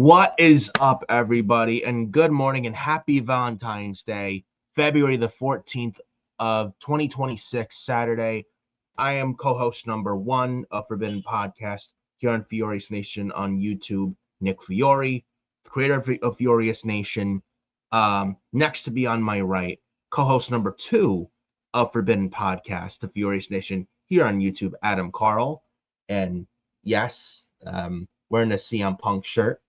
What is up, everybody, and good morning and happy Valentine's Day, February the 14th of 2026, Saturday. I am co-host number 1 of Forbidden Podcast here on FioriousNation on YouTube, Nick Fiore, creator of FioriousNation. Next to be on my right, co-host number 2 of Forbidden Podcast to FioriousNation here on YouTube, Adam Carl. And yes, wearing a CM Punk shirt.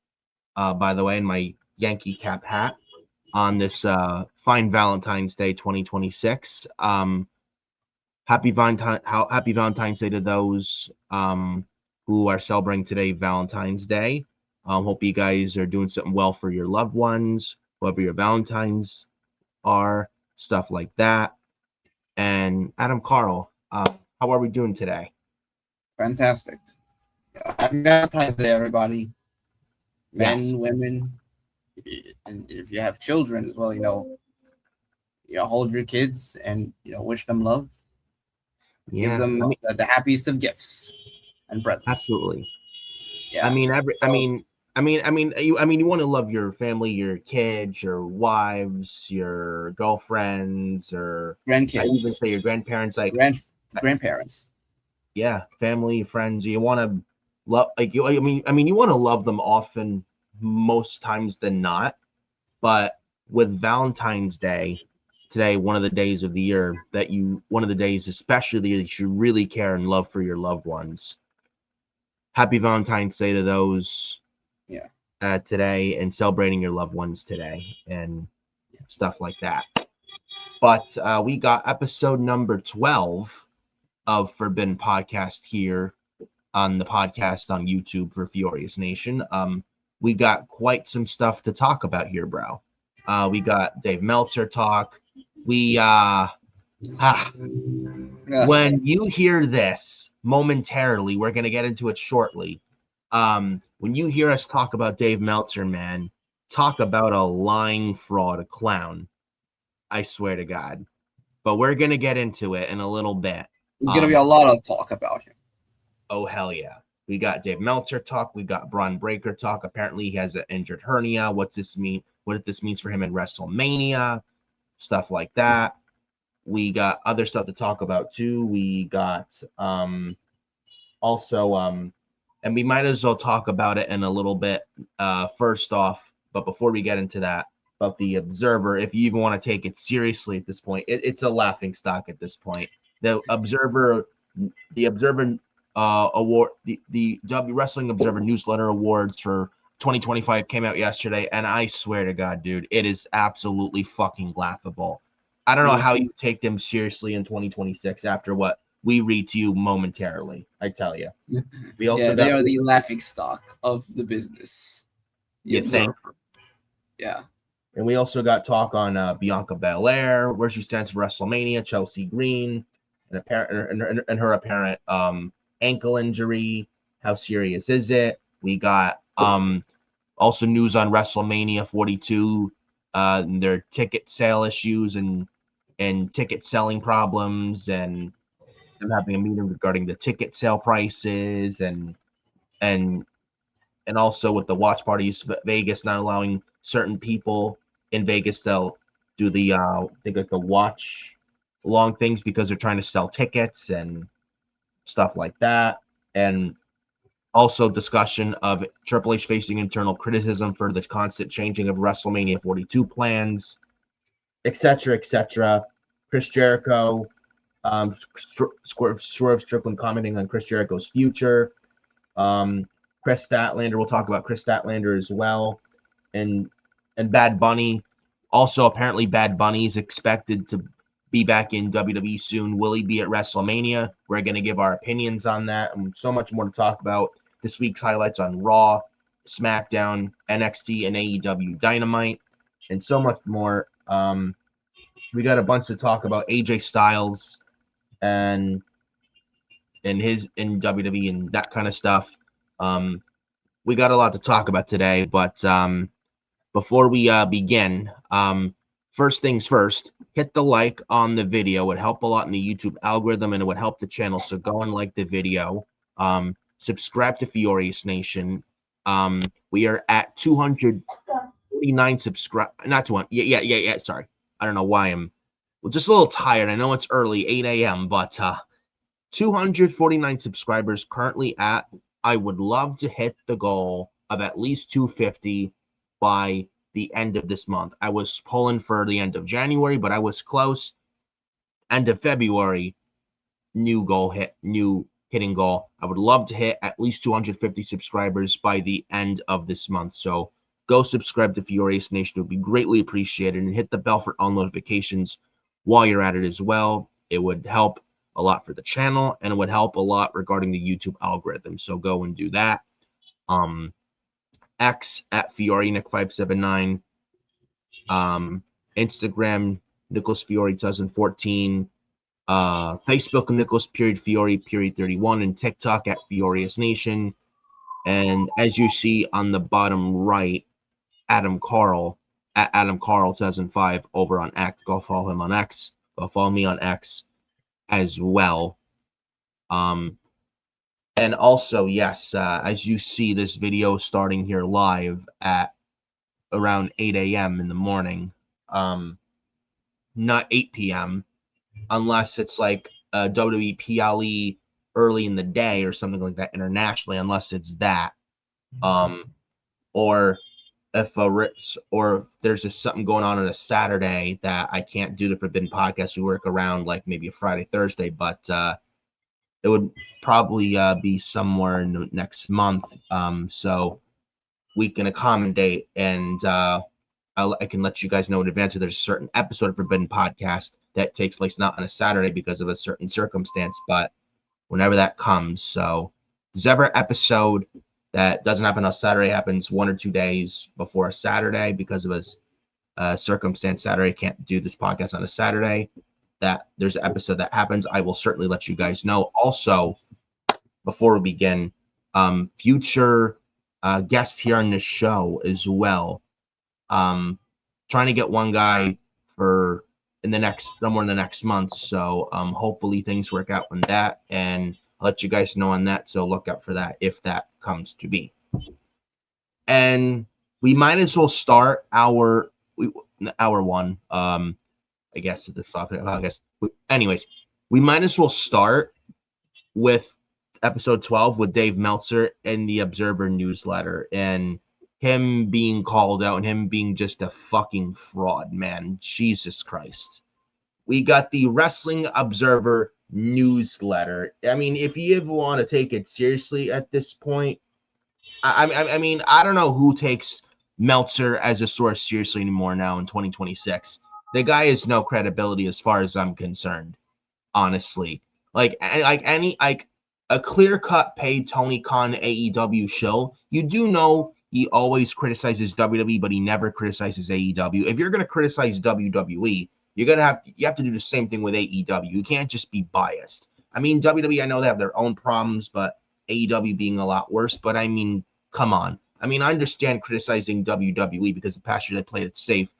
By the way, in my Yankee cap hat on this fine Valentine's Day 2026. Happy Valentine's Day to those who are celebrating today, Valentine's Day. Hope you guys are doing something well for your loved ones, whoever your Valentines are, stuff like that. And Adam Carl, how are we doing today? Fantastic. Happy Valentine's Day, everybody. Men, Yes. women, and if you have children as well, hold your kids and wish them love. Yeah, Give them the happiest of gifts and presents. absolutely. Yeah. You want to love your family, your kids, your wives, your girlfriends, or grandkids. I even say your grandparents, grandparents. Yeah, family, friends. You want to love, you want to love them often, most times than not. But with Valentine's Day today, one of the days of the year especially that you really care and love for your loved ones. Happy Valentine's Day to those today, and celebrating your loved ones today and stuff like that. But we got episode number 12 of Forbidden Podcast here on the podcast on YouTube for FioriousNation. We got quite some stuff to talk about here, bro. We got Dave Meltzer talk. When you hear this momentarily, we're going to get into it shortly. When you hear us talk about Dave Meltzer, man, talk about a lying fraud, a clown. I swear to God. But we're going to get into it in a little bit. There's going to be a lot of talk about him. Oh, hell yeah. We got Dave Meltzer talk. We got Bron Breakker talk. Apparently, he has an injured hernia. What this means for him in WrestleMania, stuff like that. We got other stuff to talk about, too. We got and we might as well talk about it in a little bit first off. But before we get into that, about the Observer, if you even want to take it seriously at this point, it's a laughing stock at this point. The Observer award, the W Wrestling Observer Newsletter Awards for 2025 came out yesterday, and I swear to God, dude, it is absolutely fucking laughable. I don't know how you take them seriously in 2026 after what we read to you momentarily. I tell you, they are the laughing stock of the business. You think? Yeah. And we also got talk on Bianca Belair, where she stands for WrestleMania, Chelsea Green, and her apparent ankle injury. How serious is it? We got also news on WrestleMania 42, their ticket sale issues and ticket selling problems, and them having a meeting regarding the ticket sale prices, and also with the watch parties, Vegas not allowing certain people in Vegas to do the the watch long things because they're trying to sell tickets and stuff like that. And also discussion of Triple H facing internal criticism for the constant changing of WrestleMania 42 plans, etc., etc. Chris Jericho, Swerve Strickland commenting on Chris Jericho's future. Chris Statlander, we'll talk about Chris Statlander as well. And Bad Bunny. Also, apparently Bad Bunny is expected to be back in WWE soon. Will he be at WrestleMania? We're going to give our opinions on that, and so much more to talk about. This week's highlights on Raw, SmackDown, NXT, and AEW Dynamite, and so much more. We got a bunch to talk about. AJ Styles and his in WWE and that kind of stuff. We got a lot to talk about today, but before we begin, first things first, hit the like on the video. It would help a lot in the YouTube algorithm, and it would help the channel. So go and like the video. Subscribe to FioriousNation. We are at 249 not 200. Yeah. Sorry. I don't know why I'm just a little tired. I know it's early, 8 a.m., but 249 subscribers currently at. I would love to hit the goal of at least 250 by the end of this month. I was pulling for the end of January, but I was close. End of February, new hitting goal. I would love to hit at least 250 subscribers by the end of this month. So go subscribe to Fiorious Nation. It would be greatly appreciated, and hit the bell for all notifications while you're at it as well. It would help a lot for the channel, and it would help a lot regarding the YouTube algorithm. So go and do that. X at FioriNick579. Instagram Nicholas Fiore 2014. Facebook Nicholas Fiore 31, and TikTok at Fiorious Nation. And as you see on the bottom right, Adam Carl at Adam Carl 2005 over on X. Go follow him on X. Go follow me on X as well. And also, yes, as you see this video starting here live at around 8 a.m. in the morning, not 8 p.m., unless it's like a WWE PLE early in the day or something like that internationally, unless it's that. Or if there's just something going on a Saturday that I can't do the Forbidden Podcast, we work around like maybe a Friday, Thursday, but it would probably be somewhere in the next month. So we can accommodate, and I can let you guys know in advance if there's a certain episode of Forbidden Podcast that takes place not on a Saturday because of a certain circumstance, but whenever that comes. So if there's ever an episode that doesn't happen on Saturday, happens 1 or 2 days before a Saturday because of a circumstance, Saturday can't do this podcast on a Saturday, that there's an episode that happens, I will certainly let you guys know. Also, before we begin, future guests here on this show as well. Trying to get one guy for somewhere in the next month. So hopefully things work out on that, and I'll let you guys know on that. So look out for that if that comes to be. And we might as well start hour one. I guess at the podcast. Anyways, we might as well start with episode 12 with Dave Meltzer and the Observer newsletter, and him being called out and him being just a fucking fraud, man. Jesus Christ. We got the Wrestling Observer newsletter. I mean, if you ever want to take it seriously at this point, I mean, I don't know who takes Meltzer as a source seriously anymore now in 2026. The guy has no credibility as far as I'm concerned, honestly. Like a clear-cut paid Tony Khan AEW show, you do know he always criticizes WWE, but he never criticizes AEW. If you're going to criticize WWE, you have to do the same thing with AEW. You can't just be biased. I mean, WWE, I know they have their own problems, but AEW being a lot worse. But I mean, come on. I mean, I understand criticizing WWE because the past year they played it safe,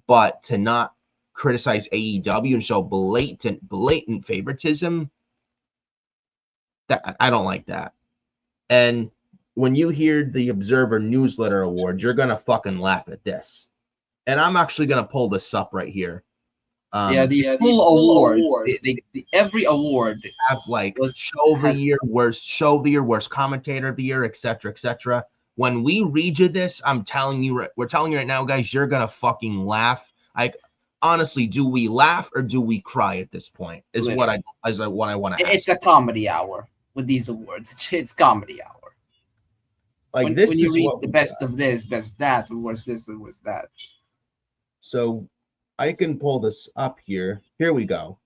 but to not criticize AEW and show blatant favoritism, that I don't like that. And when you hear the Observer Newsletter Awards, you're gonna fucking laugh at this. And I'm actually gonna pull this up right here. The full awards. Every award have like show of the year, worst commentator of the year, etc., etc. When we read you this, we're telling you right now, guys, you're gonna fucking laugh. Like, honestly, do we laugh or do we cry at this point? Is what I want to ask. It's a comedy hour with these awards. It's comedy hour. Like when you read the best of this, best that, or worst this, or worst that. So I can pull this up here. Here we go.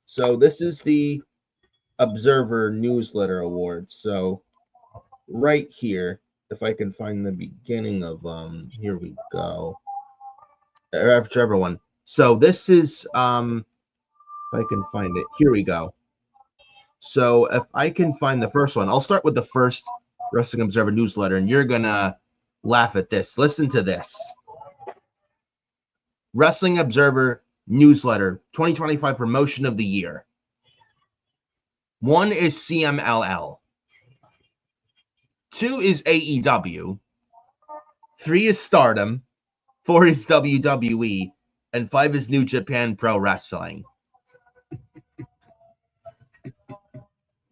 So this is the Observer Newsletter Awards. So right here, if I can find the beginning of here we go. Whichever one. So this is if I can find it. Here we go. So if I can find the first one, I'll start with the first Wrestling Observer Newsletter, and you're gonna laugh at this. Listen to this. Wrestling Observer Newsletter 2025 Promotion of the Year. One is CMLL. 2 is AEW. 3 is Stardom. 4 is WWE. And 5 is New Japan Pro Wrestling.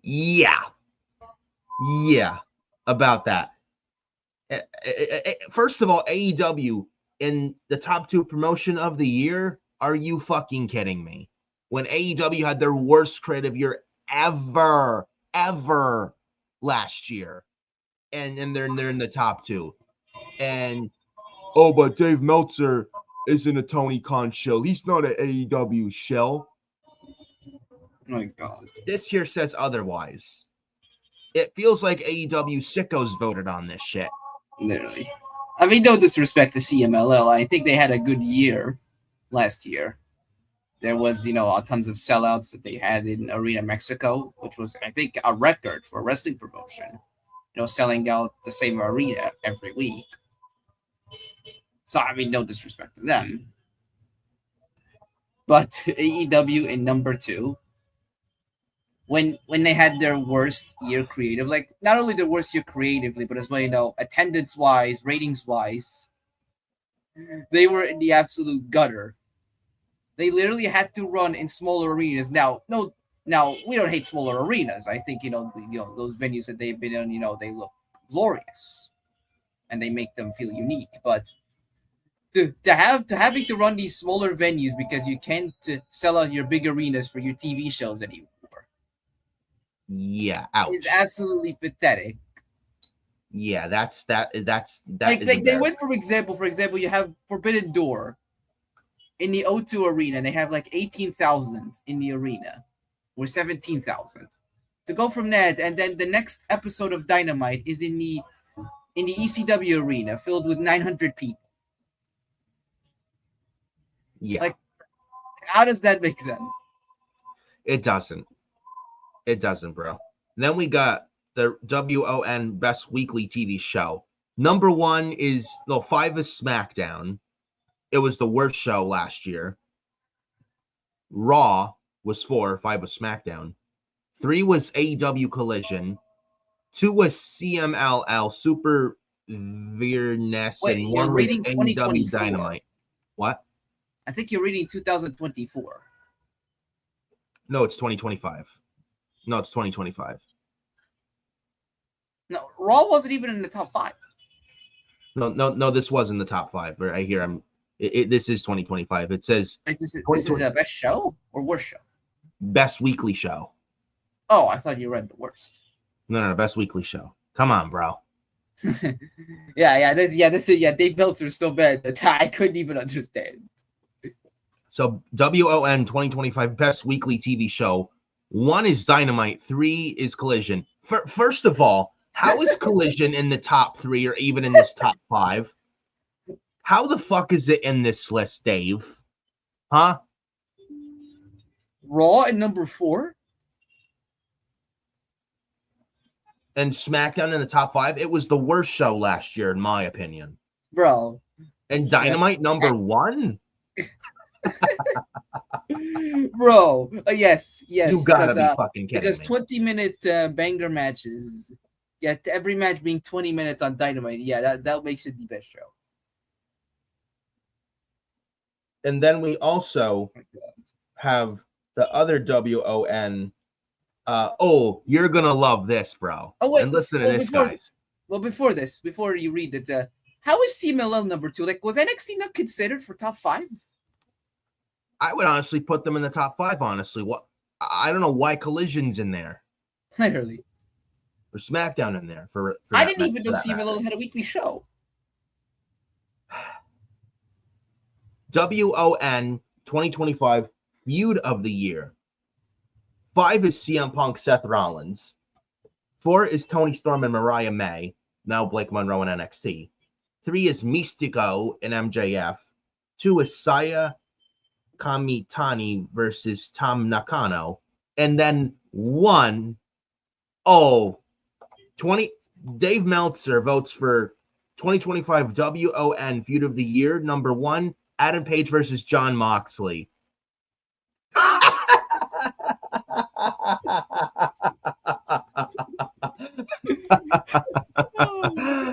Yeah. Yeah. About that. First of all, AEW in the top 2 promotion of the year. Are you fucking kidding me? When AEW had their worst creative year ever last year. And they're in the top 2. And but Dave Meltzer isn't a Tony Khan shell. He's not an AEW shell. Oh my God. This here says otherwise. It feels like AEW sickos voted on this shit. Literally. I mean, no disrespect to CMLL. I think they had a good year last year. There was, tons of sellouts that they had in Arena Mexico, which was, I think, a record for a wrestling promotion. Selling out the same arena every week. So, I mean, no disrespect to them. But AEW in number 2, when they had their worst year creative, like not only their worst year creatively, but as well, attendance-wise, ratings-wise, they were in the absolute gutter. They literally had to run in smaller arenas. Now, we don't hate smaller arenas. I think those venues that they've been in, they look glorious, and they make them feel unique. But having to run these smaller venues because you can't sell out your big arenas for your TV shows anymore. Yeah, ouch. It's absolutely pathetic. Yeah, that's like they went for example, you have Forbidden Door in the O2 arena, and they have like 18,000 in the arena, or 17,000. To go from that, and then the next episode of Dynamite is in the ECW arena filled with 900 people. Yeah. Like, how does that make sense? It doesn't. It doesn't, bro. And then we got the WON Best Weekly TV Show. Number 1 is 5 is SmackDown. It was the worst show last year. Raw was 4, 5 was SmackDown. 3 was AEW Collision. 2 was CMLL Super Weirdness, and 1 was AEW Dynamite. What? I think you're reading 2024. No, it's 2025. No, it's 2025. No, Raw wasn't even in the top 5. No, this was in the top 5. Right here, this is 2025. It says this is a best show or worst show? Best weekly show. Oh, I thought you read the worst. No, best weekly show. Come on, bro. yeah. Dave Meltzer is so bad that I couldn't even understand. So WON 2025 Best Weekly TV Show. 1 is Dynamite. 3 is Collision. First of all, how is Collision in the top 3 or even in this top 5? How the fuck is it in this list, Dave? Huh? Raw at number 4? And SmackDown in the top 5? It was the worst show last year, in my opinion. Bro. And Dynamite number 1? Bro. Yes. You gotta be fucking kidding because me. 20-minute banger matches. Yeah, every match being 20 minutes on Dynamite. Yeah, that makes it the best show. And then we also have the other WON. You're gonna love this, bro. Oh, wait, and listen to this, guys. Well, before you read it, how is CMLL number 2? Like, was NXT not considered for top 5? I would honestly put them in the top 5. Honestly, I don't know why Collision's in there. Literally, or SmackDown in there for I didn't even know CMLL had a weekly show. WON 2025 Feud of the Year. 5 is CM Punk, Seth Rollins. 4 is Tony Storm and Mariah May, now Blake Monroe in NXT. 3 is Mystico in MJF. 2 is Saya Kamitani versus Tam Nakano. And then 20 Dave Meltzer votes for 2025 WON Feud of the Year. Number 1, Adam Page versus Jon Moxley.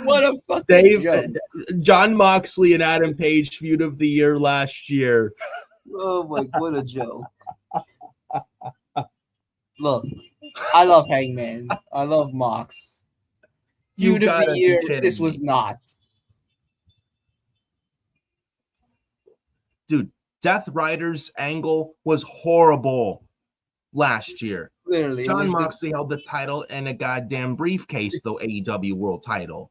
What a fucking Dave, joke. John Moxley and Adam Page feud of the year last year. Oh my, what a joke. Look, I love Hangman. I love Mox. You Feud of gotta the be year, kidding this me. was not. Dude, Death Rider's angle was horrible last year. Literally, it John was Moxley held the title in a goddamn briefcase, the AEW World title.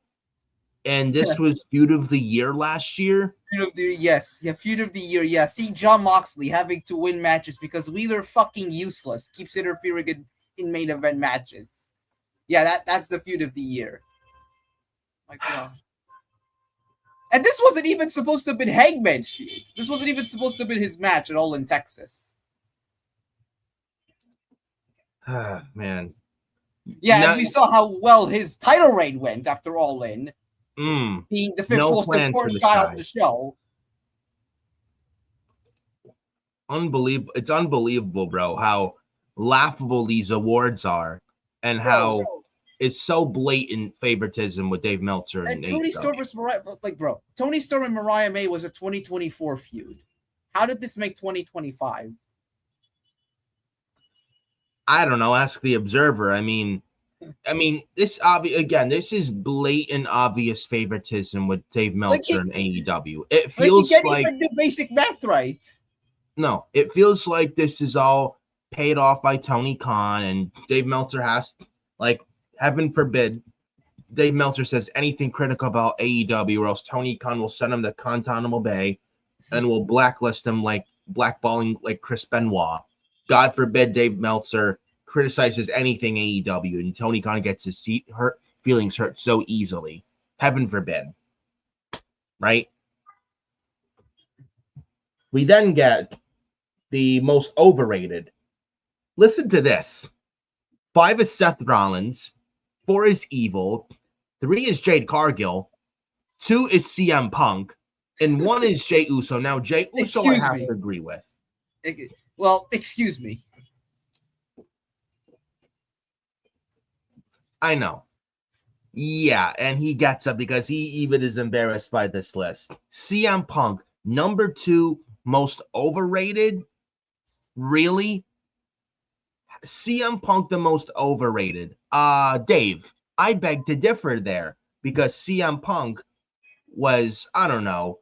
And this was feud of the year last year. Feud of the year, yes. Yeah, feud of the year, yeah. See John Moxley having to win matches because Wheeler fucking useless keeps interfering in main event matches. Yeah, that's the feud of the year. My God. And this wasn't even supposed to have been Hangman's feud. This wasn't even supposed to have been his match at all in Texas. Man. Yeah, and we saw how well his title reign went after All In. Being the fifth most important guy on the show. Unbelievable. It's unbelievable, bro, how laughable these awards are and how it's so blatant favoritism with Dave Meltzer and Tony Storm versus Mariah. Like, bro, Tony Storm and Mariah May was a 2024 feud. How did this make 2025? I don't know. Ask the Observer. I mean, this this is blatant, obvious favoritism with Dave Meltzer and AEW. It feels you can't even do basic math right. No, it feels like this is all paid off by Tony Khan, and Dave Meltzer has, like, heaven forbid, Dave Meltzer says anything critical about AEW, or else Tony Khan will send him to Guantanamo Bay and will blacklist him like blackballing like Chris Benoit. God forbid Dave Meltzer criticizes anything AEW, and Tony Khan gets his feelings hurt so easily. Heaven forbid. Right? We then get the most overrated. Listen to this. 5 is Seth Rollins. 4 is Evil. 3 is Jade Cargill. 2 is CM Punk. And 1 is Jey Uso. Now, Jey Uso I have to agree with. Well, excuse me. I know. Yeah, and he gets up because he even is embarrassed by this list. CM Punk, number 2 most overrated? Really? CM Punk the most overrated? Dave, I beg to differ there because CM Punk was, I don't know,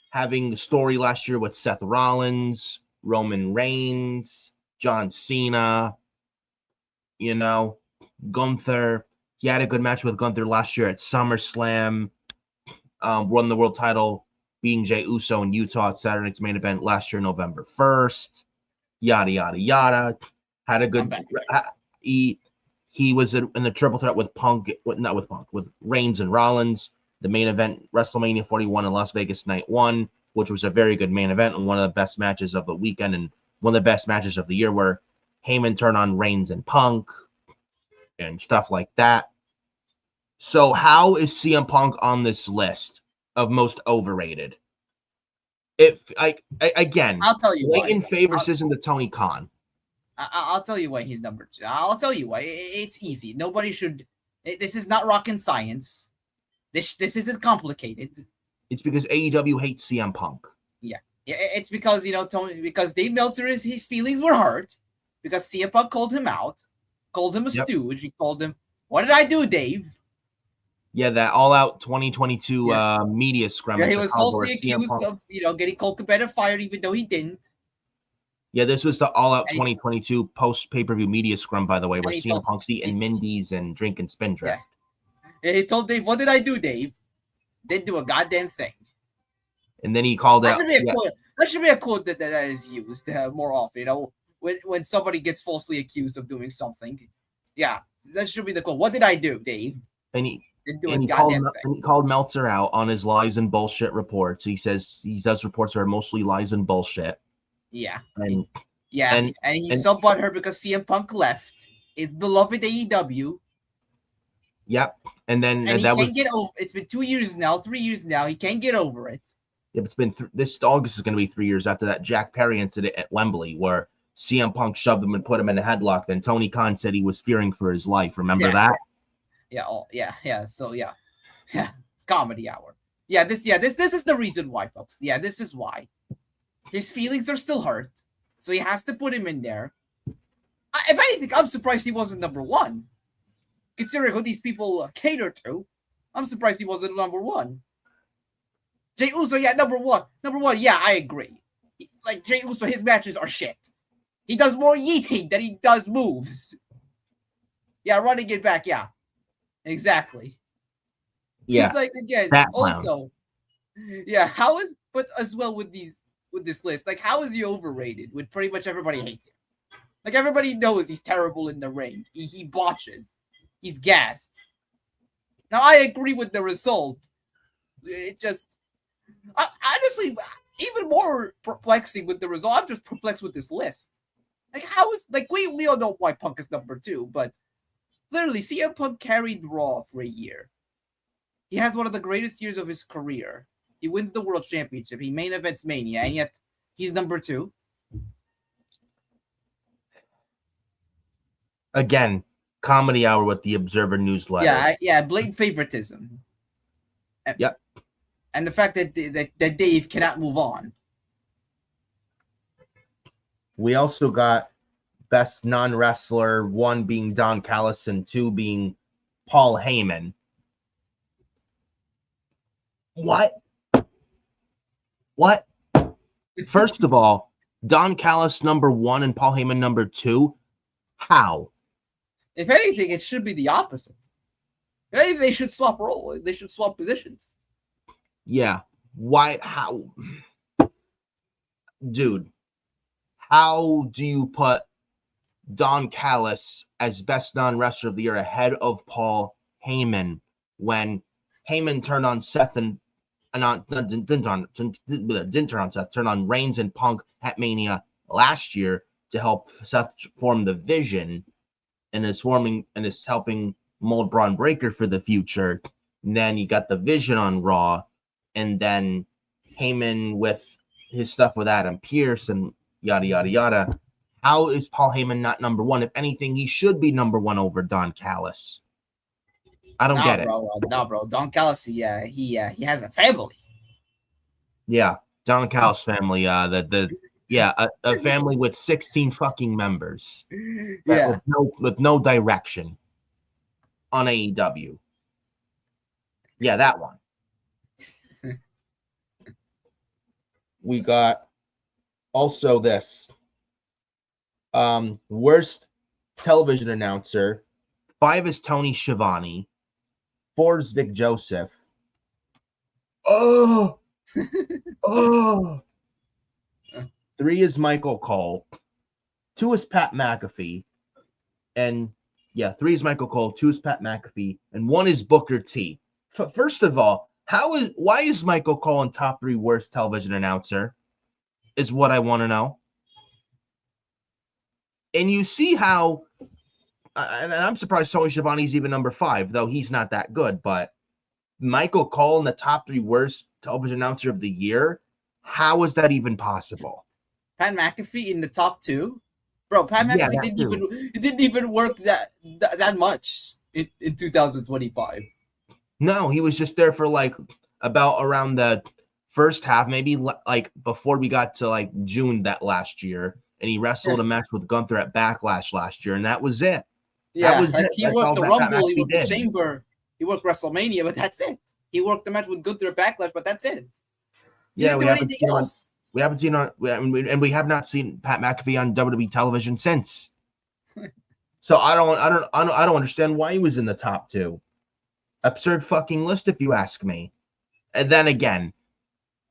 having a story last year with Seth Rollins, Roman Reigns, John Cena, Gunther. He had a good match with Gunther last year at SummerSlam, won the world title, beating Jey Uso in Utah at Saturday Night's Main Event last year, November 1st. Yada, yada, yada. Had a good... He was in a triple threat with with Reigns and Rollins. The main event, WrestleMania 41 in Las Vegas Night 1, which was a very good main event and one of the best matches of the weekend and one of the best matches of the year, where Heyman turned on Reigns and Punk and stuff like that. So how is CM Punk on this list of most overrated? Again, I'll tell you blatant favoritism to Tony Khan. I'll tell you why he's number 2. I'll tell you why. It's easy. Nobody should. This is not rocket science. This isn't complicated. It's because AEW hates CM Punk. Yeah, it's because because Dave Meltzer his feelings were hurt because CM Punk called him out, called him a stooge. He called him, "What did I do, Dave?" Yeah, that all-out 2022 media scrum. Yeah, he was falsely accused of getting Colt Cabana fired, even though he didn't. Yeah, this was the all-out 2022 post-pay-per-view media scrum, by the way, where CM Punk's eating Mindy's and drinking Spindrift. Yeah. He told Dave, "What did I do, Dave?" Didn't do a goddamn thing. And then he called out. That should be a quote that is used more often. When somebody gets falsely accused of doing something. Yeah, that should be the quote. "What did I do, Dave?" And he called Meltzer out on his lies and bullshit reports. He says he does reports that are mostly lies and bullshit. Yeah. And he's so butthurt because CM Punk left his beloved AEW. Yep. And then he can't get over. It's been 2 years now, 3 years now. He can't get over it. Yeah, it's been this August is going to be 3 years after that Jack Perry incident at Wembley, where CM Punk shoved him and put him in a headlock. Then Tony Khan said he was fearing for his life. Remember that? Yeah, yeah. So yeah, yeah, comedy hour. This is the reason why, folks. Yeah, this is why. His feelings are still hurt, so he has to put him in there. If anything, I'm surprised he wasn't number one, considering who these people cater to. I'm surprised he wasn't number one. Jey Uso, yeah, number one. Number one, yeah, I agree. Like, Jey Uso, his matches are shit. He does more yeeting than he does moves. Yeah, running it back, yeah. Exactly. Yeah. He's like, again, also, yeah, but as well with this list, like, how is he overrated when pretty much everybody hates him? Like, everybody knows he's terrible in the ring. He botches. He's gassed. Now, I agree with the result. It just, honestly, even more perplexing with the result. I'm just perplexed with this list. Like, how is, like, we all know why Punk is number 2, but literally, CM Punk carried Raw for a year. He has one of the greatest years of his career. He wins the World Championship. He main events Mania, and yet he's number 2. Again, comedy hour with the Observer newsletter. Yeah, blatant favoritism. Yep. And the fact that Dave cannot move on. We also got best non-wrestler, 1 being Don Callis and 2 being Paul Heyman. What? First of all, Don Callis number 1 and Paul Heyman number 2. How? If anything, it should be the opposite. Maybe they should swap role. They should swap positions. Yeah. Why? How? Dude, how do you put Don Callis as best non-wrestler of the year ahead of Paul Heyman when Heyman turned on Seth didn't turn on Seth, turned on Reigns and Punk at Mania last year to help Seth form the Vision, and is helping mold Braun Breaker for the future. And then you got the Vision on Raw, and then Heyman with his stuff with Adam Pearce and yada yada yada. How is Paul Heyman not number 1? If anything, he should be number 1 over Don Callis. I don't get it. No, bro. Don Callis, he has a family. Yeah, Don Callis family. A family with 16 fucking members. Yeah, with no direction on AEW. Yeah, that one. We got also this. Worst television announcer. 5 is Tony Schiavone. 4 is Vic Joseph. Oh. 3 is Michael Cole. 2 is Pat McAfee. And 3 is Michael Cole. 2 is Pat McAfee. And 1 is Booker T. First of all, why is Michael Cole in top 3 worst television announcer? Is what I want to know. And you see how, and I'm surprised Tony Schiavone's even number 5, though he's not that good. But Michael Cole in the top 3 worst television announcer of the year. How is that even possible? Pat McAfee in the top 2, bro. Pat McAfee didn't even work that much in 2025. No, he was just there for like about around the first half, maybe like before we got to like June that last year, and he wrestled a match with Gunther at Backlash last year, and that was it. Yeah, he worked the Rumble, he worked the Chamber, he worked WrestleMania, but that's it. He worked the match with Gunther at Backlash, but that's it. We have not seen Pat McAfee on WWE television since. So I don't understand why he was in the top 2. Absurd fucking list, if you ask me. And then again,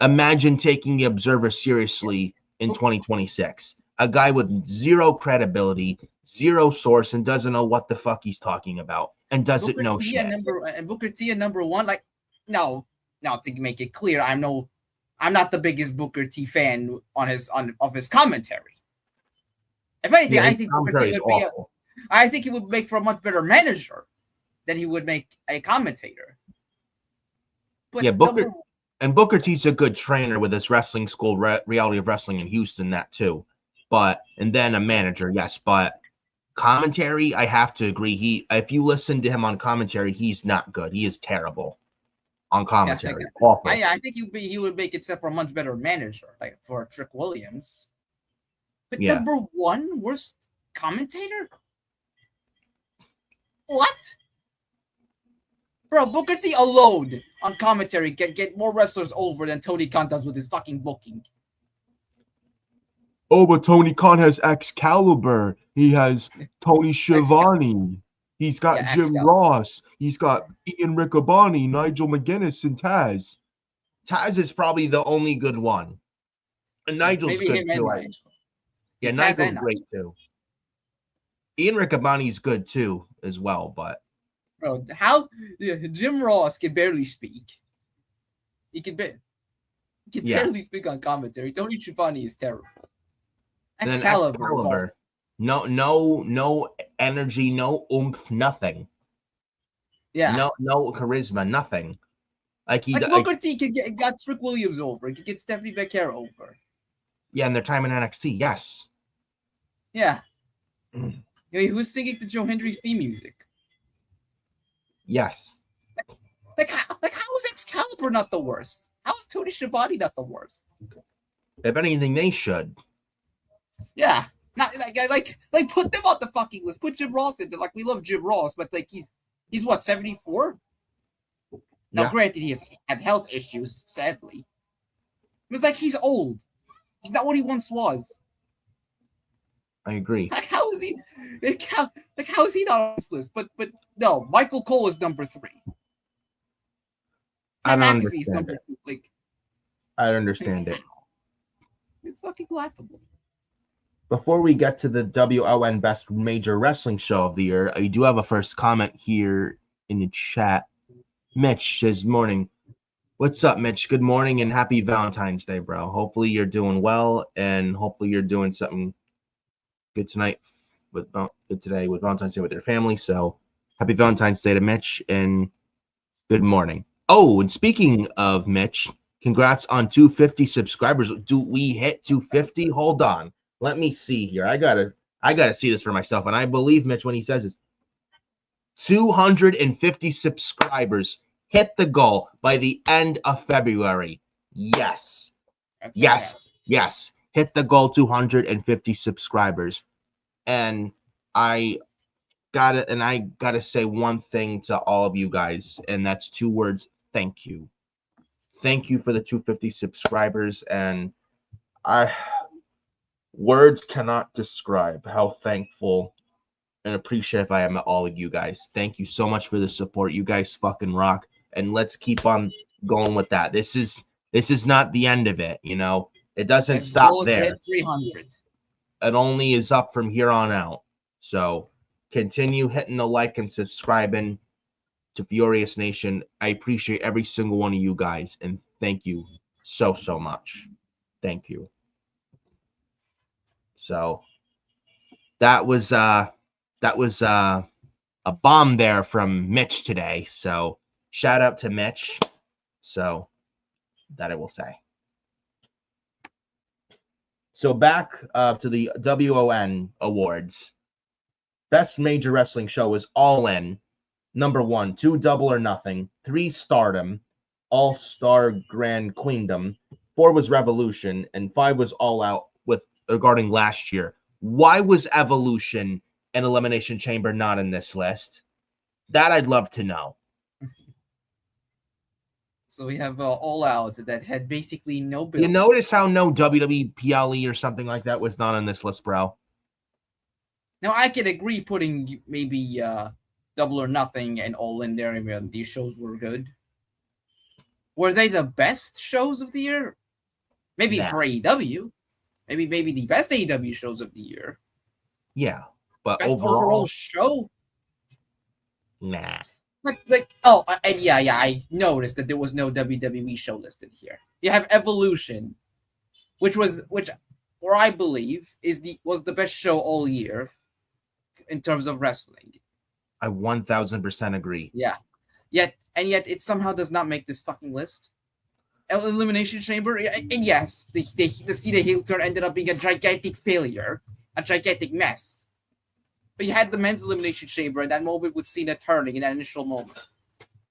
imagine taking the Observer seriously in 2026. A guy with 0 credibility, 0 source, and doesn't know what the fuck he's talking about, and doesn't know shit. And Booker T at number 1, like, no, to make it clear, I'm not the biggest Booker T fan of his commentary. If anything, I think Booker T would he would make for a much better manager than he would make a commentator. But yeah, Booker T's a good trainer with his wrestling school, Reality of Wrestling in Houston, that too. And then a manager, yes. But commentary, I have to agree. If you listen to him on commentary, he's not good. He is terrible on commentary. Awful. I think he would make it for a much better manager, like for Trick Williams. But number one worst commentator? What? Bro, Booker T alone on commentary can get more wrestlers over than Tony Khan does with his fucking booking. Oh, but Tony Khan has Excalibur. He has Tony Schiavone. He's got Jim Ross. He's got Ian Riccaboni, Nigel McGuinness, and Taz. Taz is probably the only good one. And Nigel's good too. Yeah, Nigel's great too. Ian Riccaboni's good too as well, but bro, Jim Ross can barely speak. He can barely speak on commentary. Tony Schiavone is terrible. Excalibur. No energy, no oomph, nothing. Yeah. No charisma, nothing. Booker T got Trick Williams over. He could get Stephanie Becerra over. Yeah, in their time in NXT, yes. Yeah. Who's singing the Joe Hendry's theme music? Yes. Like how is Excalibur not the worst? How is Tony Schiavone not the worst? If anything, they should. Yeah. Not like put them on the fucking list. Put Jim Ross in there. Like we love Jim Ross, but like he's what, 74? Now, granted, he has had health issues, sadly. It was like he's old. He's not what he once was. I agree. Like how is he? How is he not on this list? But no, Michael Cole is number 3. I don't understand it. 2. Like I understand it. It's fucking laughable. Before we get to the WLN Best Major Wrestling Show of the Year, I do have a first comment here in the chat. Mitch says, morning. What's up, Mitch? Good morning and happy Valentine's Day, bro. Hopefully you're doing well and hopefully you're doing something good today with Valentine's Day with your family. So happy Valentine's Day to Mitch and good morning. Oh, and speaking of Mitch, congrats on 250 subscribers. Do we hit 250? Hold on. Let me see here. I gotta see this for myself. And I believe Mitch when he says this. 250 subscribers. Hit the goal by the end of February. Yes. Yes. Hit the goal, 250 subscribers. And I gotta say one thing to all of you guys, and that's 2 words. Thank you. Thank you for the 250 subscribers. And words cannot describe how thankful and appreciative I am at all of you guys. Thank you so much for the support. You guys fucking rock. And let's keep on going with that. This is not the end of it, you know. It doesn't stop there. 300. It only is up from here on out. So continue hitting the like and subscribing to Furious Nation. I appreciate every single one of you guys, and thank you so much. Thank you. So that was a bomb there from Mitch today. So shout out to Mitch. So that I will say. So back to the WON Awards. Best Major Wrestling Show was All In. Number 1, 2 Double or Nothing. 3 Stardom. All-Star Grand Queendom. 4 was Revolution. And 5 was All Out regarding last year. Why was Evolution and Elimination Chamber not in this list? That I'd love to know. So we have All Out that had basically no build. You notice how no WWE PLE or something like that was not on this list, bro? Now, I could agree putting maybe Double or Nothing and All In there. When these shows were good. Were they the best shows of the year? Maybe for AEW. Maybe the best AEW shows of the year. Yeah, but best overall show? Nah. I noticed that there was no WWE show listed here. You have Evolution, which I believe was the best show all year in terms of wrestling. I 1000% agree. Yeah. Yet it somehow does not make this fucking list. Elimination Chamber, and yes, the Cena heel turn ended up being a gigantic failure, a gigantic mess. But you had the men's elimination chamber, and that moment with Cena turning in that initial moment.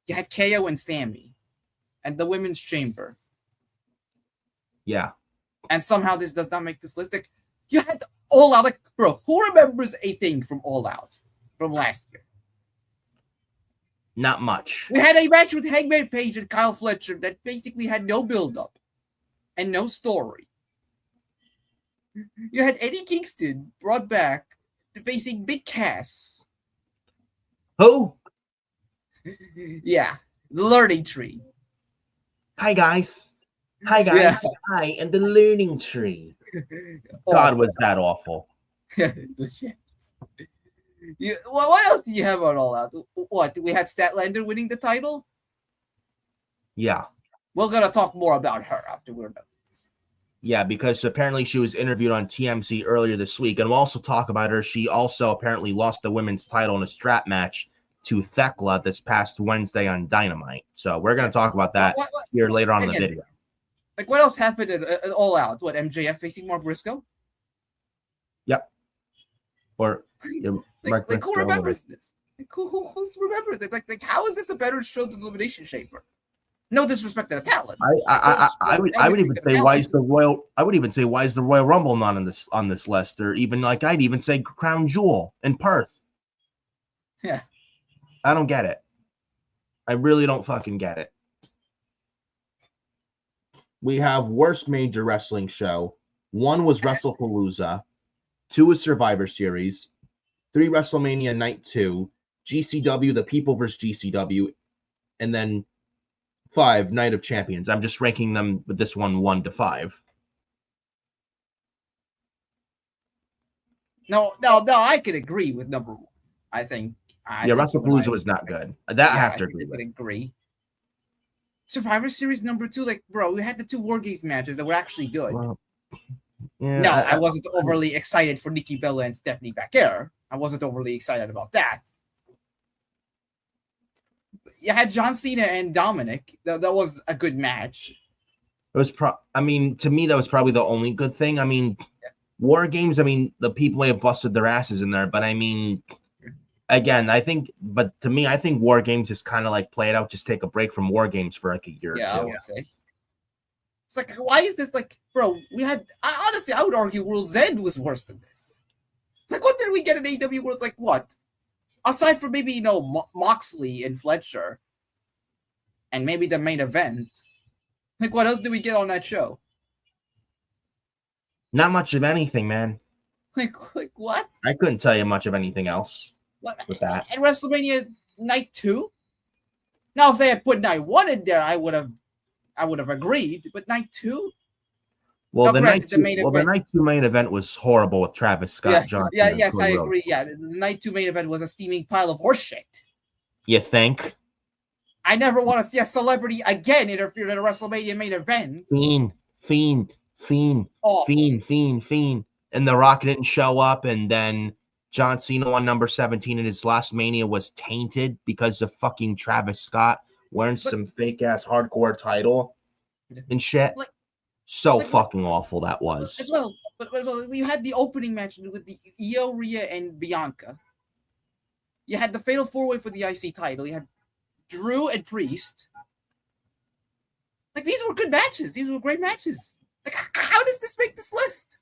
You had KO and Sammy, and the women's chamber. Yeah. And somehow this does not make this list. Like, you had All Out. Like, bro, who remembers a thing from All Out from last year? Not much. We had a match with Hangman Page and Kyle Fletcher that basically had no build-up and no story. You had Eddie Kingston brought back facing Big Cass. Who? Yeah, the learning tree. Hi, guys. Hi, guys. Yeah. I am the learning tree. God, was that awful. What else do you have on All Out? What? We had Statlander winning the title? Yeah. We're going to talk more about her after we're done. Yeah, because apparently she was interviewed on TMZ earlier this week. And we'll also talk about her. She also apparently lost the women's title in a strap match to Thekla this past Wednesday on Dynamite. So we're going to talk about that here later on in the video. Like, what else happened at All Out? What, MJF facing Mark Briscoe? Yep. Or like who remembers this? Like, who's remembers it? Like, how is this a better show than Elimination Chamber? No disrespect to the talent. I would even say why is the Royal Rumble not on this list, or even like I'd even say Crown Jewel in Perth. Yeah, I don't get it. I really don't fucking get it. We have worst major wrestling show. 1 was WrestlePalooza. 2 was Survivor Series. 3 WrestleMania Night 2. GCW, the People vs. GCW, and then 5 Night of Champions. I'm just ranking them with this one 1 to 5. No, I could agree with number 1. I think WrestlePalooza was not good. That I have to agree with. Agree. Survivor Series number 2, like, bro, we had the 2 War Games matches that were actually good. Well, yeah, no, I wasn't overly excited for Nikki Bella and Stephanie Bacquer. I wasn't overly excited about that. You had John Cena and Dominic. That was a good match. It was to me, that was probably the only good thing. I mean, War Games, the people may have busted their asses in there, but again, but to me, I think War Games is kind of like play it out, just take a break from War Games for like a year or two. I would say. It's like, why is this like, bro? Honestly, I would argue World's End was worse than this. Like, what did we get in AEW World? Like, what? Aside from maybe, Moxley and Fletcher, and maybe the main event, like, what else did we get on that show? Not much of anything, man. Like what? I couldn't tell you much of anything else with that. And WrestleMania Night 2? Now, if they had put Night 1 in there, I would have agreed. But Night 2? Well, the Night 2 main event was horrible with Travis Scott, John. Yes, I agree. Yeah, the Night 2 main event was a steaming pile of horse shit. You think? I never want to see a celebrity again interfere in a WrestleMania main event. Fiend. And The Rock didn't show up, and then John Cena on number 17 in his last Mania was tainted because of fucking Travis Scott wearing some fake ass hardcore title and shit. Fucking awful that was. As well, but you had the opening match with the Io, Rhea, and Bianca. You had the Fatal 4-Way for the IC title. You had Drew and Priest. Like, these were good matches. These were great matches. Like, how does this make this list?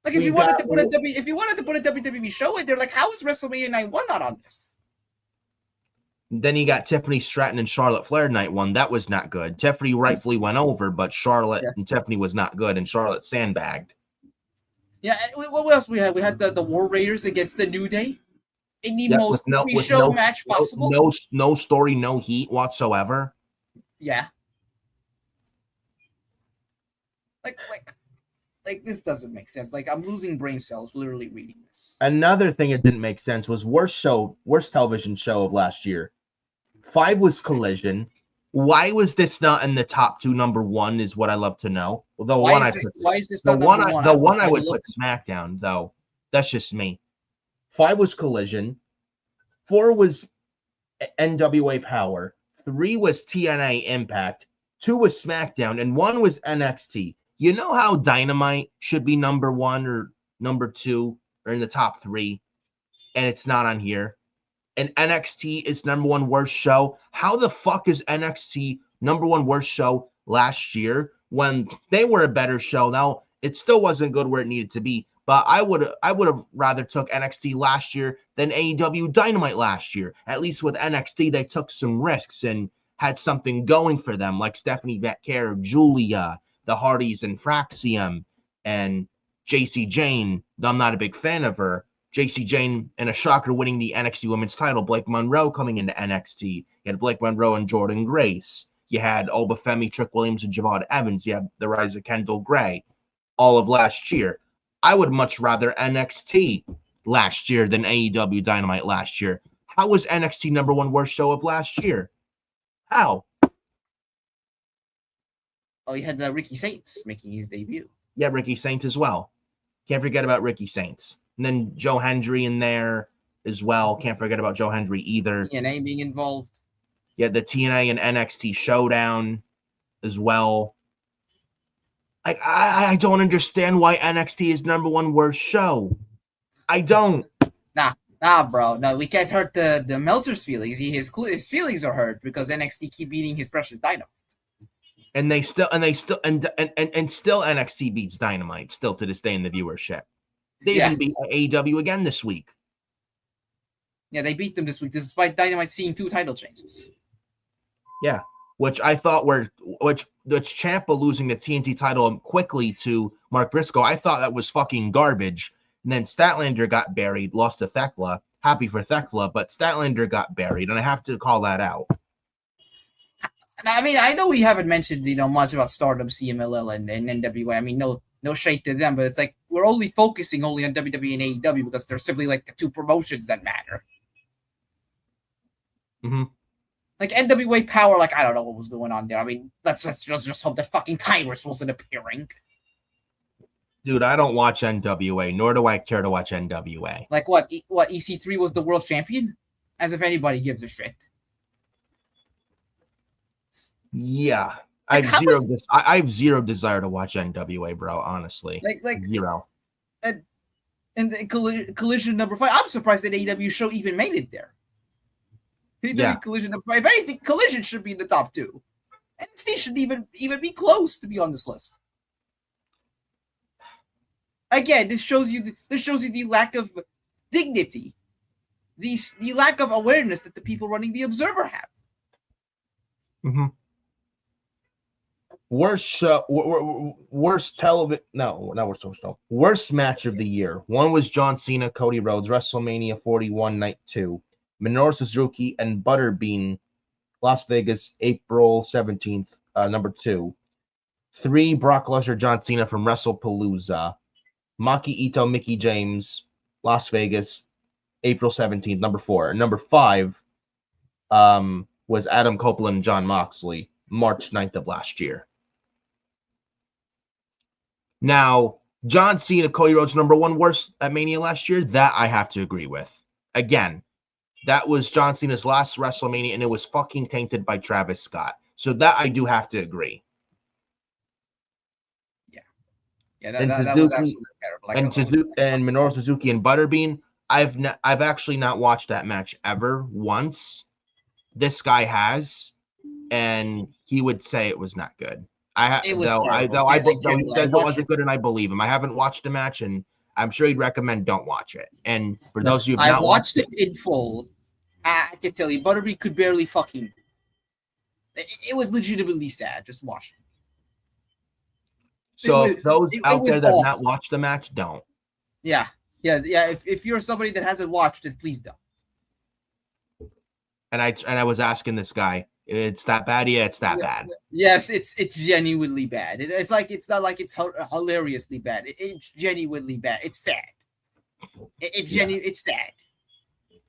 Like, if you wanted to put a WWE show in there, like, how is WrestleMania Night 1 not on this? Then you got Tiffany Stratton and Charlotte Flair Night 1. That was not good. Tiffany rightfully went over, but Charlotte and Tiffany was not good, and Charlotte sandbagged. Yeah, what else we had? We had the War Raiders against the New Day in the most pre-show match possible. No story, no heat whatsoever. Yeah. Like this doesn't make sense. Like, I'm losing brain cells literally reading this. Another thing that didn't make sense was worst television show of last year. 5 was Collision. Why was this not in the top 2? Number 1 is what I love to know. Well, why is this not number 1? The one I would put SmackDown, though. That's just me. 5 was Collision. 4 was NWA Power. 3 was TNA Impact. 2 was SmackDown, and 1 was NXT. You know how Dynamite should be number 1 or number 2 or in the top 3, and it's not on here? And NXT is number 1 worst show. How the fuck is NXT number 1 worst show last year when they were a better show? Now, it still wasn't good where it needed to be, but I would have rather took NXT last year than AEW Dynamite last year. At least with NXT, they took some risks and had something going for them, like Stephanie Vetker, Julia, the Hardys, and Fraxium, and JC Jane. I'm not a big fan of her. JC Jane and a shocker winning the NXT Women's title. Blake Monroe coming into NXT. You had Blake Monroe and Jordan Grace. You had Oba Femi, Trick Williams, and Javon Evans. You have the rise of Kendall Gray all of last year. I would much rather NXT last year than AEW Dynamite last year. How was NXT number 1 worst show of last year? How? Oh, you had Ricky Saints making his debut. Yeah, Ricky Saints as well. Can't forget about Ricky Saints. And then Joe Hendry in there as well. Can't forget about Joe Hendry either. TNA being involved. Yeah, the TNA and NXT showdown as well. Like, I don't understand why NXT is number 1 worst show. I don't. Nah, bro. No, we can't hurt the Meltzer's feelings. His feelings are hurt because NXT keep beating his precious Dynamite. And still NXT beats Dynamite still to this day in the viewership. They even beat AEW again this week. Yeah, they beat them this week despite Dynamite seeing 2 title changes. Yeah, which I thought which Ciampa losing the TNT title quickly to Mark Briscoe, I thought that was fucking garbage. And then Statlander got buried, lost to Thekla. Happy for Thekla, but Statlander got buried, and I have to call that out. I mean, I know we haven't mentioned much about Stardom, CMLL, and NWA. I mean, no shade to them, but it's like we're only focusing on WWE and AEW because they're simply like the 2 promotions that matter. Mm-hmm. Like NWA Power, like I don't know what was going on there. I mean, let's just hope that fucking Tyrus wasn't appearing. Dude, I don't watch NWA, nor do I care to watch NWA. Like what? EC3 was the world champion? As if anybody gives a shit. Yeah, I have zero desire to watch NWA, bro. Honestly, like zero. And Collision number 5. I'm surprised that AEW show even made it there. AEW Collision number 5. If anything, Collision should be in the top 2. NXT shouldn't even be close to be on this list. Again, this shows you the lack of dignity, the lack of awareness that the people running the Observer have. Mm-hmm. Worst show, worst television. No, not worst show. Worst match of the year. One was John Cena, Cody Rhodes, WrestleMania 41, Night 2. Minoru Suzuki and Butterbean, Las Vegas, April 17th, number 2. 3, Brock Lesnar, John Cena from WrestlePalooza. Maki Ito, Mickey James, Las Vegas, April 17th, number 4. And number 5 was Adam Copeland and John Moxley, March 9th of last year. Now, John Cena, Cody Rhodes, number 1 worst at Mania last year, that I have to agree with. Again, that was John Cena's last WrestleMania, and it was fucking tainted by Travis Scott. So that I do have to agree. Yeah, that was absolutely terrible. Like, and Minoru Suzuki and Butterbean, I've actually not watched that match ever once. This guy has, and he would say it was not good. It wasn't good, and I believe him. I haven't watched the match, and I'm sure he'd recommend don't watch it. And for those of you who have not watched it in full, I can tell you, Butterbean could barely fucking. It was legitimately sad. Just watch it. So those out there that have not watched the match, don't. Yeah. If you're somebody that hasn't watched it, please don't. And I was asking this guy, it's that bad? Yeah, it's that bad. Yes, it's genuinely bad. It's not like it's hilariously bad. It's genuinely bad. It's sad. It's sad.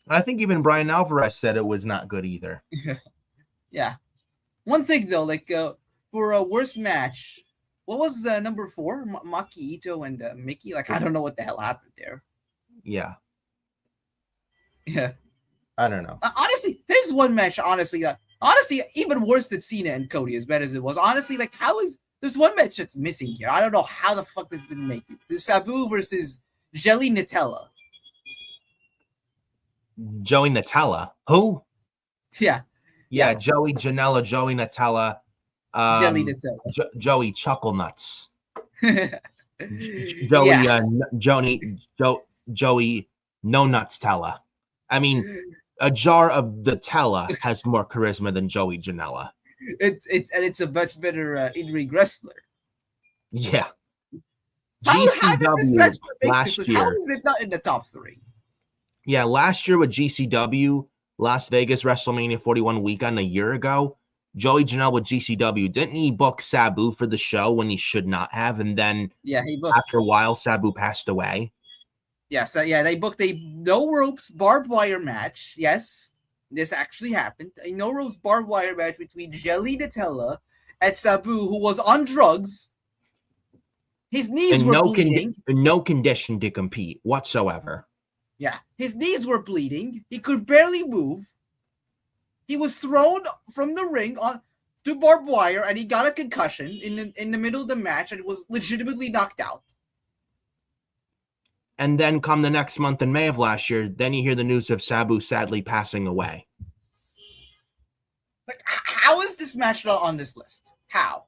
I think even Brian Alvarez said it was not good either. Yeah. One thing though, like for a worst match. What was number 4? Maki Ito and Mickey? Like, I don't know what the hell happened there. Yeah. Yeah. I don't know. Honestly, there's one match, honestly, even worse than Cena and Cody, as bad as it was. Honestly, like, how is There's one match that's missing here. I don't know how the fuck this didn't make it. There's Sabu versus Jelly Nutella. Joey Nutella. Who? Yeah. Yeah, Joey Janela, Joey Nutella. Jelly Nutella. Joey Chuckle Nuts. Joey, Joey No Nuts Tella. I mean, a jar of Nutella has more charisma than Joey Janela. It's a much better in-ring wrestler. Yeah. How did this match make last this? year. How is it not in the top 3? Yeah, last year with GCW, Las Vegas WrestleMania 41 weekend a year ago, Joey Janela with GCW, didn't he book Sabu for the show when he should not have? And then he booked. After a while, Sabu passed away. Yes, they booked a no ropes barbed wire match. Yes, this actually happened. A no ropes barbed wire match between Jelly Nutella and Sabu, who was on drugs. His knees were bleeding. In no condition to compete whatsoever. Yeah, his knees were bleeding. He could barely move. He was thrown from the ring to barbed wire, and he got a concussion in the middle of the match, and was legitimately knocked out. And then come the next month in May of last year, then you hear the news of Sabu sadly passing away. Like, how is this match not on this list? How?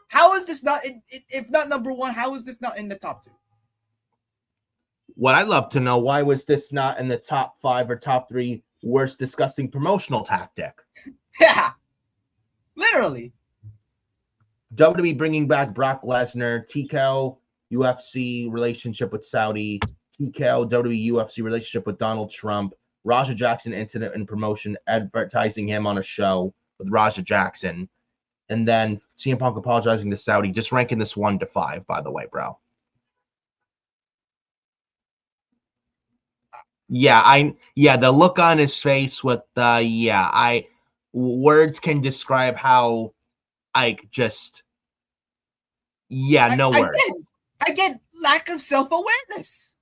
How is this not, if not number 1, how is this not in the top 2? What I'd love to know, why was this not in the top 5 or top 3 worst disgusting promotional tactic? Yeah, literally. WWE bringing back Brock Lesnar, TKO, UFC relationship with Saudi, TKO, WWE UFC relationship with Donald Trump, Raja Jackson incident and promotion, advertising him on a show with Raja Jackson, and then CM Punk apologizing to Saudi, just ranking this 1 to 5, by the way, bro. Yeah, the look on his face with words can describe how words. Again, lack of self-awareness.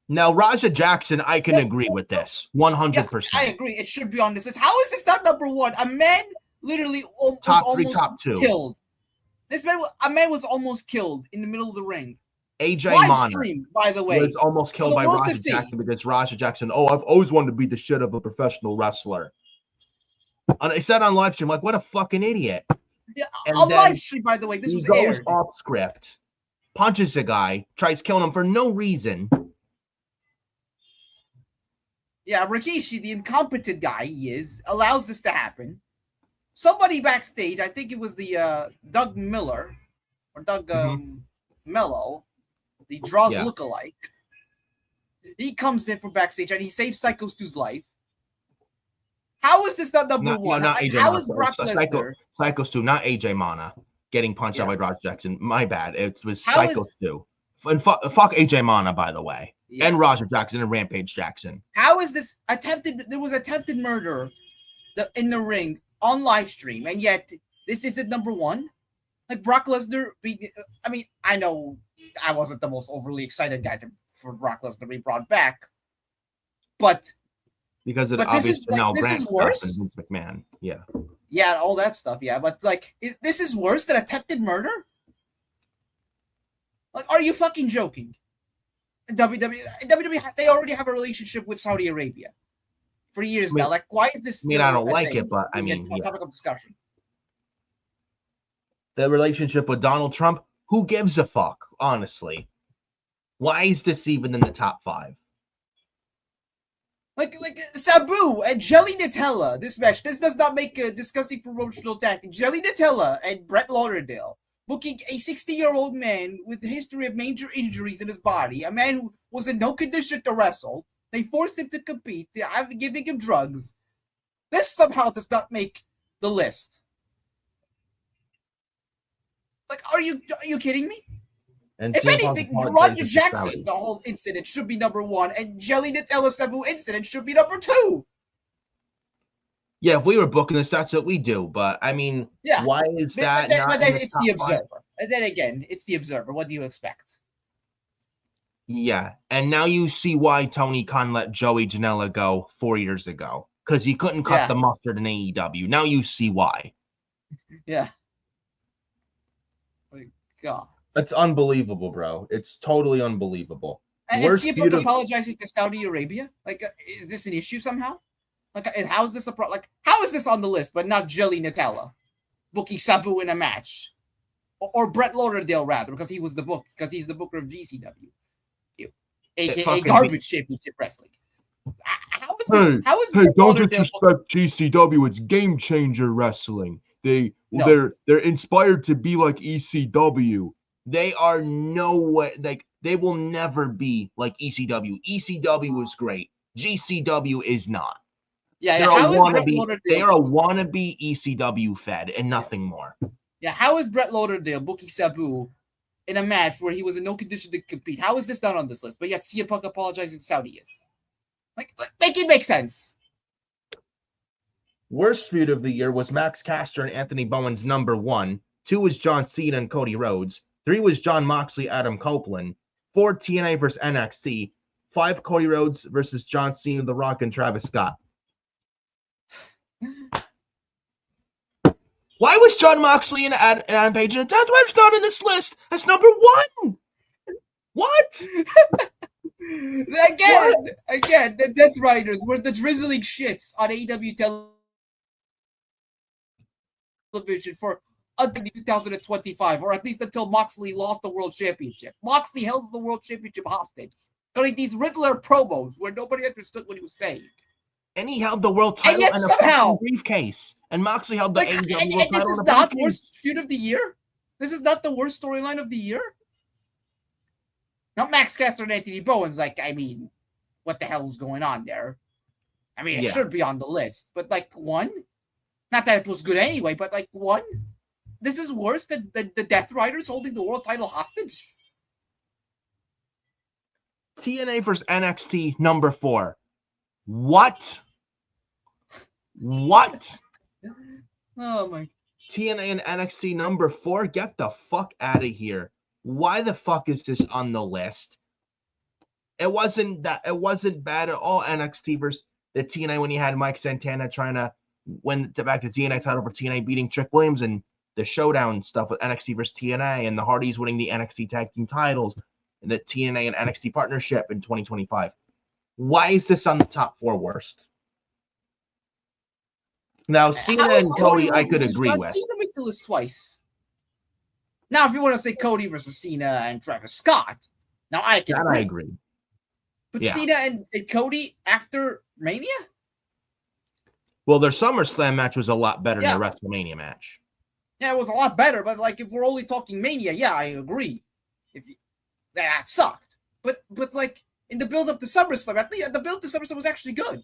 Now, Raja Jackson, I can agree with this 100%. I agree. It should be on this list. How is this not number 1? A man literally was almost top 2. Killed. A man was almost killed in the middle of the ring. AJ Live Mana stream, by the way, was almost killed by Raja Jackson because Raja Jackson, I've always wanted to be the shit of a professional wrestler. And I said on live stream, like, what a fucking idiot. Yeah, on live stream, by the way, this was aired. He goes off script, punches a guy, tries killing him for no reason. Yeah, Rikishi, the incompetent guy he is, allows this to happen. Somebody backstage, I think it was the Doug Miller, or Doug Mello, the Draws lookalike. He comes in from backstage and he saves Psycho Stu's life. How is this not number 1? Not AJ how Mana, is Brock Lesnar? Psycho Stu, not AJ Mana, getting punched out by Roger Jackson. My bad. It was Psycho Stu. And fuck AJ Mana, by the way. Yeah. And Roger Jackson and Rampage Jackson. How is this attempted? There was attempted murder in the ring on live stream, and yet this isn't number 1. Like Brock Lesnar. I know I wasn't the most overly excited guy for Brock Lesnar to be brought back, but because it obviously now this is worse. Vince McMahon, all that stuff, but like, this is worse than attempted murder? Like, are you fucking joking? WWE, they already have a relationship with Saudi Arabia for years now. Like, why is this? I don't like it, but a topic of discussion. The relationship with Donald Trump, who gives a fuck? Honestly, why is this even in the top 5? Like Sabu and Jelly Nutella, this match, this does not make a disgusting promotional tactic. Jelly Nutella and Brett Lauderdale booking a 60-year-old man with a history of major injuries in his body, a man who was in no condition to wrestle. They forced him to compete, giving him drugs. This somehow does not make the list. Like, are you kidding me? And if anything, Roger Jackson, the whole incident should be number 1, and Jelly Nutella Sabu incident should be number 2. Yeah, if we were booking this, that's what we do. But I mean, why is that? But then it's the Observer. And then again, it's the Observer. What do you expect? Yeah, and now you see why Tony Khan let Joey Janela go 4 years ago, because he couldn't cut the mustard in AEW. Now you see why. Yeah. God. It's unbelievable, bro. It's totally unbelievable. And Worst CM feud Punk of apologizing to Saudi Arabia. Like, is this an issue somehow? Like, how is this how is this on the list, but not Jelly Nutella booking Sabu in a match, or Brett Lauderdale rather, because he's the booker of GCW, aka Garbage Championship Wrestling. How is this? How is Brett don't Lauderdale disrespect GCW? It's Game Changer Wrestling. They're inspired to be like ECW. They are no way, like, they will never be like ECW. ECW is great. GCW is not. Yeah, They're how a is wannabe. They are a wannabe ECW fed and nothing more. Yeah, how is Brett Lauderdale booking Sabu in a match where he was in no condition to compete? How is this not on this list? But yet CM Punk apologizing to Saudi is. Like, make it make sense. Worst feud of the year was Max Caster and Anthony Bowen's number 1. 2 was John Cena and Cody Rhodes. 3 was John Moxley, Adam Copeland. 4 TNA versus NXT. 5 Cody Rhodes versus John Cena, The Rock, and Travis Scott. Why was John Moxley and Adam Page and That's why it's not in this list as number 1? What? Again, the Death Riders were the drizzling shits on AEW television for until 2025, or at least until Moxley lost the World Championship. Moxley held the World Championship hostage, cutting these Riddler promos where nobody understood what he was saying. And he held the world title and somehow, a briefcase. And Moxley held the AEW world title. And this is not worst feud of the year? This is not the worst storyline of the year? Not Max Caster and Anthony Bowen's like, I mean, what the hell is going on there? I mean, it should be on the list. But like, 1? Not that it was good anyway, but like, 1? This is worse than the Death Riders holding the world title hostage? TNA versus NXT number 4. What? Oh my. TNA and NXT number 4? Get the fuck out of here. Why the fuck is this on the list? It wasn't bad at all, NXT versus the TNA, when you had Mike Santana trying to win back the TNA title for TNA, beating Trick Williams, and the showdown stuff with NXT versus TNA, and the Hardys winning the NXT tag team titles, and the TNA and NXT partnership in 2025. Why is this on the top 4 worst? Now, Cena and Cody, I could agree with. Cena make the list twice. Now, if you want to say Cody versus Cena and Travis Scott, now I can agree. I agree. But Cena and Cody after Mania? Well, their SummerSlam match was a lot better than their WrestleMania match. Yeah, it was a lot better, but like, if we're only talking Mania, yeah, I agree. That sucked. But like, in the build-up to SummerSlam, at least the build to SummerSlam was actually good.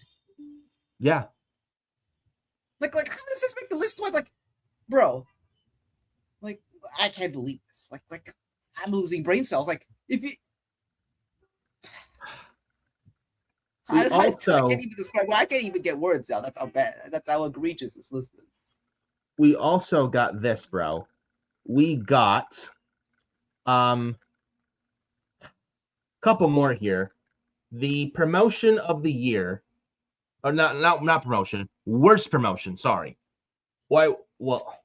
Yeah. Like, how does this make the list twice? Like, bro, like, I can't believe this. Like, I'm losing brain cells. Like, if you, I can't even describe. I can't even get words out. That's how bad. That's how egregious this list is. We also got this, bro. We got couple more here. The promotion of the year, or not promotion, worst promotion. Sorry. Why? Well,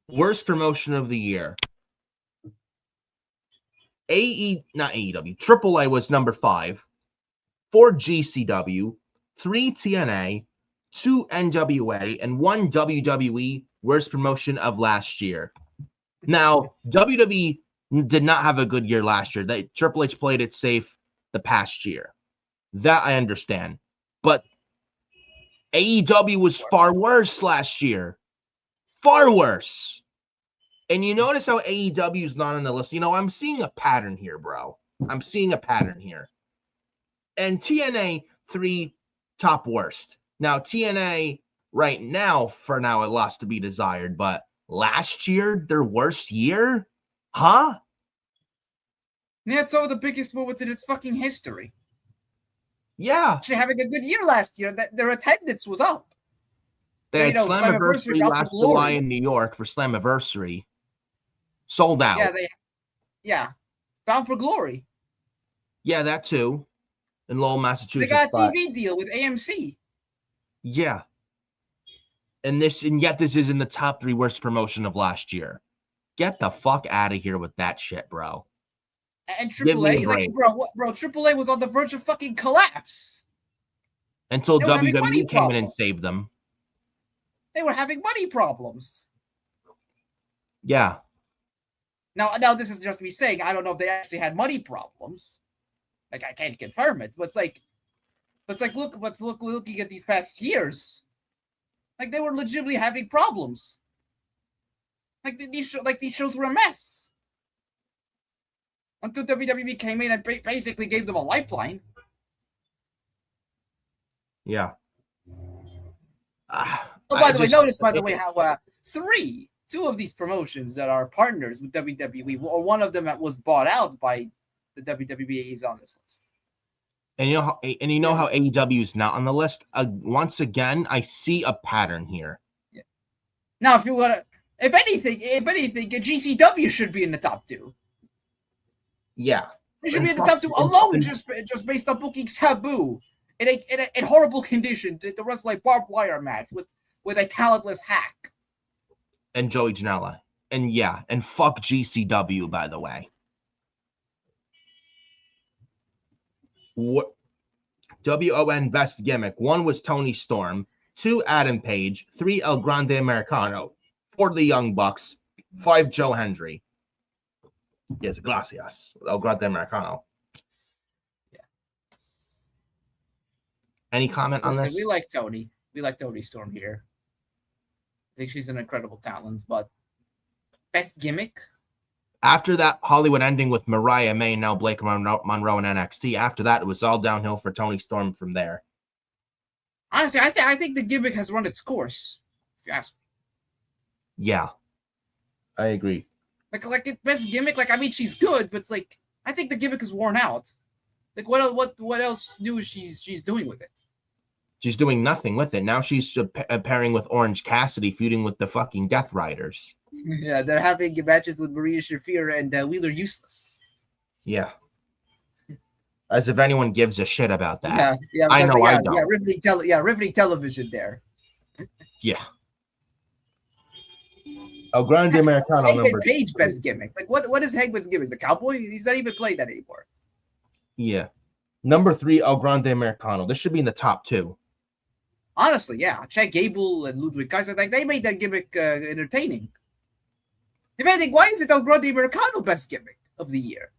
worst promotion of the year. Not AEW. AAA was number 5. 4 GCW, 3 TNA, 2 NWA, and 1 WWE. Worst promotion of last year. Now, WWE did not have a good year last year. Triple H played it safe the past year. That I understand. But AEW was far worse last year. Far worse. And you notice how AEW is not on the list. You know, I'm seeing a pattern here, bro. I'm seeing a pattern here. And TNA, 3 top worst. Now, TNA right now, for now, it lost to be desired. But last year, their worst year? Huh? They had some of the biggest moments in its fucking history. Yeah. Actually having a good year last year. Their attendance was up. They had Slammiversary last July in New York for Slammiversary. Sold out. Yeah. Bound for Glory. Yeah, that too. In Lowell, Massachusetts. They got a TV deal with AMC. Yeah. And yet this is in the top 3 worst promotion of last year. Get the fuck out of here with that shit, bro. And AAA, like, bro, AAA was on the verge of fucking collapse. Until WWE came in and saved them. They were having money problems. Yeah. Now this is just me saying, I don't know if they actually had money problems. Like, I can't confirm it, but it's like, looking at these past years, like, they were legitimately having problems. Like, these shows were a mess. Until WWE came in and basically gave them a lifeline. Yeah. By the way, notice, how two of these promotions that are partners with WWE, or one of them that was bought out by the WWE, is on this list. And you know how AEW is not on the list. Once again, I see a pattern here. Yeah. Now, if anything, GCW should be in the top 2. Yeah, it should be in the top 2 alone, just based on booking Sabu in a horrible condition to wrestle like barbed wire match with a talentless hack. And Joey Janela. And fuck GCW, by the way. What? WON best gimmick. 1 was Tony Storm. 2, Adam Page. 3, El Grande Americano. 4, the Young Bucks. 5, Joe Hendry. Yes, gracias. El Grande Americano. Yeah. Any comment on this? We like Tony. We like Tony Storm here. I think she's an incredible talent, but best gimmick? After that Hollywood ending with Mariah May and now Blake Monroe in NXT, after that, it was all downhill for Tony Storm from there. Honestly, I think the gimmick has run its course, if you ask me. Yeah, I agree. Like best gimmick, like, I mean, she's good, but it's like, I think the gimmick is worn out. Like, what else new is she's doing with it? She's doing nothing with it. Now she's pairing with Orange Cassidy, feuding with the fucking Death Riders. Yeah, they're having matches with Maria Shafir and Wheeler Useless. Yeah. As if anyone gives a shit about that. Yeah, I know I don't. Riveting television there. Yeah. El Grande Americano number Page best gimmick. Like, what is Hangman's gimmick? The cowboy? He's not even playing that anymore. Yeah. Number 3, El Grande Americano. This should be in the top 2. Honestly, yeah. Chad Gable and Ludwig Kaiser, like, they made that gimmick entertaining. If anything, why is it El Grande Americano best gimmick of the year?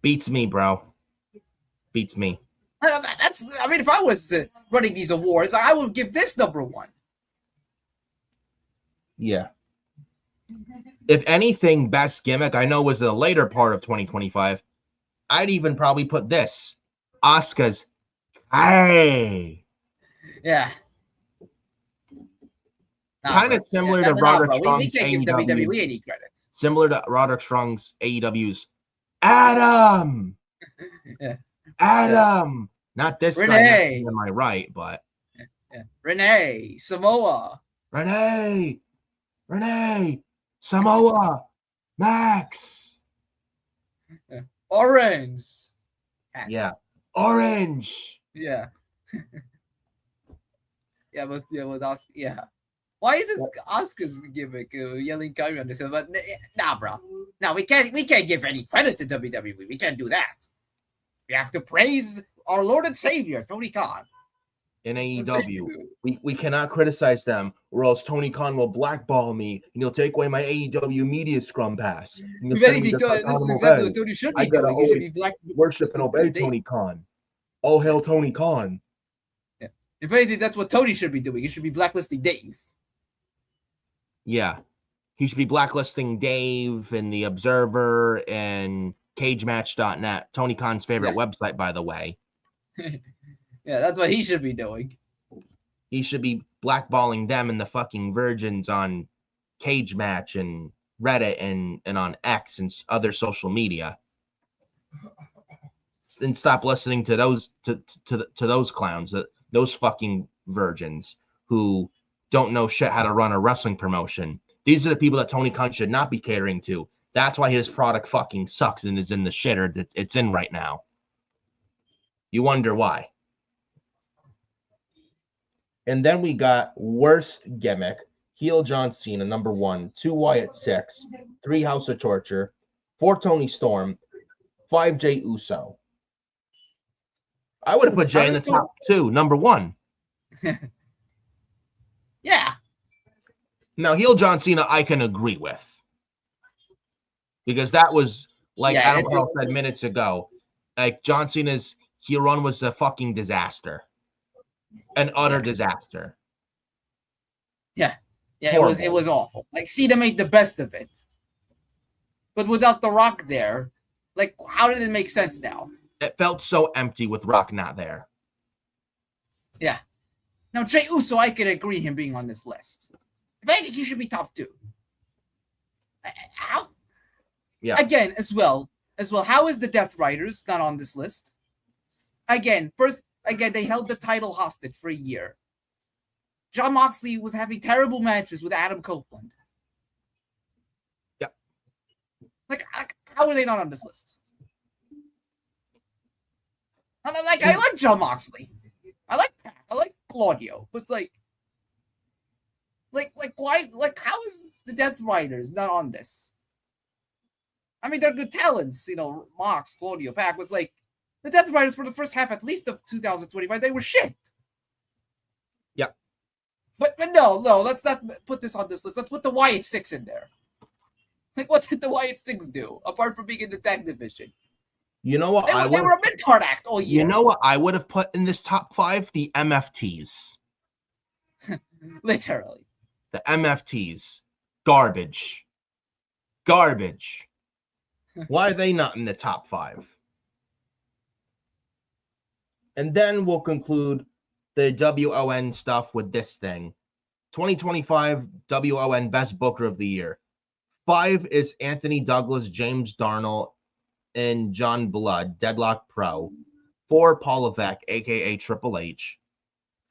Beats me, bro. Beats me. If I was running these awards, I would give this number 1. Yeah. If anything, best gimmick, I know was the later part of 2025. I'd even probably put this. Asuka's Hey. Yeah. Kind of similar to Roderick Strong's we can't give WWE any credit. Similar to Roderick Strong's AEW's Adam. Yeah. Adam. Not this Renee. guy. Am I right? But yeah. Renee. Samoa. Renee. Samoa. Max. Yeah. Orange. Yeah. Orange. Yeah. With Asuka. Yeah. Why is it Asuka's gimmick yelling Kyrie on this? But nah, bro. No, we can't give any credit to WWE. We can't do that. We have to praise our Lord and Savior, Tony Khan. In AEW, we cannot criticize them, or else Tony Khan will blackball me and he'll take away my AEW media scrum pass. This is exactly what Tony should be doing. He should be worship and obey Tony Khan. All hail Tony Khan. Yeah. If anything, that's what Tony should be doing. He should be blacklisting Dave. Yeah. He should be blacklisting Dave and The Observer and CageMatch.net, Tony Khan's favorite website, by the way. Yeah, that's what he should be doing. He should be blackballing them and the fucking virgins on Cage Match and Reddit and on X and other social media. And stop listening to those to those clowns, those fucking virgins who don't know shit how to run a wrestling promotion. These are the people that Tony Khan should not be catering to. That's why his product fucking sucks and is in the shitter that it's in right now. You wonder why. And then we got worst gimmick, heel John Cena, number 1, 2 Wyatt 6, 3 House of Torture, 4 Tony Storm, 5 Jey Uso. I would have put Jay in the top 2, number 1. Yeah. Now, heel John Cena, I can agree with. Because that was, like Adam Carl said minutes ago, like John Cena's heel run was a fucking disaster. An utter disaster. Yeah. Yeah, it was awful. Like, Cena made the best of it. But without The Rock there, like, how did it make sense now? It felt so empty with Rock not there. Yeah. Now, Jey Uso, I could agree him being on this list. If anything, he should be top 2. How? Yeah. Again, as well, how is the Death Riders not on this list? Again, they held the title hostage for a year. Jon Moxley was having terrible matches with Adam Copeland. Yeah. Like, how are they not on this list? And I like Jon Moxley. I like Claudio, but it's like why? Like, how is the Death Riders not on this? I mean, they're good talents, you know. Mox, Claudio, Pac was like the Death Riders for the first half, at least of 2025. They were shit. Yeah, but no, let's not put this on this list. Let's put the Wyatt 6 in there. Like, what did the Wyatt 6 do apart from being in the tag division? You know what? They were a mid-card act all year. You know what I would have put in this top 5? The MFTs. Literally. The MFTs. Garbage. Why are they not in the top 5? And then we'll conclude the WON stuff with this thing. 2025 WON Best Booker of the Year. 5 is Anthony Douglas, James Darnell, and John Blood, Deadlock Pro. 4, Paul Levesque, a.k.a. Triple H.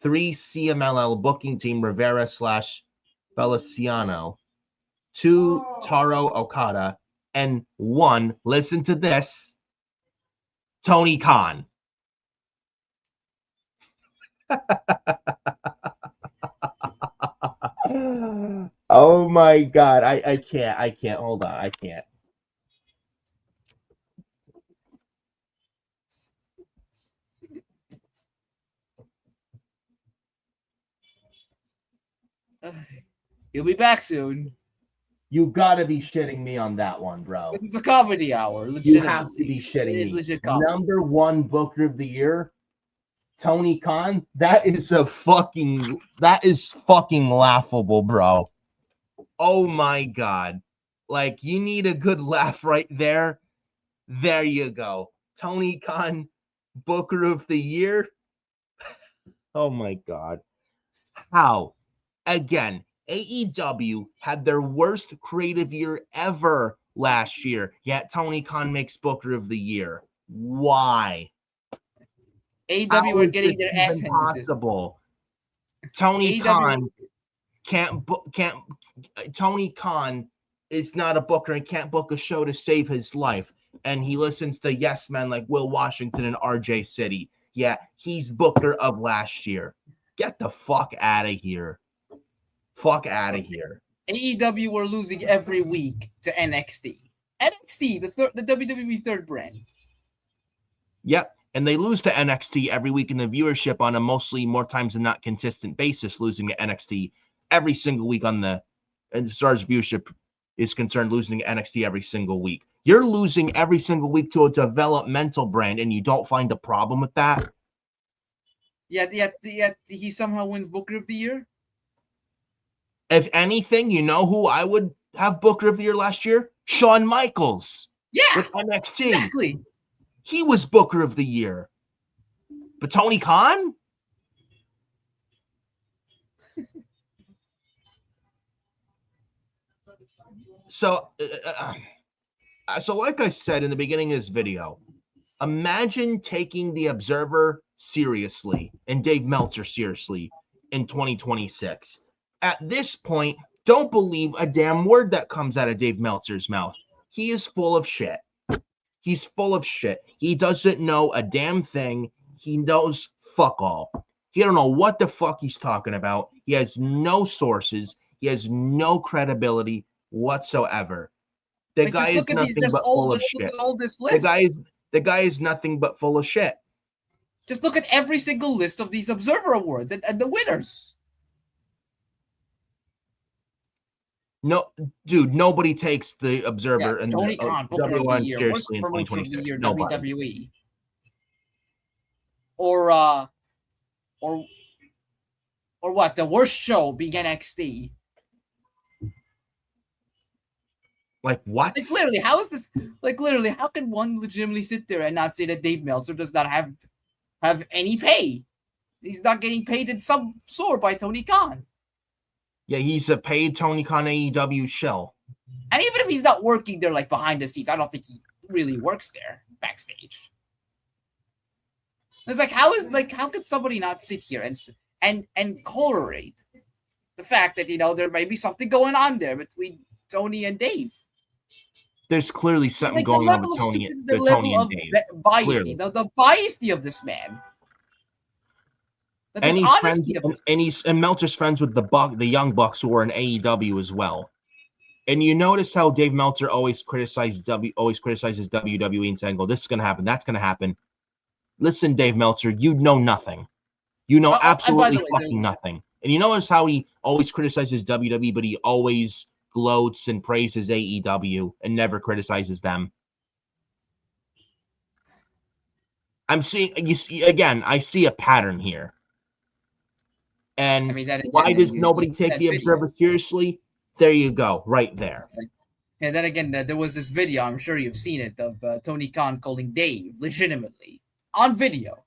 3, CMLL Booking Team, Rivera / Feliciano. 2, Taro Okada. And 1, listen to this, Tony Khan. Oh my God. I can't. Hold on. I can't. You'll be back soon. You gotta be shitting me on that one, bro. This is a comedy hour. You have to be shitting me. Number 1 Booker of the Year, Tony Khan. That is fucking laughable, bro. Oh my God. Like, you need a good laugh right there. There you go. Tony Khan, Booker of the Year. Oh my God. How? Again, AEW had their worst creative year ever last year, yet Tony Khan makes Booker of the Year. Why? AEW were getting their ass handed. Possible. Tony Khan Tony Khan is not a booker and can't book a show to save his life. And he listens to yes men like Will Washington and RJ City. Yeah, he's booker of last year. Get the fuck out of here. Fuck out of here. AEW were losing every week to NXT. NXT, the WWE third brand. Yep. And they lose to NXT every week in the viewership on a mostly more times than not consistent basis, losing to NXT every single week on the, and as far as viewership is concerned, losing to NXT every single week. You're losing every single week to a developmental brand, and you don't find a problem with that? Yet he somehow wins Booker of the Year? If anything, you know who I would have Booker of the Year last year? Shawn Michaels. Yeah. With NXT. Exactly. He was Booker of the Year. But Tony Khan? So like I said in the beginning of this video, imagine taking the Observer seriously and Dave Meltzer seriously in 2026. At this point, don't believe a damn word that comes out of Dave Meltzer's mouth. He is full of shit. He's full of shit. He doesn't know a damn thing. He knows fuck all. He don't know what the fuck he's talking about. He has no sources. He has no credibility whatsoever. The Like, guy just is look at these. nothing but full of Just look shit. at all this The guy list. is the guy is nothing but full of shit. Just look at every single list of these Observer Awards and the winners. No, dude, nobody takes the Observer and Tony the Khan, Booker of the WN Year, worst seriously in promotion of the 2026. year, Nobody. WWE. Or what? The worst show being NXT. Like what? Like literally, how is this? Like literally, how can one legitimately sit there and not say that Dave Meltzer does not have any pay? He's not getting paid in some sort by Tony Khan. Yeah, he's a paid Tony Khan AEW shell. And even if he's not working there, like behind the scenes, I don't think he really works there backstage. It's like, how could somebody not sit here and correlate the fact that there may be something going on there between Tony and Dave? There's clearly something like going on with Tony and Dave. Biasy, the biasy of this man. And he's friends, and Meltzer's friends with the Young Bucks who are in AEW as well. And you notice how Dave Meltzer always criticizes WWE and saying, "Oh, this is gonna happen, that's gonna happen." Listen, Dave Meltzer, you know nothing. You know absolutely fucking nothing. And you notice how he always criticizes WWE, but he always gloats and praises AEW and never criticizes them. I see a pattern here. And why does nobody take the Observer seriously? There you go, right there. And then again, there was this video, I'm sure you've seen it, of Tony Khan calling Dave legitimately on video.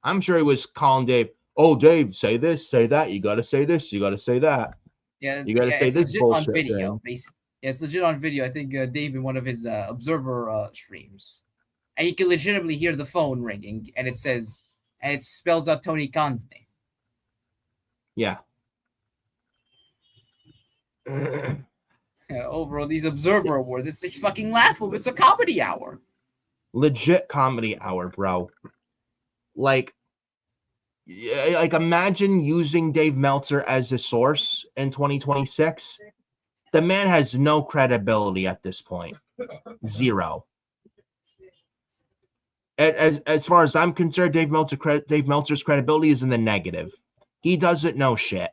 I'm sure he was calling Dave, "Oh, Dave, say this, say that. You got to say this, you got to say that. Yeah, you got to say this bullshit on video, thing." basically. Yeah, it's legit on video. I think Dave in one of his Observer streams, and you can legitimately hear the phone ringing, and it spells out Tony Khan's name. Yeah. Overall, these Observer Awards, it's fucking laughable. It's a comedy hour. Legit comedy hour, bro. Like imagine using Dave Meltzer as a source in 2026. The man has no credibility at this point. Zero. As far as I'm concerned, Dave Meltzer's credibility is in the negative. He doesn't know shit.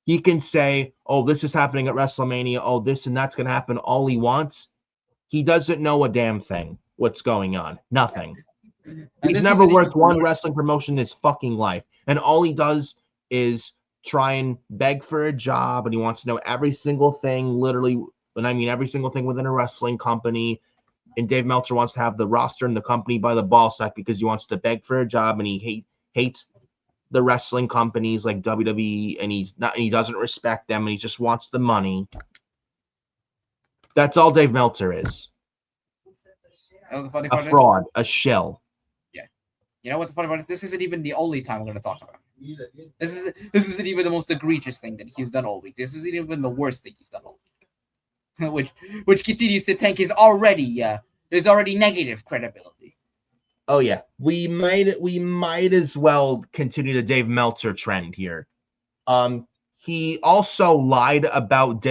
He can say, "Oh, this is happening at WrestleMania. Oh, this and that's going to happen," all he wants. He doesn't know a damn thing what's going on. Nothing. He's never worked one wrestling promotion in his fucking life. And all he does is try and beg for a job, and he wants to know every single thing, literally, and I mean every single thing within a wrestling company. And Dave Meltzer wants to have the roster and the company by the ball sack because he wants to beg for a job, and he hates the wrestling companies like WWE, and he doesn't respect them, and he just wants the money. That's all Dave Meltzer is. A fraud, a shell. Yeah. You know what the funny part is? This isn't even the only time we're going to talk about it. This isn't even the most egregious thing that he's done all week. This isn't even the worst thing he's done all week. which continues to tank his already negative credibility. Oh yeah, we might as well continue the Dave Meltzer trend here. He also lied about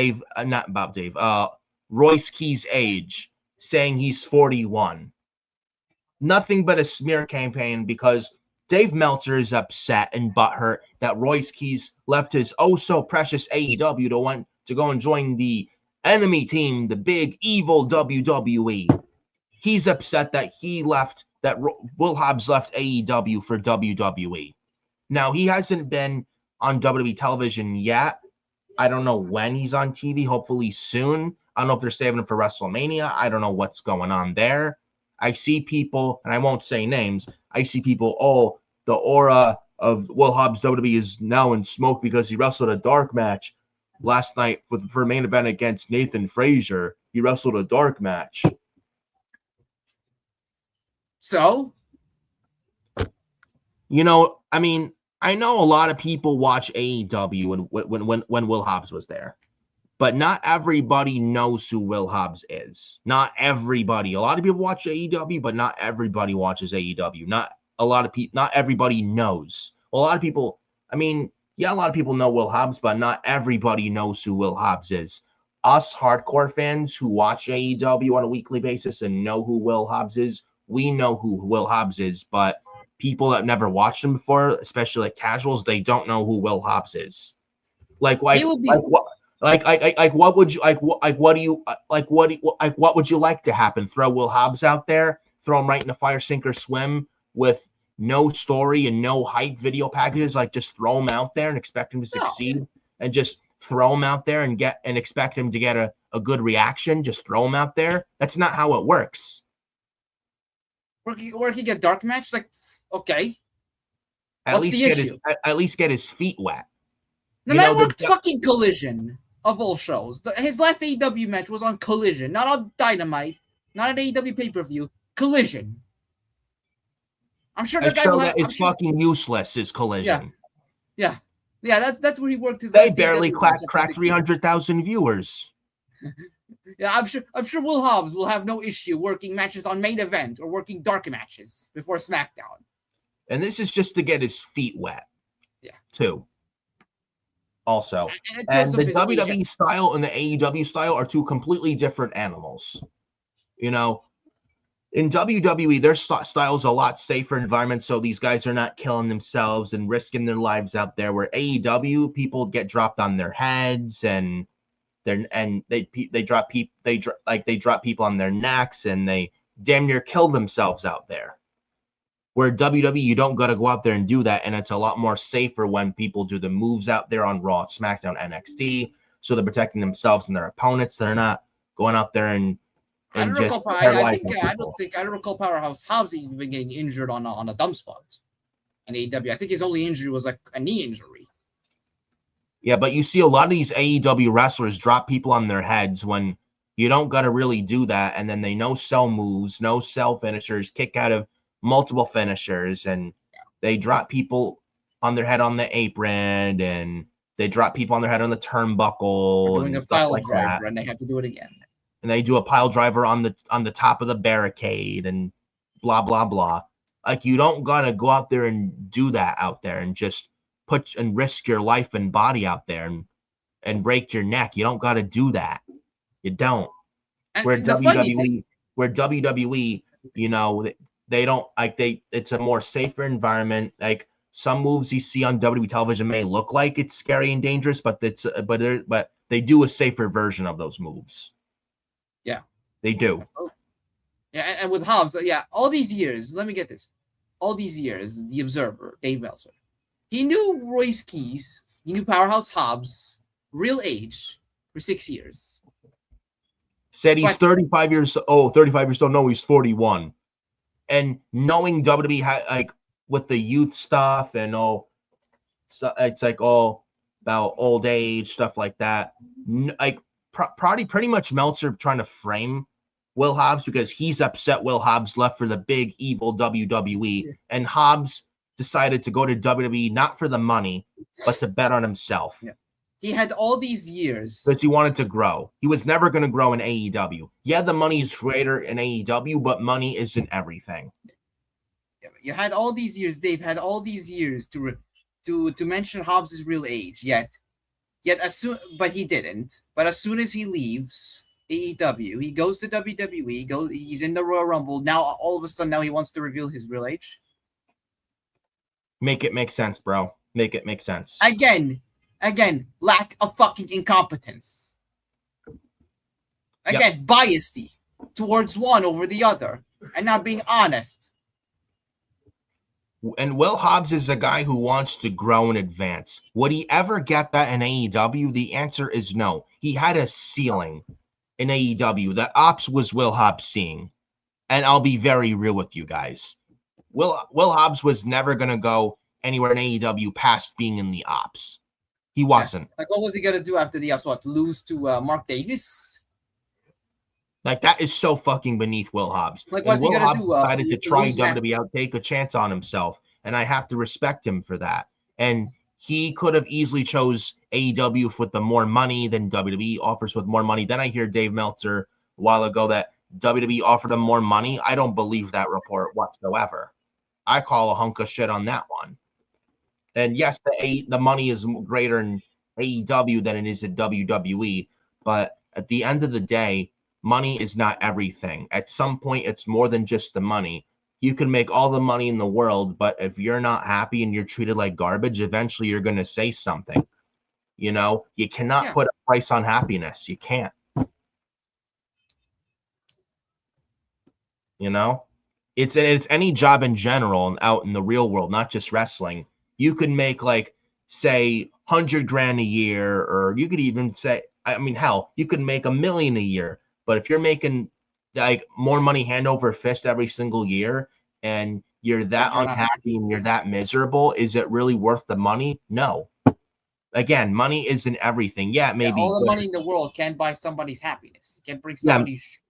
Royce Keyes' age, saying he's 41. Nothing but a smear campaign because Dave Meltzer is upset and butthurt that Royce Keyes left his so precious AEW to go and join the enemy team, the big evil WWE. He's upset that Will Hobbs left AEW for WWE. Now, he hasn't been on WWE television yet. I don't know when he's on TV. Hopefully soon. I don't know if they're saving him for WrestleMania. I don't know what's going on there. I see people, and I won't say names, I see people, the aura of Will Hobbs WWE is now in smoke because he wrestled a dark match last night for a main event against Nathan Frazier. He wrestled a dark match. So? I mean, I know a lot of people watch AEW when Will Hobbs was there. But not everybody knows who Will Hobbs is. Not everybody. A lot of people watch AEW, but not everybody watches AEW. a lot of people, not everybody knows. Well, a lot of people, I mean, yeah, a lot of people know Will Hobbs, but not everybody knows who Will Hobbs is. Us hardcore fans who watch AEW on a weekly basis and know who Will Hobbs is, we know who Will Hobbs is, but people that never watched him before, especially like casuals, they don't know who Will Hobbs is. Like what? Like what would you what do you what would you like to happen? Throw Will Hobbs out there, throw him right in the fire, sink or swim with no story and no hype video packages, like just throw him out there and expect him to succeed and just throw him out there and expect him to get a good reaction, just throw him out there. That's not how it works. Where he get dark match, like okay. At least get his feet wet. The man worked fucking Collision of all shows. His last AEW match was on Collision, not on Dynamite, not an AEW pay-per-view. Collision. I'm sure that guy will have. It's fucking useless. His Collision. Yeah. That's where he worked his. They barely cracked 300,000 viewers. Yeah, I'm sure Will Hobbs will have no issue working matches on Main Event or working dark matches before SmackDown. And this is just to get his feet wet. Yeah. Too. Also, and the WWE style and the AEW style are two completely different animals. You know, in WWE, their style is a lot safer environment, so these guys are not killing themselves and risking their lives out there. Where AEW, people get dropped on their heads and they drop people on their necks and they damn near kill themselves out there. Where WWE, you don't got to go out there and do that, and it's a lot more safer when people do the moves out there on Raw, SmackDown, NXT, so they're protecting themselves and their opponents. They're not going out there and I don't recall Powerhouse Hobbs even getting injured on a dump spot in AEW. I think his only injury was like a knee injury. Yeah, but you see a lot of these AEW wrestlers drop people on their heads when you don't got to really do that, and then they no sell moves, no sell finishers, kick out of multiple finishers, and they drop people on their head on the apron, and they drop people on their head on the turnbuckle, doing and a stuff pile like driver, that. and they have to do it again. And they do a pile driver on the top of the barricade, and blah blah blah. Like, you don't gotta go out there and do that out there and just put and risk your life and body out there and break your neck. You don't gotta do that. You don't. Where WWE, you know, they don't it's a more safer environment. Like, some moves you see on WWE television may look like it's scary and dangerous, but they do a safer version of those moves. Yeah, they do. Yeah, and with Hobbs, all these years, let me get this. All these years, the Observer, Dave Meltzer, he knew Royce Keyes, he knew Powerhouse Hobbs' real age for 6 years. Said he's 35 years old. 35 years old. No, he's 41. And knowing WWE had, with the youth stuff and it's all about old age stuff like that. Pretty much Meltzer trying to frame Will Hobbs because he's upset Will Hobbs left for the big evil WWE, and Hobbs decided to go to WWE not for the money, but to bet on himself. Yeah. He had all these years because he wanted to grow. He was never going to grow in AEW. Yeah, the money is greater in AEW, but money isn't everything. You had all these years, Dave had all these years to mention Hobbs' real age, yet but he didn't. But as soon as he leaves AEW, he goes to WWE, he's in the Royal Rumble. Now all of a sudden he wants to reveal his real age. Make it make sense, bro. Make it make sense. Again, lack of fucking incompetence. Again, biasy towards one over the other and not being honest. And Will Hobbs is a guy who wants to grow and advance. Would he ever get that in AEW? The answer is no. He had a ceiling in AEW that Ops was Will Hobbs seeing. And I'll be very real with you guys. Will Hobbs was never going to go anywhere in AEW past being in the Ops. He wasn't. What was he going to do after the Ops? Lose to Mark Davis? That is so fucking beneath Will Hobbs. What's he going to do? Decided to try WWE out, take a chance on himself, and I have to respect him for that. And he could have easily chose AEW with the more money than WWE offers with more money. Then I hear Dave Meltzer a while ago that WWE offered him more money. I don't believe that report whatsoever. I call a hunk of shit on that one. And yes, the money is greater in AEW than it is at WWE, but at the end of the day, money is not everything. At some point, it's more than just the money. You can make all the money in the world, but if you're not happy and you're treated like garbage, eventually you're going to say something. You know, you cannot put a price on happiness. You can't. You know, it's any job in general and out in the real world, not just wrestling. You could make like, say, 100 grand a year, or you could even say, I mean, hell, you could make $1 million a year. But if you're making like more money hand over fist every single year, and you're that unhappy and you're that miserable, is it really worth the money? No. Again, money isn't everything. Yeah, maybe all the money in the world can't buy somebody's happiness. Can't bring somebody's.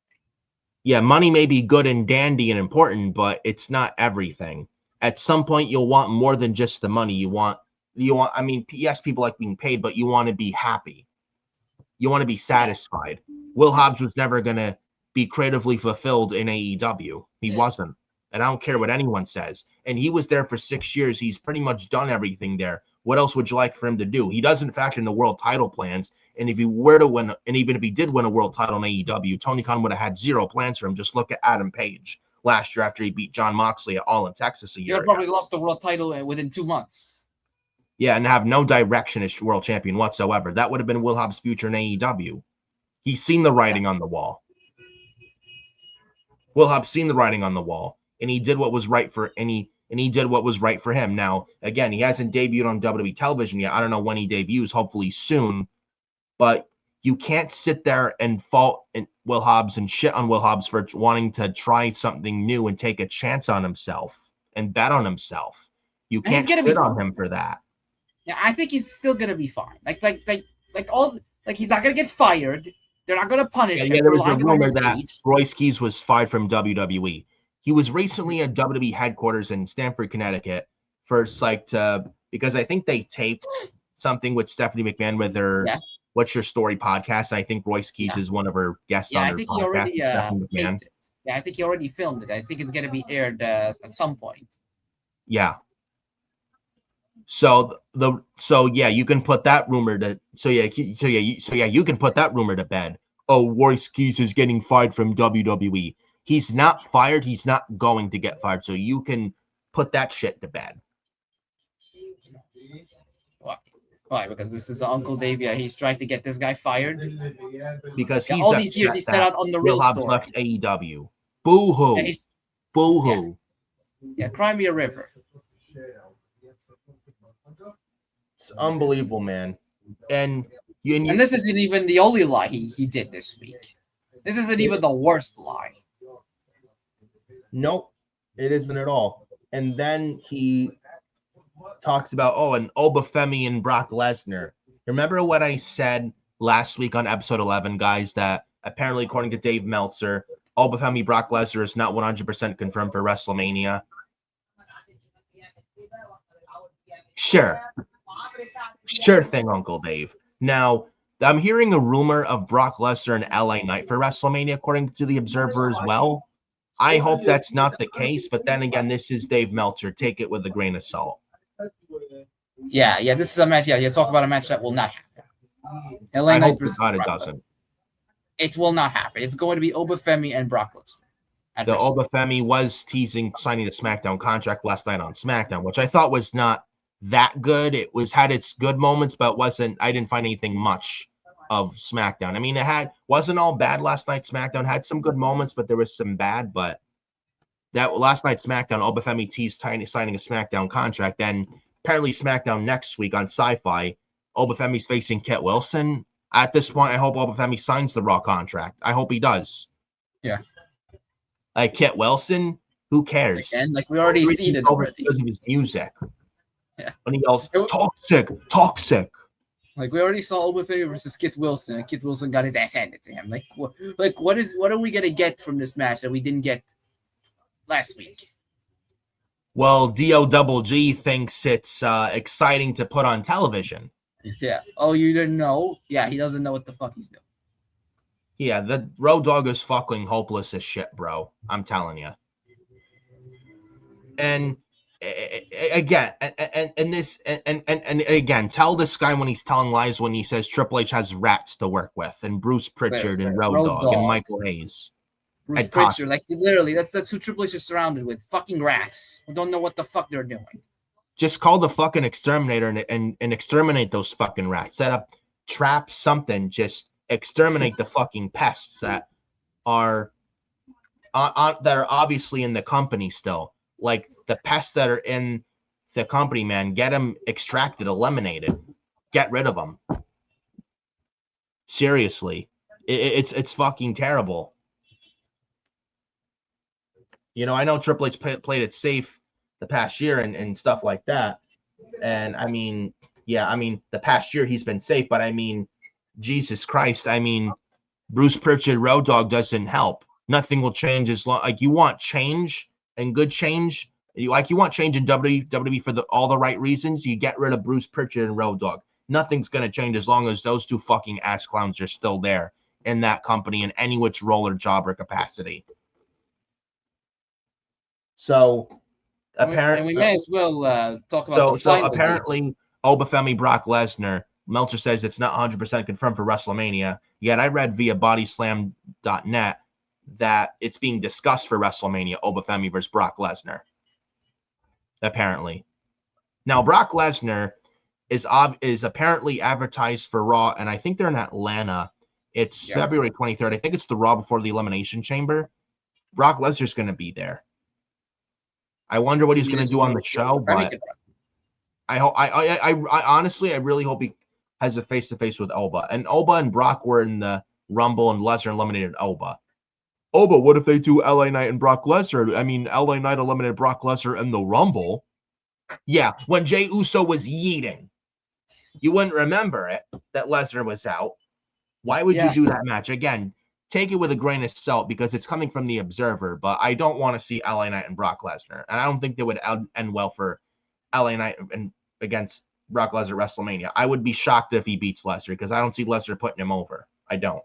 Yeah, money may be good and dandy and important, but it's not everything. At some point, you'll want more than just the money. You want. I mean, yes, people like being paid, but you want to be happy. You want to be satisfied. Will Hobbs was never going to be creatively fulfilled in AEW. He wasn't. And I don't care what anyone says. And he was there for 6 years. He's pretty much done everything there. What else would you like for him to do? He doesn't factor in the world title plans. And if he were to win, and even if he did win a world title in AEW, Tony Khan would have had zero plans for him. Just look at Adam Page last year after he beat John Moxley at All in Texas a year ago. Probably lost the world title within 2 months. Yeah, and have no direction as world champion whatsoever. That would have been Will Hobbs' future in AEW. He's seen the writing on the wall. Will Hobbs seen the writing on the wall, and he did what was right for he did what was right for him. Now, again, he hasn't debuted on WWE television yet. I don't know when he debuts. Hopefully soon. But you can't sit there and fault Will Hobbs and shit on Will Hobbs for wanting to try something new and take a chance on himself and bet on himself. You can't shit on him for that. Yeah, I think he's still gonna be fine. Like he's not gonna get fired. They're not gonna punish him. There was a rumor that Royce Keyes was fired from WWE. He was recently at WWE headquarters in Stamford, Connecticut, because I think they taped something with Stephanie McMahon with their What's Your Story podcast. I think Royce Keyes is one of her guests on her podcast. He already taped it. Yeah, I think he already filmed it. I think it's gonna be aired at some point. Yeah. So you can put that rumor to you can put that rumor to bed. Oh, Royce Keyes is getting fired from WWE. He's not fired. He's not going to get fired. So you can put that shit to bed. Why? Because this is Uncle Dave. Yeah, he's trying to get this guy fired. Because all these years he set out on the real story. Left AEW. Boo hoo. Boo hoo. Yeah, cry me a river. It's unbelievable, man. And this isn't even the only lie he did this week. This isn't even the worst lie. Nope, it isn't at all. And then he talks about, and Oba Femi and Brock Lesnar. Remember what I said last week on episode 11, guys, that apparently, according to Dave Meltzer, Oba Femi, Brock Lesnar is not 100% confirmed for WrestleMania? Sure thing, Uncle Dave. Now, I'm hearing a rumor of Brock Lesnar and LA Knight for WrestleMania, according to the Observer as well. I hope that's not the case, but then again, this is Dave Meltzer. Take it with a grain of salt. Yeah, this is a match. Yeah, you talk about a match that will not happen. LA Knight versus God, it doesn't. It will not happen. It's going to be Oba Femi and Brock Lesnar. The Oba Femi was teasing signing the SmackDown contract last night on SmackDown, which I thought was not that good. It had its good moments, but I didn't find anything much of SmackDown. I mean, wasn't all bad last night. SmackDown had some good moments, but there was some bad. But that last night SmackDown, Oba Femi teased signing a SmackDown contract. Then apparently SmackDown next week on Sci-Fi, Oba Femi's facing Kit Wilson. At this point, I hope Oba Femi signs the Raw contract. I hope he does. Yeah. Like Kit Wilson, who cares? Again, like we already seen it already. Because of his music. Yeah. When he yells, toxic. Like we already saw Oba Femi versus Kit Wilson, and Kit Wilson got his ass handed to him. What are we gonna get from this match that we didn't get last week? Well, DOGG thinks it's exciting to put on television. Yeah. Oh, you didn't know? Yeah, he doesn't know what the fuck he's doing. Yeah, the Road Dogg is fucking hopeless as shit, bro. I'm telling you. And again, and this, and again, tell this guy when he's telling lies when he says Triple H has rats to work with, and Bruce Pritchard and Road Dogg and Michael Hayes. Bruce Pritchard, like literally, that's who Triple H is surrounded with. Fucking rats who don't know what the fuck they're doing. Just call the fucking exterminator and exterminate those fucking rats. Set up traps, something. Just exterminate the fucking pests that are obviously in the company still. Like the pests that are in the company, man, get them extracted, eliminated, get rid of them. Seriously, it's fucking terrible. You know, I know Triple H played it safe the past year and stuff like that. And I mean, yeah, I mean, the past year he's been safe, but I mean, Jesus Christ, I mean, Bruce Pritchard, Road Dogg doesn't help. Nothing will change as long, like, you want change and good change. You want change in WWE for all the right reasons. You get rid of Bruce Pritchard and Road Dogg. Nothing's going to change as long as those two fucking ass clowns are still there in that company in any which role or job or capacity. So apparently, we may as well talk about. So apparently, Oba Femi, Brock Lesnar. Meltzer says it's not 100% confirmed for WrestleMania. Yet I read via bodyslam.net that it's being discussed for WrestleMania. Oba Femi versus Brock Lesnar. Apparently, now Brock Lesnar is apparently advertised for Raw, and I think they're in Atlanta. It's February 23rd. I think it's the Raw before the Elimination Chamber. Brock Lesnar's going to be there. I wonder what he's going to do on the show, but I honestly, I really hope he has a face-to-face with Oba. And Oba and Brock were in the Rumble, and Lesnar eliminated Oba. Oba, what if they do LA Knight and Brock Lesnar? I mean, LA Knight eliminated Brock Lesnar in the Rumble. Yeah, when Jey Uso was yeeting. You wouldn't remember it, that Lesnar was out. Why would you do that match? Again, take it with a grain of salt because it's coming from the Observer, but I don't want to see LA Knight and Brock Lesnar. And I don't think they would end well for LA Knight and against Brock Lesnar at WrestleMania. I would be shocked if he beats Lesnar because I don't see Lesnar putting him over. I don't.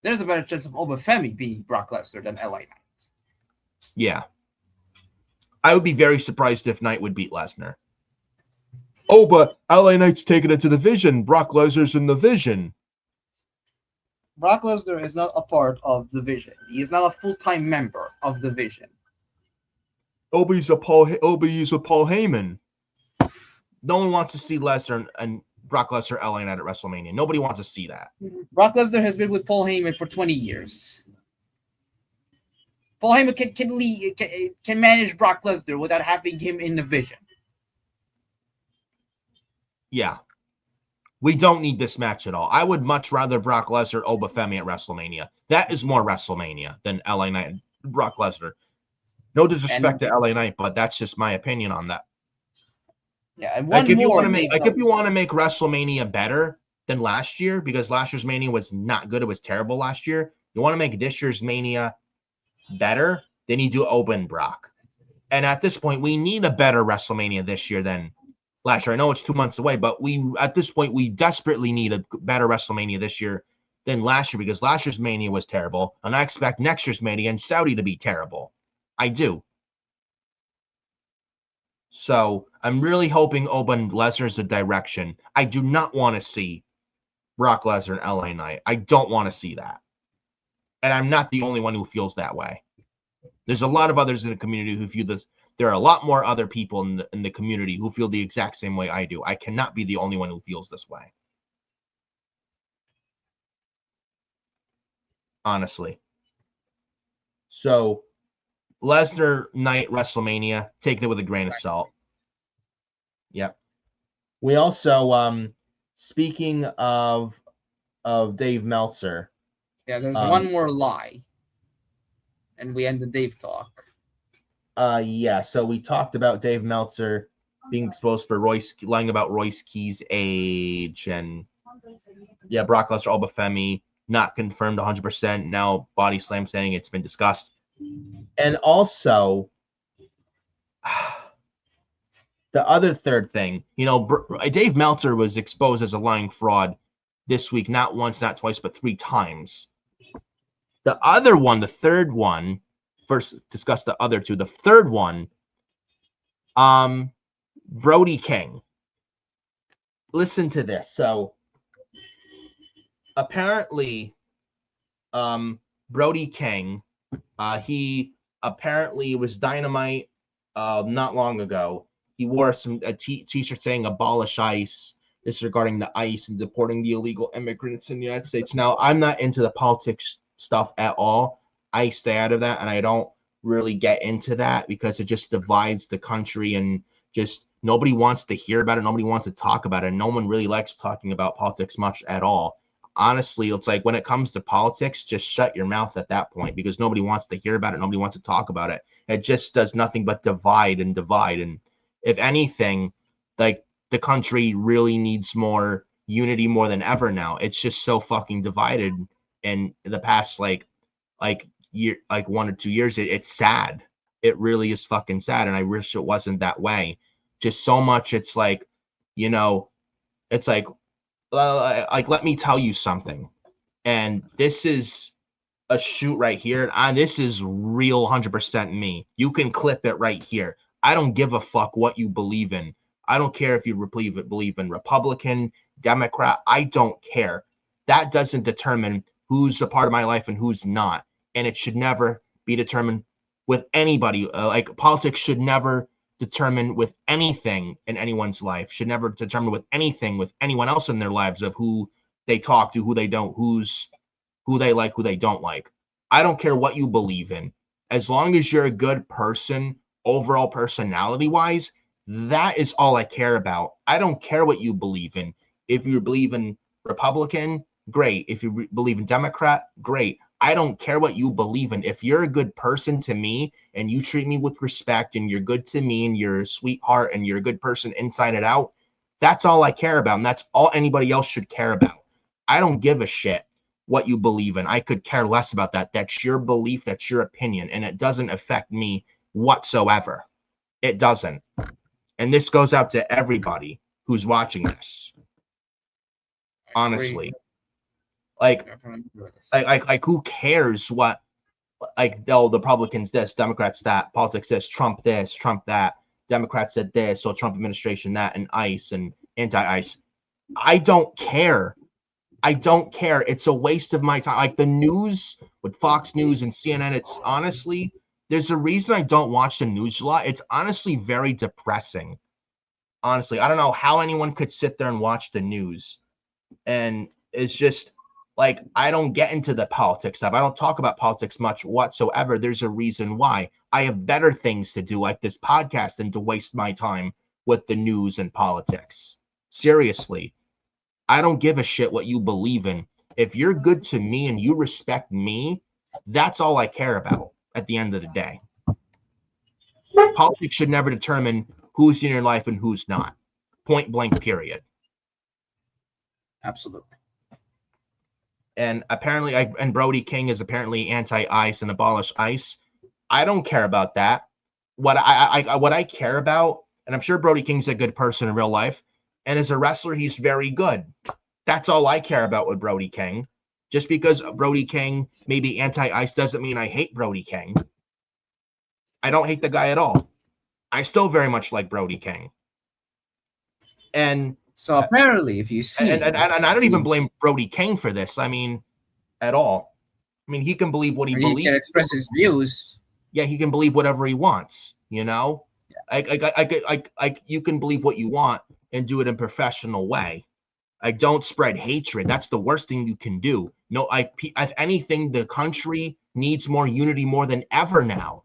There's a better chance of Oba Femi being Brock Lesnar than LA Knight. Yeah. I would be very surprised if Knight would beat Lesnar. Oh, but LA Knight's taking it to the Vision. Brock Lesnar's in the Vision. Brock Lesnar is not a part of the Vision. He is not a full-time member of the Vision. Obi's with Paul Heyman. No one wants to see Lesnar and Brock Lesnar LA Knight at WrestleMania. Nobody wants to see that. Brock Lesnar has been with Paul Heyman for 20 years. Paul Heyman can manage Brock Lesnar without having him in the Vision. Yeah. We don't need this match at all. I would much rather Brock Lesnar, Oba Femi at WrestleMania. That is more WrestleMania than LA Knight and Brock Lesnar. No disrespect to LA Knight, but that's just my opinion on that. Yeah, and if you want to make WrestleMania better than last year, because last year's Mania was not good, it was terrible last year. You want to make this year's Mania better, then you do Oba and Brock. And at this point, we need a better WrestleMania this year than last year. I know it's 2 months away, but at this point we desperately need a better WrestleMania this year than last year because last year's Mania was terrible, and I expect next year's Mania in Saudi to be terrible. I do. So I'm really hoping Oba and Lesnar is the direction. I do not want to see Brock Lesnar and LA Knight. I don't want to see that. And I'm not the only one who feels that way. There's a lot of others in the community who feel this. There are a lot more other people in the community who feel the exact same way I do. I cannot be the only one who feels this way. Honestly. So Lesnar Knight WrestleMania, take it with a grain of salt. Yep. We also, speaking of Dave Meltzer. Yeah, there's one more lie. And we end the Dave talk. Yeah, so we talked about Dave Meltzer being exposed for lying about Royce Keyes' age, and yeah, Brock Lesnar, Oba Femi, not confirmed 100%. Now Body Slam saying it's been discussed. And also, the other third thing, Dave Meltzer was exposed as a lying fraud this week, not once, not twice, but 3 times. The other one, the third one, first discuss the other two. The third one Brody King. Listen to this. So apparently, Brody King, he apparently was Dynamite not long ago. He wore a t-shirt saying abolish ICE. This is regarding the ICE and deporting the illegal immigrants in the United States. Now, I'm not into the politics stuff at all. I stay out of that, and I don't really get into that because it just divides the country, and just nobody wants to hear about it. Nobody wants to talk about it. No one really likes talking about politics much at all. Honestly, it's like when it comes to politics, just shut your mouth at that point because nobody wants to hear about it. Nobody wants to talk about it. It just does nothing but divide and divide. And if anything, like the country really needs more unity more than ever now. It's just so fucking divided in the past like year, like 1 or 2 years. It's sad. It really is fucking sad. And I wish it wasn't that way. Just so much. It's like, it's like let me tell you something. And this is a shoot right here. And this is real 100% me. You can clip it right here. I don't give a fuck what you believe in. I don't care if you believe in Republican, Democrat. I don't care. That doesn't determine who's a part of my life and who's not. And it should never be determined with anybody. Like politics should never determine with anything in anyone's life, should never determine with anything with anyone else in their lives of who they talk to, who they don't, who they like, who they don't like. I don't care what you believe in. As long as you're a good person, overall personality wise, that is all I care about. I don't care what you believe in. If you believe in Republican, great. If you believe in Democrat, great. I don't care what you believe in. If you're a good person to me and you treat me with respect and you're good to me and you're a sweetheart and you're a good person inside and out, that's all I care about. And that's all anybody else should care about. I don't give a shit what you believe in. I could care less about that. That's your belief. That's your opinion. And it doesn't affect me whatsoever. It doesn't. And this goes out to everybody who's watching this. Honestly. Like who cares what, like, the Republicans this, Democrats that, politics this, Trump that, Democrats said this, so Trump administration that, and ICE and anti-ICE. I don't care. It's a waste of my time. Like the news with Fox News and CNN, it's honestly, there's a reason I don't watch the news a lot. It's honestly very depressing. Honestly, I don't know how anyone could sit there and watch the news. And it's just, like, I don't get into the politics stuff. I don't talk about politics much whatsoever. There's a reason why. I have better things to do, like this podcast, than to waste my time with the news and politics. Seriously. I don't give a shit what you believe in. If you're good to me and you respect me, that's all I care about at the end of the day. Politics should never determine who's in your life and who's not. Point blank, period. Absolutely. And apparently, and Brody King is apparently anti-ICE and abolish ICE. I don't care about that. What I care about, and I'm sure Brody King's a good person in real life, and as a wrestler, he's very good. That's all I care about with Brody King. Just because Brody King may be anti-ICE doesn't mean I hate Brody King. I don't hate the guy at all. I still very much like Brody King. And so apparently, if you see, and I don't even blame Brody King for this. I mean, at all. I mean, he can believe what he believes. He can express his views. Yeah, he can believe whatever he wants. You know, you can believe what you want and do it in a professional way. I don't spread hatred. That's the worst thing you can do. No, if anything, the country needs more unity more than ever now.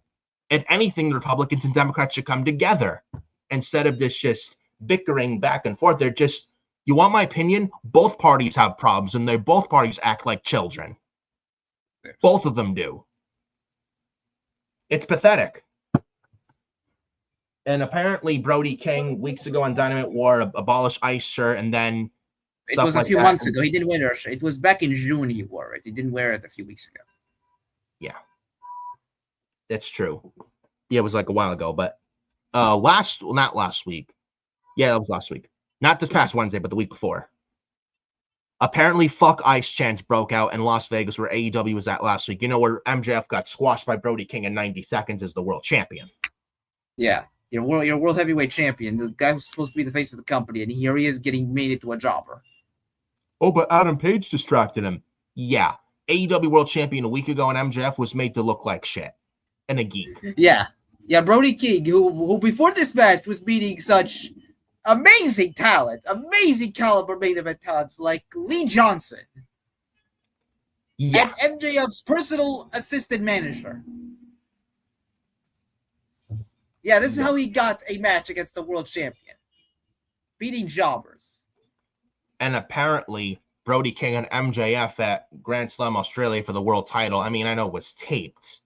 If anything, the Republicans and Democrats should come together instead of this just bickering back and forth. They're just, you want my opinion? Both parties have problems, and both parties act like children. Both of them do. It's pathetic. And apparently Brody King weeks ago on Dynamite wore a abolish ICE shirt, and then it was a few months ago. He didn't wear it. It was back in June he wore it. He didn't wear it a few weeks ago. Yeah. That's true. Yeah, it was like a while ago, but not last week. Yeah, that was last week. Not this past Wednesday, but the week before. Apparently, fuck ICE chants broke out in Las Vegas, where AEW was at last week. You know, where MJF got squashed by Brody King in 90 seconds as the world champion. Yeah. Your world heavyweight champion, the guy who's supposed to be the face of the company, and here he is getting made into a jobber. Oh, but Adam Page distracted him. Yeah. AEW World Champion a week ago, and MJF was made to look like shit. And a geek. Yeah. Yeah, Brody King, who before this match was beating such amazing talent, amazing caliber main event talents like Lee Johnson. Yeah. And MJF's personal assistant manager. Yeah, this is how he got a match against the world champion. Beating jobbers. And apparently, Brody King and MJF at Grand Slam Australia for the world title. I mean, I know it was taped.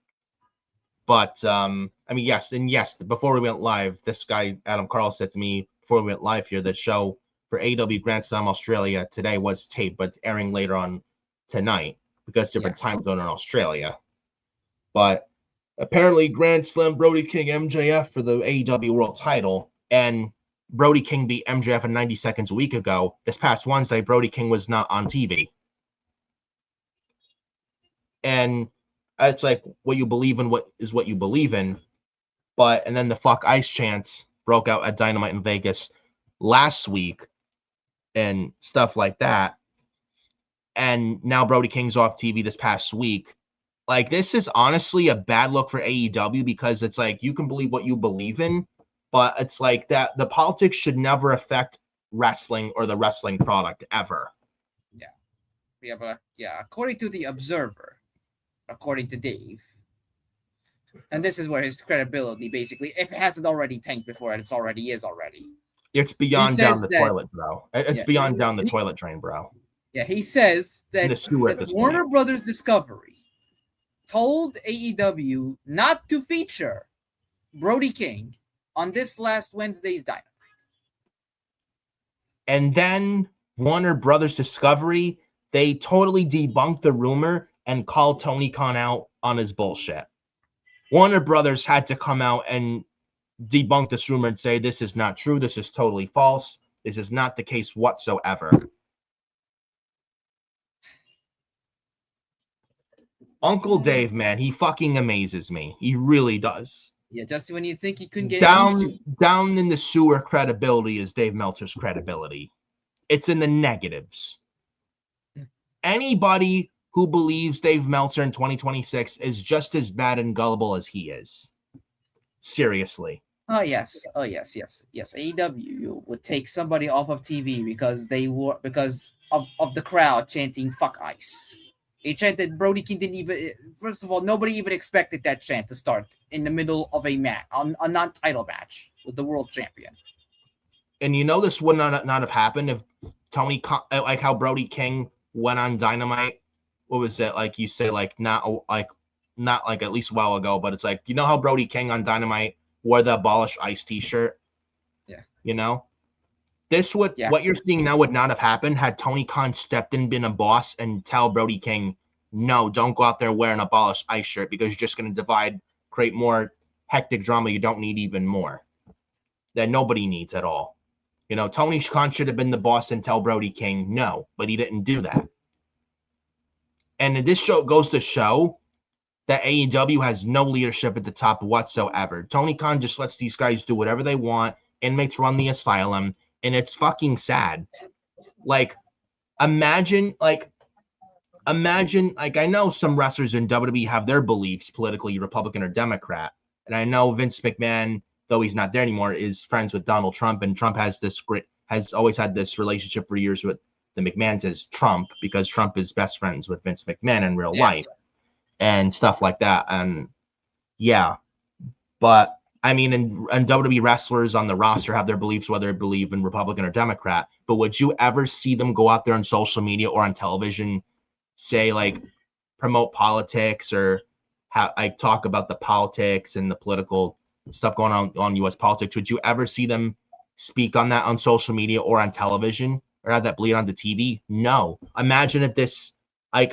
But, I mean, yes. And yes, before we went live, this guy, Adam Carl, said to me before we went live here, that show for AEW Grand Slam Australia today was taped, but it's airing later on tonight because different time zone in Australia. But apparently, Grand Slam Brody King MJF for the AEW World Title, and Brody King beat MJF in 90 seconds a week ago. This past Wednesday, Brody King was not on TV. And it's like, what you believe in, what is what you believe in. But, and then the fuck ice chants broke out at Dynamite in Vegas last week and stuff like that. And now Brody King's off TV this past week. Like, this is honestly a bad look for AEW because it's like, you can believe what you believe in, but it's like that the politics should never affect wrestling or the wrestling product ever. Yeah, but according to the Observer, according to Dave, and this is where his credibility basically, if it hasn't already tanked before, and it's already is already. It's beyond down the toilet, bro. It's beyond down the toilet drain, bro. Yeah, he says that Warner Brothers Discovery told AEW not to feature Brody King on this last Wednesday's Dynamite. And then Warner Brothers Discovery, they totally debunked the rumor and called Tony Khan out on his bullshit. Warner Brothers had to come out and debunk this rumor and say, this is not true. This is totally false. This is not the case whatsoever. Uncle Dave, man, he fucking amazes me. He really does. Yeah, just when you think he couldn't get down in the sewer credibility is Dave Meltzer's credibility. It's in the negatives. Anybody who believes Dave Meltzer in 2026 is just as bad and gullible as he is. Seriously. Oh yes. AEW would take somebody off of TV because of the crowd chanting "fuck ice." He chanted. Brody King didn't even. First of all, nobody even expected that chant to start in the middle of a match, a non-title match with the world champion. And you know this would not have happened if Tony, like how Brody King went on Dynamite. What was it like? You say not like at least a while ago, but it's like, you know how Brody King on Dynamite wore the Abolish Ice T-shirt. Yeah. You know, what you're seeing now would not have happened had Tony Khan stepped in, been a boss, and tell Brody King, no, don't go out there wearing an Abolish Ice shirt because you're just going to create more hectic drama you don't need even more, that nobody needs at all. You know, Tony Khan should have been the boss and tell Brody King no, but he didn't do that. And this show goes to show that AEW has no leadership at the top whatsoever. Tony Khan just lets these guys do whatever they want. Inmates run the asylum, and it's fucking sad. Like, imagine, I know some wrestlers in WWE have their beliefs politically, Republican or Democrat. And I know Vince McMahon, though he's not there anymore, is friends with Donald Trump, and Trump has always had this relationship for years with the McMahons as Trump, because Trump is best friends with Vince McMahon in real life and stuff like that. And yeah, but I mean, and WWE wrestlers on the roster have their beliefs, whether they believe in Republican or Democrat. But would you ever see them go out there on social media or on television, say like promote politics or talk about the politics and the political stuff going on U.S. politics? Would you ever see them speak on that on social media or on television, or have that bleed onto TV? No. Imagine if this,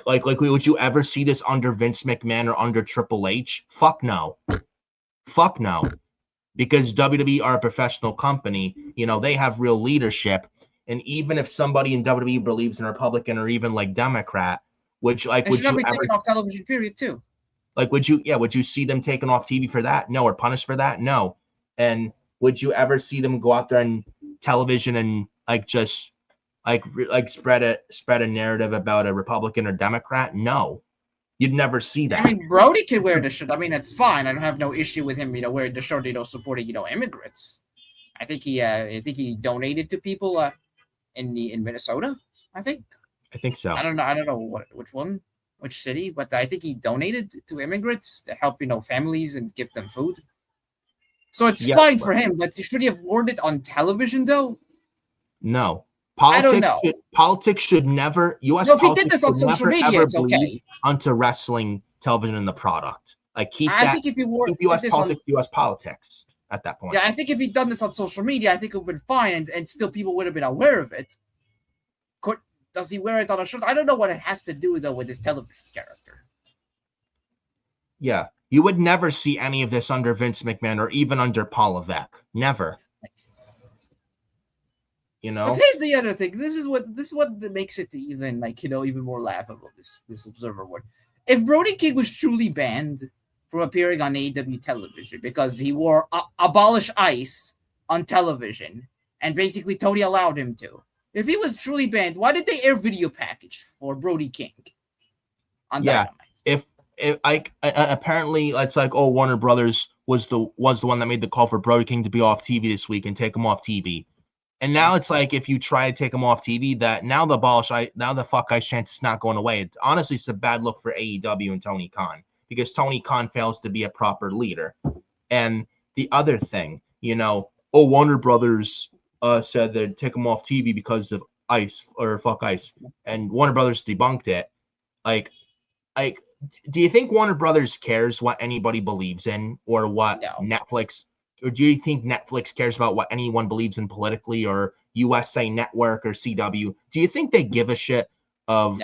would you ever see this under Vince McMahon or under Triple H? Fuck no. Fuck no. Because WWE are a professional company. You know, they have real leadership. And even if somebody in WWE believes in Republican or even like Democrat, would you taken off television, period, too. Like, would you see them taken off TV for that? No. Or punished for that? No. And would you ever see them go out there on television and like just like spread a narrative about a Republican or Democrat? No, you'd never see that. I mean, Brody can wear the shirt. I mean, that's fine. I don't have no issue with him, wearing the shirt, supporting, immigrants. I think he donated to people in Minnesota. I think so. I don't know which city, but I think he donated to immigrants to help families and give them food. So it's fine for him, but should he have worn it on television though? No. I don't know. Politics should never. U.S. If he did this on social media, it's okay. Onto wrestling television and the product, like keep I that. think if he wore U.S. politics, U.S. politics at that point. Yeah, I think if he'd done this on social media, I think it would have been fine, and still people would have been aware of it. Does he wear it on a shirt? I don't know what it has to do though with his television character. Yeah, you would never see any of this under Vince McMahon or even under Paul Levesque. Never. But here's the other thing. This is what makes it even even more laughable. This Observer one. If Brody King was truly banned from appearing on AEW television because he wore abolish ICE on television, and basically Tony allowed him to. If he was truly banned, why did they air video package for Brody King on Dynamite? If apparently it's like, oh, Warner Brothers was the one that made the call for Brody King to be off TV this week and take him off TV. And now it's like, if you try to take him off TV, that now the fuck ice chance is not going away. Honestly, it's a bad look for AEW and Tony Khan, because Tony Khan fails to be a proper leader. And the other thing, Warner Brothers said they'd take him off TV because of ICE or fuck ICE, and Warner Brothers debunked it. Like, do you think Warner Brothers cares what anybody believes in, or what Netflix? Or do you think Netflix cares about what anyone believes in politically, or USA Network or CW? Do you think they give a shit of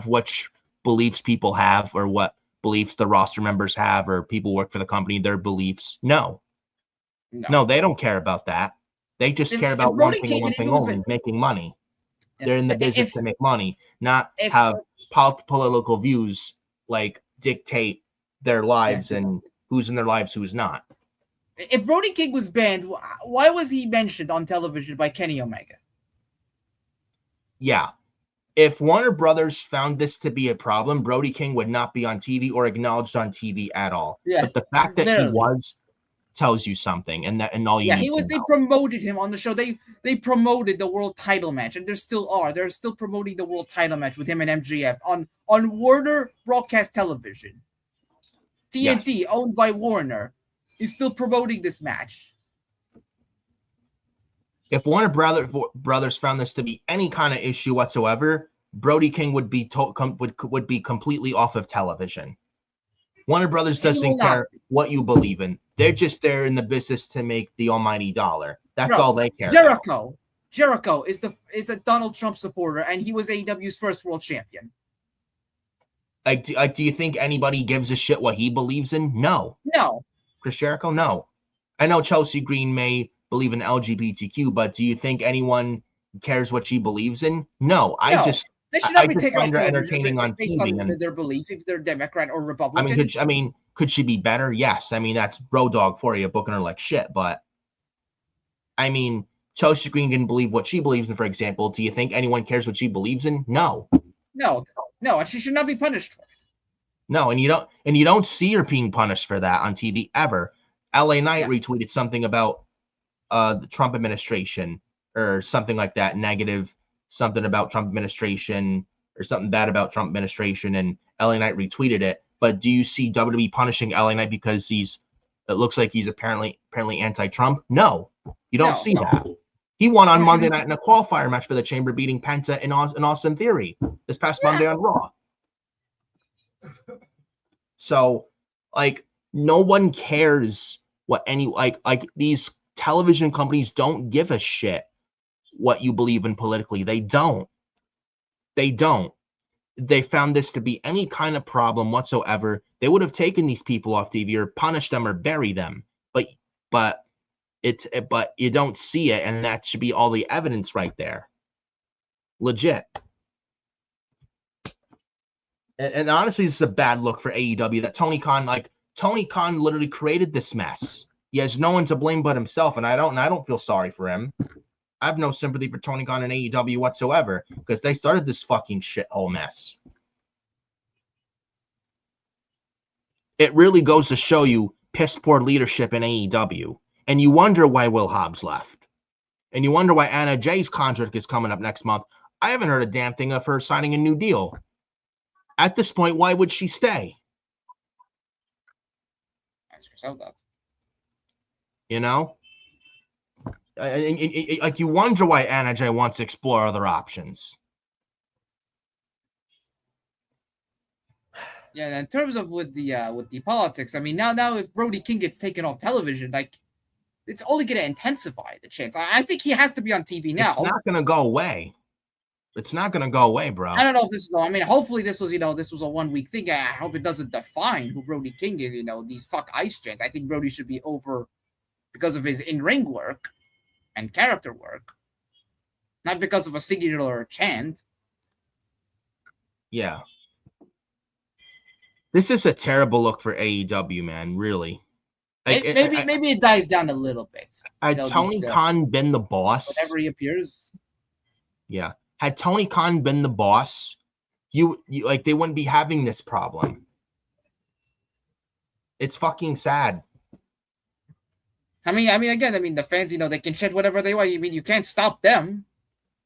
which beliefs people have, or what beliefs the roster members have, or people work for the company, their beliefs? No, they don't care about that. They just care about one thing and one thing only: making money. They're in the business to make money, not have political views like dictate their lives and who's in their lives, who's not. If Brody King was banned, why was he mentioned on television by Kenny Omega? Yeah. If Warner Brothers found this to be a problem, Brody King would not be on TV or acknowledged on TV at all. Yeah, but the fact that he was tells you something, and all you need to know. They promoted him on the show. They promoted the world title match, and they're still promoting the world title match with him and MJF on Warner Broadcast Television. TNT, owned by Warner, is still promoting this match. If Warner Brothers found this to be any kind of issue whatsoever, Brody King would be would be completely off of television. Warner Brothers doesn't care what you believe in. They're just there in the business to make the almighty dollar. That's all they care about. Jericho is a Donald Trump supporter, and he was AEW's first world champion. Do you think anybody gives a shit what he believes in? No. Chris Jericho? No. I know Chelsea Green may believe in LGBTQ, but do you think anyone cares what she believes in? No. They should not be taken off entertaining on based TV on their belief, if they're Democrat or Republican. Could she be better? Yes. That's Bro Dog for you, booking her like shit. But Chelsea Green can believe what she believes in, for example. Do you think anyone cares what she believes in? No. No, and she should not be punished for it. No, and you don't see her being punished for that on TV ever. LA Knight retweeted something about the Trump administration or something like that, negative, something about Trump administration or something bad about Trump administration, and LA Knight retweeted it. But do you see WWE punishing LA Knight because it looks like he's apparently anti-Trump? No, you don't see that. He won on Monday night in a qualifier match for the Chamber, beating Penta in Austin Theory this past Monday on Raw. So, no one cares what these television companies don't give a shit what you believe in politically. They don't. They found this to be any kind of problem whatsoever, they would have taken these people off TV or punished them or bury them. But you don't see it, and that should be all the evidence right there. Legit. And honestly, this is a bad look for AEW that Tony Khan literally created this mess. He has no one to blame but himself, and I don't feel sorry for him. I have no sympathy for Tony Khan and AEW whatsoever because they started this fucking shithole mess. It really goes to show you piss poor leadership in AEW, and you wonder why Will Hobbs left, and you wonder why Anna Jay's contract is coming up next month. I haven't heard a damn thing of her signing a new deal. At this point, why would she stay? Ask yourself that. You know? Like, you wonder why Anna Jay wants to explore other options. Yeah, in terms of with the politics, I mean, now if Brody King gets taken off television, like, it's only going to intensify the chance. I think he has to be on TV now. It's not going to go away. It's not going to go away, bro. I don't know if this is. I mean, hopefully this was a 1 week thing. I hope it doesn't define who Brody King is. These fuck ice chants. I think Brody should be over because of his in-ring work and character work, not because of a singular chant. Yeah. This is a terrible look for AEW, man. Really. Like, maybe it dies down a little bit. Had Tony Khan been the boss, whenever he appears. Yeah. Had Tony Khan been the boss, you like, they wouldn't be having this problem. It's fucking sad. I mean, again, the fans, they can chant whatever they want. I mean, you can't stop them.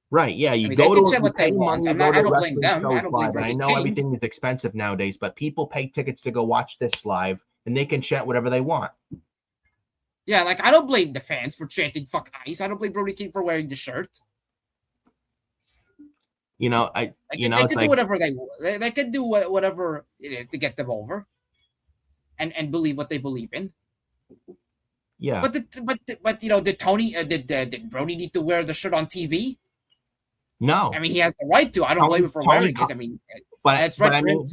Right, yeah. You go to chant what they want. I don't blame them. I don't blame I know everything is expensive nowadays, but people pay tickets to go watch this live, and they can chant whatever they want. Yeah, like, I don't blame the fans for chanting "fuck ice." I don't blame Brody King for wearing the shirt. They can do whatever they want. They can do whatever it is to get them over, and believe what they believe in. Yeah. But did Brody need to wear the shirt on TV? No. I mean, he has the right to. I don't blame him for wearing it. I mean, it's right for him.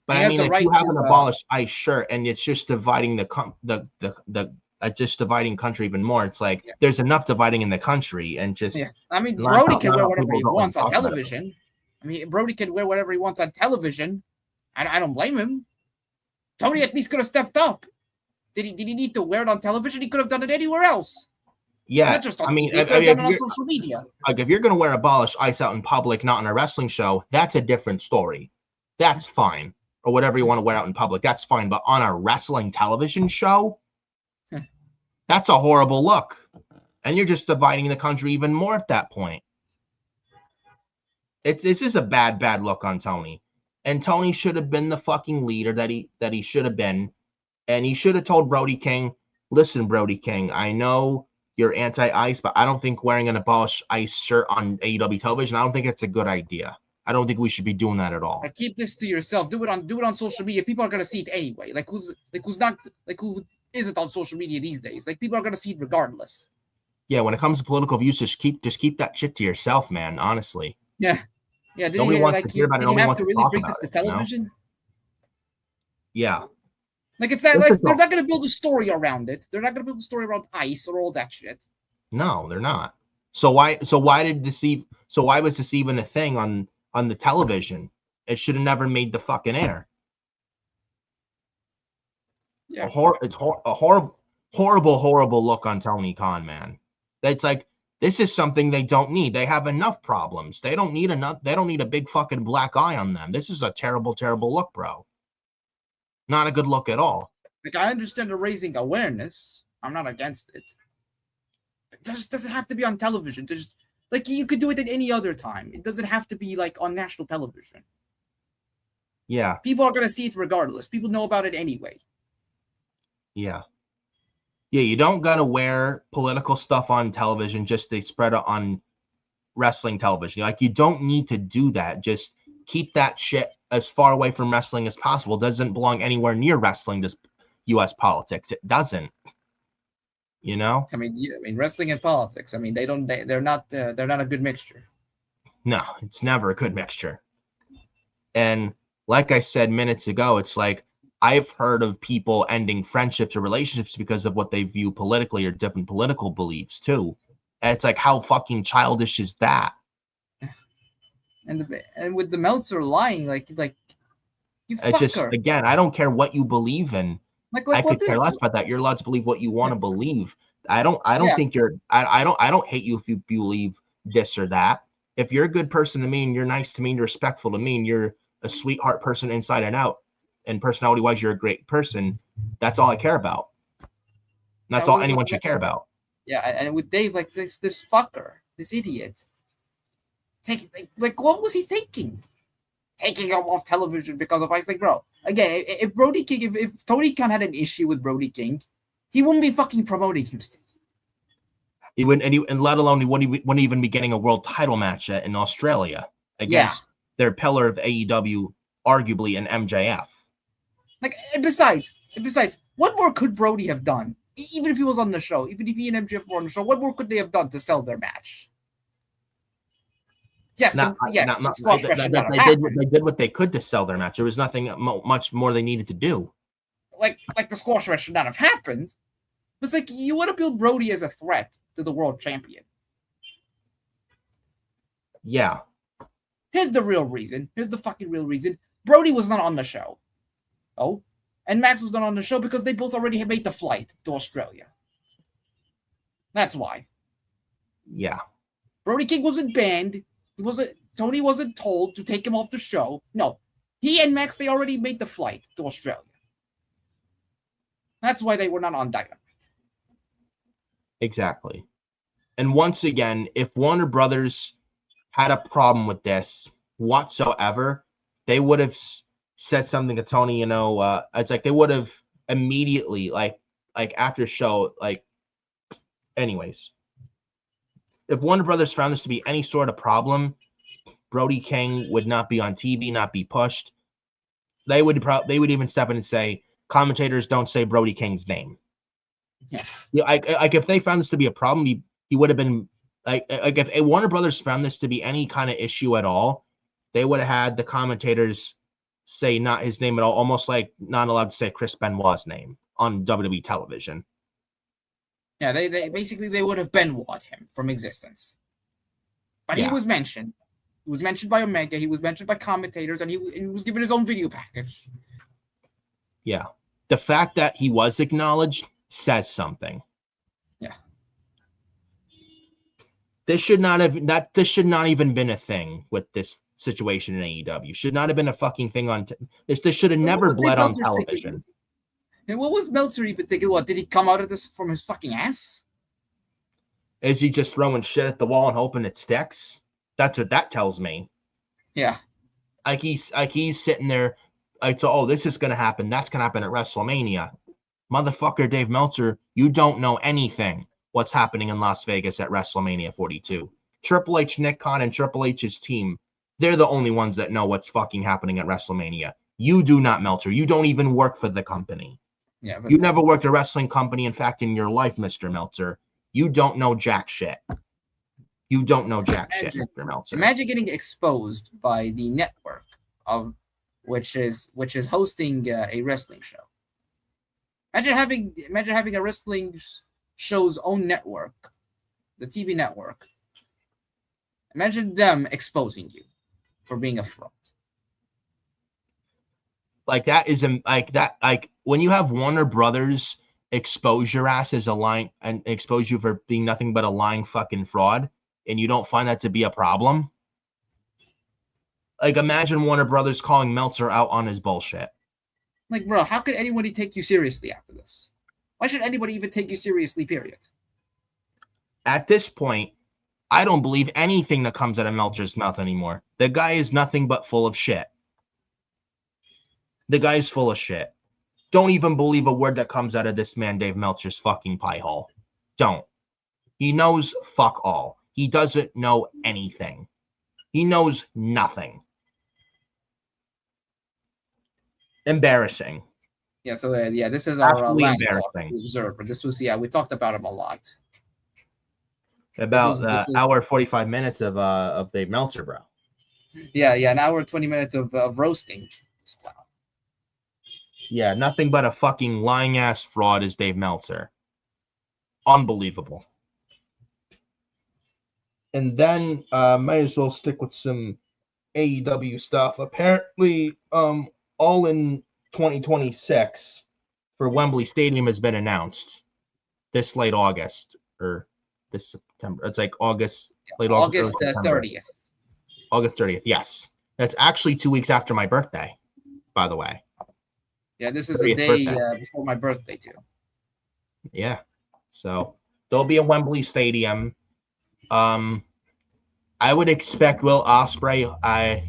But I mean, if you have an abolished ice shirt and it's just dividing just dividing country even more, it's like, there's enough dividing in the country, and just. Yeah. I mean, Brody can wear whatever he wants on television. I mean, Brody can wear whatever he wants on television. I don't blame him. Tony at least could have stepped up. Did he need to wear it on television? He could have done it anywhere else. Yeah, not just on TV. He could have done it on social media. Like, if you're going to wear abolished ice out in public, not in a wrestling show, that's a different story. That's fine. Or whatever you want to wear out in public, that's fine. But on a wrestling television show, that's a horrible look. And you're just dividing the country even more at that point. This is a bad look on Tony. And Tony should have been the fucking leader that he should have been. And he should have told Brody King, listen, Brody King, I know you're anti-ice, but I don't think wearing an abolished ice shirt on AEW television, I don't think it's a good idea. I don't think we should be doing that at all. Keep this to yourself. Do it on social media. People are gonna see it anyway. Who isn't on social media these days? Like, people are gonna see it regardless. Yeah, when it comes to political views, just keep that shit to yourself, man. Honestly. Yeah. Yeah. Did nobody he wants to hear about it. Nobody have to really bring this to television? Yeah. Like, it's not like they're not gonna build a story around it. They're not gonna build a story around ice or all that shit. No, they're not. So why was this even a thing on the television? It should have never made the fucking air. Yeah. It's a horrible look on Tony Khan, man. That's like, this is something they don't need. They have enough problems. They don't need a big fucking black eye on them. This is a terrible look, bro. Not a good look at all. Like, I understand the raising awareness. I'm not against it. It just doesn't have to be on television. Like, you could do it at any other time. It doesn't have to be, like, on national television. Yeah. People are going to see it regardless. People know about it anyway. Yeah. Yeah, you don't got to wear political stuff on television just to spread it on wrestling television. Like, you don't need to do that. Just keep that shit as far away from wrestling as possible. It doesn't belong anywhere near wrestling, just U.S. politics. It doesn't. You know? I mean, wrestling and politics. I mean, they're not a good mixture. No, it's never a good mixture. And like I said minutes ago, it's like, I've heard of people ending friendships or relationships because of what they view politically or different political beliefs too. And it's like, how fucking childish is that? And with the Meltzer lying, like you fucker. Again, I don't care what you believe in. I what could care this? less about that. You're allowed to believe what you want to believe. I don't Yeah. think you're. I don't hate you if you believe this or that. If you're a good person to me and you're nice to me and you're respectful to me and you're a sweetheart person inside and out, and personality wise you're a great person, that's all I care about. That's all anyone should care about. Yeah, and with Dave, like this fucker, this idiot, like what was he thinking? Taking him off television because of ice. Like, bro, again, if Brody King, if Tony Khan had an issue with Brody King, he wouldn't be fucking promoting him still. He wouldn't, and let alone he wouldn't even be getting a world title match in Australia against their pillar of AEW, arguably an MJF. Like, and besides, what more could Brody have done? Even if he was on the show, even if he and MJF were on the show, what more could they have done to sell their match? Yes, the squash match they did what they could to sell their match. There was nothing much more they needed to do. Like the squash match should not have happened. But it's like you want to build Brody as a threat to the world champion. Yeah. Here's the real reason. Here's the fucking real reason. Brody was not on the show. Oh, and Max was not on the show because they both already had made the flight to Australia. That's why. Yeah. Brody King wasn't banned. Tony wasn't told to take him off the show. No. He and Max, they already made the flight to Australia. That's why they were not on Dynamite. Exactly. And once again, if Warner Brothers had a problem with this whatsoever, they would have said something to Tony, it's like they would have immediately, like after show, anyways. If Warner Brothers found this to be any sort of problem, Brody King would not be on TV, not be pushed. They would even step in and say, commentators don't say Brody King's name. Yeah, if they found this to be a problem, he would have been if Warner Brothers found this to be any kind of issue at all, they would have had the commentators say not his name at all, almost like not allowed to say Chris Benoit's name on WWE television. Yeah, they basically they would have Benoit him from existence. But he was mentioned. He was mentioned by Omega. He was mentioned by commentators, and he was given his own video package. Yeah, the fact that he was acknowledged says something. Yeah. This should not even been a thing with this situation in AEW. Should not have been a fucking thing on this should have never bled on television. Thinking? And what was Meltzer even thinking? What, did he come out of this from his fucking ass? Is he just throwing shit at the wall and hoping it sticks? That's what that tells me. Yeah. Like he's sitting there so this is gonna happen. That's gonna happen at WrestleMania. Motherfucker, Dave Meltzer, you don't know anything what's happening in Las Vegas at WrestleMania 42. Triple H, Nick Khan, and Triple H's team, they're the only ones that know what's fucking happening at WrestleMania. You do not, Meltzer. You don't even work for the company. Yeah, you never worked a wrestling company, in fact, in your life, Mr. Meltzer. You don't know jack shit. You don't know jack shit, Mr. Meltzer. Imagine getting exposed by the network of which is hosting a wrestling show. Imagine having a wrestling show's own network, the TV network. Imagine them exposing you for being a fraud. Like that is when you have Warner Brothers expose your ass as a lying and expose you for being nothing but a lying fucking fraud, and you don't find that to be a problem. Like, imagine Warner Brothers calling Meltzer out on his bullshit. Like, bro, how could anybody take you seriously after this? Why should anybody even take you seriously, period? At this point, I don't believe anything that comes out of Meltzer's mouth anymore. The guy is nothing but full of shit. The guy is full of shit. Don't even believe a word that comes out of this man, Dave Meltzer's fucking pie hole. Don't. He knows fuck all. He doesn't know anything. He knows nothing. Embarrassing. Yeah, so this is our last embarrassing observer. This was we talked about him a lot. About hour 45 minutes of Dave Meltzer, bro. Yeah, an hour 20 minutes of roasting this clown. Yeah, nothing but a fucking lying ass fraud is Dave Meltzer. Unbelievable. And then might as well stick with some AEW stuff. Apparently, All In 2026 for Wembley Stadium has been announced this late August or this September. It's like August, late August, August 30th. August 30th. Yes. That's actually 2 weeks after my birthday, by the way. Yeah, this is a day before my birthday, too. Yeah. So there'll be a Wembley Stadium. I would expect Will Ospreay,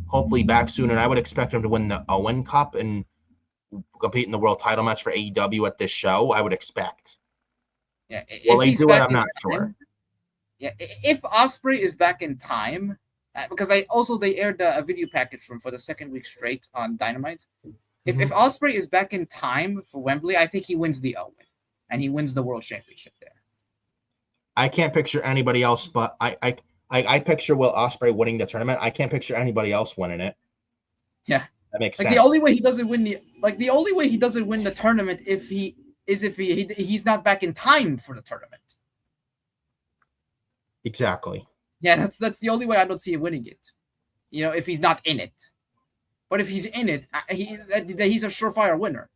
hopefully back soon, and I would expect him to win the Owen Cup and compete in the world title match for AEW at this show. I would expect. Yeah, Will they do it? I'm not sure. Yeah, if Ospreay is back in time, because they aired a video package for the second week straight on Dynamite. If Ospreay is back in time for Wembley, I think he wins the Owen, and he wins the World Championship there. I can't picture anybody else, but I picture Will Ospreay winning the tournament. I can't picture anybody else winning it. Yeah, that makes sense. The only way he doesn't win the tournament if he's not back in time for the tournament. Exactly. Yeah, that's the only way I don't see him winning it. If he's not in it. But if he's in it, he's a surefire winner.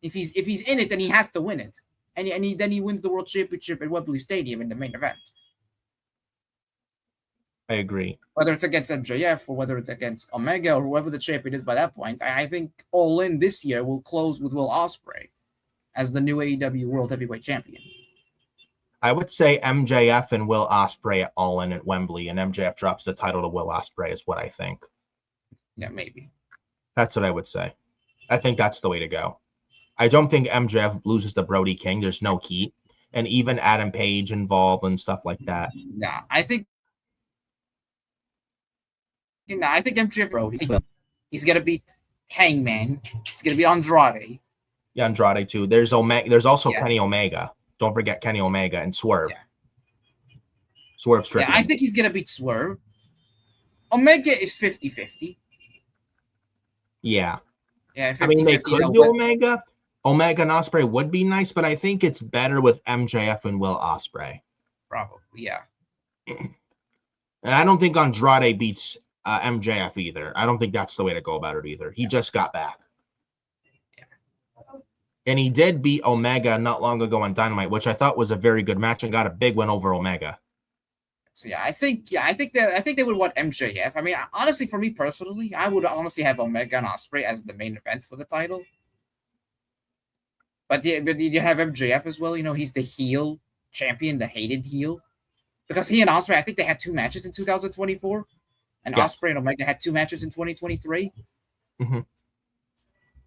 If he's in it, then he has to win it, and then he wins the World Championship at Wembley Stadium in the main event. I agree. Whether it's against MJF or whether it's against Omega or whoever the champion is by that point, I think All In this year will close with Will Ospreay as the new AEW World Heavyweight Champion. I would say MJF and Will Ospreay at All In at Wembley, and MJF drops the title to Will Ospreay is what I think. Yeah, maybe. That's what I would say. I think that's the way to go. I don't think MJF loses to Brody King. There's no heat. And even Adam Page involved and stuff like that. Nah, I think MJF Brody, he's going to beat Hangman. He's going to be Andrade. Yeah, Andrade too. There's also Kenny Omega. Don't forget Kenny Omega and Swerve. Yeah. Swerve Strickland. Yeah, I think he's going to beat Swerve. Omega is 50-50. Yeah. Yeah, 50-50, I mean, they could do Omega. Omega and Ospreay would be nice, but I think it's better with MJF and Will Ospreay. Probably, yeah. And I don't think Andrade beats MJF either. I don't think that's the way to go about it either. He just got back. Yeah. And he did beat Omega not long ago on Dynamite, which I thought was a very good match and got a big win over Omega. So I think they would want MJF. I mean, honestly, for me personally, I would honestly have Omega and Ospreay as the main event for the title. But you have MJF as well. He's the heel champion, the hated heel, because he and Ospreay, I think they had 2 matches in 2024, and yes. Ospreay and Omega had 2 matches in 2023. Mm-hmm.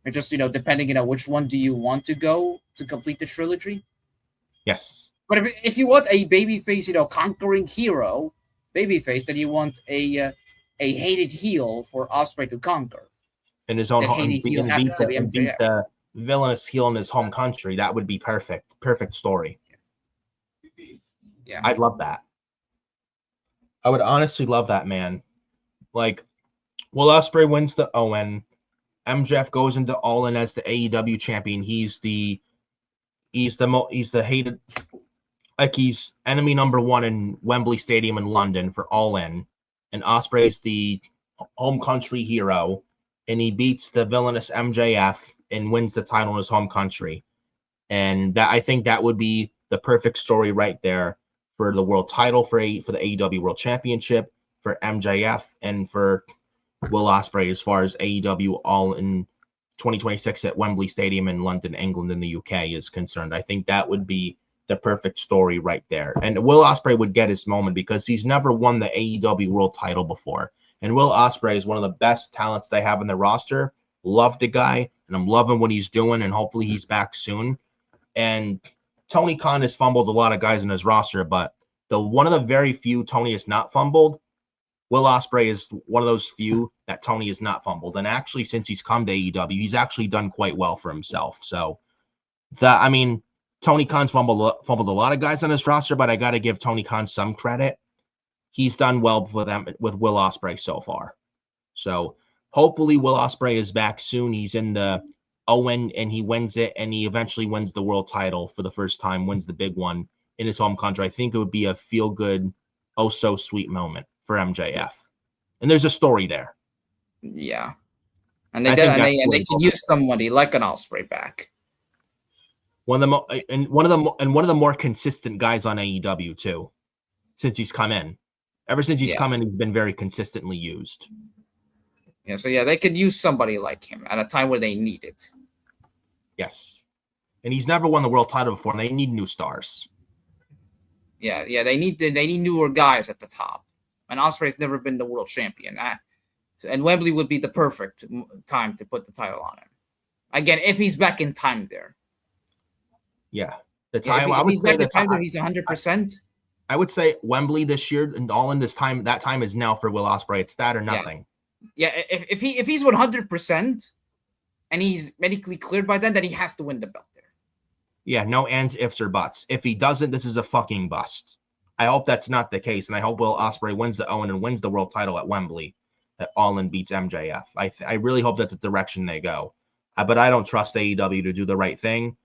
And just depending, which one do you want to go to complete the trilogy? Yes. But if you want a babyface, conquering hero babyface, then you want a hated heel for Ospreay to conquer. In his own home, and beat the villainous heel in his home country. That would be perfect. Perfect story. Yeah, I'd love that. I would honestly love that, man. Like, Will Ospreay wins the Owen. MJF goes into All In as the AEW champion. He's the hated. Like, he's enemy number 1 in Wembley Stadium in London for All In. And Ospreay is the home country hero. And he beats the villainous MJF and wins the title in his home country. And I think that would be the perfect story right there for the world title, for the AEW World Championship, for MJF, and for Will Ospreay as far as AEW All In 2026 at Wembley Stadium in London, England, and the UK is concerned. I think that would be the perfect story right there. And Will Ospreay would get his moment because he's never won the AEW World title before. And Will Ospreay is one of the best talents they have in their roster. Love the guy, and I'm loving what he's doing, and hopefully he's back soon. And Tony Khan has fumbled a lot of guys in his roster, but one of the very few Tony has not fumbled, Will Ospreay is one of those few that Tony has not fumbled. And actually, since he's come to AEW, he's actually done quite well for himself. So, Tony Khan's fumbled a lot of guys on his roster, but I got to give Tony Khan some credit. He's done well for them with Will Ospreay so far. So hopefully Will Ospreay is back soon. He's in the Owen and he wins it, and he eventually wins the world title for the first time, wins the big one in his home country. I think it would be a feel-good, oh-so-sweet moment for MJF. And there's a story there. Yeah. And they can use somebody like an Ospreay back. One of the more consistent guys on AEW too, since he's come in. Ever since he's come in, he's been very consistently used. Yeah, so they could use somebody like him at a time where they need it. Yes, and he's never won the world title before, and they need new stars. Yeah, they need newer guys at the top. And Ospreay's never been the world champion, and Wembley would be the perfect time to put the title on him. Again, if he's back in time there. Yeah, the time. If he's back in time there, he's 100%. I would say Wembley this year and All In this time. That time is now for Will Ospreay. It's that or nothing. Yeah, if he's 100% and he's medically cleared by then he has to win the belt there. Yeah, no ands, ifs, or buts. If he doesn't, this is a fucking bust. I hope that's not the case, and I hope Will Ospreay wins the Owen and wins the world title at Wembley. That All In beats MJF. I really hope that's the direction they go. But I don't trust AEW to do the right thing.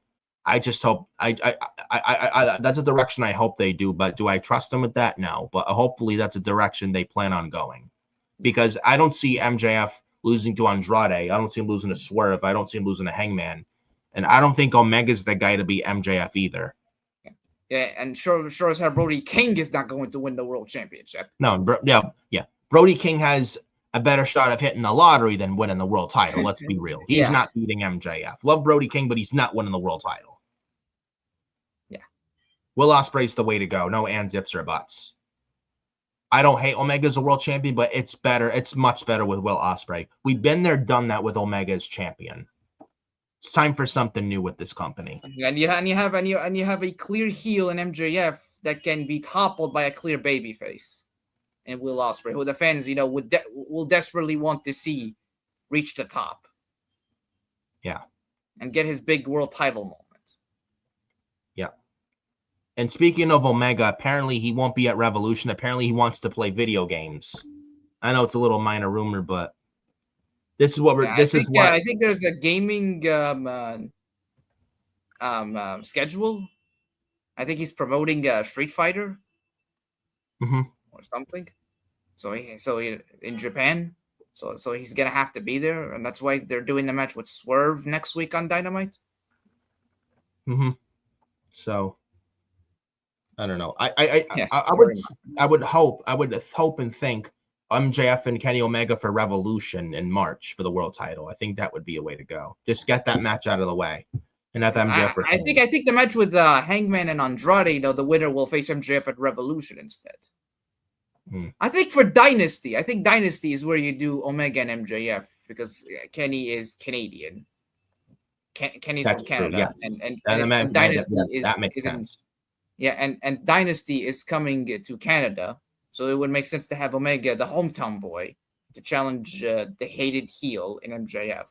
I just hope that's a direction I hope they do. But do I trust them with that? No. But hopefully that's a direction they plan on going. Because I don't see MJF losing to Andrade. I don't see him losing to Swerve. I don't see him losing to Hangman. And I don't think Omega's the guy to beat MJF either. Yeah, and sure as hell, Brody King is not going to win the world championship. No, yeah. Brody King has a better shot of hitting the lottery than winning the world title. Let's be real. He's not beating MJF. Love Brody King, but he's not winning the world title. Yeah. Will Ospreay's the way to go. No ands, ifs, or buts. I don't hate Omega as a world champion, but it's better. It's much better with Will Ospreay. We've been there, done that with Omega as champion. It's time for something new with this company. And you have a clear heel in MJF that can be toppled by a clear babyface, and Will Ospreay, who the fans will desperately want to see reach the top. Yeah, and get his big world title moment. Yeah. And speaking of Omega, apparently he won't be at Revolution. Apparently he wants to play video games. I know it's a little minor rumor, but this is what we're. I think there's a gaming schedule. I think he's promoting Street Fighter or something. So he in Japan. So he's gonna have to be there, and that's why they're doing the match with Swerve next week on Dynamite. So I don't know. I would hope and think MJF and Kenny Omega for Revolution in March for the world title. I think that would be a way to go. Just get that match out of the way, and have MJF. I think the match with Hangman and Andrade, the winner will face MJF at Revolution instead. I think for Dynasty, Dynasty is where you do Omega and MJF because Kenny is Canadian. Kenny's from Canada, and Dynasty makes sense. And Dynasty is coming to Canada. So it would make sense to have Omega, the hometown boy, to challenge the hated heel in MJF.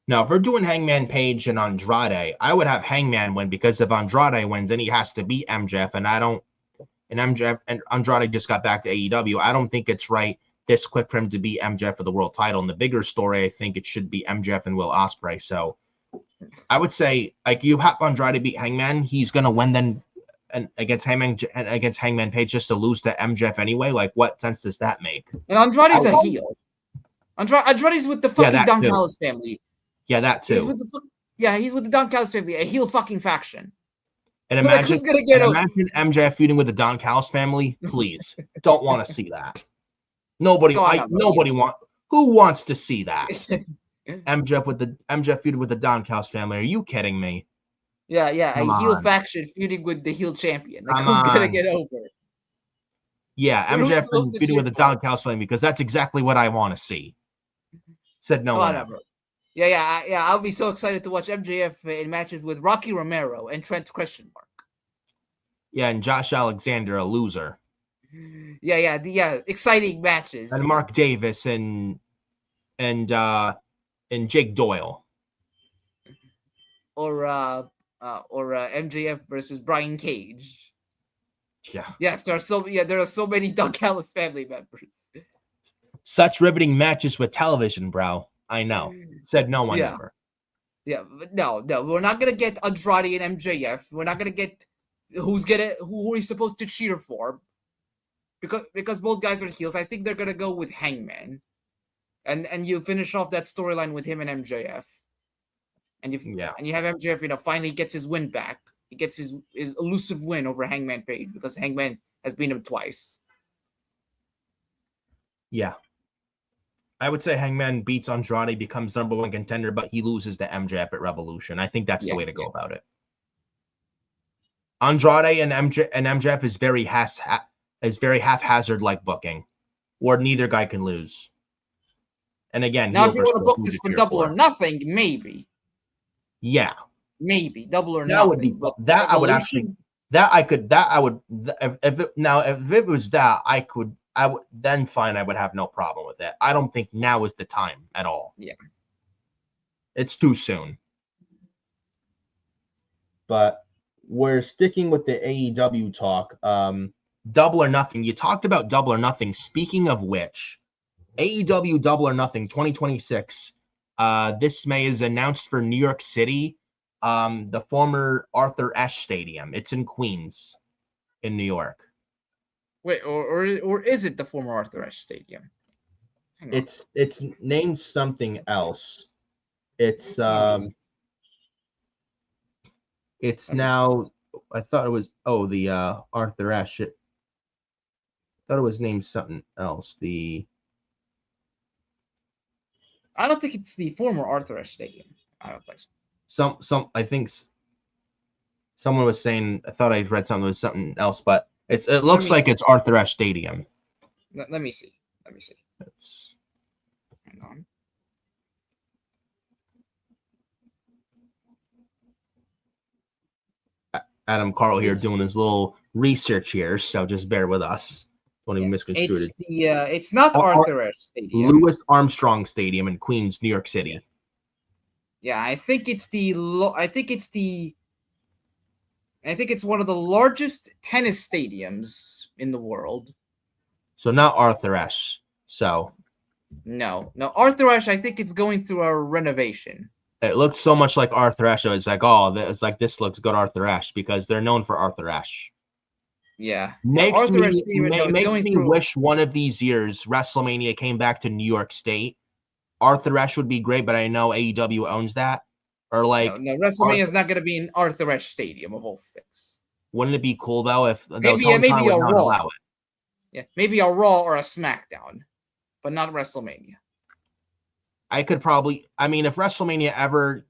Now, if we're doing Hangman Page and Andrade, I would have Hangman win because if Andrade wins, then he has to beat MJF, and MJF and Andrade just got back to AEW. I don't think it's right this quick for him to beat MJF for the world title. In the bigger story, I think it should be MJF and Will Ospreay. So I would say, you have Andrade beat Hangman, he's gonna win then. And against Hangman Page just to lose to MJF anyway? What sense does that make? And Andrade's a heel. Andrade's with the fucking Don Callis family. Yeah, that too. He's with the Don Callis family, a heel fucking faction. And imagine MJF feuding with the Don Callis family. Please, don't want to see that. Nobody who wants to see that? MJF feuding with the Don Callis family. Are you kidding me? Yeah, a heel faction feuding with the heel champion. Who's gonna get over? Yeah, MJF feuding with the Don Callis family because that's exactly what I want to see. Said no one ever. Yeah. I'll be so excited to watch MJF in matches with Rocky Romero and Trent Christian Mark. Yeah, and Josh Alexander, a loser. Yeah, exciting matches. And Mark Davis and Jake Doyle. Or MJF versus Brian Cage. Yeah. Yes, there are so many Don Callis family members. Such riveting matches with television, bro. I know. Said no one ever. Yeah, but no, we're not gonna get Andrade and MJF. We're not gonna get who he's supposed to cheer for. Because both guys are heels. I think they're gonna go with Hangman. and you finish off that storyline with him and MJF, and you have MJF, finally gets his win back. He gets his elusive win over Hangman Page because Hangman has beaten him twice. Yeah. I would say Hangman beats Andrade, becomes number one contender, but he loses to MJF at Revolution. I think that's the way to go about it. Andrade and MJF is very haphazard like booking, where neither guy can lose. And again, now if you want to book this for Double or Nothing, maybe. Yeah. Maybe Double or that Nothing. Would be, but that I would actually. If it was that, I would then fine. I would have no problem with it. I don't think now is the time at all. Yeah. It's too soon. But we're sticking with the AEW talk. Double or Nothing. You talked about Double or Nothing. Speaking of which, AEW Double or Nothing 2026. This May is announced for New York City. The former Arthur Ashe Stadium. It's in Queens, in New York. Wait, or is it the former Arthur Ashe Stadium? It's named something else. It's now. I thought it was the Arthur Ashe. I thought it was named something else. I don't think it's the former Arthur Ashe Stadium. I don't think so. I think someone was saying. I thought I read something was something else, but it looks like it's Arthur Ashe Stadium. Let me see. Hang on. Adam Carl here doing his little research here, so just bear with us. Don't even misconstrue it. It's not Arthur Ashe Stadium. Louis Armstrong Stadium in Queens, New York City. Yeah, I think it's one of the largest tennis stadiums in the world. So not Arthur Ashe. So no, Arthur Ashe. I think it's going through a renovation. It looks so much like Arthur Ashe. It's like, this looks good, Arthur Ashe, because they're known for Arthur Ashe. Yeah, makes me wish one of these years WrestleMania came back to New York State. Arthur Ashe would be great, but I know AEW owns that. Or like, no, WrestleMania is not going to be in Arthur Ashe Stadium of all things. Wouldn't it be cool though if maybe a Raw? Yeah, maybe a Raw or a SmackDown, but not WrestleMania. I could probably. I mean, if WrestleMania ever,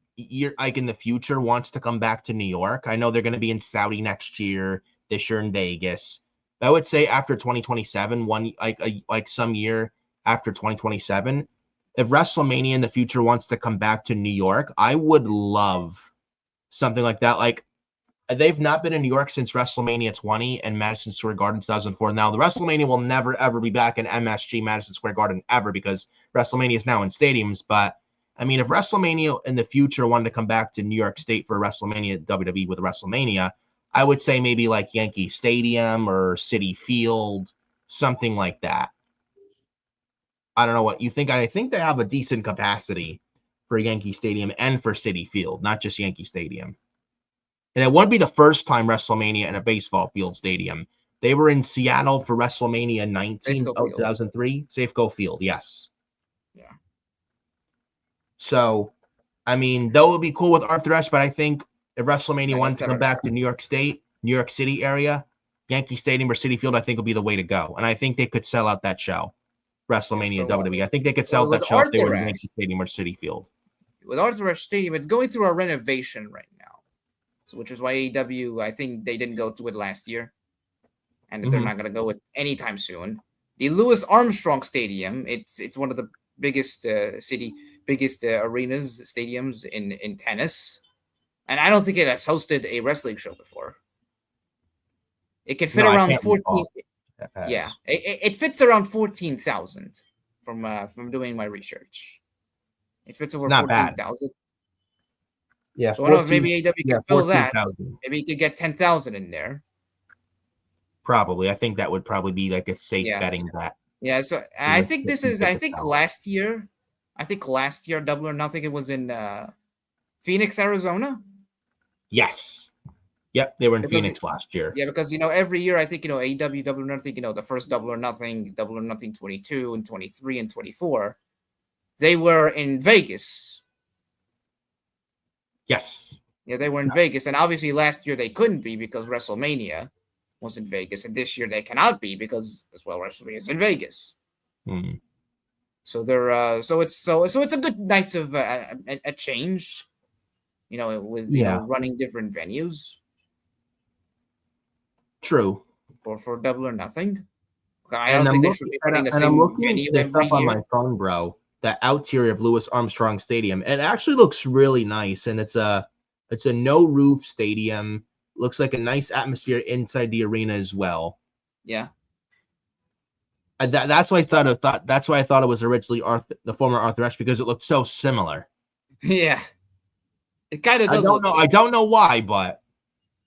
like in the future, wants to come back to New York, I know they're going to be in Saudi next year. This year in Vegas. I would say after 2027, like some year after 2027, if WrestleMania in the future wants to come back to New York, I would love something like that. Like, they've not been in New York since WrestleMania 20 and Madison Square Garden 2004. Now, the WrestleMania will never, ever be back in MSG, Madison Square Garden, ever, because WrestleMania is now in stadiums. But, I mean, if WrestleMania in the future wanted to come back to New York State for WrestleMania, WWE with WrestleMania, I would say maybe like Yankee Stadium or Citi Field, something like that. I don't know what you think. I think they have a decent capacity for Yankee Stadium and for Citi Field, not just Yankee Stadium. And it wouldn't be the first time WrestleMania in a baseball field stadium. They were in Seattle for WrestleMania 2003. Safeco Field, yes. Yeah. So, I mean, that would be cool with Arthur Ashe, but I think if WrestleMania wanted to come back to New York State, New York City area, Yankee Stadium or Citi Field, I think will be the way to go. And I think they could sell out that show, WrestleMania WWE. I think they could sell out that show if they were in Yankee Stadium or Citi Field. With Arthur Ashe Stadium, it's going through a renovation right now, so which is why AEW, I think they didn't go to it last year, and they're not going to go with anytime soon. The Louis Armstrong Stadium, it's one of the biggest arenas, stadiums in tennis. And I don't think it has hosted a wrestling show before. It can fit around 14. Yeah, it fits around 14,000 from doing my research. It fits over 14,000. Yeah, so who knows? Maybe AEW can fill that. Maybe you could get 10,000 in there. Probably, I think that would probably be like a safe betting bet. Yeah, so I think this is. I think last year, Double or Nothing, it was in Phoenix, Arizona. Yes. Yep, they were in Phoenix last year. Yeah, because every year I think AEW Double or Nothing, the first Double or Nothing 22 and 23 and 24, They were in Vegas. Yes. Yeah, they were in Vegas, and obviously last year they couldn't be because WrestleMania was in Vegas, and this year they cannot be because WrestleMania is in Vegas. Hmm. So they're so it's a good nice of a change, with running different venues. True. For Double or Nothing. I And don't I'm think they looking, should be putting the and I'm same looking venue this every up on year. my phone, bro. The outerior of Louis Armstrong Stadium. It actually looks really nice, and it's a no roof stadium. Looks like a nice atmosphere inside the arena as well. Yeah. That's why I thought. That's why I thought it was originally the former Arthur Ashe, because it looked so similar. Yeah. It kind of does. I don't know why, but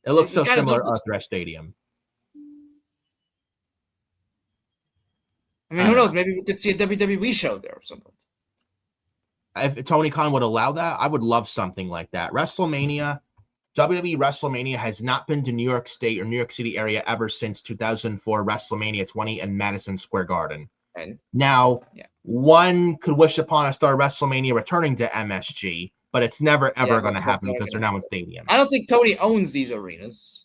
it looks so similar to Arthur similar. Ashe Stadium. I mean, who knows? Maybe we could see a WWE show there or something. If Tony Khan would allow that, I would love something like that. WWE WrestleMania has not been to New York State or New York City area ever since 2004 WrestleMania 20 in Madison Square Garden. And now, one could wish upon a star WrestleMania returning to MSG, but it's never ever going to happen because they're now in stadiums. I don't think Tony owns these arenas.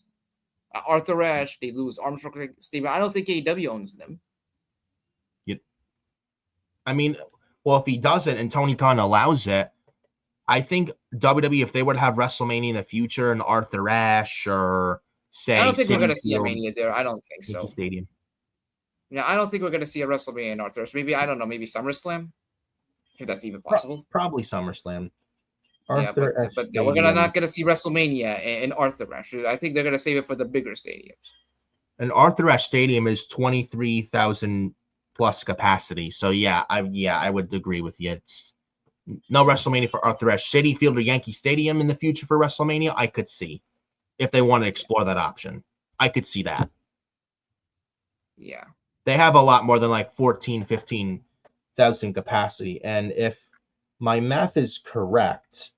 Arthur Ashe, the Louis Armstrong Stadium. I don't think AEW owns them. I mean, well, if he doesn't and Tony Khan allows it, I think WWE, if they were to have WrestleMania in the future and Arthur Ashe or say, I don't think we're going to see a Mania there. I don't think so. Stadium. Yeah, I don't think we're going to see a WrestleMania in Arthur Ashe. Maybe, I don't know, maybe SummerSlam, if that's even possible. Probably SummerSlam. But we're not going to see WrestleMania in Arthur Ashe. I think they're going to save it for the bigger stadiums. And Arthur Ashe Stadium is 23,000 plus capacity. So I would agree with you. It's no WrestleMania for Arthur Ashe. Citi Field or Yankee Stadium in the future for WrestleMania, I could see. If they want to explore that option, I could see that. Yeah. They have a lot more than like 15,000 capacity. And if my math is correct,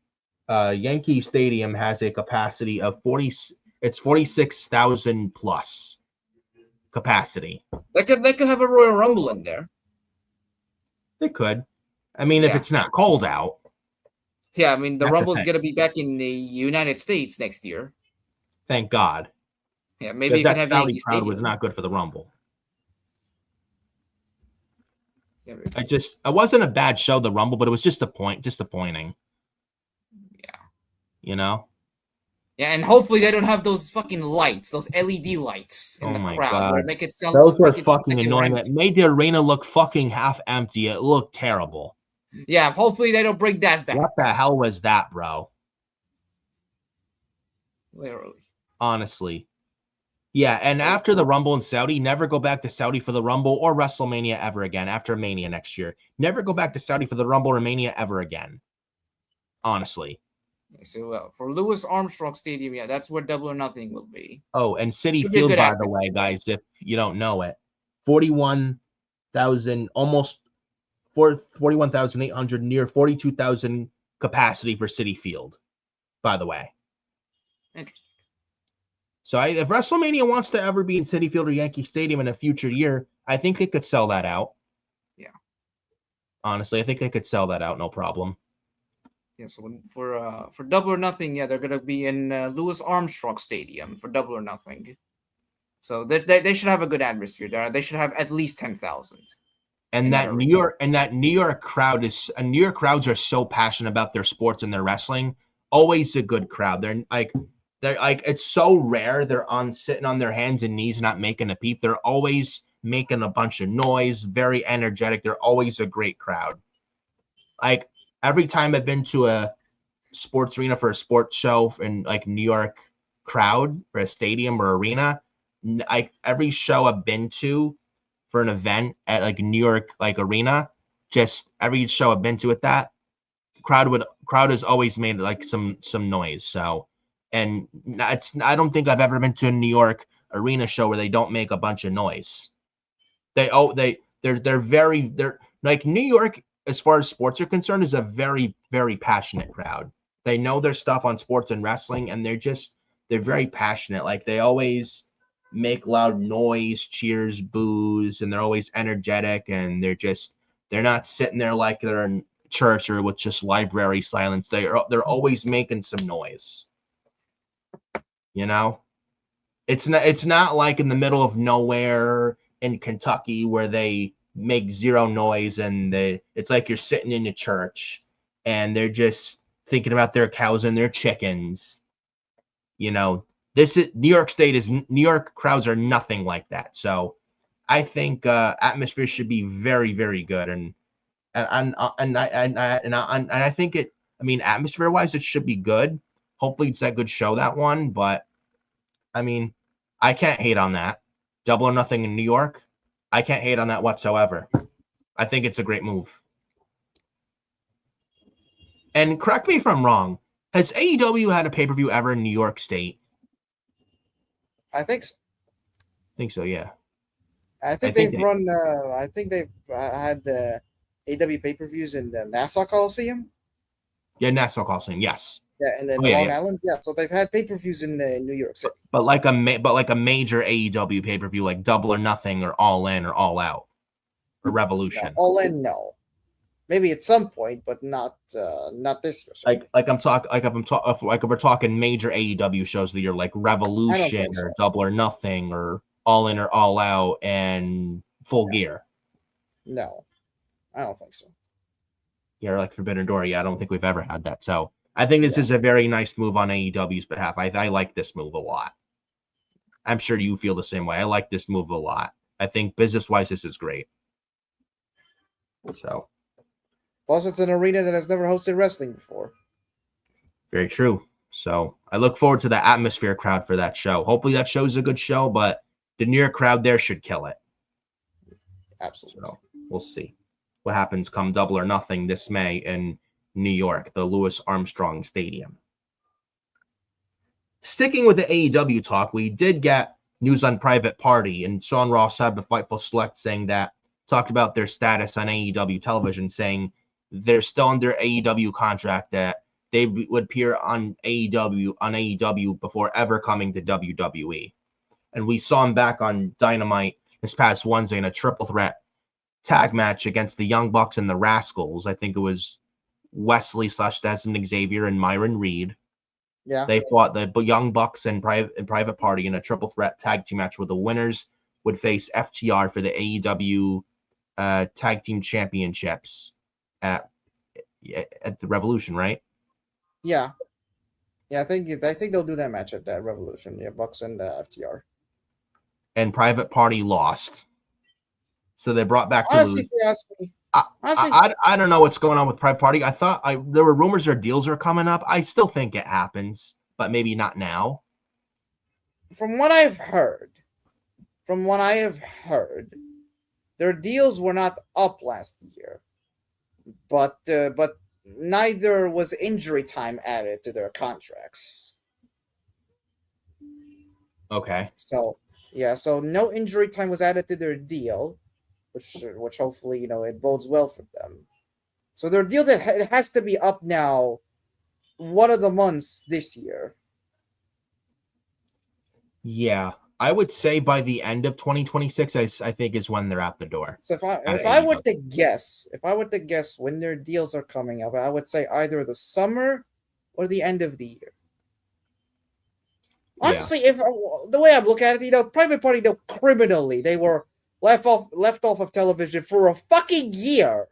Yankee Stadium has a capacity of 46,000 plus capacity. They could have a Royal Rumble in there. They could. I mean, if it's not cold out. Yeah, I mean, the Rumble's going to be back in the United States next year. Thank God. Yeah, maybe you can have Yankee crowd was not good for the Rumble. Yeah, it wasn't a bad show, the Rumble, but it was disappointing. Yeah. Yeah, and hopefully they don't have those fucking lights, those LED lights in the crowd. God. Where make it sound, those were fucking annoying. It made the arena look fucking half empty. It looked terrible. Yeah, hopefully they don't bring that back. What the hell was that, bro? Literally. Honestly. Yeah, and after the Rumble in Saudi, never go back to Saudi for the Rumble or WrestleMania ever again. After Mania next year, never go back to Saudi for the Rumble or Mania ever again. Honestly. So for Louis Armstrong Stadium, that's where Double or Nothing will be. Oh, and Citi Field, by the way, guys, if you don't know it, 41,000, almost 41,800, near 42,000 capacity for Citi Field, by the way. Interesting. So if WrestleMania wants to ever be in Citi Field or Yankee Stadium in a future year, I think they could sell that out. Yeah. Honestly, I think they could sell that out, no problem. Yeah, so for Double or Nothing, they're going to be in Louis Armstrong Stadium for Double or Nothing. So they should have a good atmosphere there. They should have at least 10,000. And that New York crowds are so passionate about their sports and their wrestling. Always a good crowd. They're like it's so rare they're sitting on their hands and knees, not making a peep. They're always making a bunch of noise, very energetic. They're always a great crowd. Like every time I've been to a sports arena for a sports show in like New York crowd or a stadium or arena, every show I've been to for an event at like New York like arena, just every show I've been to at that crowd has always made like some noise. So, and I don't think I've ever been to a New York arena show where they don't make a bunch of noise. They're like New York, as far as sports are concerned, is a very, very passionate crowd. They know their stuff on sports and wrestling, and they're very passionate. Like they always make loud noise, cheers, boos, and they're always energetic, and they're not sitting there like they're church or with just library silence. They're always making some noise. You know, it's not like in the middle of nowhere in Kentucky where they make zero noise and it's like you're sitting in a church and they're just thinking about their cows and their chickens. You know, this is New York crowds are nothing like that. So I think atmosphere should be very, very good, and I think it. I mean, atmosphere wise, it should be good. Hopefully, it's a good show, that one. But I mean, I can't hate on that. Double or Nothing in New York, I can't hate on that whatsoever. I think it's a great move. And correct me if I'm wrong. Has AEW had a pay-per-view ever in New York State? I think so. I think so, yeah. I think they've had AEW pay-per-views in the Nassau Coliseum. Yeah, Nassau Coliseum, yes. Yeah, and then Long Island. Yeah, so they've had pay-per-views in New York City. But like a major AEW pay-per-view, like Double or Nothing, or All In, or All Out, or Revolution. No, All In, no. Maybe at some point, but not this year. Like if we're talking major AEW shows of the year, like Revolution or Double or Nothing or All In or All Out and Full Gear. No, I don't think so. Yeah, like Forbidden Door. Yeah, I don't think we've ever had that. So I think this is a very nice move on AEW's behalf. I like this move a lot. I'm sure you feel the same way. I like this move a lot. I think business-wise, this is great. So. Plus, it's an arena that has never hosted wrestling before. Very true. So I look forward to the atmosphere crowd for that show. Hopefully that show's a good show, but the New York crowd there should kill it. Absolutely. So we'll see what happens come Double or Nothing this May in New York, the Louis Armstrong Stadium. Sticking with the AEW talk, we did get news on Private Party, and Sean Ross had the Fightful Select saying that, talked about their status on AEW television, saying they're still under AEW contract, that they would appear on AEW before ever coming to WWE. And we saw him back on Dynamite this past Wednesday in a triple threat tag match against the Young Bucks and the Rascals. I think it was Wesley / Desmond Xavier and Myron Reed. Yeah. They fought the Young Bucks and Private Party in a triple threat tag team match where the winners would face FTR for the AEW tag team championships at the Revolution, right? Yeah. I think they'll do that match at that Revolution. Yeah, Bucks and FTR. And Private Party lost, so they brought back. Honestly, if you ask me, I don't know what's going on with Private Party. I thought there were rumors their deals are coming up. I still think it happens, but maybe not now. From what I have heard, their deals were not up last year, but neither was injury time added to their contracts. Okay. So no injury time was added to their deal, which hopefully it bodes well for them. So their deal it has to be up now. One of the months this year. Yeah, I would say by the end of 2026, I think is when they're out the door. So if I were to guess when their deals are coming up, I would say either the summer or the end of the year. Honestly, if the way I look at it, Private Party, criminally, they were left off of television for a fucking year.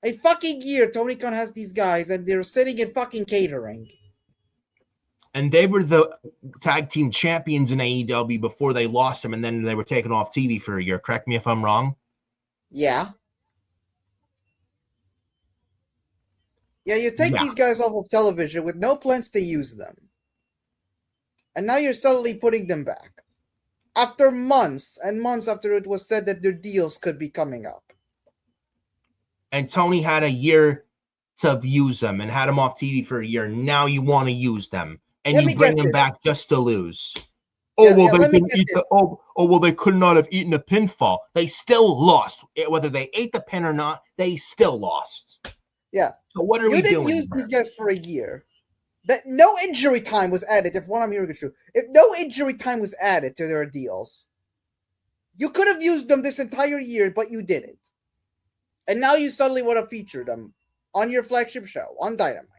A fucking year, Tony Khan has these guys, and they're sitting in fucking catering. And they were the tag team champions in AEW before they lost them, and then they were taken off TV for a year. Correct me if I'm wrong. Yeah. Yeah, you take these guys off of television with no plans to use them. And now you're suddenly putting them back. After months and months after it was said that their deals could be coming up. And Tony had a year to use them and had them off TV for a year. Now you want to use them. And you bring them back just to lose. They could not have eaten a pinfall. They still lost. Whether they ate the pin or not, they still lost. Yeah. So what are we doing? You didn't use these guys for a year. That no injury time was added, if what I'm hearing is true. If no injury time was added to their deals, you could have used them this entire year, but you didn't. and now you suddenly want to feature them on your flagship show on Dynamite.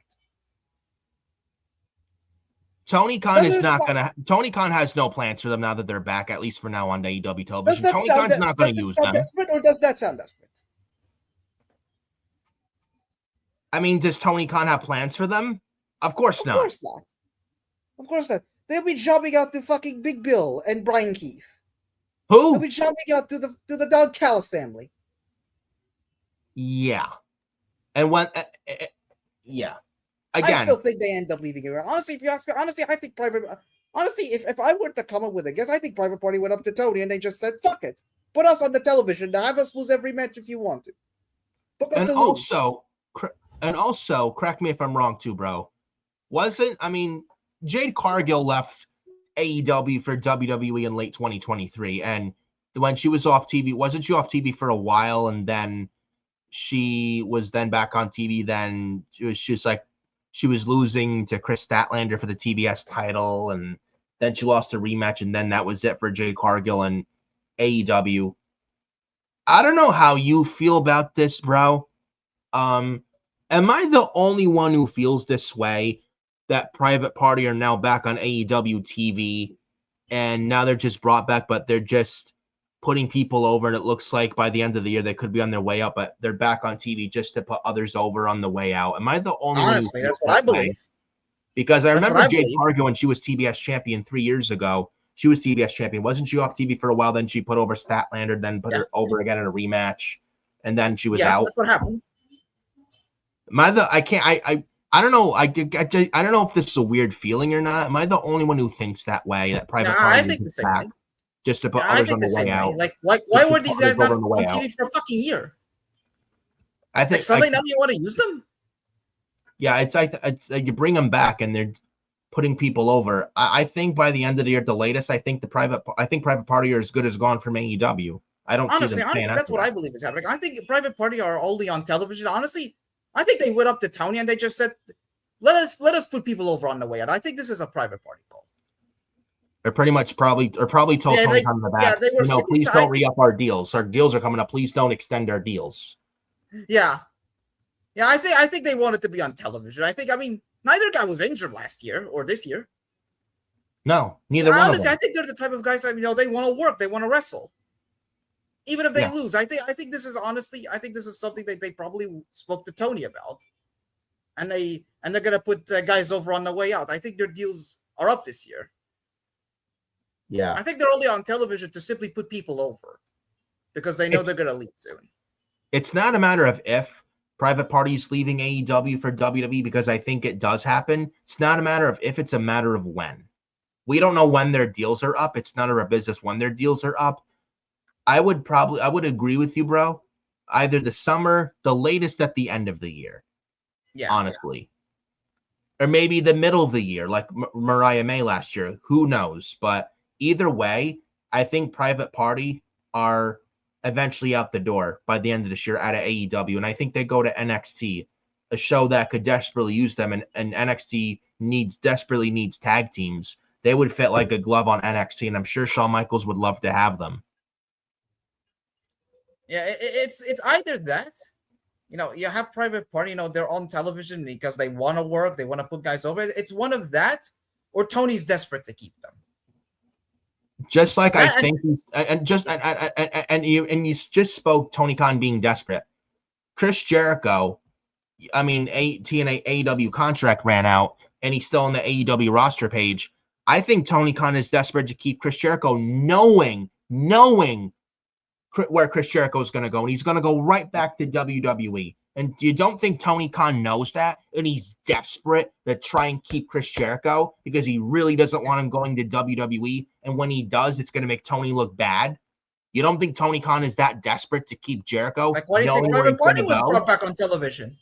Tony Khan is not gonna. Tony Khan has no plans for them now that they're back, at least for now on AEW television. Tony Khan's not going to use them. Desperate, or does that sound desperate? I mean, does Tony Khan have plans for them? Of course not. Of course not. Of course not. They'll be jobbing out to fucking Big Bill and Brian Keith. Who? They'll be jobbing out to the Don Callis family. Yeah. And when, yeah. Again, I still think they end up leaving it around. Honestly, if you ask me, I think if I were to come up with a guess, I think Private Party went up to Tony and they just said, "Fuck it, put us on the television to have us lose every match if you want to." Book us to lose. Also, correct me if I'm wrong too, bro. Jade Cargill left AEW for WWE in late 2023, and when she was off TV, wasn't she off TV for a while, and then she was then back on TV? Then she was losing to Chris Statlander for the TBS title, and then she lost a rematch, and then that was it for Jade Cargill and AEW. I don't know how you feel about this, bro. Am I the only one who feels this way, that Private Party are now back on AEW TV, and now they're just brought back, but they're just putting people over, and it looks like by the end of the year they could be on their way up, but they're back on TV just to put others over on the way out? Am I the only one? Honestly, that's what I believe. Because I remember Jade Cargill when she was TBS champion 3 years ago. She was TBS champion. Wasn't she off TV for a while? Then she put over Statlander, then put her over again in a rematch, and then she was out. That's what happened. I don't know. I don't know if this is a weird feeling or not. Am I the only one who thinks that way? That Private Party I think the same way. Just to put others on the way out. Like why were these guys not on TV for a fucking year? I think suddenly now you want to use them. Yeah, it's you bring them back and they're putting people over. I think by the end of the year, at the latest, I think Private Party are as good as gone from AEW. I don't honestly, that's what I believe is happening. I think Private Party are only on television. Honestly, I think they went up to Tony and they just said, "Let us put people over on the way out." I think this is a Private Party call. They're probably told Tony Khan in the back, please don't re-up our deals. Our deals are coming up. Please don't extend our deals. Yeah. I think they wanted to be on television. Neither guy was injured last year or this year. No, neither one of them. I think they're the type of guys that they want to work, they want to wrestle, even if they lose. I think this is something that they probably spoke to Tony about, and they're gonna put guys over on the way out. I think their deals are up this year. Yeah, I think they're only on television to simply put people over because they know they're gonna leave soon. It's not a matter of if Private Party's leaving AEW for WWE, because I think it does happen. It's not a matter of if, it's a matter of when. We don't know when their deals are up. It's none of our business when their deals are up. I would agree with you, bro. Either the summer, the latest at the end of the year. Yeah. Honestly. Yeah. Or maybe the middle of the year, like Mariah May last year. Who knows? But either way, I think Private Party are eventually out the door by the end of this year out of AEW. And I think they go to NXT, a show that could desperately use them. And NXT desperately needs tag teams. They would fit like a glove on NXT. And I'm sure Shawn Michaels would love to have them. Yeah, it's either that, you have Private Party, they're on television because they want to work, they want to put guys over. It's one of that, or Tony's desperate to keep them. Just like I think, you just spoke Tony Khan being desperate. Chris Jericho, TNA AEW contract ran out, and he's still on the AEW roster page. I think Tony Khan is desperate to keep Chris Jericho, knowing where Chris Jericho is going to go, and he's going to go right back to WWE. And you don't think Tony Khan knows that, and he's desperate to try and keep Chris Jericho because he really doesn't want him going to WWE, and when he does, it's going to make Tony look bad? You don't think Tony Khan is that desperate to keep Jericho? Like, why do you think Private Party was brought back on television?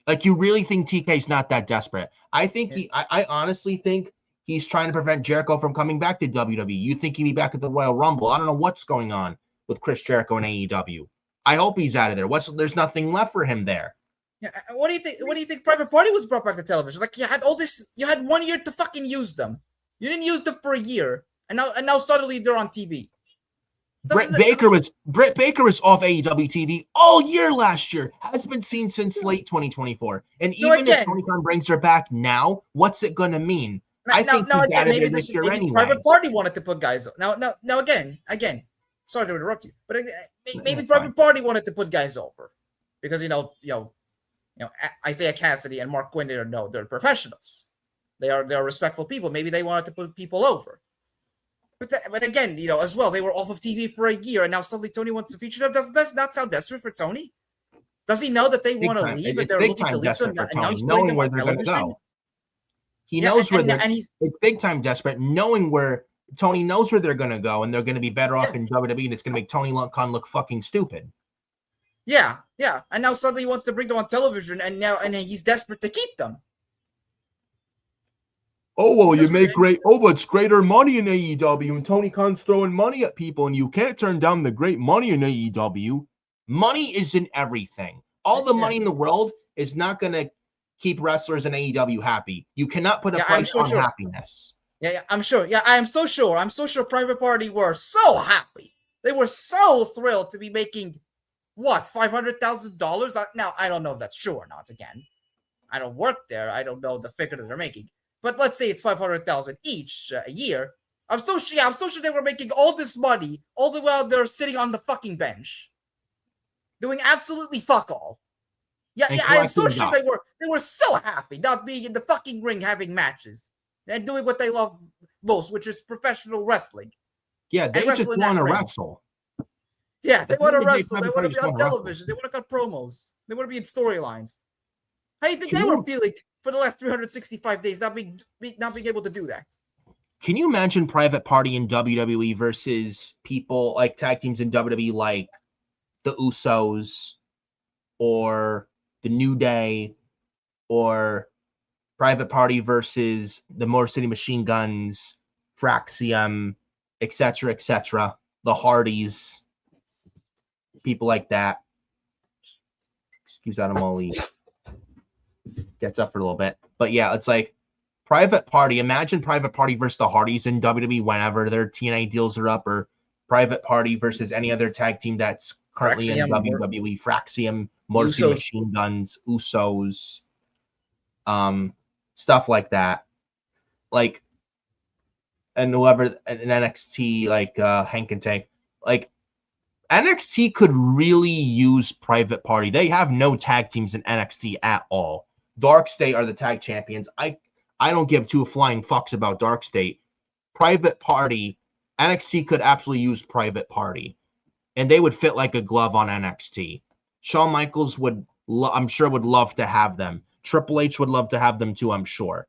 Like, you really think TK's not that desperate? I think I honestly think he's trying to prevent Jericho from coming back to WWE. You think he'd be back at the Royal Rumble? I don't know what's going on with Chris Jericho and AEW. I hope he's out of there. There's nothing left for him there. Yeah, what do you think? What do you think? Private Party was brought back to television. Like, you had all this. You had 1 year to fucking use them. You didn't use them for a year, and now suddenly they're on TV. Britt Baker was off AEW TV all year last year. Has been seen since late 2024. And even if Tony Khan brings her back now, what's it going to mean? I think he's out of there this year anyway. Private Party wanted to put guys. Now, again. Sorry to interrupt you, but maybe Private Party wanted to put guys over because Isaiah Cassidy and Mark Quinn, they're professionals. They're respectful people. Maybe they wanted to put people over. But again, as well, they were off of TV for a year, and now suddenly Tony wants to feature them. Does that not sound desperate for Tony? Does he know that they want to leave and they're looking to leave? So now he's knowing where they're going to go. He knows where it's big time desperate, knowing where Tony knows where they're going to go, and they're going to be better off in WWE, and it's going to make Tony Khan look fucking stupid. Yeah, and now suddenly he wants to bring them on television, and he's desperate to keep them. Oh, well, you make it's greater money in AEW, and Tony Khan's throwing money at people, and you can't turn down the great money in AEW. Money isn't everything. All the money in the world is not going to keep wrestlers in AEW happy. You cannot put a price on happiness. Yeah, I'm sure. Yeah, I am so sure. I'm so sure Private Party were so happy. They were so thrilled to be making, $500,000? Now, I don't know if that's true or not, again. I don't work there. I don't know the figure that they're making. But let's say it's $500,000 each a year. I'm so sure they were making all this money all the while they're sitting on the fucking bench, doing absolutely fuck all. Yeah, I am so sure they were so happy not being in the fucking ring having matches and doing what they love most, which is professional wrestling. Yeah, they just want to wrestle. Yeah, they want to wrestle. They want to be on television. They want to cut promos. They want to be in storylines. How do you think they were feeling for the last 365 days, not being able to do that? Can you imagine Private Party in WWE versus people like tag teams in WWE like the Usos or the New Day, or Private Party versus the Motor City Machine Guns, Fraxium, etc., the Hardys, people like that. Excuse Adam Molly. Gets up for a little bit. But yeah, it's like Private Party. Imagine Private Party versus the Hardys in WWE whenever their TNA deals are up, or Private Party versus any other tag team that's currently in WWE. Fraxium, Motor City Machine Guns, Usos, stuff like that. Like, and whoever in NXT, like Hank and Tank, like NXT could really use Private Party. They have no tag teams in NXT at all. Dark State are the tag champions. I don't give two flying fucks about Dark State. Private Party, NXT could absolutely use Private Party, and they would fit like a glove on NXT. Shawn Michaels would love to have them. Triple H would love to have them too, I'm sure.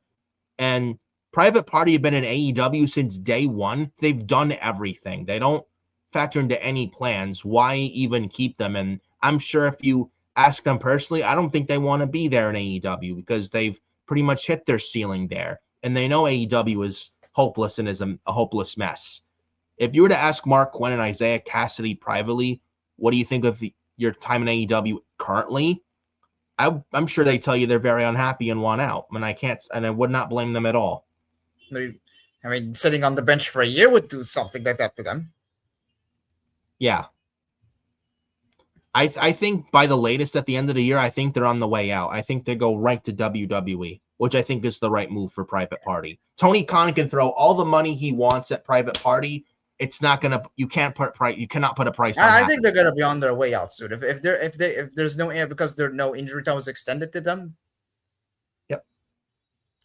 And Private Party have been in AEW since day one. They've done everything. They don't factor into any plans. Why even keep them? And I'm sure if you ask them personally, I don't think they want to be there in AEW because they've pretty much hit their ceiling there. And they know AEW is hopeless and is a hopeless mess. If you were to ask Mark Quinn and Isaiah Cassidy privately, what do you think of your time in AEW currently? I'm sure they tell you they're very unhappy and want out. And I would not blame them at all. I mean, sitting on the bench for a year would do something like that to them. Yeah. I think by the latest at the end of the year, I think they're on the way out. I think they go right to WWE, which I think is the right move for Private Party. Tony Khan can throw all the money he wants at Private Party. It's not gonna. You cannot put a price on I think they're gonna be on their way out soon. If there's no, because there no injury time was extended to them. Yep.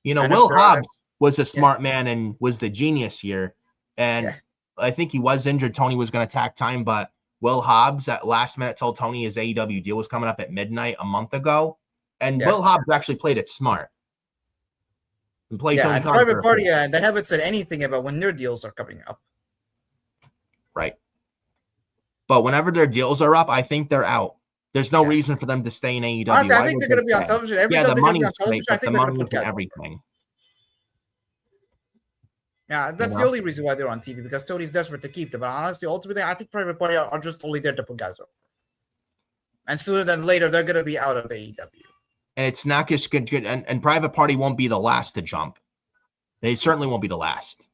Will Hobbs was a smart man and was the genius here, and I think he was injured. Tony was going to tack time, but Will Hobbs at last minute told Tony his AEW deal was coming up at midnight a month ago, and Will Hobbs actually played it smart. And played and Private Party, they haven't said anything about when their deals are coming up. Right. But whenever their deals are up, I think they're out. There's no reason for them to stay in AEW. Honestly, I think they're going to be on television. Every time they're going to be on television, I think they're going to put guys everything. Yeah, that's the only reason why they're on TV, because Tony's desperate to keep them. But honestly, ultimately, I think Private Party are just only there to put guys over. And sooner than later, they're going to be out of AEW. And it's not just good. And Private Party won't be the last to jump. They certainly won't be the last.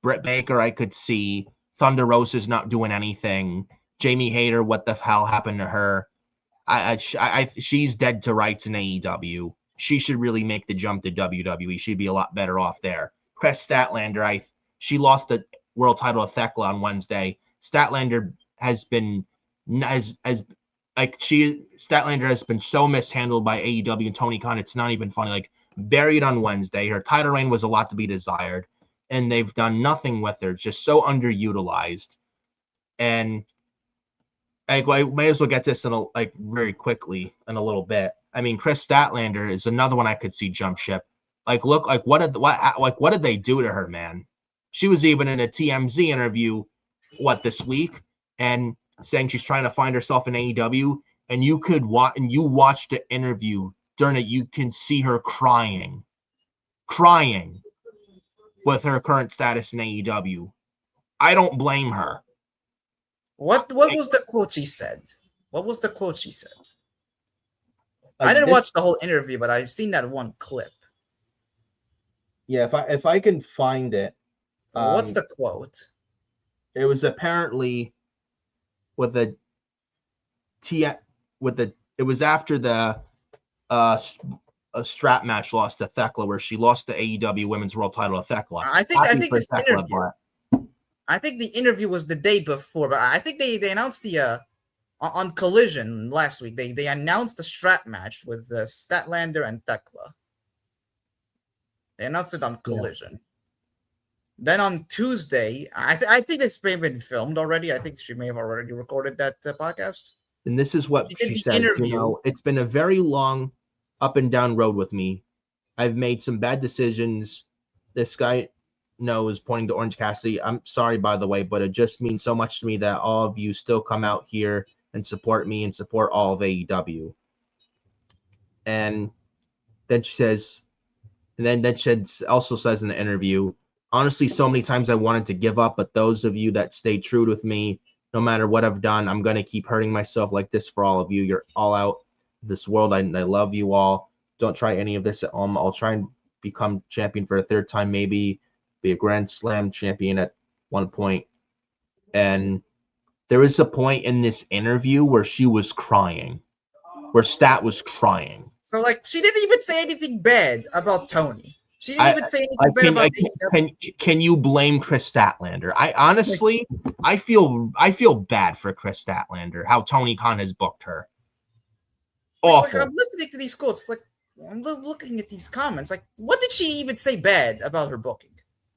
Britt Baker, I could see. Thunder Rosa's not doing anything. Jamie Hayter, what the hell happened to her? She's dead to rights in AEW. She should really make the jump to WWE. She'd be a lot better off there. Chris Statlander, she lost the world title to Thekla on Wednesday. Statlander has been Statlander has been so mishandled by AEW and Tony Khan. It's not even funny. Like, buried on Wednesday. Her title reign was a lot to be desired, and they've done nothing with her. It's just so underutilized. And I may as well get this in very quickly in a little bit. I mean, Chris Statlander is another one I could see jump ship. What did they do to her, man? She was even in a TMZ interview this week and saying she's trying to find herself in AEW, and you watched the interview. During it, you can see her crying with her current status in AEW. I don't blame her. What was the quote she said? What was the quote she said? I didn't watch the whole interview, but I've seen that one clip. Yeah, if I can find it. What's the quote? It was apparently it was after the a strap match loss to Thekla, where she lost the AEW Women's World Title to Thekla. I think this interview. I think the interview was the day before, but I think they announced the on Collision last week. They announced the strap match with Statlander and Thekla. They announced it on Collision. Yeah. Then on Tuesday, I think it's been filmed already. I think she may have already recorded that podcast. And this is what she said. It's been a very long up and down road with me. I've made some bad decisions. This guy knows, pointing to Orange Cassidy. I'm sorry, by the way, but it just means so much to me that all of you still come out here and support me and support all of AEW. And then she says, she also says in the interview, honestly, so many times I wanted to give up, but those of you that stay true with me, no matter what I've done, I'm going to keep hurting myself like this for all of you. You're all out this world. I love you all. Don't try any of this at home. I'll try and become champion for a third time, maybe be a Grand Slam champion at one point. And there was a point in this interview where she was crying, where Stat was crying. So, she didn't even say anything bad about Tony. She didn't even say anything bad about AEW. Can you blame Chris Statlander? I feel bad for Chris Statlander, how Tony Khan has booked her. Awful. I'm listening to these quotes. I'm looking at these comments. What did she even say bad about her booking?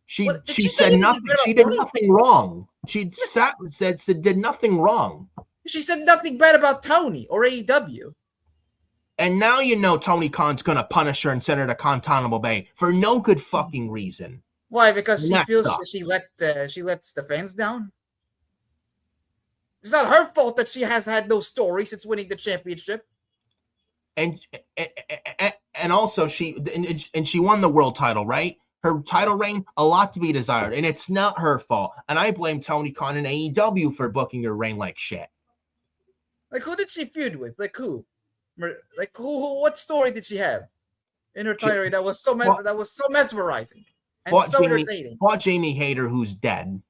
She said nothing. She did nothing wrong. She did nothing wrong. She said nothing bad about Tony or AEW. And now Tony Khan's gonna punish her and send her to Guantanamo Bay for no good fucking reason. Why? Because she feels she lets the fans down. It's not her fault that she has had no story since winning the championship. And also she won the world title, right? Her title reign, a lot to be desired, and it's not her fault. And I blame Tony Khan and AEW for booking her reign like shit. Who did she feud with? Who? Who? What story did she have in her title reign that was so mesmerizing and so entertaining? Fought Jamie Hayter, who's dead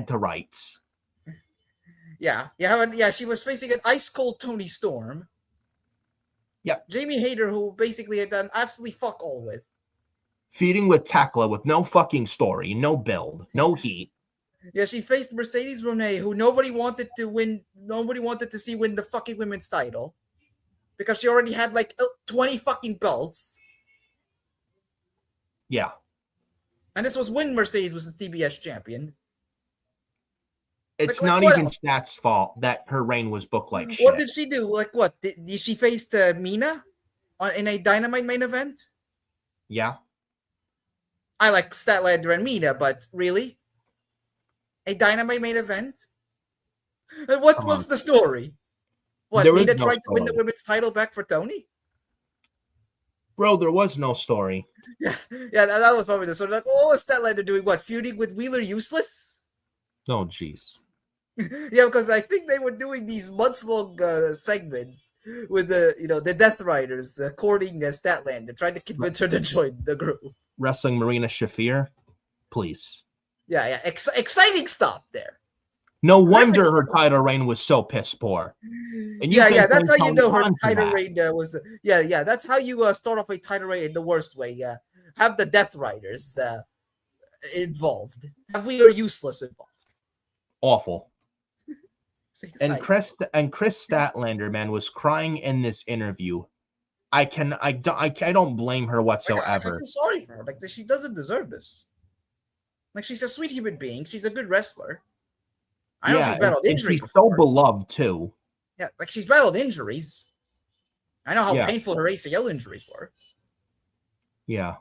to rights. Yeah. She was facing an ice cold Tony Storm. Yeah, Jamie Hayter, who basically had done absolutely fuck all with. Feuding with Thekla with no fucking story, no build, no heat. Yeah, she faced Mercedes Moné, who nobody wanted to win. Nobody wanted to see win the fucking women's title because she already had 20 fucking belts. Yeah, and this was when Mercedes was the TBS champion. It's not even Stat's fault that her reign was booked like shit. What did she do? What? Did she face Mina in a Dynamite main event? Yeah. I like Statlander and Mina, but really? A Dynamite main event? And what was the story? What, Mina tried to win the women's title back for Tony? Bro, there was no story. Yeah, that was probably the story. What was Statlander doing? What, feuding with Wheeler Useless? Oh, jeez. Yeah, because I think they were doing these months-long segments with the Death Riders courting Statlander, trying to convince her to join the group. Wrestling Marina Shafir, please. Yeah, exciting stuff there. No wonder her title reign was so piss poor. And yeah, that's how Tony you know her Khan for title that. reign was. Yeah, that's how you start off a title reign in the worst way. Yeah, have the Death Riders involved. Have We Are Useless involved. Awful. And Chris Statlander, man, was crying in this interview. I don't blame her whatsoever. I feel sorry for her. Like, she doesn't deserve this. Like, she's a sweet human being. She's a good wrestler. I know she's battled injuries. She's so beloved too. Yeah, like she's battled injuries. I know how painful her ACL injuries were. Yeah.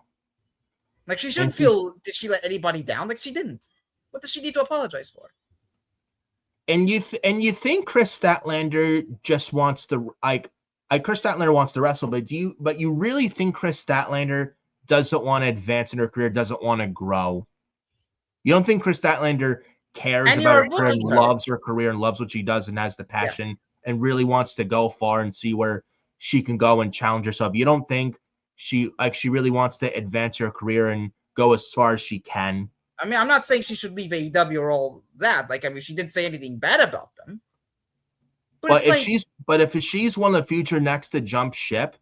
Like, she shouldn't feel, did she let anybody down? Like, she didn't. What does she need to apologize for? And you think Chris Statlander just wants to Chris Statlander wants to wrestle, but you really think Chris Statlander doesn't want to advance in her career, doesn't want to grow? You don't think Chris Statlander cares about her career and loves her career and loves what she does and has the passion and really wants to go far and see where she can go and challenge herself? You don't think she really wants to advance her career and go as far as she can? I mean, I'm not saying she should leave AEW or all that. Like, I mean, she didn't say anything bad about them. But if she's one of the future next to jump ship,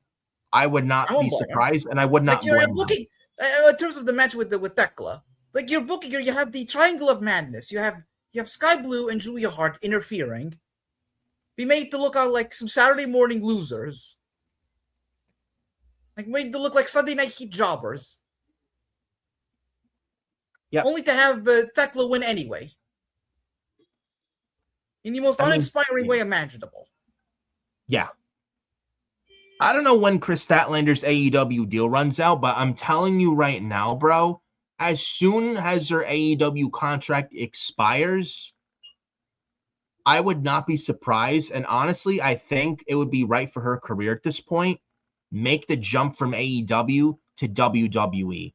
I would not be surprised, and I would not. Like, you're booking in terms of the match with Tekla. Like, you're booking, you have the Triangle of Madness. You have Sky Blue and Julia Hart interfering. Be made to look out like some Saturday morning losers. Like, made to look like Sunday Night Heat jobbers. Yeah. Only to have Tekla win anyway. In the most uninspiring way imaginable. Yeah. I don't know when Chris Statlander's AEW deal runs out, but I'm telling you right now, bro, as soon as her AEW contract expires, I would not be surprised. And honestly, I think it would be right for her career at this point. Make the jump from AEW to WWE.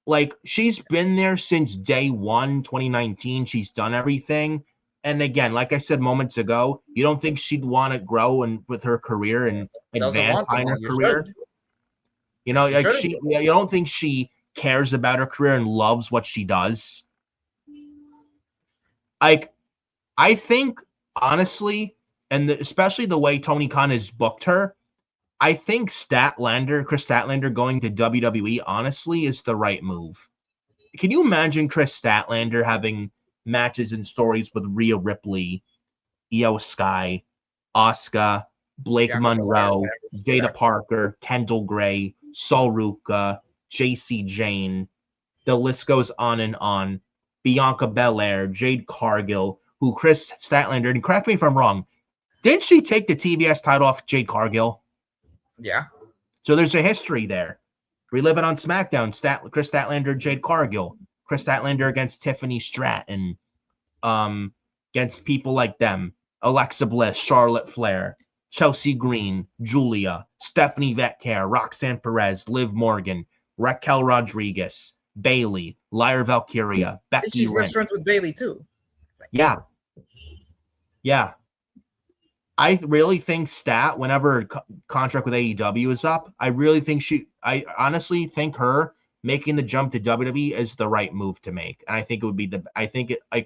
Like, she's been there since day one, 2019. She's done everything. And again, like I said moments ago, you don't think she'd want to grow and with her career and advance in her career? You know, like you don't think she cares about her career and loves what she does? Like, I think honestly, and especially the way Tony Khan has booked her, I think Chris Statlander going to WWE, honestly, is the right move. Can you imagine Chris Statlander having matches and stories with Rhea Ripley, Io Sky, Asuka, Blake Monroe, Jada Parker, Kendall Gray, Sol Ruka, JC Jane? The list goes on and on. Bianca Belair, Jade Cargill, who Chris Statlander, and correct me if I'm wrong, didn't she take the TBS title off Jade Cargill? Yeah. So there's a history there. Relive it on SmackDown. Chris Statlander, Jade Cargill. Chris Statlander against Tiffany Stratton. Against people like them. Alexa Bliss, Charlotte Flair, Chelsea Green, Julia, Stephanie Vetcare, Roxanne Perez, Liv Morgan, Raquel Rodriguez, Bayley, Lyra Valkyria, Becky She's Lynch. best friends with Bayley too. Yeah. Yeah. I really think whenever her contract with AEW is up, I honestly think her making the jump to WWE is the right move to make. And I think it would be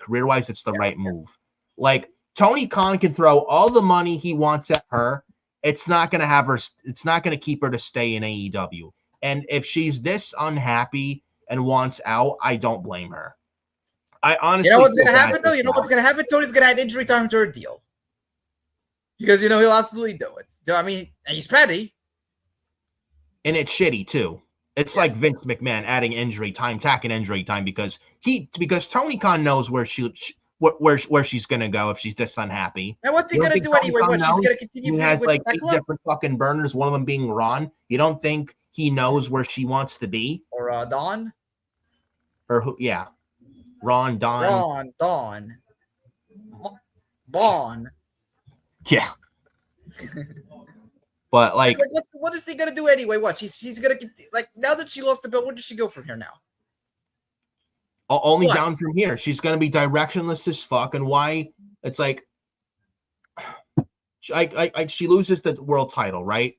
career-wise, it's the right move. Like, Tony Khan can throw all the money he wants at her. It's not going to keep her to stay in AEW. And if she's this unhappy and wants out, I don't blame her. I honestly, you know what's going to happen though? You know what's going to happen? Tony's going to add injury time to her deal. Because, he'll absolutely do it. I mean, he's petty. And it's shitty, too. It's like Vince McMahon adding tacking injury time because Tony Khan knows where she's going to go if she's this unhappy. And what's he going to do anyway? She's going to continue He has like 8 different fucking burners, one of them being Ron. You don't think he knows where she wants to be? Or Dawn? Or who? Yeah. Ron, Dawn. Bron. Yeah. But like what is he gonna do anyway? What he's gonna now that she lost the belt, where does she go from here now? Only down from here. She's gonna be directionless as fuck. And why? It's like she loses the world title, right?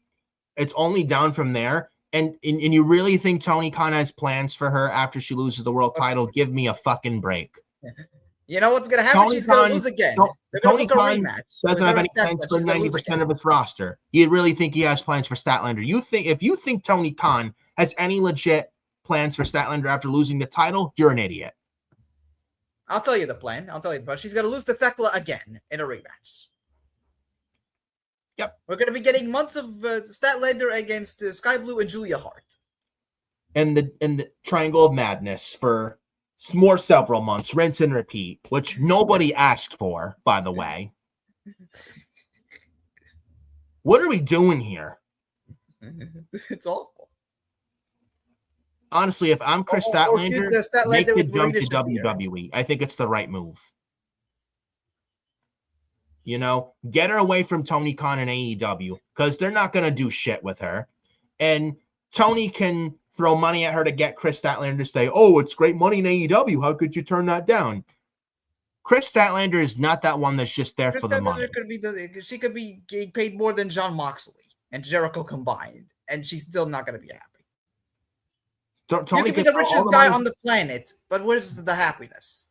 It's only down from there. And you really think Tony Khan has plans for her after she loses the world title? Give me a fucking break. You know what's gonna happen? Tony She's gonna Khan- lose again. To- They're gonna Tony book a Khan rematch. doesn't have any Thecla, plans for she's gonna lose 90% again. of his roster. You really think he has plans for Statlander? If you think Tony Khan has any legit plans for Statlander after losing the title, you're an idiot. I'll tell you the plan. But she's gonna lose to Thecla again in a rematch. Yep. We're gonna be getting months of Statlander against Sky Blue and Julia Hart. And the Triangle of Madness for several months, rinse and repeat, which nobody asked for, by the way. What are we doing here? It's awful. Honestly, if I'm Chris Statlander, make the jump to WWE. I think it's the right move. You know, get her away from Tony Khan and AEW because they're not going to do shit with her. And Tony can throw money at her to get Chris Statlander to say, oh, it's great money in AEW. How could you turn that down? Chris Statlander is not that one that's just there for the money. She could be getting paid more than Jon Moxley and Jericho combined, and she's still not going to be happy. Tony you could be the richest guy on the planet, but where's the happiness?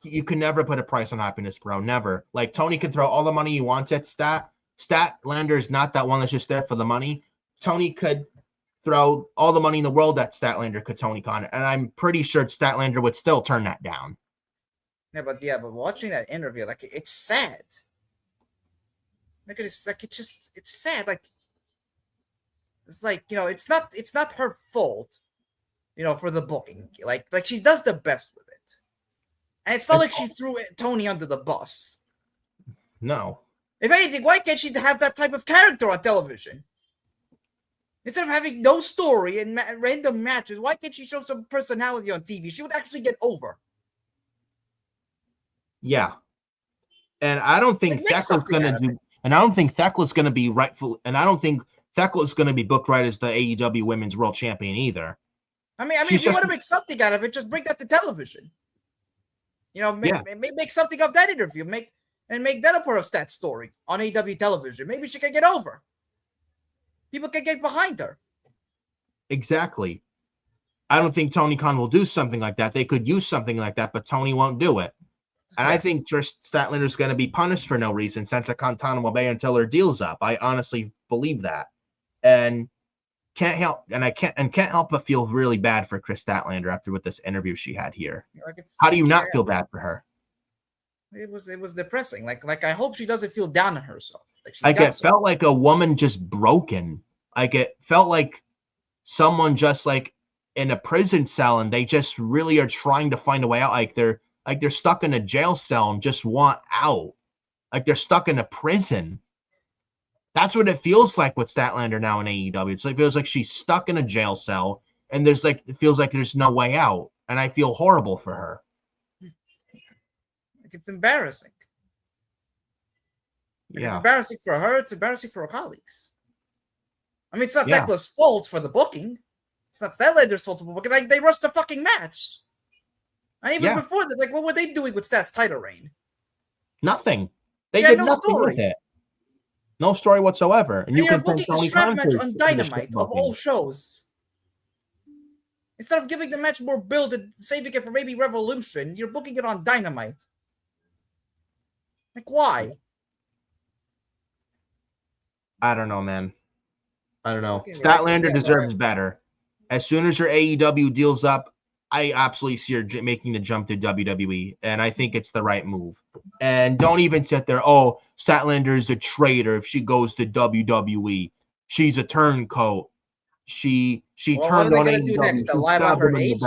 You can never put a price on happiness, bro. Never. Like, Tony can throw all the money he wants at Statlander is not that one that's just there for the money. Tony could throw all the money in the world at Statlander, could Tony Khan, and I'm pretty sure Statlander would still turn that down. Yeah, but watching that interview, like, it's sad. Like, it's sad. Like, it's like, you know, it's not her fault, you know, for the booking. Like she does the best with it, and it's not like she threw Tony under the bus. No. If anything, why can't she have that type of character on television? Instead of having no story and random matches, why can't she show some personality on TV? She would actually get over. Yeah. And I don't think Thecla's going to do, and I don't think Thecla's going to be rightful, and I don't think Thecla's going to be booked right as the AEW Women's World Champion either. I mean, if you want to make something out of it, just bring that to television. You know, make something of that interview. Make that a part of Stat's story on AEW television. Maybe she can get over. People can get behind her. Exactly. I don't think Tony Khan will do something like that. They could use something like that, but Tony won't do it. And I think Statlander's going to be punished for no reason, sent to Guantanamo Bay until her deal's up. I honestly believe that. And can't help but feel really bad for Chris Statlander after with this interview she had here. How do you not feel bad for her? It was depressing. Like I hope she doesn't feel down on herself. It felt like a woman just broken. Like it felt like someone just like in a prison cell and they just really are trying to find a way out. Like they're stuck in a jail cell and just want out. Like they're stuck in a prison. That's what it feels like with Statlander now in AEW. It feels like she's stuck in a jail cell and it feels like there's no way out. And I feel horrible for her. It's embarrassing. Yeah. It's embarrassing for her. It's embarrassing for her colleagues. I mean, it's not Thecla's fault for the booking. It's not Statlander's fault for the booking. Like, they rushed the fucking match. And even before that, like, what were they doing with Stat's title reign? Nothing. They did no nothing with it. No story whatsoever. And you're booking a strap match on Dynamite of all shows. Instead of giving the match more build and saving it for maybe Revolution, you're booking it on Dynamite. Like, why? I don't know, man. I don't know. Statlander deserves better. As soon as your AEW deal's up, I absolutely see her making the jump to WWE, and I think it's the right move. And don't even sit there, oh, Statlander is a traitor if she goes to WWE. She's a turncoat. She turned on AEW. What are they going to do next? Lie about her age?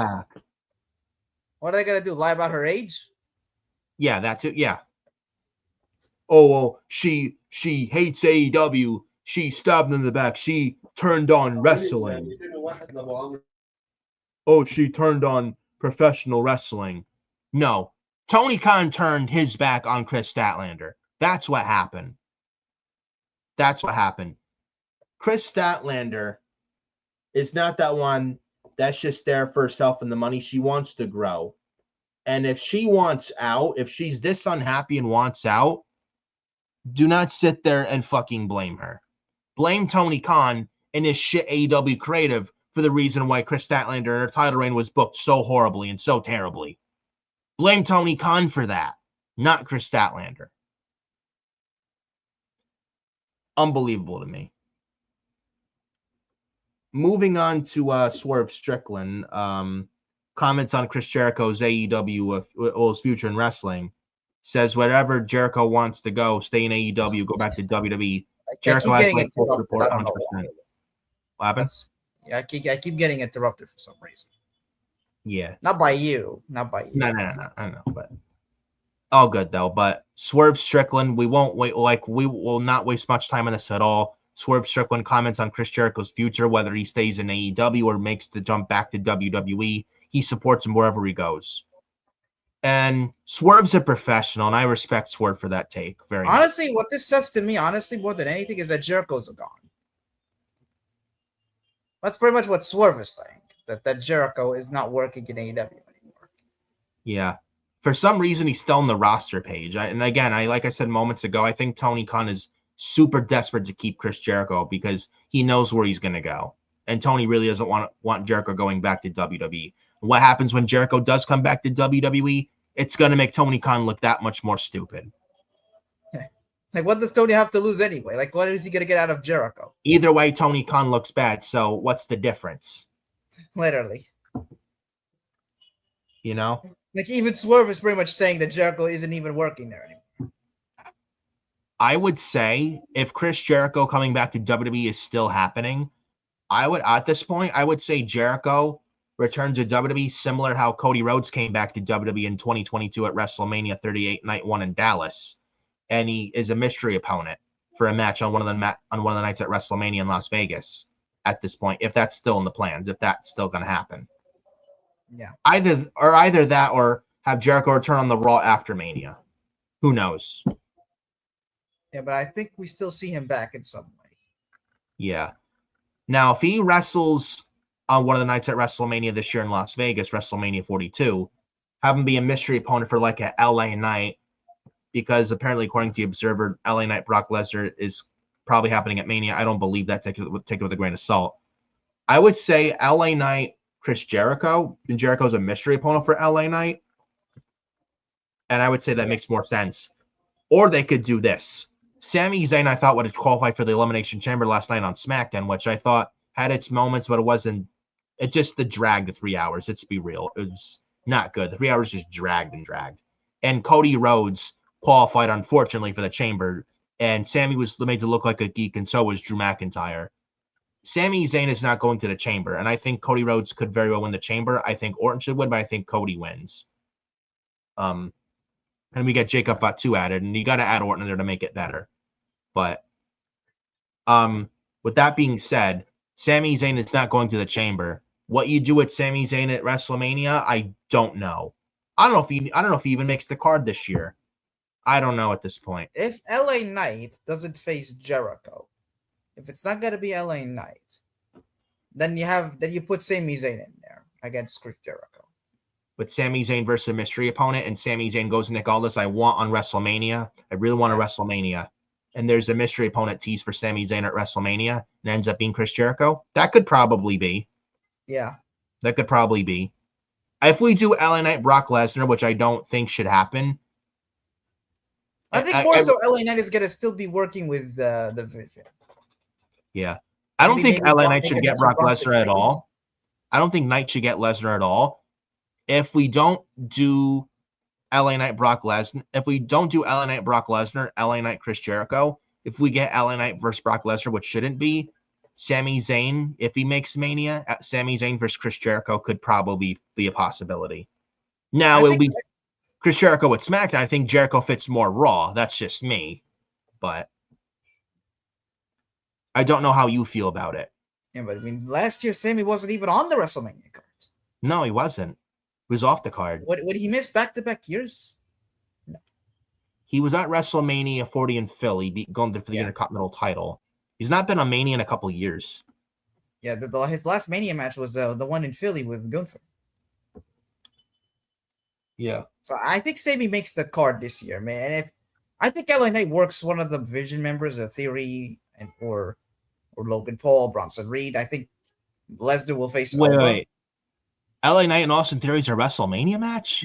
What are they going to do? Lie about her age? Yeah, that's it. Yeah. Oh, well, she hates AEW. She stabbed in the back. She turned on wrestling. Oh, she turned on professional wrestling. No. Tony Khan turned his back on Chris Statlander. That's what happened. That's what happened. Chris Statlander is not that one that's just there for herself and the money. She wants to grow. And if she wants out, if she's this unhappy and wants out, do not sit there and fucking blame her. Blame Tony Khan and his shit AEW creative for the reason why Chris Statlander and her title reign was booked so horribly and so terribly. Blame Tony Khan for that, not Chris Statlander. Unbelievable to me. Moving on to Swerve Strickland, comments on Chris Jericho's AEW his future in wrestling. Says wherever Jericho wants to go, stay in AEW, go back to WWE. Jericho has my full support 100%. What happened? I keep getting interrupted for some reason. Yeah. Not by you. No. I know, but all good though. But Swerve Strickland, we will not waste much time on this at all. Swerve Strickland comments on Chris Jericho's future, whether he stays in AEW or makes the jump back to WWE. He supports him wherever he goes. And Swerve's a professional, and I respect Swerve for that take very much. Honestly, what this says to me, more than anything, is that Jericho's gone. That's pretty much what Swerve is saying, that Jericho is not working in AEW anymore. Yeah. For some reason, he's still on the roster page. Like I said moments ago, I think Tony Khan is super desperate to keep Chris Jericho because he knows where he's going to go. And Tony really doesn't want Jericho going back to WWE. What happens when Jericho does come back to WWE? It's going to make Tony Khan look that much more stupid. Like, what does Tony have to lose anyway? Like, what is he going to get out of Jericho? Either way, Tony Khan looks bad. So what's the difference? Literally. You know? Like, even Swerve is pretty much saying that Jericho isn't even working there anymore. I would say if Chris Jericho coming back to WWE is still happening, at this point, I would say Jericho returns to WWE similar how Cody Rhodes came back to WWE in 2022 at WrestleMania 38 Night 1 in Dallas. And he is a mystery opponent for a match on one of the nights at WrestleMania in Las Vegas at this point, if that's still in the plans, if that's still going to happen. Yeah. Either that or have Jericho return on the Raw after Mania. Who knows? Yeah, but I think we still see him back in some way. Yeah. Now, if he wrestles on one of the nights at WrestleMania this year in Las Vegas, WrestleMania 42, have him be a mystery opponent for like a LA Night, because apparently, according to the Observer, LA Knight Brock Lesnar is probably happening at Mania. I don't believe that. Take it with a grain of salt. I would say LA Knight, Chris Jericho, and Jericho's a mystery opponent for LA Knight. And I would say that makes more sense. Or they could do this. Sami Zayn, I thought, would have qualified for the Elimination Chamber last night on SmackDown, which I thought had its moments, but it wasn't. It just the 3 hours. Let's be real. It was not good. The 3 hours just dragged. And Cody Rhodes qualified, unfortunately, for the Chamber, and Sami was made to look like a geek, and so was Drew McIntyre. Sami Zayn is not going to the Chamber, and I think Cody Rhodes could very well win the Chamber. I think Orton should win, but I think Cody wins. And we get Jacob Fatu added, and you got to add Orton there to make it better. But with that being said, Sami Zayn is not going to the Chamber. What you do with Sami Zayn at WrestleMania, I don't know. I don't know if he even makes the card this year. I don't know at this point. If LA Knight doesn't face Jericho, if it's not gonna be LA Knight, then you put Sami Zayn in there against Chris Jericho. With Sami Zayn versus a mystery opponent, and Sami Zayn goes, Nick Aldis, I want on WrestleMania. I really want a WrestleMania. And there's a mystery opponent tease for Sami Zayn at WrestleMania, and ends up being Chris Jericho. That could probably be. Yeah. That could probably be. If we do LA Knight Brock Lesnar, which I don't think should happen. I think LA Knight is gonna still be working with the Vision. Yeah. I don't think LA Knight should get Brock Lesnar at all. I don't think Knight should get Lesnar at all. If we don't do LA Knight Brock Lesnar, LA Knight Chris Jericho, if we get LA Knight versus Brock Lesnar, which shouldn't be, Sami Zayn, if he makes Mania, Sami Zayn versus Chris Jericho could probably be a possibility. Now, it'll be Chris Jericho with SmackDown. I think Jericho fits more Raw. That's just me. But I don't know how you feel about it. Yeah, but I mean, last year, Sami wasn't even on the WrestleMania card. No, he wasn't. He was off the card. What he missed back-to-back years? No. He was at WrestleMania 40 in Philly, going for the Intercontinental title. He's not been on Mania in a couple of years. Yeah, his last Mania match was the one in Philly with Gunther. Yeah. So I think Sami makes the card this year, man. And I think LA Knight works one of the Vision members, Theory or Logan Paul, Bronson Reed. I think Lesnar will face Oba. Wait. LA Knight and Austin Theory's a WrestleMania match?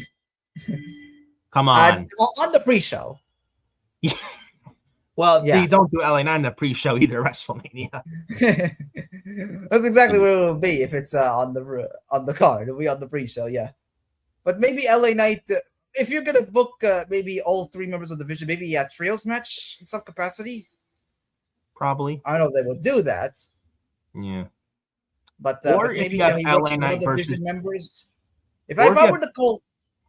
Come on. On the pre-show. Well, Yeah. they don't do LA Knight in the pre-show either. WrestleMania. That's exactly where it will be if it's on the card. It'll be on the pre-show, yeah. But maybe LA Knight, if you're gonna book maybe all three members of the division, maybe a trios match in some capacity. Probably. I don't know if they will do that. Yeah. But Or but if maybe you have he LA works with one Knight of the versus- division members. If Or if I you were to call,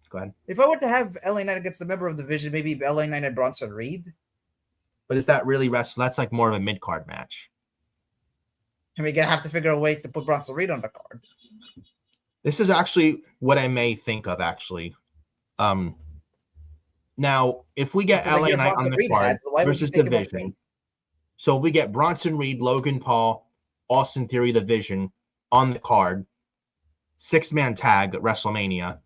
Go ahead. if I were to have LA Knight against the member of the division, maybe LA Knight and Bronson Reed. But is that really wrestling? That's like more of a mid-card match. I mean, you're gonna have to figure a way to put Bronson Reed on the card. This is actually what I may think of, actually. Now, if we get That's what LA Knight on Bronson the Reed card had, so why would versus you take him off division, so if we get Bronson Reed, Logan Paul, Austin Theory, the Vision on the card, 6-man tag at WrestleMania,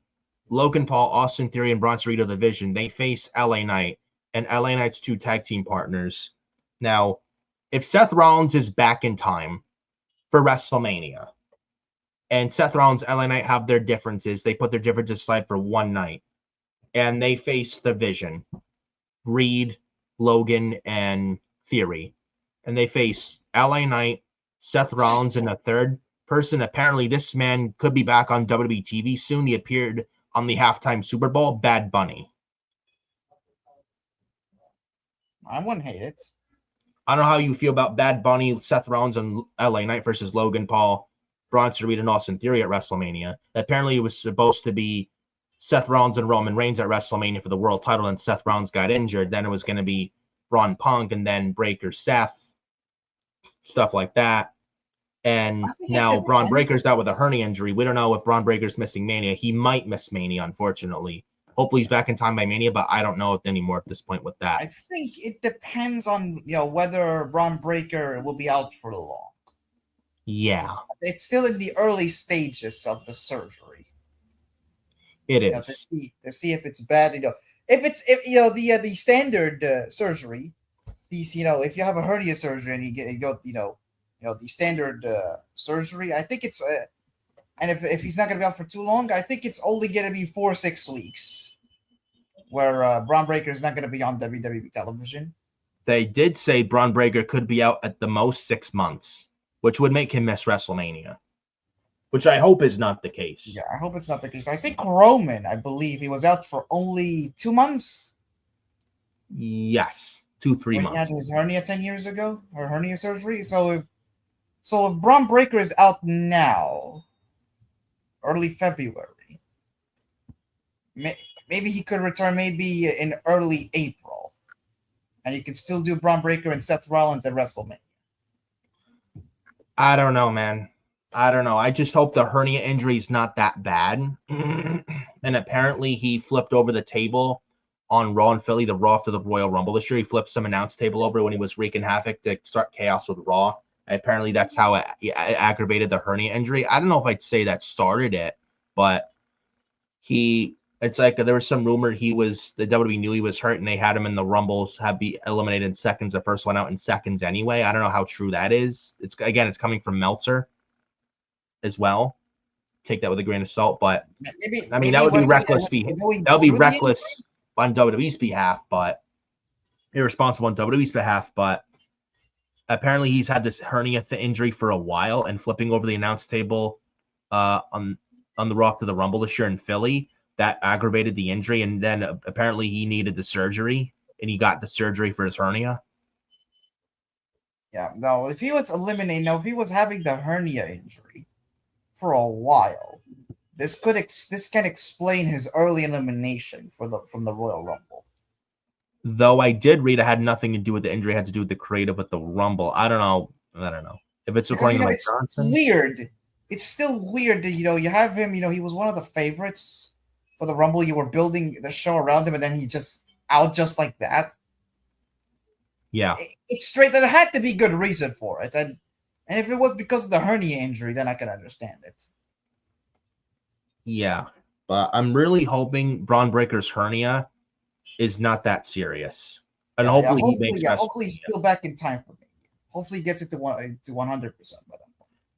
Logan Paul, Austin Theory, and Bronson Reed of the Vision, they face LA Knight and LA Knight's 2 tag team partners. Now, if Seth Rollins is back in time for WrestleMania, and Seth Rollins, LA Knight have their differences, they put their differences aside for one night, and they face the Vision, Reed, Logan, and Theory, and they face LA Knight, Seth Rollins, and a third person. Apparently, this man could be back on WWE TV soon. He appeared on the halftime Super Bowl, Bad Bunny. I wouldn't hate it. I don't know how you feel about Bad Bunny, Seth Rollins, and LA Knight versus Logan Paul, Bronson Reed, and Austin Theory at WrestleMania. Apparently, it was supposed to be Seth Rollins and Roman Reigns at WrestleMania for the world title, and Seth Rollins got injured. Then it was going to be Braun Punk, and then Breaker Seth, stuff like that. And now Braun Breaker's out with a hernia injury. We don't know if Braun Breaker's missing Mania. He might miss Mania, unfortunately. Hopefully he's back in time by Mania, but I don't know anymore at this point with that. I think it depends on whether Braun Breaker will be out for long. Yeah, It's still in the early stages of the surgery. it To is. see if it's bad. If the standard surgery, these if you have a hernia surgery and you go the standard surgery, I think it's and if he's not going to be out for too long, I think it's only going to be 4 or 6 weeks, where Braun Breaker is not going to be on WWE television. They did say Braun Breaker could be out at the most 6 months, which would make him miss WrestleMania, which I hope is not the case. Yeah, I hope it's not the case. I think Roman, I believe he was out for only 2 months. Yes, 2-3 when months. he had his hernia 10 years ago, or hernia surgery. So if Braun Breaker is out now, early February, maybe he could return maybe in early April, and you can still do Braun Breaker and Seth Rollins at WrestleMania. I don't know, man. I don't know. I just hope the hernia injury is not that bad. And apparently he flipped over the table on Raw in Philly, the Raw after the Royal Rumble this year. He flipped some announce table over when he was wreaking havoc to start chaos with Raw. And apparently that's how it aggravated the hernia injury. I don't know if I'd say that started it, but it's like there was some rumor the WWE knew he was hurt and they had him in the Rumbles, have be eliminated in seconds. The first one out in seconds anyway. I don't know how true that is. It's coming from Meltzer as well. Take that with a grain of salt, but maybe that would be reckless. That would be reckless on WWE's behalf, but irresponsible on WWE's behalf. But apparently, he's had this hernia injury for a while, and flipping over the announce table on the Raw to the Rumble this year in Philly, that aggravated the injury, and then apparently he needed the surgery, and he got the surgery for his hernia. Yeah, no. If he was if he was having the hernia injury for a while, this can explain his early elimination from the Royal Rumble. Though I did read it had nothing to do with the injury, it had to do with the creative with the Rumble. I don't know if it's according to Mike Johnson. Weird. It's still weird that you have him. He was one of the favorites for the Rumble. You were building the show around him, and then he just out just like that. Yeah, it's straight. There had to be good reason for it, and if it was because of the hernia injury, then I can understand it. Yeah, but I'm really hoping Braun Breaker's hernia is not that serious, and hopefully he makes. Hopefully he's still back in time for me. Hopefully he gets it to 100% by then.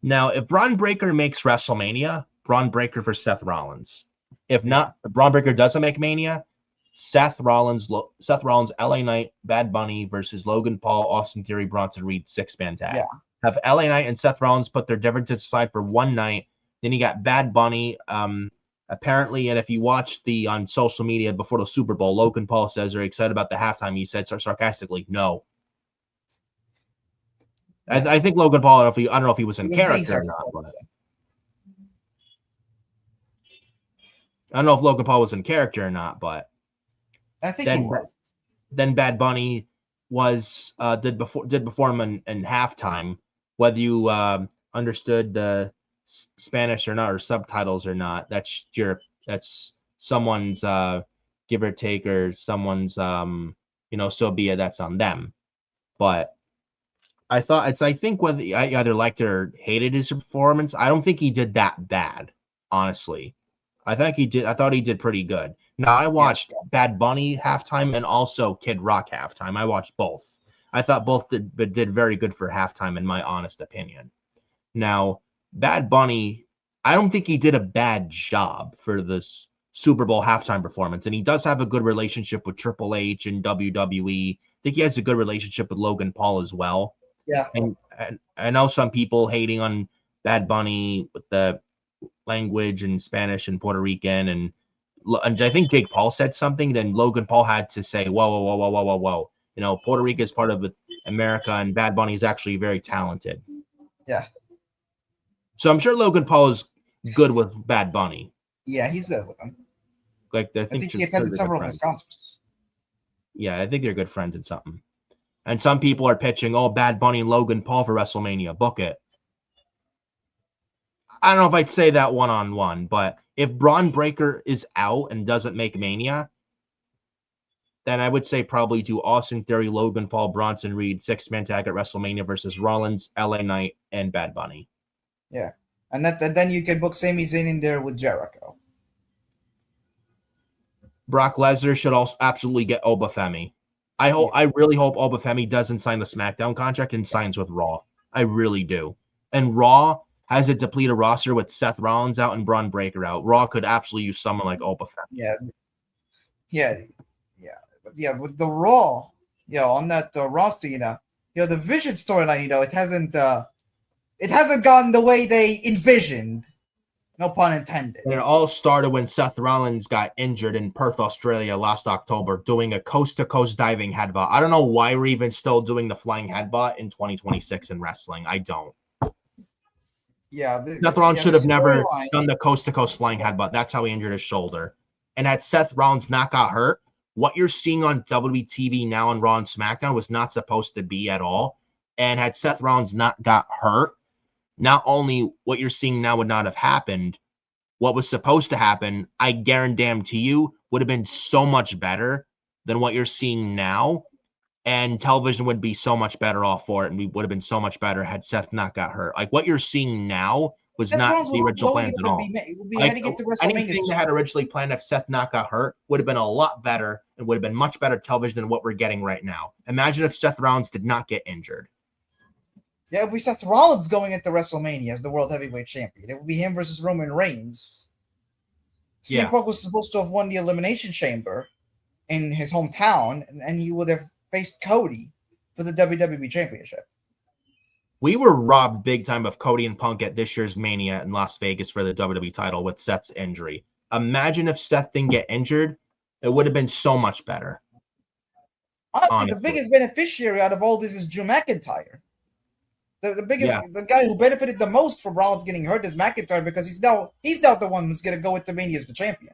Now, if Braun Breaker makes WrestleMania, Braun Breaker for Seth Rollins. If not, if Braun Breaker doesn't make Mania, Seth Rollins, LA Knight, Bad Bunny versus Logan Paul, Austin Theory, Bronson Reed, 6-man tag. Yeah. Have LA Knight and Seth Rollins put their differences aside for one night. Then you got Bad Bunny. Apparently, and if you watch on social media before the Super Bowl, Logan Paul says they're excited about the halftime. He said sarcastically, "No." Yeah. I think Logan Paul. I don't know if he was in character or not. But I don't know if Logan Paul was in character or not, but I think he was. Then Bad Bunny was did perform in halftime. Whether you understood the Spanish or not, or subtitles or not, that's someone's give or take, or someone's so be it. That's on them. But I think whether I either liked or hated his performance, I don't think he did that bad, honestly. I thought he did pretty good. Now, I watched Bad Bunny halftime and also Kid Rock halftime. I watched both. I thought both did very good for halftime, in my honest opinion. Now, Bad Bunny, I don't think he did a bad job for this Super Bowl halftime performance, and he does have a good relationship with Triple H and WWE. I think he has a good relationship with Logan Paul as well. Yeah. And I know some people hating on Bad Bunny with the language and Spanish and Puerto Rican, and I think Jake Paul said something, then Logan Paul had to say, whoa. Puerto Rico is part of America, and Bad Bunny is actually very talented. Yeah. So I'm sure Logan Paul is good with Bad Bunny. Yeah, he's good with him. Like I think he attended several of his concerts. Yeah, I think they're good friends and something. And some people are pitching, Bad Bunny and Logan Paul for WrestleMania. Book it. I don't know if I'd say that one-on-one, but if Bron Breakker is out and doesn't make Mania, then I would say probably do Austin Theory, Logan Paul, Bronson Reed, 6-man tag at WrestleMania versus Rollins, LA Knight, and Bad Bunny. Yeah. And then you can book Sami Zayn in there with Jericho. Brock Lesnar should also absolutely get Oba Femi. I really hope Oba Femi doesn't sign the SmackDown contract and signs with Raw. I really do. And Raw has a depleted roster with Seth Rollins out and Bron Breakker out. Raw could absolutely use someone like Oba Femi. Yeah. With the Raw, on that roster, the Vision storyline, it hasn't gone the way they envisioned. No pun intended. And it all started when Seth Rollins got injured in Perth, Australia last October doing a coast-to-coast diving headbutt. I don't know why we're even still doing the flying headbutt in 2026 in wrestling. I don't. Yeah. Seth Rollins should have never done the coast-to-coast flying headbutt. That's how he injured his shoulder. And had Seth Rollins not got hurt, what you're seeing on WWE TV now on Raw and SmackDown was not supposed to be at all. And had Seth Rollins not got hurt, not only what you're seeing now would not have happened, what was supposed to happen, I guarantee you, would have been so much better than what you're seeing now. And television would be so much better off for it, and we would have been so much better had Seth not got hurt. Like, what you're seeing now was not the original plans at all. Anything that had originally planned if Seth not got hurt would have been a lot better and would have been much better television than what we're getting right now. Imagine if Seth Rollins did not get injured. Yeah, it would be Seth Rollins going into WrestleMania as the World Heavyweight Champion. It would be him versus Roman Reigns. CM Punk was supposed to have won the Elimination Chamber in his hometown, and he would have faced Cody for the WWE Championship. We were robbed big time of Cody and Punk at this year's Mania in Las Vegas for the WWE title with Seth's injury. Imagine if Seth didn't get injured. It would have been so much better. Honestly, the biggest beneficiary out of all this is Drew McIntyre. The guy who benefited the most from Rollins getting hurt is McIntyre, because he's now the one who's going to go into Mania as the champion.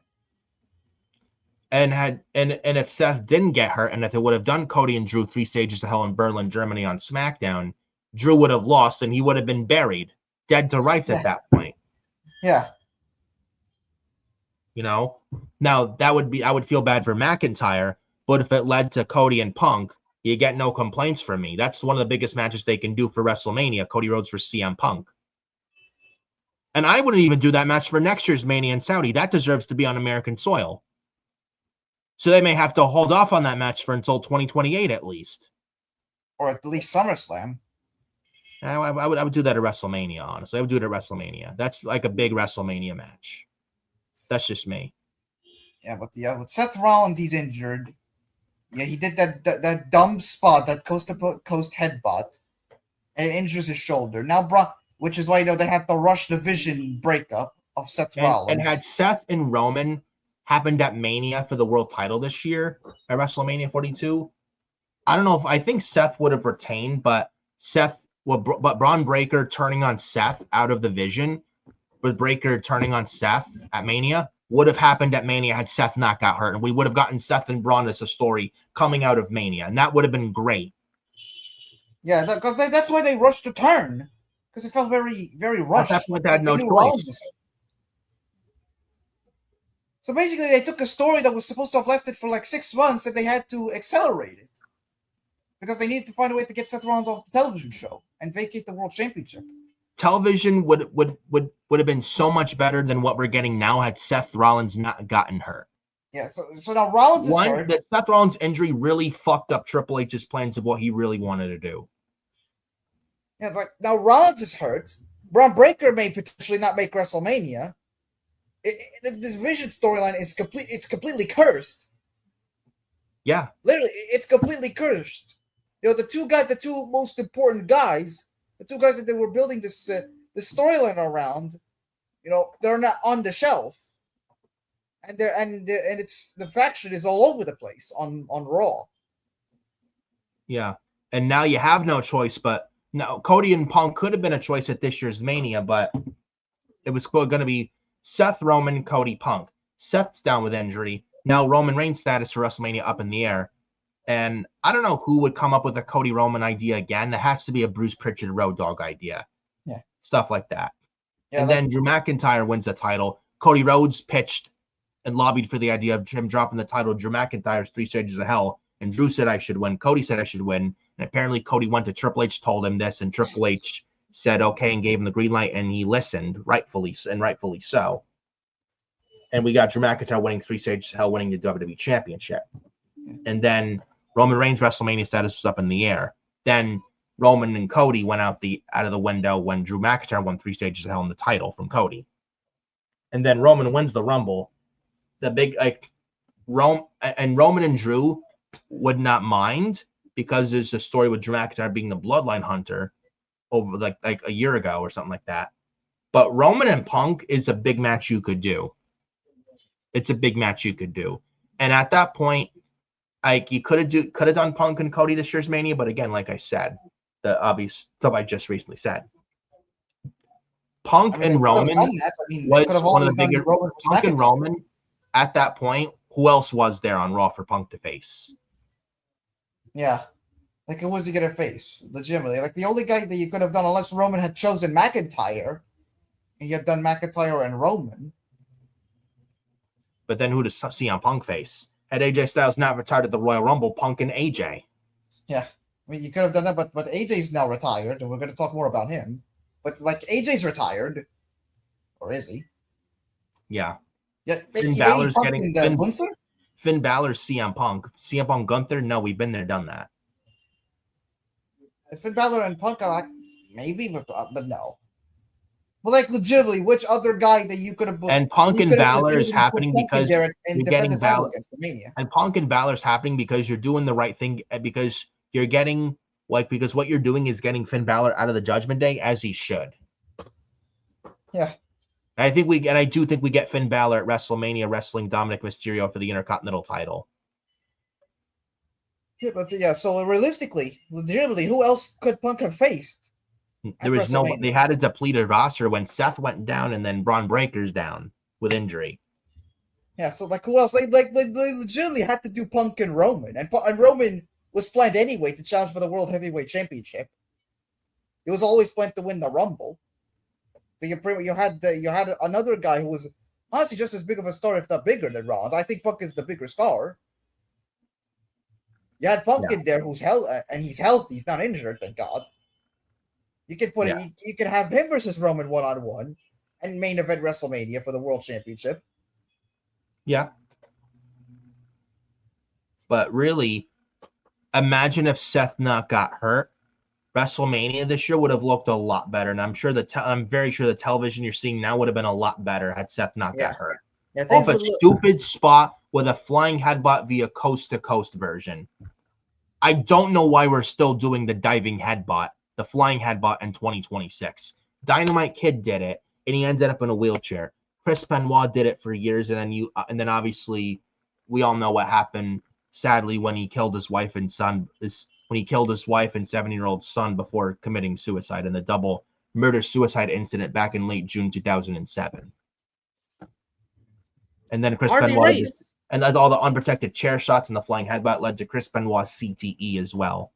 And if Seth didn't get hurt, and if it would have done Cody and Drew 3 stages of hell in Berlin, Germany on SmackDown, Drew would have lost and he would have been buried, dead to rights at that point. Yeah. Now I would feel bad for McIntyre, but if it led to Cody and Punk, you get no complaints from me. That's one of the biggest matches they can do for WrestleMania, Cody Rhodes for CM Punk. And I wouldn't even do that match for next year's Mania in Saudi. That deserves to be on American soil. So they may have to hold off on that match for until 2028 at least. Or at least SummerSlam. I would do that at WrestleMania, honestly. I would do it at WrestleMania. That's like a big WrestleMania match. That's just me. Yeah, but with Seth Rollins, he's injured. Yeah, he did that dumb spot, that coast to coast headbutt, and it injures his shoulder. Now Brock, which is why they had to rush the Vision breakup of Seth Rollins. And had Seth and Roman happened at Mania for the world title this year at WrestleMania 42, I don't know if I think Seth would have retained, but Braun Breaker turning on Seth out of the Vision, with Breaker turning on Seth at Mania, would have happened at Mania had Seth not got hurt, and we would have gotten Seth and Braun as a story coming out of Mania, and that would have been great. Yeah, because that's why they rushed the turn, because it felt very, very rushed. At that point, they had no choice. So basically, they took a story that was supposed to have lasted for like 6 months, and they had to accelerate it because they needed to find a way to get Seth Rollins off the television show and vacate the World Championship. Television would have been so much better than what we're getting now had Seth Rollins not gotten hurt. Yeah, so now Rollins is hurt. The Seth Rollins injury really fucked up Triple H's plans of what he really wanted to do. Yeah, like now Rollins is hurt. Braun Breaker may potentially not make WrestleMania. This Vision storyline is completely cursed. Yeah, literally, it's completely cursed. You know, the two most important guys, the two guys that they were building this storyline around, you know, they're not on the shelf, and it's the faction is all over the place on Raw. Yeah, and now you have no choice, but now Cody and Punk could have been a choice at this year's Mania, but it was going to be Seth, Roman, Cody, Punk. Seth's down with injury. Now Roman Reigns' status for WrestleMania up in the air. And I don't know who would come up with a Cody Roman idea again. That has to be a Bruce Pritchard Road Dogg idea. Yeah. Stuff like that. Yeah, and then Drew McIntyre wins the title. Cody Rhodes pitched and lobbied for the idea of him dropping the title. Drew McIntyre's 3 Stages of Hell. And Drew said I should win. Cody said I should win. And apparently Cody went to Triple H, told him this, and Triple H said okay and gave him the green light, and he listened, rightfully so. And we got Drew McIntyre winning 3 Stages of Hell, winning the WWE Championship. And then Roman Reigns' WrestleMania status was up in the air. Then Roman and Cody went out of the window when Drew McIntyre won 3 Stages of Hell in the title from Cody. And then Roman wins the Rumble. The big Roman and Drew would not mind because there's a story with Drew McIntyre being the bloodline hunter over like a year ago or something like that. But Roman and Punk is a big match you could do. It's a big match you could do. And at that point, like you could have done Punk and Cody this year's Mania, but again, like I said, the obvious stuff I just recently said. Punk and Roman was one of the bigger. Punk and Roman at that point. Who else was there on Raw for Punk to face? Yeah, like who was he gonna face? Legitimately, like the only guy that you could have done, unless Roman had chosen McIntyre, and you had done McIntyre and Roman. But then who does CM Punk face? Had AJ Styles not retired at the Royal Rumble, Punk and AJ. Yeah, I mean you could have done that, but AJ's now retired, and we're going to talk more about him. But like AJ's retired, or is he? Yeah. Yeah. Finn Balor's getting Gunther. Finn Balor's CM Punk. CM Punk Gunther. No, we've been there, done that. Finn Balor and Punk are like maybe, but no. Well, like legitimately, which other guy that you could have booked? And Punk and Balor is happening because you're getting Balor against the Mania. And Punk and Balor is happening because you're doing the right thing, because you're getting because what you're doing is getting Finn Balor out of the Judgment Day as he should. Yeah. And I do think we get Finn Balor at WrestleMania wrestling Dominic Mysterio for the Intercontinental title. Yeah, but yeah, so realistically, legitimately, who else could Punk have faced? There was no. They had a depleted roster when Seth went down, and then Braun Breaker's down with injury. Yeah, so like who else? They legitimately had to do Punk and Roman, and Roman was planned anyway to challenge for the World Heavyweight Championship. It was always planned to win the Rumble. So you had another guy who was honestly just as big of a star, if not bigger, than Rollins. I think Punk is the bigger star. You had Punk in there, who's and he's healthy. He's not injured, thank God. You can put it. You can have him versus Roman 1-on-1, and main event WrestleMania for the World Championship. Yeah, but really, imagine if Seth not got hurt. WrestleMania this year would have looked a lot better, and I'm very sure the television you're seeing now would have been a lot better had Seth not got hurt. off a stupid spot with a flying headbutt via coast-to-coast version. I don't know why we're still doing the diving headbutt, the flying headbutt in 2026. Dynamite Kid did it, and he ended up in a wheelchair. Chris Benoit did it for years, and then obviously we all know what happened. Sadly, when he killed his wife and son, when he killed his wife and 7-year-old son before committing suicide in the double murder-suicide incident back in late June 2007. And then Chris Benoit, and all the unprotected chair shots and the flying headbutt led to Chris Benoit's CTE as well.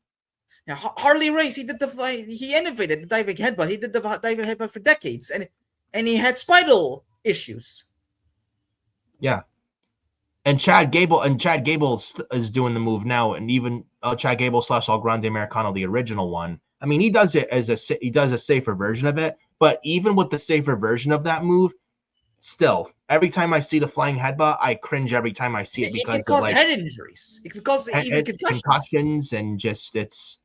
Yeah, Harley Race, he innovated the diving headbutt. He did the diving headbutt for decades, and he had spinal issues. Yeah. And Chad Gable is doing the move now, and even Chad Gable / El Grande Americano, the original one. I mean, he does it as a safer version of it, but even with the safer version of that move, still, every time I see the flying headbutt, I cringe every time I see it because it can cause head injuries. It can cause even concussions, and just it's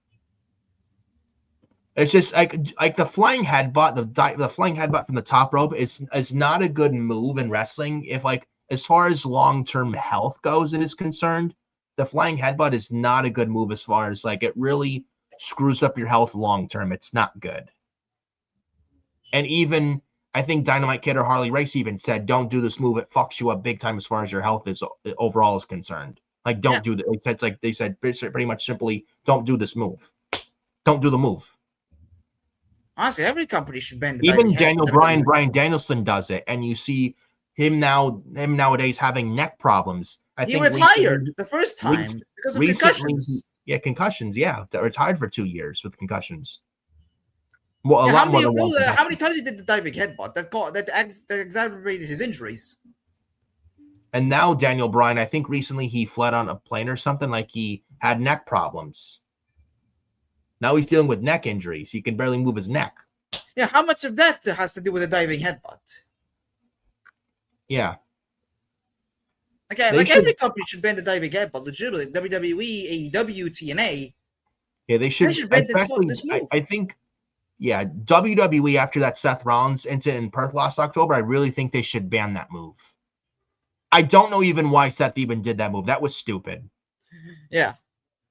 just like the flying headbutt, the flying headbutt from the top rope is not a good move in wrestling. If as far as long-term health goes and is concerned, the flying headbutt is not a good move as far as it really screws up your health long-term. It's not good. And even I think Dynamite Kid or Harley Race even said, don't do this move. It fucks you up big time as far as your health is overall is concerned. Don't do that. It's like they said pretty much simply, don't do this move. Don't do the move. Honestly, every company should ban the even Daniel Bryan, Bryan Danielson does it, and you see him nowadays having neck problems. He retired the first time because of concussions. Yeah, concussions. Yeah, that retired for 2 years with concussions. Well, how many times he did the diving headbutt that exacerbated his injuries? And now Daniel Bryan, I think recently he fled on a plane or something, he had neck problems. Now he's dealing with neck injuries. He can barely move his neck. Yeah, how much of that has to do with the diving headbutt? Yeah. Every company should ban the diving headbutt. Legitimately, WWE, AEW, TNA. Yeah, they should ban this move. I think. Yeah, WWE after that Seth Rollins incident in Perth last October, I really think they should ban that move. I don't know even why Seth even did that move. That was stupid. Yeah.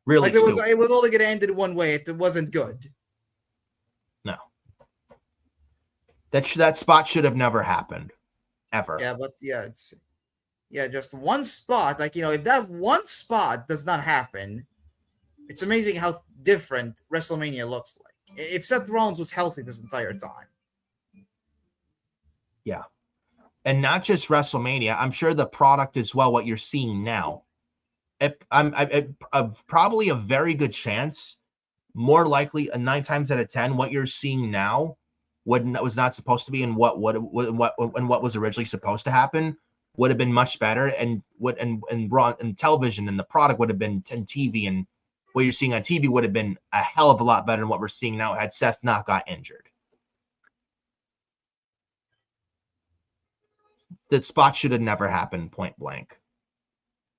Really stupid. It was only going to end in one way. It wasn't good. No. That spot should have never happened. Ever. Yeah, but just one spot. If that one spot does not happen, it's amazing how different WrestleMania looks like. If Seth Rollins was healthy this entire time. Yeah. And not just WrestleMania. I'm sure the product as well, what you're seeing now. Probably a very good chance, more likely 9 times out of 10, what you're seeing now was not supposed to be, and what was originally supposed to happen would have been much better, and television and the product would have been TV, and what you're seeing on TV would have been a hell of a lot better than what we're seeing now had Seth not got injured. That spot should have never happened, point blank.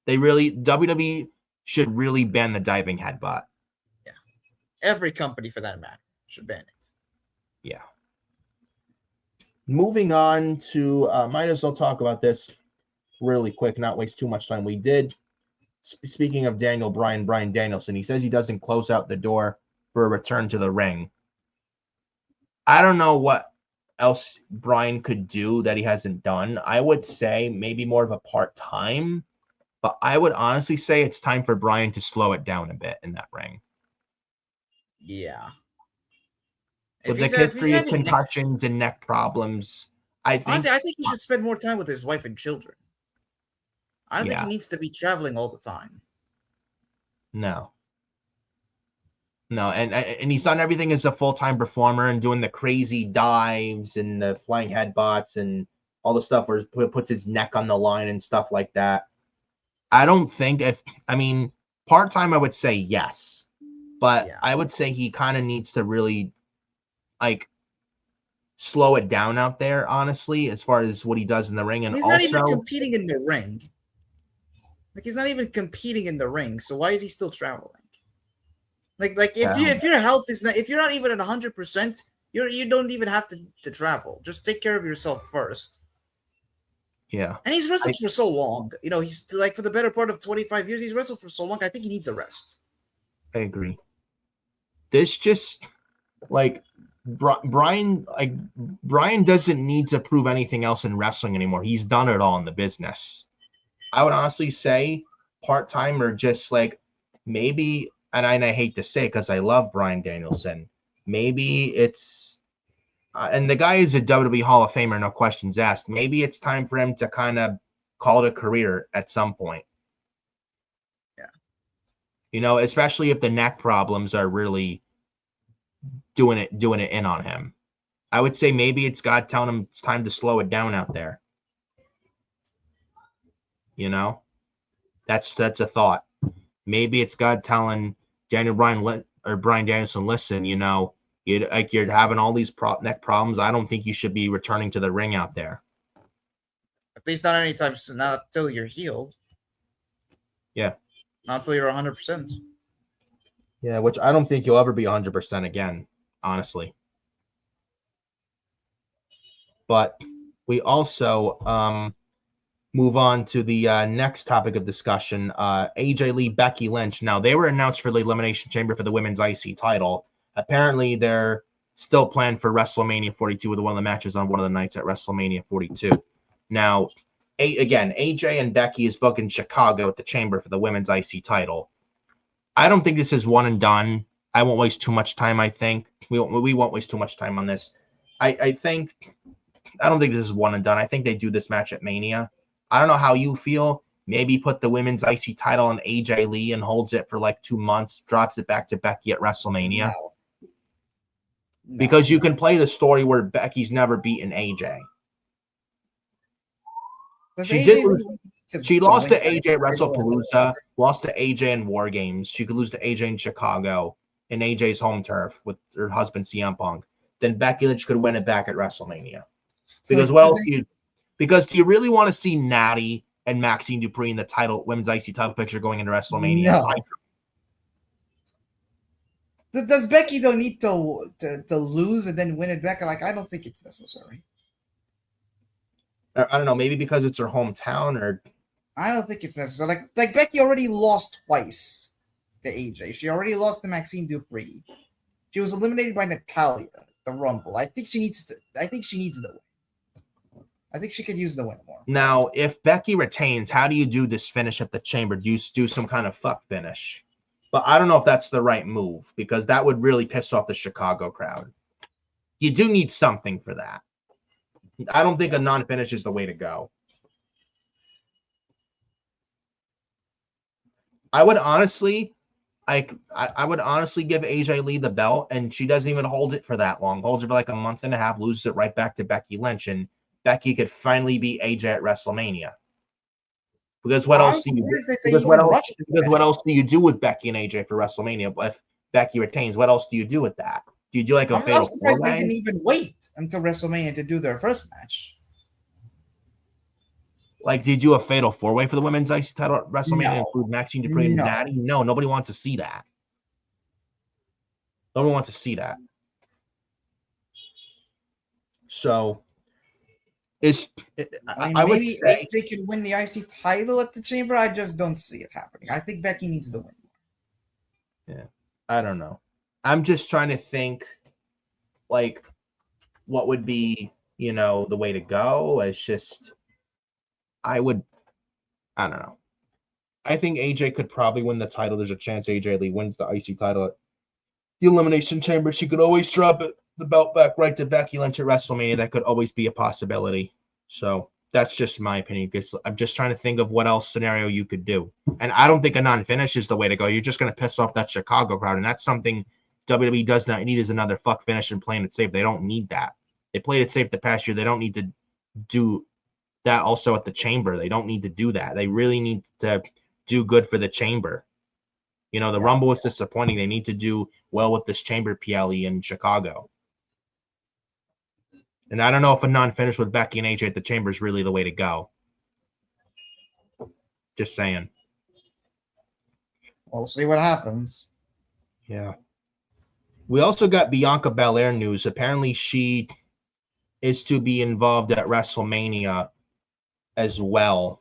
WWE should really ban the diving headbutt. Yeah. Every company for that matter should ban it. Yeah. Moving on to, might as well talk about this really quick, not waste too much time. We did. Speaking of Daniel Bryan, Bryan Danielson, he says he doesn't close out the door for a return to the ring. I don't know what else Bryan could do that he hasn't done. I would say maybe more of a part-time, but I would honestly say it's time for Bryan to slow it down a bit in that ring. Yeah. With the history of concussions and neck problems, I think he should spend more time with his wife and children. I don't think he needs to be traveling all the time. No, and he's done everything as a full-time performer and doing the crazy dives and the flying headbutts and all the stuff where he puts his neck on the line and stuff like that. I don't think part-time I would say yes, but I would say he kind of needs to really slow it down out there, honestly, as far as what he does in the ring. And he's not even competing in the ring. He's not even competing in the ring, so why is he still traveling? If your health is not, if you're not even at 100%, you don't even have to travel. Just take care of yourself first. Yeah. And he's wrestled for so long. You know, he's like for the better part of 25 years, he's wrestled for so long. I think he needs a rest. I agree. This just like Brian doesn't need to prove anything else in wrestling anymore. He's done it all in the business. I would honestly say part-time or just like maybe, and I hate to say because I love Bryan Danielson, maybe it's and the guy is a WWE Hall of Famer, no questions asked. Maybe it's time for him to kind of call it a career at some point. Yeah. You know, especially if the neck problems are really doing it in on him. I would say maybe it's God telling him it's time to slow it down out there. You know, that's a thought. Maybe it's God telling Bryan Danielson, listen, you know, you're having all these neck problems. I don't think you should be returning to the ring out there. At least not anytime soon. Not until you're healed. Yeah. Not until you're 100%. Yeah, which I don't think you'll ever be 100% again, honestly. But we also move on to the next topic of discussion. AJ Lee, Becky Lynch. Now, they were announced for the Elimination Chamber for the Women's IC title. Apparently, they're still planned for WrestleMania 42 with one of the matches on one of the nights at WrestleMania 42. Now, again, AJ and Becky is booked in Chicago at the Chamber for the Women's IC title. I don't think this is one and done. I won't waste too much time, I think. We won't waste too much time on this. I don't think this is one and done. I think they do this match at Mania. I don't know how you feel. Maybe put the Women's IC title on AJ Lee and holds it for like 2 months, drops it back to Becky at WrestleMania. No. Because you can play the story where Becky's never beaten AJ. She lost to AJ at WrestlePalooza, lost to AJ in War Games. She could lose to AJ in Chicago, in AJ's home turf with her husband CM Punk. Then Becky Lynch could win it back at WrestleMania. Because what else do you? Because do you really want to see Natty and Maxine Dupree in the Women's IC title picture going into WrestleMania? No. Does Becky though need to lose and then win it back? Like, I don't think it's necessary. I don't know. Maybe because it's her hometown, or I don't think it's necessary. Like Becky already lost twice to AJ. She already lost to Maxine Dupree. She was eliminated by Natalya, the Rumble. I think she needs the win. I think she could use the win more. Now, if Becky retains, how do you do this finish at the Chamber? Do you do some kind of fuck finish? But I don't know if that's the right move, because that would really piss off the Chicago crowd. You do need something for that. I don't think a non-finish is the way to go. I would honestly give AJ Lee the belt, and she doesn't even hold it for that long. Holds it for like a month and a half, loses it right back to Becky Lynch, and Becky could finally beat AJ at WrestleMania. Because what else do you do? Because what else do you do with Becky and AJ for WrestleMania? If Becky retains, what else do you do with that? Do you do like a fatal I'm surprised they didn't even wait until WrestleMania to do their first match. Like, do you do a fatal 4-way for the Women's IC title at WrestleMania and include Maxine Dupree and Natty? No, nobody wants to see that. Nobody wants to see that. So, I would say AJ can win the IC title at the Chamber. I just don't see it happening. I think Becky needs the win. Yeah, I don't know. I'm just trying to think, like, what would be, the way to go. It's just, I don't know. I think AJ could probably win the title. There's a chance AJ Lee wins the IC title at the Elimination Chamber. She could always drop the belt back right to Becky Lynch at WrestleMania. That could always be a possibility. So that's just my opinion. Because I'm just trying to think of what else scenario you could do. And I don't think a non-finish is the way to go. You're just going to piss off that Chicago crowd. And that's something WWE does not need, is another fuck finish and playing it safe. They don't need that. They played it safe the past year. They don't need to do that also at the Chamber. They don't need to do that. They really need to do good for the Chamber. The Rumble was disappointing. They need to do well with this Chamber PLE in Chicago. And I don't know if a non-finish with Becky and AJ at the Chamber is really the way to go. Just saying. We'll see what happens. Yeah. We also got Bianca Belair news. Apparently she is to be involved at WrestleMania as well.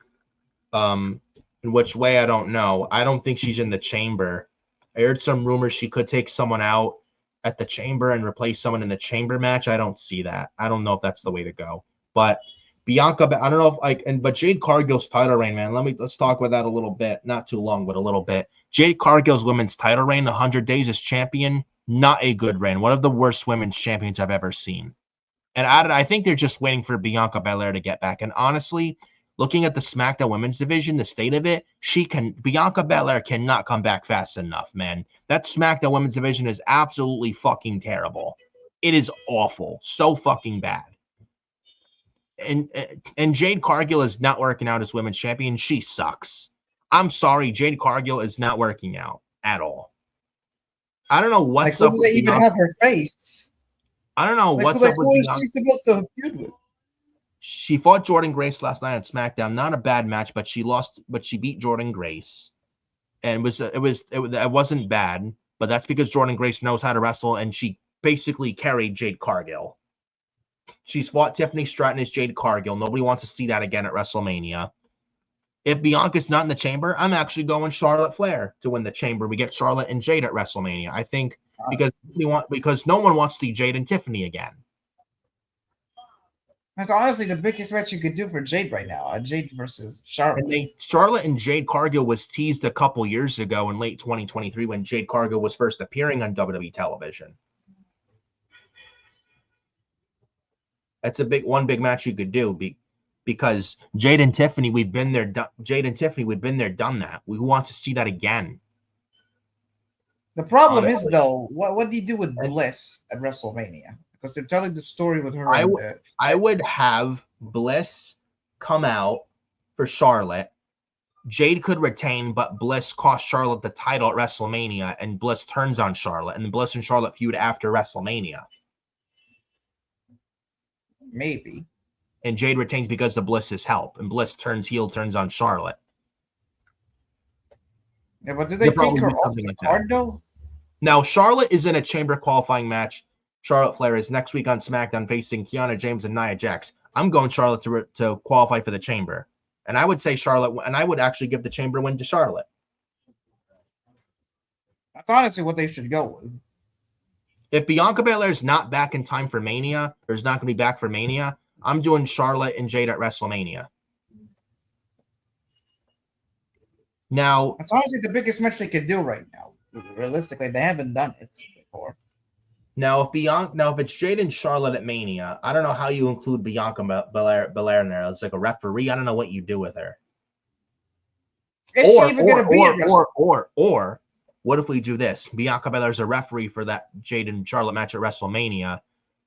In which way, I don't know. I don't think she's in the chamber. I heard some rumors she could take someone out at the chamber and replace someone in the chamber match. I don't see that. I don't know if that's the way to go. But Bianca, I don't know if but Jade Cargill's title reign, man. Let's talk about that a little bit. Not too long, but a little bit. Jade Cargill's women's title reign, 100 days as champion, not a good reign. One of the worst women's champions I've ever seen. And I think they're just waiting for Bianca Belair to get back. And honestly, looking at the SmackDown women's division, the state of it, Bianca Belair cannot come back fast enough, man. That SmackDown women's division is absolutely fucking terrible. It is awful. So fucking bad. And Jade Cargill is not working out as women's champion. She sucks. I'm sorry, Jade Cargill is not working out at all. I don't know what's up. Who do they even have her face? I don't know what's up with Bianca. She's supposed to feud with. She fought Jordynne Grace last night on SmackDown. Not a bad match, but she lost. But she beat Jordynne Grace, and it wasn't bad. But that's because Jordynne Grace knows how to wrestle, and she basically carried Jade Cargill. She's fought Tiffany Stratton as Jade Cargill. Nobody wants to see that again at WrestleMania. If Bianca's not in the chamber, I'm actually going Charlotte Flair to win the chamber. We get Charlotte and Jade at WrestleMania. I think because no one wants to see Jade and Tiffany again. That's honestly the biggest match you could do for Jade right now. Jade versus Charlotte. And Charlotte and Jade Cargill was teased a couple years ago in late 2023 when Jade Cargill was first appearing on WWE television. That's one big match you could do because Jade and Tiffany, we've been there. Jade and Tiffany, we've been there, done that. We want to see that again. The problem is though, what do you do with Bliss at WrestleMania? Because they're telling the story with her. I would have Bliss come out for Charlotte. Jade could retain, but Bliss cost Charlotte the title at WrestleMania, and Bliss turns on Charlotte, and then Bliss and Charlotte feud after WrestleMania. Maybe. And Jade retains because of Bliss's help, and Bliss turns heel, turns on Charlotte. Yeah, but do they take her off the card though? Now, Charlotte is in a chamber qualifying match. Charlotte Flair is next week on SmackDown facing Kiana James and Nia Jax. I'm going Charlotte to qualify for the chamber. And I would say Charlotte, and I would actually give the chamber win to Charlotte. That's honestly what they should go with. If Bianca Belair is not back in time for Mania, or is not going to be back for Mania, I'm doing Charlotte and Jade at WrestleMania. Now, that's honestly the biggest match they could do right now. Realistically, they haven't done it before. Now, if it's Jade and Charlotte at Mania, I don't know how you include Bianca Belair in there. It's like a referee. I don't know what you do with her. Is she even going to be or what if we do this? Bianca Belair's a referee for that Jade and Charlotte match at WrestleMania,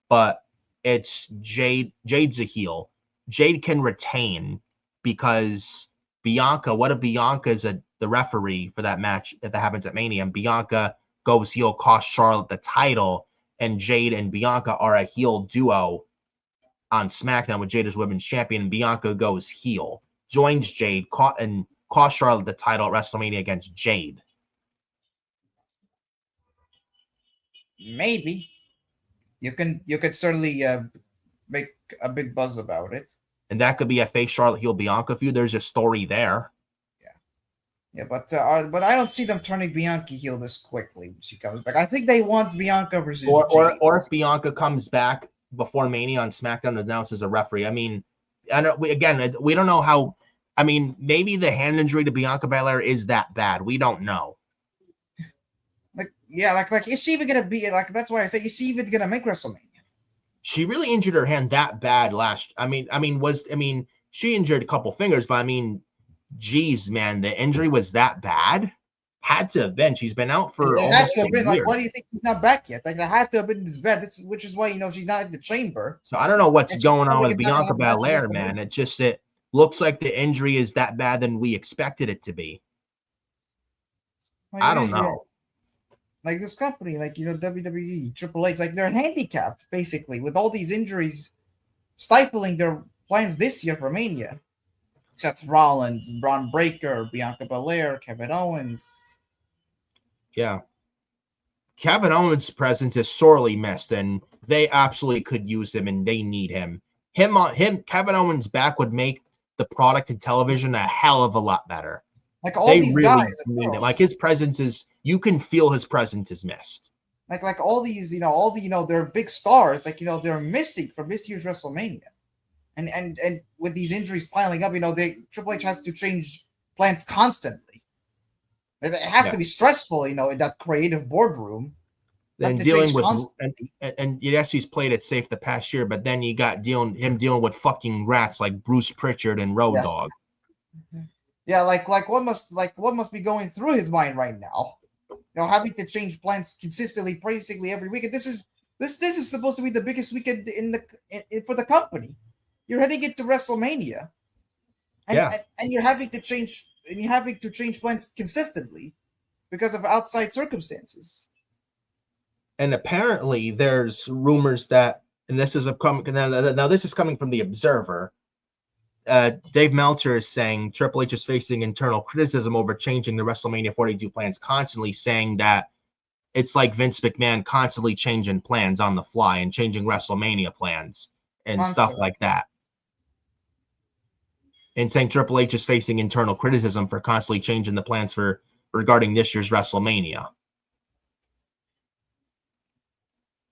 but it's Jade's a heel. Jade can retain because what if Bianca's the referee for that match if that happens at Mania, and Bianca goes heel, costs Charlotte the title, and Jade and Bianca are a heel duo on SmackDown with Jade as women's champion, and Bianca goes heel, joins Jade, and costs Charlotte the title at WrestleMania against Jade. Maybe. You could certainly make a big buzz about it. And that could be a face Charlotte heel Bianca feud. There's a story there. Yeah, but I don't see them turning Bianca heel this quickly when she comes back. I think they want Bianca versus Jade. Or if Bianca comes back before Mania on SmackDown and announces a referee. I mean, we don't know how. I mean, maybe the hand injury to Bianca Belair is that bad. We don't know. Like is she even gonna be like? That's why I say, is she even gonna make WrestleMania? She really injured her hand that bad she injured a couple fingers, but I mean, geez, man, the injury was that bad. Had to have been. She's been out for. It had to have been. Like, why do you think she's not back yet? Like, that had to have been this bad. Which is why she's not in the chamber. So I don't know what's going on with Bianca Belair, man. It looks like the injury is that bad than we expected it to be. I don't know. Like this company, WWE, Triple H, like they're handicapped basically with all these injuries, stifling their plans this year for Mania. Seth Rollins, Braun Breaker, Bianca Belair, Kevin Owens. Yeah. Kevin Owens' presence is sorely missed, and they absolutely could use him, and they need him. Kevin Owens back would make the product and television a hell of a lot better. Like all They these really guys, need him. Like his presence is, you can feel his presence is missed. Like all these, all the, they're big stars. Like they're missing from this year's WrestleMania, and with these injuries piling up, Triple H has to change plans constantly. It has to be stressful, in that creative boardroom. And dealing with and yes, he's played it safe the past year, but then you got him dealing with fucking rats like Bruce Pritchard and Road Dogg. Yeah, like what must be going through his mind right now? Having to change plans consistently, basically every week. And this is supposed to be the biggest weekend for the company. You're heading into WrestleMania, and you're having to change plans consistently because of outside circumstances. And apparently, there's rumors that, and this is this is coming from the Observer. Dave Meltzer is saying Triple H is facing internal criticism over changing the WrestleMania 42 plans constantly, saying that it's like Vince McMahon constantly changing plans on the fly and changing WrestleMania plans and stuff like that. And saying Triple H is facing internal criticism for constantly changing the plans regarding this year's WrestleMania.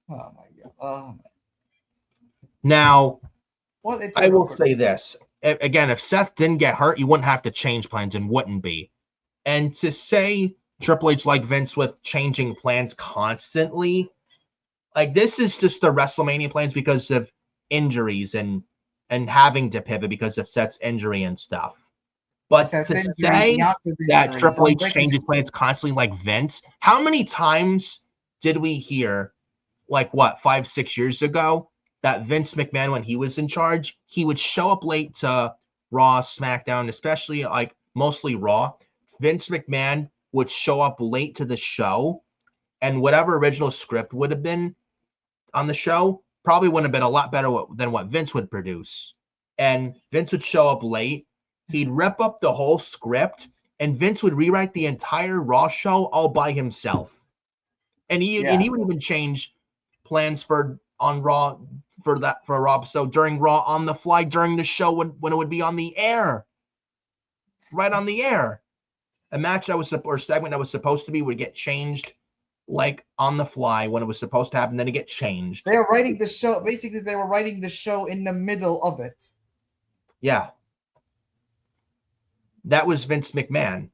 Oh my god! Oh my. Now, I will say this again: if Seth didn't get hurt, you wouldn't have to change plans, and wouldn't be. And to say Triple H like Vince with changing plans constantly, like this is just the WrestleMania plans because of injuries and having to pivot because of Seth's injury and stuff. But to say that Triple H changes plans constantly like Vince, how many times did we hear? Like 5-6 years ago, that Vince McMahon, when he was in charge, he would show up late to Raw, SmackDown, especially like mostly Raw. Vince McMahon would show up late to the show, and whatever original script would have been on the show probably wouldn't have been a lot better than what Vince would produce. And Vince would show up late, he'd rip up the whole script, and Vince would rewrite the entire Raw show all by himself. And he would even change plans for Raw for a Raw episode during Raw on the fly during the show when it would be on the air, right on the air. A match or segment that was supposed to be would get changed like on the fly when it was supposed to happen. Then it get changed. They were writing the show. Basically, they were writing the show in the middle of it. Yeah, that was Vince McMahon.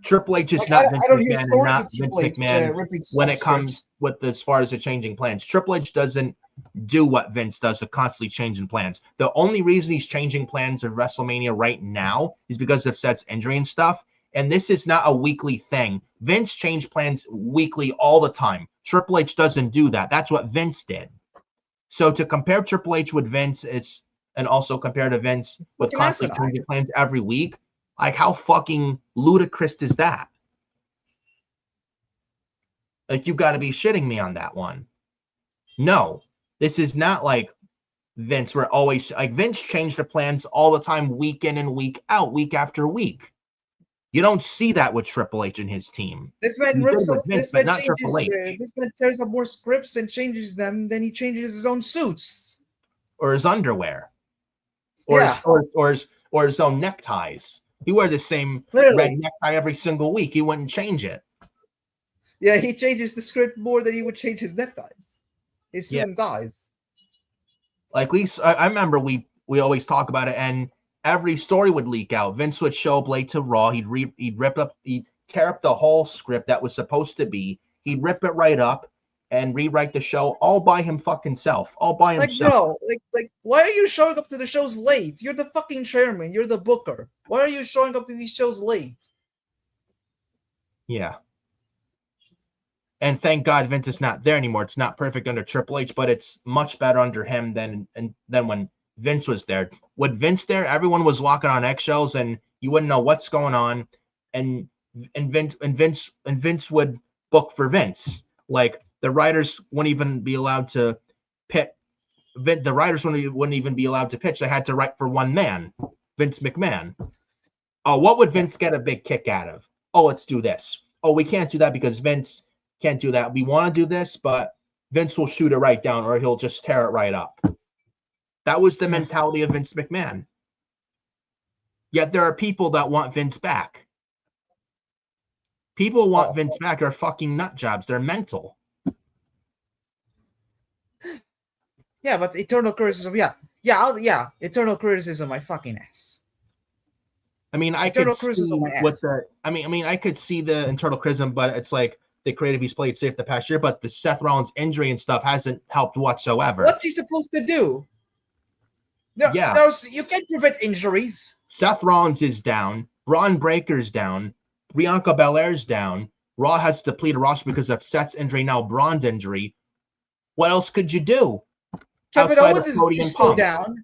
Triple H is not Vince McMahon and not Vince McMahon when it comes with as far as the changing plans. Triple H doesn't do what Vince does of constantly changing plans. The only reason he's changing plans of WrestleMania right now is because of Seth's injury and stuff. And this is not a weekly thing. Vince changed plans weekly all the time. Triple H doesn't do that. That's what Vince did. So to compare Triple H with Vince, and also compare to Vince with constantly changing plans every week, like, how fucking ludicrous is that? Like, you've got to be shitting me on that one. No, this is not like Vince, where always, like, Vince changed the plans all the time, week in and week out, week after week. You don't see that with Triple H and his team. This man rips up, this man tears up more scripts and changes them than he changes his own suits. Or his underwear. Or his own neckties. He wore the same red necktie every single week. He wouldn't change it. Yeah, he changes the script more than he would change his neckties. His suit and ties. Like I remember we always talk about it, and every story would leak out. Vince would show up late to Raw. He'd tear up the whole script that was supposed to be. He'd rip it right up and rewrite the show all by him fucking self. All by himself. Like, bro, like, why are you showing up to the shows late? You're the fucking chairman. You're the booker. Why are you showing up to these shows late? Yeah. And thank God Vince is not there anymore. It's not perfect under Triple H, but it's much better under him than when Vince was there. With Vince there, everyone was walking on eggshells, and you wouldn't know what's going on. And Vince would book for Vince. Like, the writers wouldn't even be allowed to pitch. The writers wouldn't even be allowed to pitch. They had to write for one man, Vince McMahon. Oh, what would Vince get a big kick out of? Oh, let's do this. Oh, we can't do that because Vince can't do that. We want to do this, but Vince will shoot it right down, or he'll just tear it right up. That was the mentality of Vince McMahon. Yet there are people that want Vince back. People who want Vince back are fucking nut jobs. They're mental. Yeah, but eternal criticism. Yeah. Eternal criticism. My fucking ass. I mean, I could see what the. I mean, I could see the internal criticism, but it's like the creative he's played safe the past year. But the Seth Rollins injury and stuff hasn't helped whatsoever. What's he supposed to do? You can't prevent injuries. Seth Rollins is down. Bron Breaker's down. Bianca Belair's down. Raw has to deplete a roster because of Seth's injury, now Braun's injury. What else could you do? Kevin Owens is still down.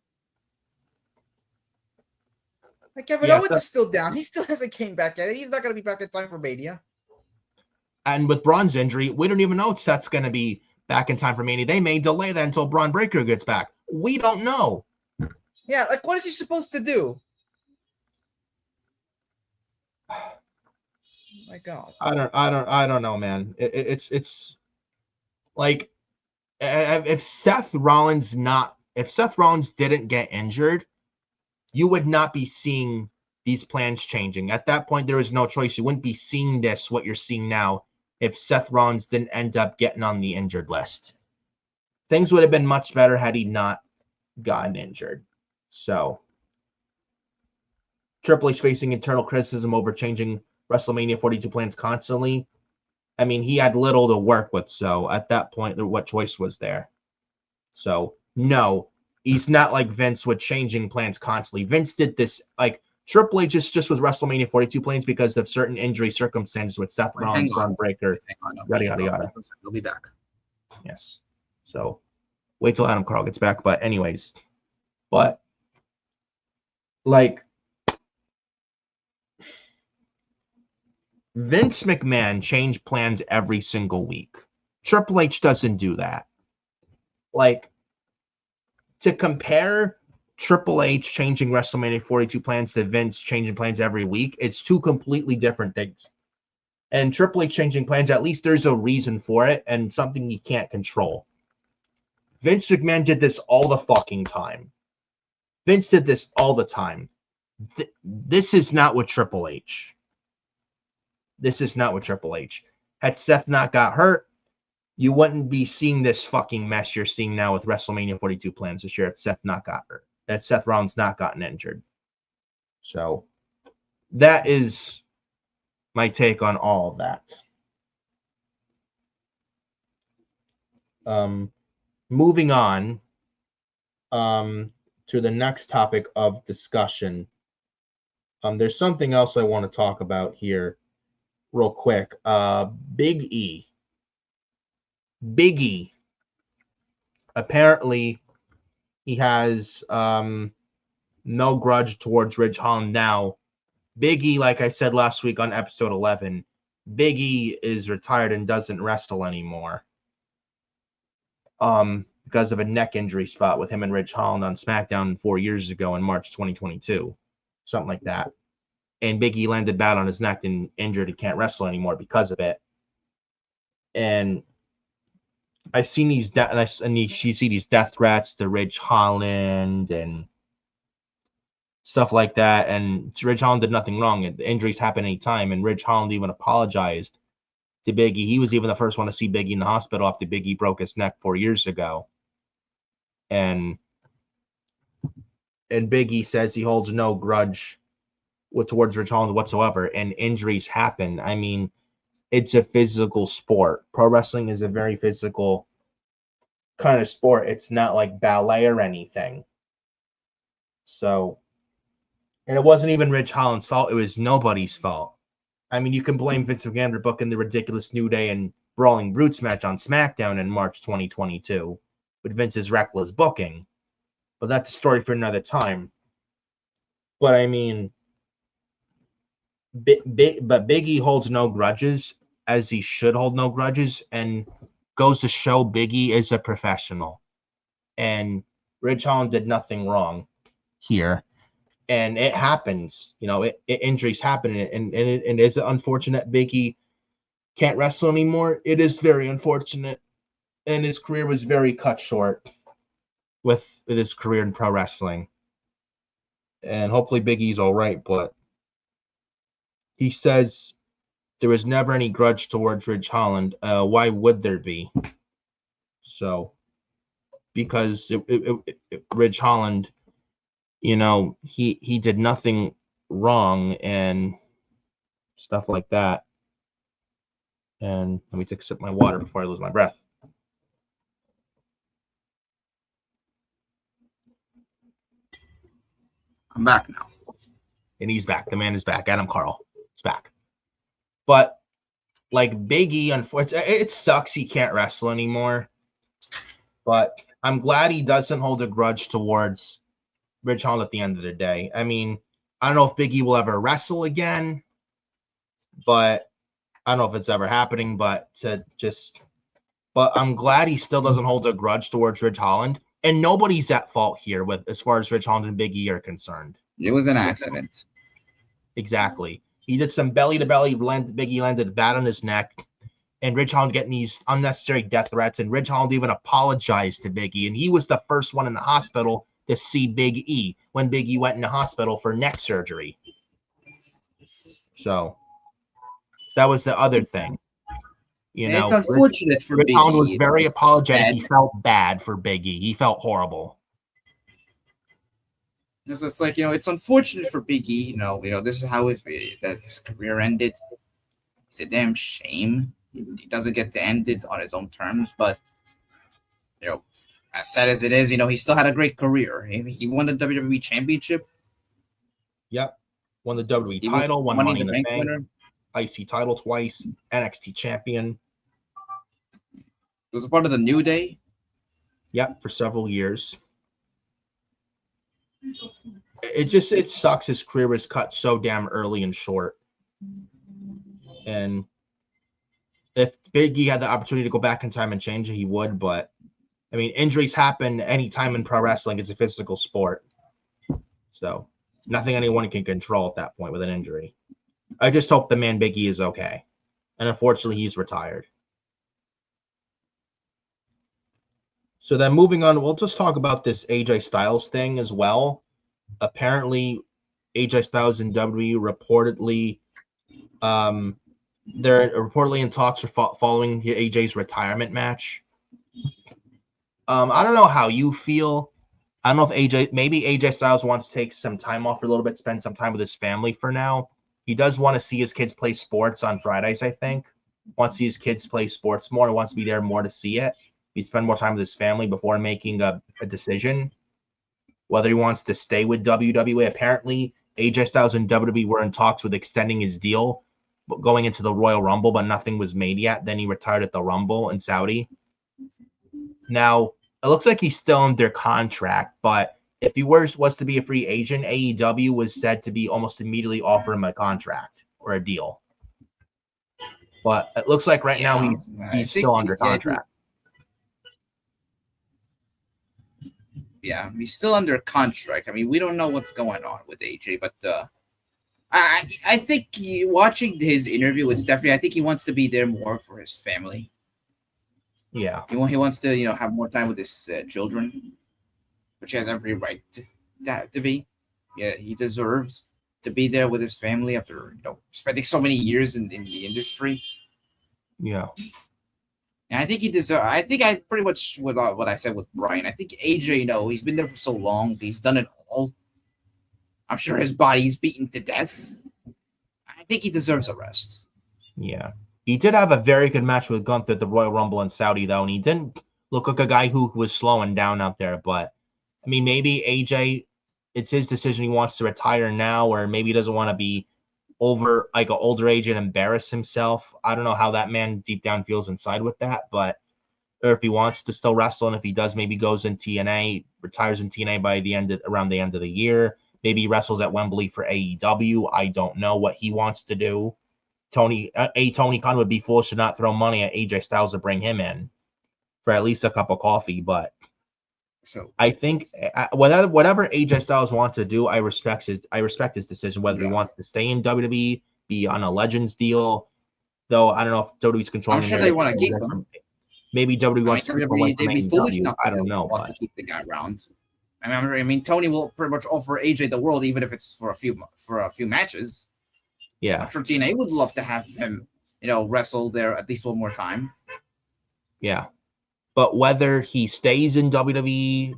Like Kevin Owens is still down. He still hasn't came back yet. He's not going to be back in time for Mania. And with Braun's injury, we don't even know if Seth's going to be back in time for Mania. They may delay that until Bron Breakker gets back. We don't know. Yeah, like what is he supposed to do? My God. I don't know, man. It's like if Seth Rollins didn't get injured, you would not be seeing these plans changing. At that point, there was no choice. You wouldn't be seeing what you're seeing now if Seth Rollins didn't end up getting on the injured list. Things would have been much better had he not gotten injured. So Triple H facing internal criticism over changing WrestleMania 42 plans constantly. I mean, he had little to work with. So at that point, what choice was there? So no, he's not like Vince with changing plans constantly. Vince did this, like Triple H just with WrestleMania 42 plans because of certain injury circumstances with Seth Rollins, Bron Breakker, yada, yada, yada. He'll be back. Yes. So wait till Adam Carl gets back. But anyways, but like Vince McMahon changed plans every single week. Triple H doesn't do that. Like, to compare Triple H changing WrestleMania 42 plans to Vince changing plans every week, it's two completely different things. And Triple H changing plans, at least there's a reason for it and something you can't control. Vince McMahon did this all the fucking time. Vince did this all the time. This is not what Triple H. This is not what Triple H. Had Seth not got hurt, you wouldn't be seeing this fucking mess you're seeing now with WrestleMania 42 plans this year if Seth not got hurt. That Seth Rollins not gotten injured. So that is my take on all of that. Moving on to the next topic of discussion. There's something else I want to talk about here real quick. Big E. Apparently, he has no grudge towards Ridge Holland now. Big E, like I said last week on episode 11, Big E is retired and doesn't wrestle anymore. Because of a neck injury spot with him and Ridge Holland on SmackDown 4 years ago in March 2022. Something like that. And Big E landed bad on his neck and injured and can't wrestle anymore because of it. And I've seen these you see these death threats to Ridge Holland and stuff like that. And Ridge Holland did nothing wrong. The injuries happen anytime. And Ridge Holland even apologized to Big E. He was even the first one to see Big E in the hospital after Big E broke his neck 4 years ago. And Big E says he holds no grudge towards Ridge Holland whatsoever. And injuries happen. I mean, it's a physical sport. Pro wrestling is a very physical kind of sport. It's not like ballet or anything. So, and it wasn't even Ridge Holland's fault. It was nobody's fault. I mean, you can blame Vince McMahon for booking the ridiculous New Day and Brawling Brutes match on SmackDown in March 2022 with Vince's reckless booking. But that's a story for another time. But I mean, but Big E holds no grudges, as he should hold no grudges, and goes to show Big E is a professional. And Ridge Holland did nothing wrong here. And it happens, injuries happen, and it is unfortunate Big E can't wrestle anymore. It is very unfortunate. And his career was very cut short with his career in pro wrestling. and hopefully Big E's all right. But he says there was never any grudge towards Ridge Holland. Why would there be? So, because Ridge Holland, he did nothing wrong and stuff like that. And let me take a sip of my water before I lose my breath. I'm back now. And he's back. The man is back. Adam Carl is back. But like Big E, unfortunately, it sucks he can't wrestle anymore. But I'm glad he doesn't hold a grudge towards Ridge Holland at the end of the day. I mean, I don't know if Big E will ever wrestle again, but I don't know if it's ever happening. But I'm glad he still doesn't hold a grudge towards Ridge Holland. And nobody's at fault here with as far as Ridge Holland and Big E are concerned. It was an accident. Exactly. He did some belly to belly. Big E landed bad on his neck. And Ridge Holland getting these unnecessary death threats. And Ridge Holland even apologized to Big E. And he was the first one in the hospital to see Big E when Big E went in the hospital for neck surgery. So that was the other thing. It's unfortunate for Big E. Ridge Holland was very apologetic. He felt bad for Big E. He felt horrible. It's like, it's unfortunate for Big E. This is how that his career ended. It's a damn shame. He doesn't get to end it on his own terms, but as sad as it is, he still had a great career. He won the WWE Championship. Yep, won the WWE title, won Money in the Bank, winner. IC title twice, NXT champion. It was a part of the New Day. Yep, for several years. It sucks his career was cut so damn early and short. And if Big E had the opportunity to go back in time and change it, he would. But, I mean, injuries happen anytime in pro wrestling. It's a physical sport. So, nothing anyone can control at that point with an injury. I just hope the man Big E is okay. And unfortunately, he's retired. So then moving on, we'll just talk about this AJ Styles thing as well. Apparently, AJ Styles and WWE reportedly, they're reportedly in talks for following AJ's retirement match. I don't know how you feel. I don't know if maybe AJ Styles wants to take some time off for a little bit, spend some time with his family for now. He does want to see his kids play sports on Fridays, I think. Wants to see his kids play sports more. He wants to be there more to see it. He spend more time with his family before making a decision whether he wants to stay with WWE. Apparently, AJ Styles and WWE were in talks with extending his deal going into the Royal Rumble, but nothing was made yet. Then he retired at the Rumble in Saudi. Now, it looks like he's still under contract, but if he was to be a free agent, AEW was said to be almost immediately offer him a contract or a deal. But it looks like right now he's still under contract. Yeah, he's still under contract. I mean, we don't know what's going on with AJ, but I think watching his interview with Stephanie, I think he wants to be there more for his family. Yeah, he wants to have more time with his children, which he has every right to be. Yeah, he deserves to be there with his family after spending so many years in the industry. Yeah. And I think he deserves. I think I pretty much with what I said with Brian. I think AJ, he's been there for so long. He's done it all. I'm sure his body's beaten to death. I think he deserves a rest. Yeah. He did have a very good match with Gunther at the Royal Rumble in Saudi, though, and he didn't look like a guy who was slowing down out there. But, I mean, maybe AJ, it's his decision. He wants to retire now, or maybe he doesn't want to be over like an older age and embarrass himself. I don't know how that man deep down feels inside with that, but or if he wants to still wrestle, and if he does, maybe goes in TNA, retires in TNA by around the end of the year. Maybe he wrestles at Wembley for AEW. I don't know what he wants to do. Tony Khan would be foolish to not throw money at AJ Styles to bring him in for at least a cup of coffee. But so I think whatever AJ Styles wants to do, I respect his decision. Whether he wants to stay in WWE, be on a Legends deal, though I don't know if WWE's controlling. I'm sure they want to keep him. Maybe WWE wants to keep him away from AEW. I don't know. Want to keep the guy around. I mean, Tony will pretty much offer AJ the world, even if it's for a few matches. Yeah. I'm sure TNA would love to have him, wrestle there at least one more time. Yeah. But whether he stays in WWE,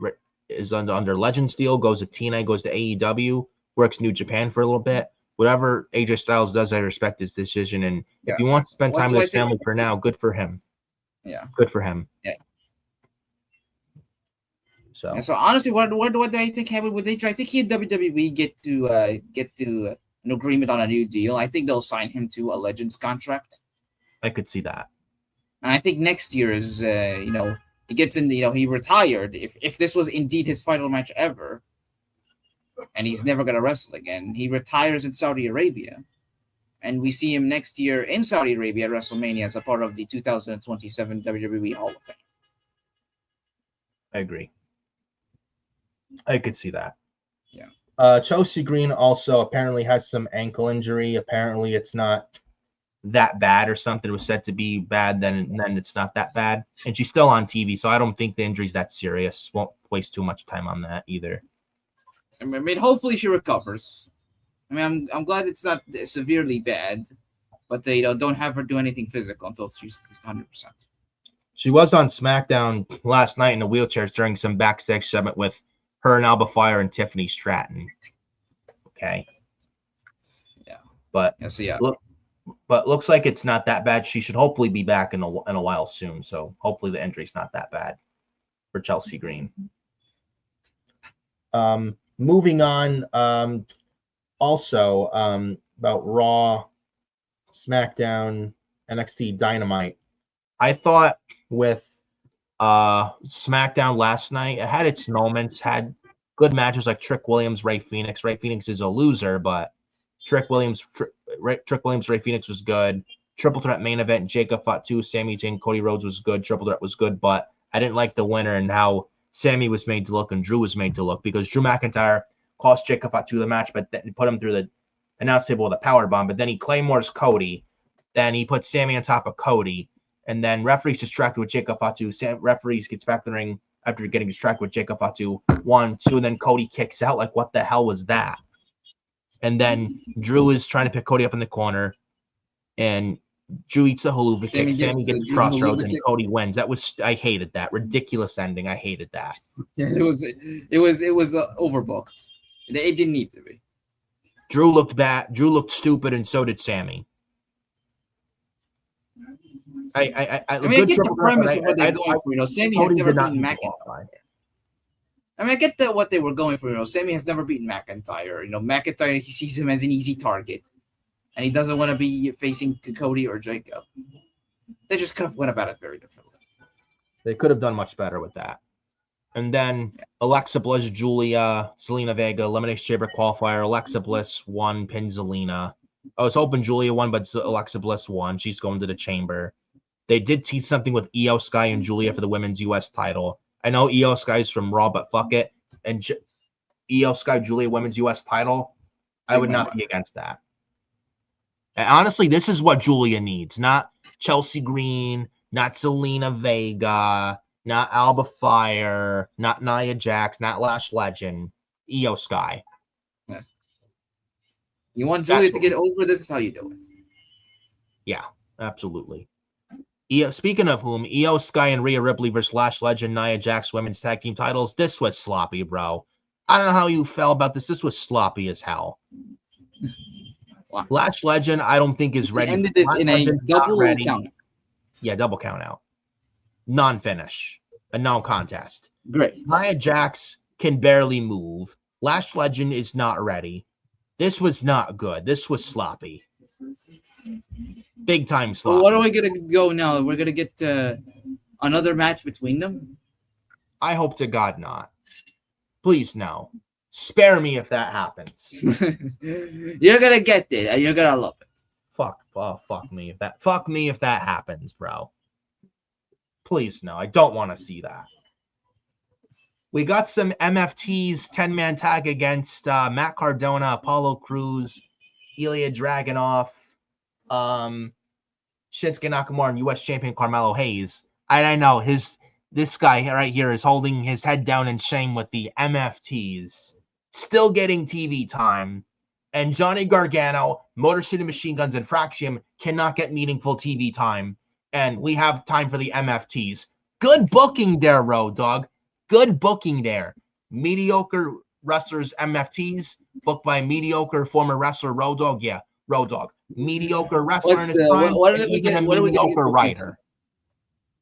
is under Legends deal, goes to TNA, goes to AEW, works New Japan for a little bit, whatever AJ Styles does, I respect his decision. And if he wants to spend time with his family for now, good for him. Yeah. Good for him. Yeah. So honestly, what do I think happened with AJ? I think he and WWE get to an agreement on a new deal. I think they'll sign him to a Legends contract. I could see that. And I think next year is, he gets in he retired. If this was indeed his final match ever, and he's never going to wrestle again, he retires in Saudi Arabia. And we see him next year in Saudi Arabia at WrestleMania as a part of the 2027 WWE Hall of Fame. I agree. I could see that. Yeah. Chelsea Green also apparently has some ankle injury. Apparently it's not that bad or something. It was said to be bad, then it's not that bad. And she's still on TV, so I don't think the injury's that serious. Won't waste too much time on that either. I mean, hopefully she recovers. I mean, I'm glad it's not severely bad, but they don't have her do anything physical until she's 100%. She was on SmackDown last night in a wheelchair during some backstage segment with her and Alba Fire and Tiffany Stratton. Okay. Yeah. But looks like it's not that bad. She should hopefully be back in a while soon. So hopefully the injury's not that bad for Chelsea Green. Moving on. Also about Raw, SmackDown, NXT, Dynamite. I thought with SmackDown last night, it had its moments, had good matches like Trick Williams, Ray Phoenix. Ray Phoenix is a loser, but Trick Williams, Ray Phoenix was good. Triple threat main event, Jacob Fatu, Sami Zayn, Cody Rhodes was good. Triple threat was good, but I didn't like the winner and how Sami was made to look and Drew was made to look, because Drew McIntyre cost Jacob Fatu the match, but then put him through the announce table with a power bomb. But then he claymores Cody. Then he puts Sami on top of Cody. And then referees distracted with Jacob Fatu. Referees gets back to the ring after getting distracted with Jacob Fatu. 1, 2, and then Cody kicks out. Like, what the hell was that? And then Drew is trying to pick Cody up in the corner. And Drew eats a haluva kick. Sami gets crossroads, and Cody wins. I hated that. Ridiculous ending. I hated that. Yeah, it was overbooked. It didn't need to be. Drew looked bad. Drew looked stupid, and so did Sami. I get the premise of what they're going for. Sami has never beaten McIntyre. I mean, I get what they were going for. Sami has never beaten McIntyre. McIntyre, he sees him as an easy target, and he doesn't want to be facing Cody or Jacob. They just could have went about it very differently. They could have done much better with that. And then Alexa Bliss, Julia, Zelina Vega, Elimination Chamber qualifier. Alexa Bliss won, pinned Zelina. I was hoping Julia won, but Alexa Bliss won. She's going to the chamber. They did tease something with Io Sky and Julia for the women's U.S. title. I know Io Sky's from Raw, but fuck it. And Io Sky, Julia, women's U.S. title, I would not be against that. And honestly, this is what Julia needs. Not Chelsea Green, not Zelina Vega, not Alba Fire, not Nia Jax, not Lash Legend. Io Sky. Yeah. You want Julia to get over this is how you do it. Yeah, absolutely. Speaking of whom, Io Sky and Rhea Ripley versus Lash Legend, Nia Jax women's tag team titles. This was sloppy, bro. I don't know how you felt about this. This was sloppy as hell. Wow. Lash Legend, I don't think is ready. Ended it in a double count. Yeah, double count out. Non-finish. A non-contest. Great. Nia Jax can barely move. Lash Legend is not ready. This was not good. This was sloppy. Big time sloppy. So what are we going to go now? We're going to get another match between them? I hope to God not. Please no. Spare me if that happens. You're going to get it, and you're going to love it. Fuck me if that happens, bro. Please no. I don't want to see that. We got some MFT's 10-man tag against Matt Cardona, Apollo Crews, Ilya Dragunov, Shinsuke Nakamura, and U.S. champion Carmelo Hayes. I know his This guy right here is holding his head down in shame with the MFTs, still getting TV time. And Johnny Gargano, Motor City Machine Guns, and Fraxium cannot get meaningful TV time. And we have time for the MFTs. Good booking there, Road Dogg. Good booking there. Mediocre wrestlers, MFTs, booked by mediocre former wrestler, Road Dogg. Yeah, Road Dogg. Mediocre wrestler in his prime, what are and we even getting? a What are we going to mediocre get booked next week? writer.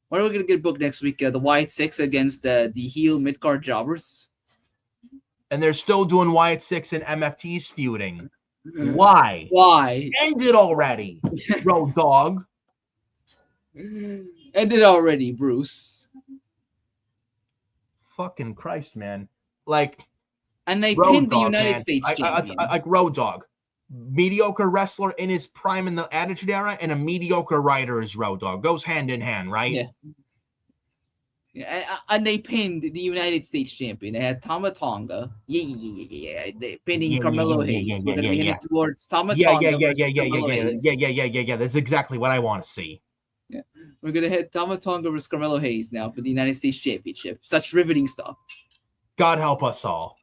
What are we going to get booked next week? The Wyatt Six against the heel mid card jobbers. And they're still doing Wyatt Six and MFTs feuding. Why? Why? End it already, Road Dogg. Ended already, Bruce. Fucking Christ, man. Like, And they Road pinned the Dogg, United man. States champion. Like Road Dogg. Mediocre wrestler in his prime in the Attitude Era, and a mediocre writer is Road Dogg. Goes hand in hand, right? Yeah. And they pinned the United States champion. They had Tama Tonga. Yeah. They pinning Carmelo Hayes. We're gonna be headed towards Tama Tonga. Yeah. That's exactly what I want to see. Yeah. We're gonna hit Tama Tonga versus Carmelo Hayes now for the United States Championship. Such riveting stuff. God help us all.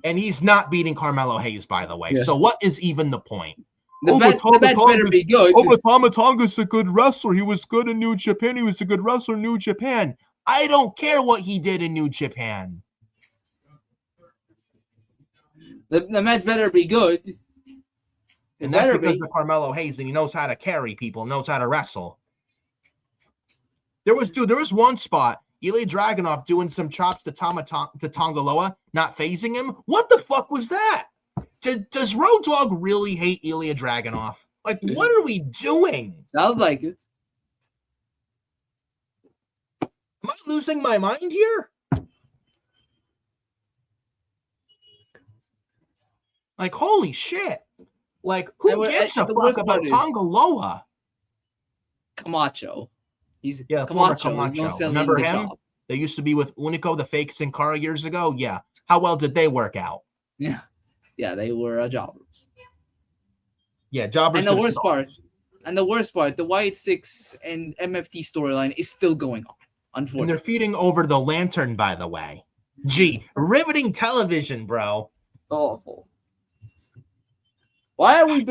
And he's not beating Carmelo Hayes, by the way. Yeah. So what is even the point? The match better be good. Tama Tonga's a good wrestler. He was good in New Japan. He was a good wrestler in New Japan. I don't care what he did in New Japan. The match better be good. And that's because of Carmelo Hayes, and he knows how to carry people, knows how to wrestle. There was one spot, Ilya Dragunov doing some chops to Tongaloa, not phasing him. What the fuck was that? Does Road Dogg really hate Ilya Dragunov? Like, what are we doing? Sounds like it. Am I losing my mind here? Like, holy shit. Like, who gives a fuck about Tongaloa? Camacho. He's Camacho. He's no Remember him? Job. They used to be with Unico, the fake Sin Cara years ago. Yeah. How well did they work out? Yeah. Yeah, they were jobbers. Yeah, jobbers. And the worst part, the Wyatt Six and MFT storyline is still going on. Unfortunately. And they're feeding over the lantern, by the way. Gee, riveting television, bro. Awful. Why are we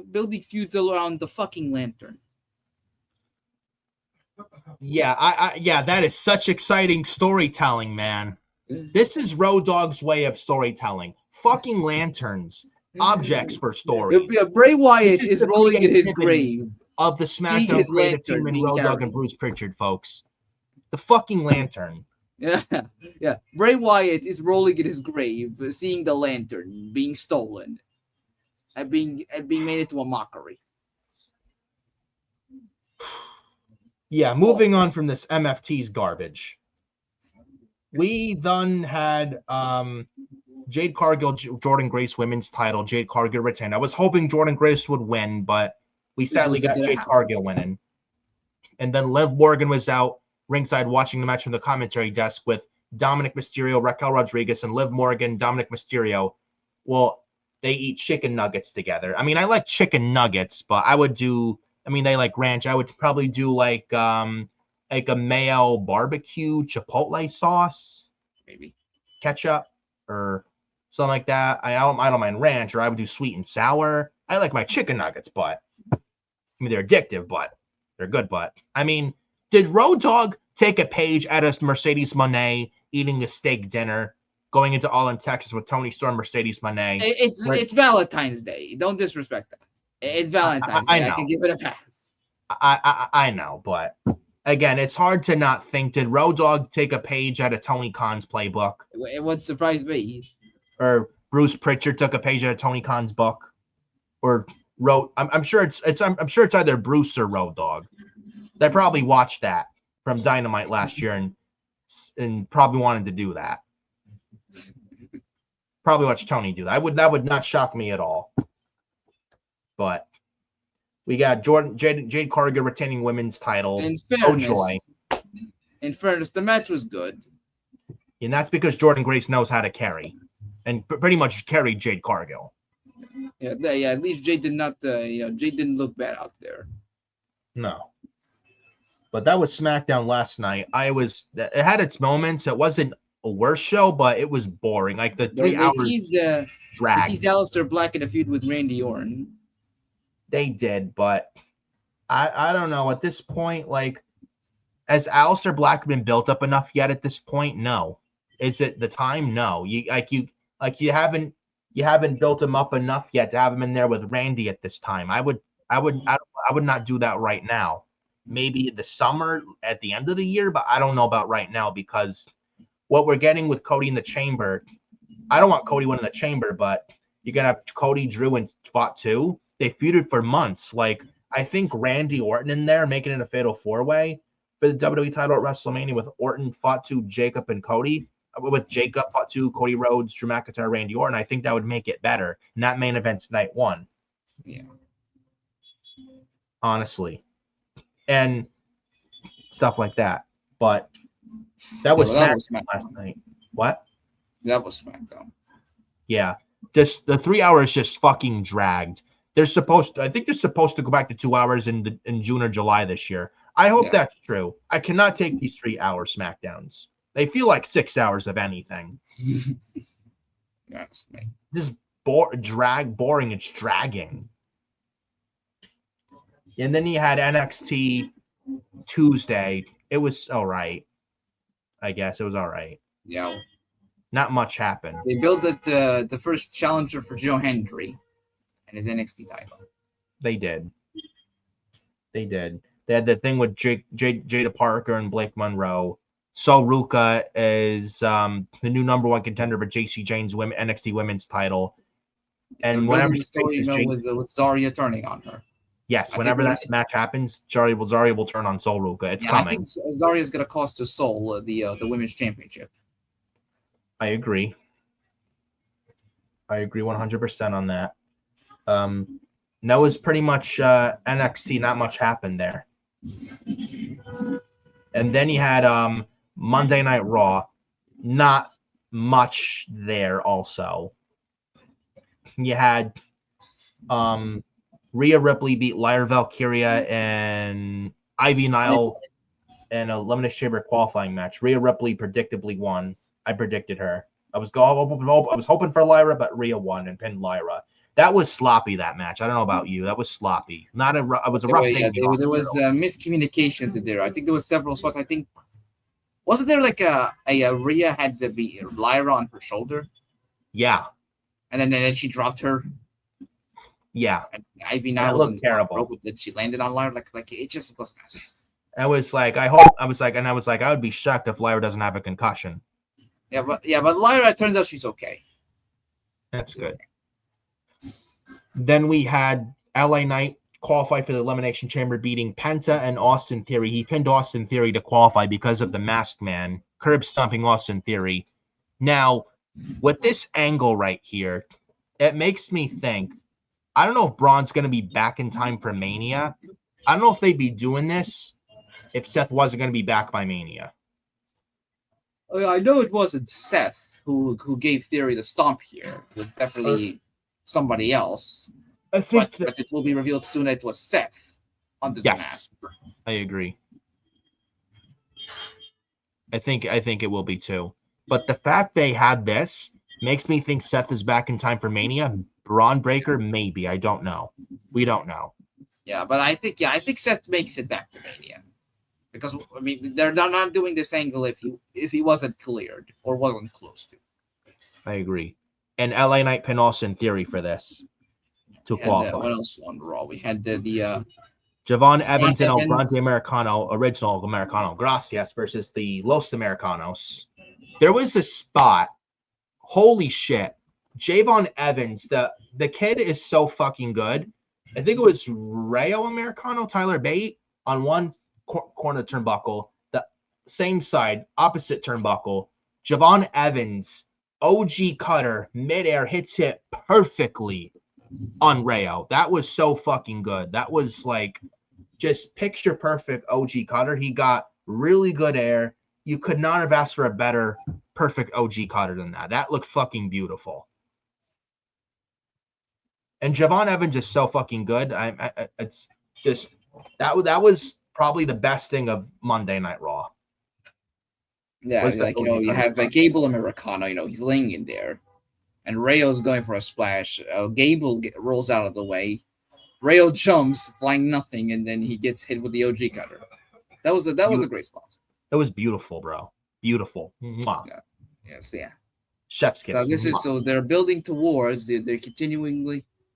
building feuds around the fucking lantern? Yeah, yeah, that is such exciting storytelling, man. This is Road Dogg's way of storytelling. Fucking lanterns, objects for stories. Bray Wyatt is rolling in his grave. Of the SmackDown creative team and Road Dogg and Bruce Pritchard, folks. The fucking lantern. Yeah. Bray Wyatt is rolling in his grave, seeing the lantern being stolen and being made into a mockery. Yeah, moving on from this MFT's garbage. We then had Jade Cargill, Jordan Grace women's title. Jade Cargill retained. I was hoping Jordan Grace would win, but we sadly got Jade Cargill winning. And then Liv Morgan was out ringside watching the match from the commentary desk with Dominic Mysterio, Raquel Rodriguez, and Liv Morgan, Dominic Mysterio. Well, they eat chicken nuggets together. I mean, I like chicken nuggets, but they like ranch. I would probably do like a mayo barbecue chipotle sauce. Maybe. Ketchup or something like that. I don't mind ranch, or I would do sweet and sour. I like my chicken nuggets, but they're addictive, but they're good. But I mean, did Road Dogg take a page out of Mercedes Moné eating a steak dinner, going into All In Texas with Tony Storm, Mercedes Moné? It's Valentine's Day. Don't disrespect that. It's Valentine's Day. I can give it a pass. I know, but again, it's hard to not think. Did Road Dogg take a page out of Tony Khan's playbook? It would surprise me. Or Bruce Pritchard took a page out of Tony Khan's book, or I'm sure it's either Bruce or Road Dogg. They probably watched that from Dynamite last year and probably wanted to do that. Probably watched Tony do that. That would not shock me at all. But we got Jade Cargill retaining women's title. In fairness, the match was good. And that's because Jordan Grace knows how to carry, and pretty much carried Jade Cargill. Yeah. At least Jade did not. Jade didn't look bad out there. No. But that was SmackDown last night. It had its moments. It wasn't a worse show, but it was boring. Like the 3 hours They dragged. teased Aleister Black in a feud with Randy Orton. They did, but I don't know. At this point, like, has Aleister Black been built up enough yet at this point? No. Is it the time? No. You haven't built him up enough yet to have him in there with Randy at this time. I would not do that right now. Maybe the summer at the end of the year, but I don't know about right now because what we're getting with Cody in the Chamber, I don't want Cody winning the Chamber, but you're gonna have Cody, Drew, and Fatu. They feuded for months. Like, I think Randy Orton in there making it a fatal 4-way for the WWE title at WrestleMania with Orton, Fatu, Jacob, and Cody. With Jacob, Fatu, Cody Rhodes, Drew McIntyre, Randy Orton, I think that would make it better. And that main event's night 1. Yeah. Honestly. And stuff like that. But that was SmackDown last night. What? That was SmackDown. Yeah. Just the 3 hours just fucking dragged. I think they're supposed to go back to 2 hours in June or July this year. I hope that's true. I cannot take these 3-hour SmackDowns. They feel like 6 hours of anything. Honestly. Just boring. It's dragging. And then you had NXT Tuesday. It was all right. I guess it was all right. Yeah. Not much happened. They built the first challenger for Joe Hendry and his NXT title. They did. They had the thing with Jada Parker and Blake Monroe. Sol Ruka is the new number 1 contender for JC Jane's NXT Women's title. And whenever the story, with Zarya turning on her. Yes, whenever that match happens, Zarya will turn on Sol Ruka. It's coming. I think Zarya's going to cost us Sol the women's championship. I agree 100% on that. That was pretty much NXT. Not much happened there. And then you had Monday Night Raw. Not much there also. You had Rhea Ripley beat Lyra Valkyria and Ivy Nile in a Elimination Chamber qualifying match. Rhea Ripley predictably won. I predicted her. I was hoping for Lyra, but Rhea won and pinned Lyra. That was sloppy, that match. I don't know about you. That was sloppy. It was a rough thing. Yeah, there was miscommunications there. I think there was several spots. I think wasn't there like a Rhea had to be Lyra on her shoulder? Yeah. And then she dropped her. Yeah. And Ivy Nile was terrible. That she landed on Lyra. Like it just was a mess. I was like, I would be shocked if Lyra doesn't have a concussion. But Lyra, it turns out she's okay. That's good. Then we had LA Knight qualify for the Elimination Chamber, beating Penta and Austin Theory. He pinned Austin Theory to qualify because of the Masked Man, curb stomping Austin Theory. Now, with this angle right here, it makes me think, I don't know if Braun's going to be back in time for Mania. I don't know if they'd be doing this if Seth wasn't going to be back by Mania. I know it wasn't Seth who gave Theory the stomp here. It was definitely somebody else. I think but it will be revealed soon that it was Seth under the mask. I agree. I think it will be too. But the fact they had this makes me think Seth is back in time for Mania. Braun Breaker, maybe. I don't know. We don't know. Yeah, but I think Seth makes it back to Mania. Because I mean they're not doing this angle if he wasn't cleared or wasn't close to. I agree. And LA Knight pin Austin Theory for this to qualify. What else on Raw? We had the Javon Evans and El Grande Americano, original Americano Gracias versus the Los Americanos. There was a spot. Holy shit. Javon Evans, the kid is so fucking good. I think it was Rayo Americano, Tyler Bate on one corner turnbuckle, the same side, opposite turnbuckle. Javon Evans, OG cutter, midair, hits it perfectly on Rayo. That was so fucking good. That was like just picture perfect OG cutter. He got really good air. You could not have asked for a better perfect OG cutter than that. That looked fucking beautiful. And Javon Evans is so fucking good. It's just that was probably the best thing of Monday Night Raw. Yeah, Was that like, you have Gable Americano, he's laying in there. And Rayo's going for a splash. Gable rolls out of the way. Rayo jumps, flying nothing, and then he gets hit with the OG cutter. That was a great spot. It was beautiful, bro. Beautiful. Mwah. Yeah. Yes, yeah. Chef's kiss. So they're building towards they're continuing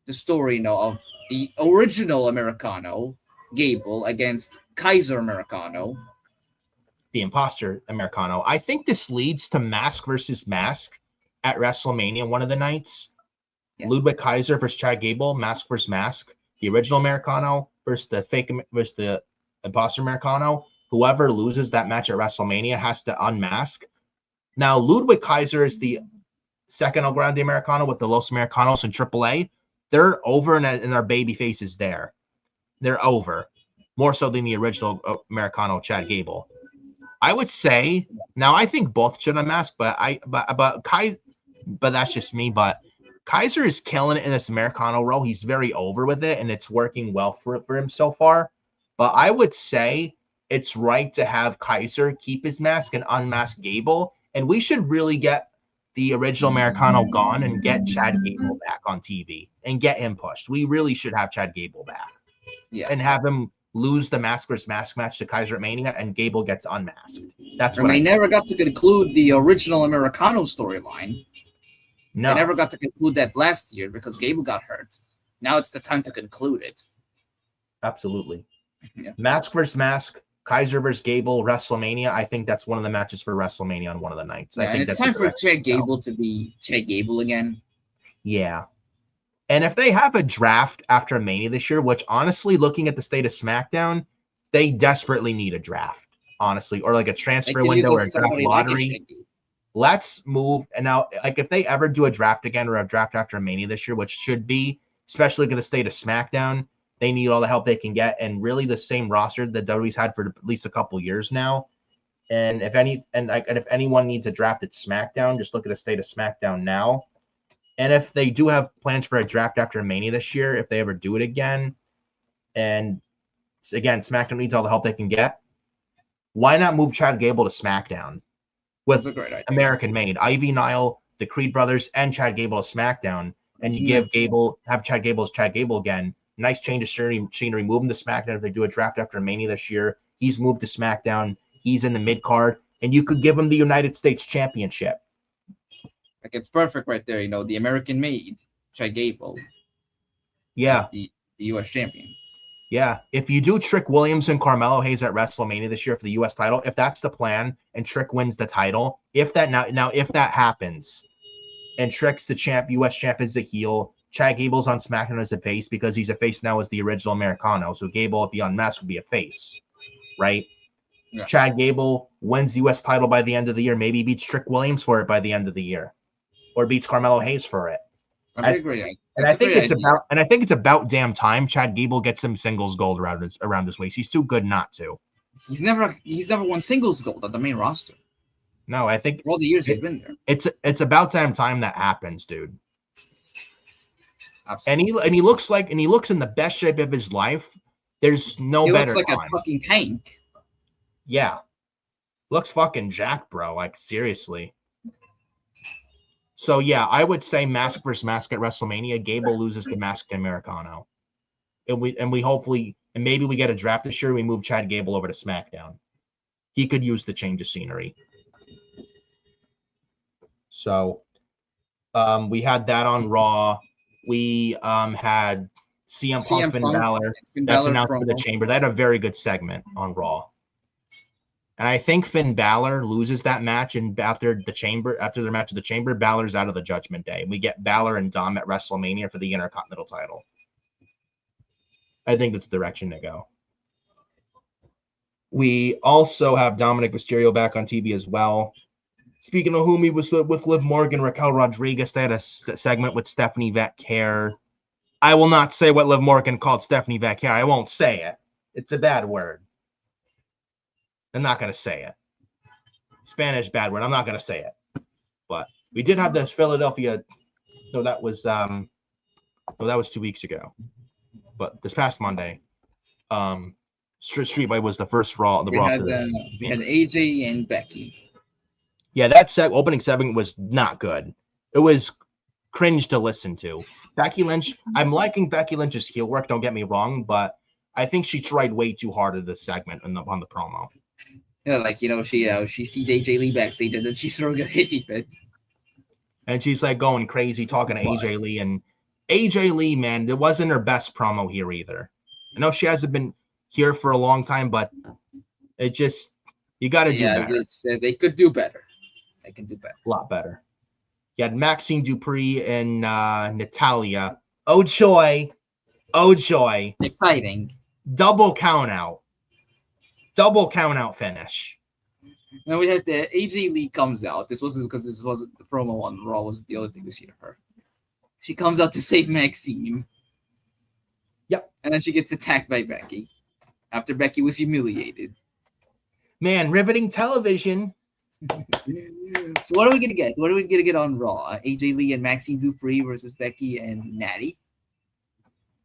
the story, of the original Americano, Gable, against Kaiser Americano, the imposter Americano. I think this leads to mask versus mask at WrestleMania one of the nights. Yeah. Ludwig Kaiser versus Chad Gable, mask versus mask. The original Americano versus the imposter Americano. Whoever loses that match at WrestleMania has to unmask. Now, Ludwig Kaiser is the second El Grande Americano with the Los Americanos and AAA. They're over and their baby faces there. They're over. More so than the original Americano, Chad Gable. I would say, now I think both should unmask, but that's just me. But Kaiser is killing it in this Americano role. He's very over with it, and it's working well for him so far. But I would say it's right to have Kaiser keep his mask and unmask Gable. And we should really get the original Americano gone and get Chad Gable back on TV and get him pushed. We really should have Chad Gable back. Yeah. And have him lose the mask versus mask match to Kaiser at Mania, and Gable gets unmasked. That's what they never got to conclude the original Americano storyline. No. They never got to conclude that last year because Gable got hurt. Now it's the time to conclude it. Absolutely. Yeah. Mask versus mask. Kaiser versus Gable, WrestleMania. I think that's one of the matches for WrestleMania on one of the nights. Yeah, I think and it's time for Chad Gable to be Chad Gable again. Yeah. And if they have a draft after Mania this year, which honestly, looking at the state of SmackDown, they desperately need a draft, honestly, or like a transfer window or a draft lottery. Let's move. And now, like, if they ever do a draft again or a draft after Mania this year, which should be, especially look at the state of SmackDown, they need all the help they can get, and really the same roster that WWE's had for at least a couple years now. And if anyone needs a draft at SmackDown, just look at the state of SmackDown now. And if they do have plans for a draft after Mania this year, if they ever do it again, and again, SmackDown needs all the help they can get, why not move Chad Gable to SmackDown with American made Ivy Nile, the Creed brothers, and Chad Gable to SmackDown, and you have Chad Gable as Chad Gable again. Nice change of scenery. Move him to SmackDown if they do a draft after Mania this year. He's moved to SmackDown. He's in the mid card, and you could give him the United States Championship. Like, it's perfect right there. The American made Chad Gable. Yeah, the U.S. champion. Yeah, if you do Trick Williams and Carmelo Hayes at WrestleMania this year for the U.S. title, if that's the plan, and Trick wins the title, if that happens, and Trick's the champ, U.S. champ is the heel. Chad Gable's on SmackDown as a face because he's a face now as the original Americano. So Gable, if he unmasked, would be a face, right? Yeah. Chad Gable wins the U.S. title by the end of the year. Maybe beats Trick Williams for it by the end of the year, or beats Carmelo Hayes for it. I agree. I think it's about damn time Chad Gable gets some singles gold around his waist. He's too good not to. He's never won singles gold on the main roster. No, I think for all the years he's been there. It's about damn time that happens, dude. Absolutely. And he looks in the best shape of his life. There's no better. He looks like a fucking tank. Yeah. Looks fucking jacked, bro. Like, seriously. So yeah, I would say mask versus mask at WrestleMania. Gable loses the mask to Americano. And we hopefully, and maybe we get a draft this year, we move Chad Gable over to SmackDown. He could use the change of scenery. So we had that on Raw. We had CM Punk, Finn Balor. That's announced for the Chamber. They had a very good segment on Raw. And I think Finn Balor loses that match, and after their match at the Chamber, Balor's out of the Judgment Day. We get Balor and Dom at WrestleMania for the Intercontinental title. I think that's the direction to go. We also have Dominic Mysterio back on TV as well. Speaking of whom, he was with Liv Morgan, Raquel Rodriguez. They had a segment with Stephanie Vacquer. I will not say what Liv Morgan called Stephanie Vacquer. I won't say it. It's a bad word. I'm not going to say it. Spanish bad word. I'm not going to say it. But we did have this Philadelphia. No, that was 2 weeks ago. But this past Monday, Street Fight was the first Raw. We had AJ and Becky. Yeah, that opening segment was not good. It was cringe to listen to. Becky Lynch, I'm liking Becky Lynch's heel work, don't get me wrong, but I think she tried way too hard at this segment on the promo. Yeah, like, she sees AJ Lee backstage and then she's throwing a hissy fit. And she's like going crazy talking to AJ Lee. And AJ Lee, man, it wasn't her best promo here either. I know she hasn't been here for a long time, but it just, you got to do better. They could do better. They can do better. A lot better. You had Maxine Dupree and Natalia. Oh, joy. Oh, joy. Exciting. Double count out finish. Now we had the AJ Lee comes out. This wasn't because this wasn't the promo on Raw. Was the other thing we see to her. She comes out to save Maxine. Yep. And then she gets attacked by Becky after Becky was humiliated. Man, riveting television. So what are we gonna get? What are we gonna get on Raw? AJ Lee and Maxine Dupree versus Becky and Natty.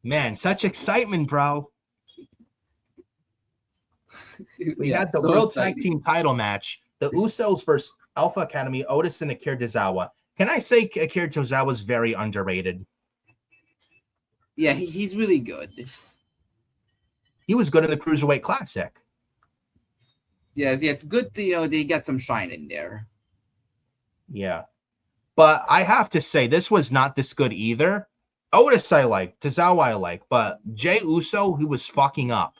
Man, such excitement, bro. We got the World Tag Team title match. The Usos versus Alpha Academy, Otis and Akira Tozawa. Can I say Akira Tozawa is very underrated? Yeah, he's really good. He was good in the Cruiserweight Classic. Yeah, it's good to, they got some shine in there. Yeah. But I have to say, this was not this good either. Otis I like, Tozawa I like, but Jey Uso, he was fucking up.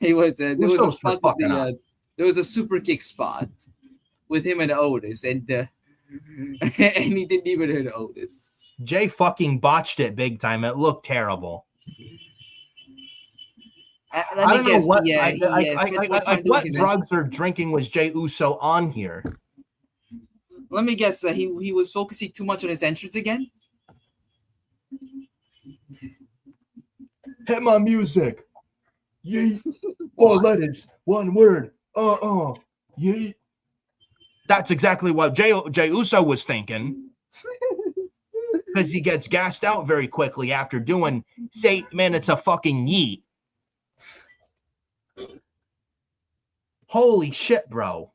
There was a spot with there was a super kick spot with him and Otis, and and he didn't even hit Otis. Jay fucking botched it big time. It looked terrible. I don't know what drugs or drinking was Jey Uso on here. Let me guess. He was focusing too much on his entrance again. Hit my music. Yeet. 4 letters. 1 word. Yeet. That's exactly what Jey Uso was thinking. Because he gets gassed out very quickly after doing, say, man, it's a fucking yeet. Holy shit, bro.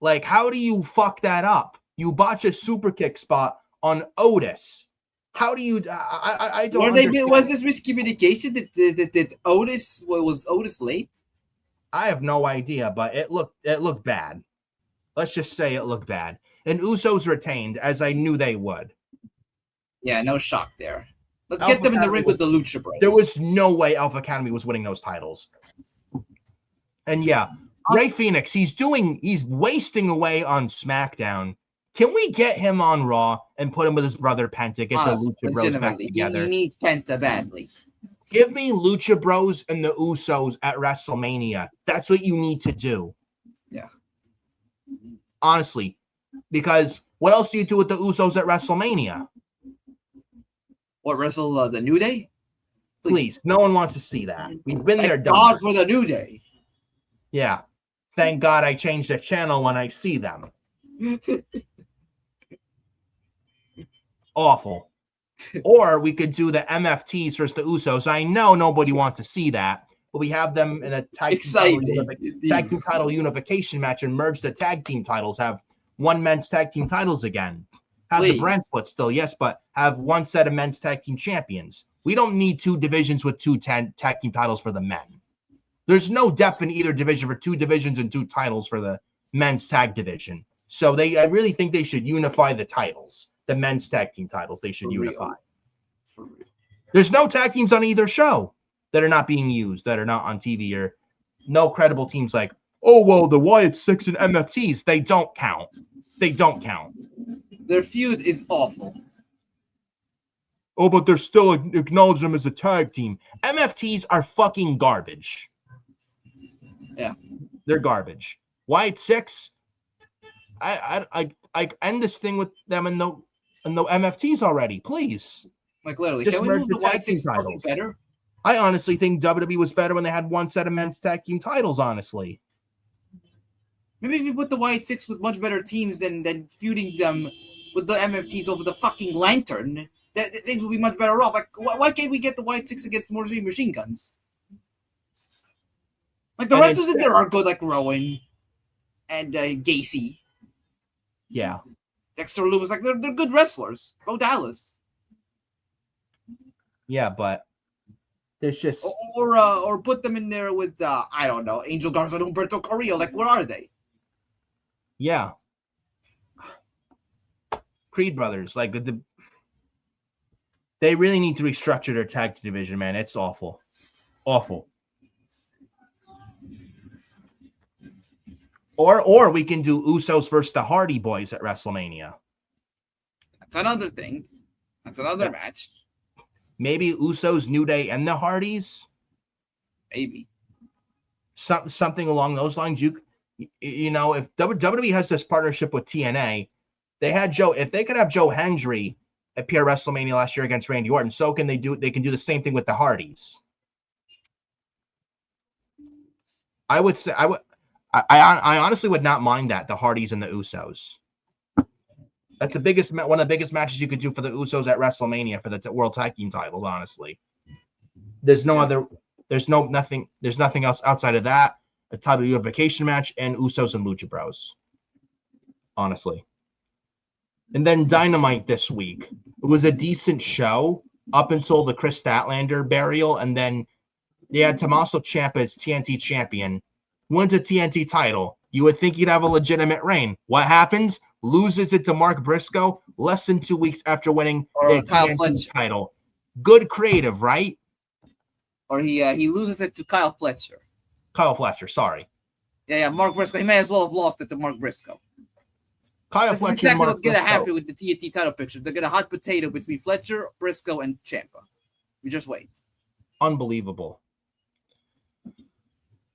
Like, how do you fuck that up? You botch a super kick spot on Otis. How do you? I don't. Was this miscommunication? Did Otis was Otis late? I have no idea, but it looked bad. Let's just say it looked bad. And Usos retained, as I knew they would. Yeah, no shock there. Let's get them in the ring with the Lucha Bros. There was no way Alpha Academy was winning those titles. And yeah, Rey Fenix, he's wasting away on SmackDown. Can we get him on Raw and put him with his brother Penta? Get the Lucha Bros back together. He needs Penta badly. Give me Lucha Bros and the Usos at WrestleMania. That's what you need to do. Yeah. Honestly, because what else do you do with the Usos at WrestleMania? What, wrestle the New Day? Please, no one wants to see that. We've been there, done. God for the New Day. Yeah. Thank God I changed the channel when I see them. Awful. Or we could do the MFTs versus the Usos. I know nobody wants to see that, but we have them in a tag team title unification match and merge the tag team titles. Have one men's tag team titles again. Have the brand split still, yes, but have one set of men's tag team champions. We don't need 2 divisions with 2 tag team titles for the men. There's no depth in either division for 2 divisions and 2 titles for the men's tag division. So I really think they should unify the titles. The men's tag team titles they should unify. For real. There's no tag teams on either show that are not being used, that are not on TV, or no credible teams like, oh, well, the Wyatt 6 and MFTs, they don't count. They don't count. Their feud is awful. Oh, but they're still acknowledging them as a tag team. MFTs are fucking garbage. Yeah. They're garbage. Wyatt 6, I end this thing with them and no MFTs already, please. Like, literally, can we move the Wyatt 6 titles better? I honestly think WWE was better when they had one set of men's tag team titles, honestly. Maybe if you put the Wyatt 6 with much better teams than feuding them with the MFTs over the fucking Lantern, things would be much better off. Like, why can't we get the Wyatt 6 against Motor City Machine Guns? Like the And wrestlers in there are good, like Rowan and Gacy, Yeah. Dexter Lewis. Like they're good wrestlers. Bo Dallas. Yeah, but there's just Or put them in there with I don't know, Angel Garza and Humberto Carrillo. Like what are they? yeah. Creed brothers, like they really need to restructure their tag division, man. It's awful. Awful. Or we can do Usos versus the Hardy Boys at WrestleMania. That's another thing. That's another match. Maybe Usos, New Day, and the Hardys. Maybe. Something along those lines. You know, if WWE has this partnership with TNA, they had Joe. If they could have Joe Hendry appear at WrestleMania last year against Randy Orton, so can they do? They can do the same thing with the Hardys. I would say I honestly would not mind that, the Hardys and the Usos. That's one of the biggest matches you could do for the Usos at WrestleMania for the World Tag Team titles, honestly. There's nothing else outside of that. A title unification match and Usos and Lucha Bros. Honestly. And then Dynamite this week. It was a decent show up until the Chris Statlander burial, and then they had Tommaso Ciampa as TNT champion. Wins a TNT title. You would think he'd have a legitimate reign. What happens? Loses it to Mark Briscoe less than 2 weeks after winning the TNT title. Good creative, right? Or he loses it to Kyle Fletcher. Kyle Fletcher, sorry. Yeah, Mark Briscoe. He may as well have lost it to Mark Briscoe. This is exactly what's going to happen with the TNT title picture. They're going to hot potato between Fletcher, Briscoe, and Ciampa. We just wait. Unbelievable.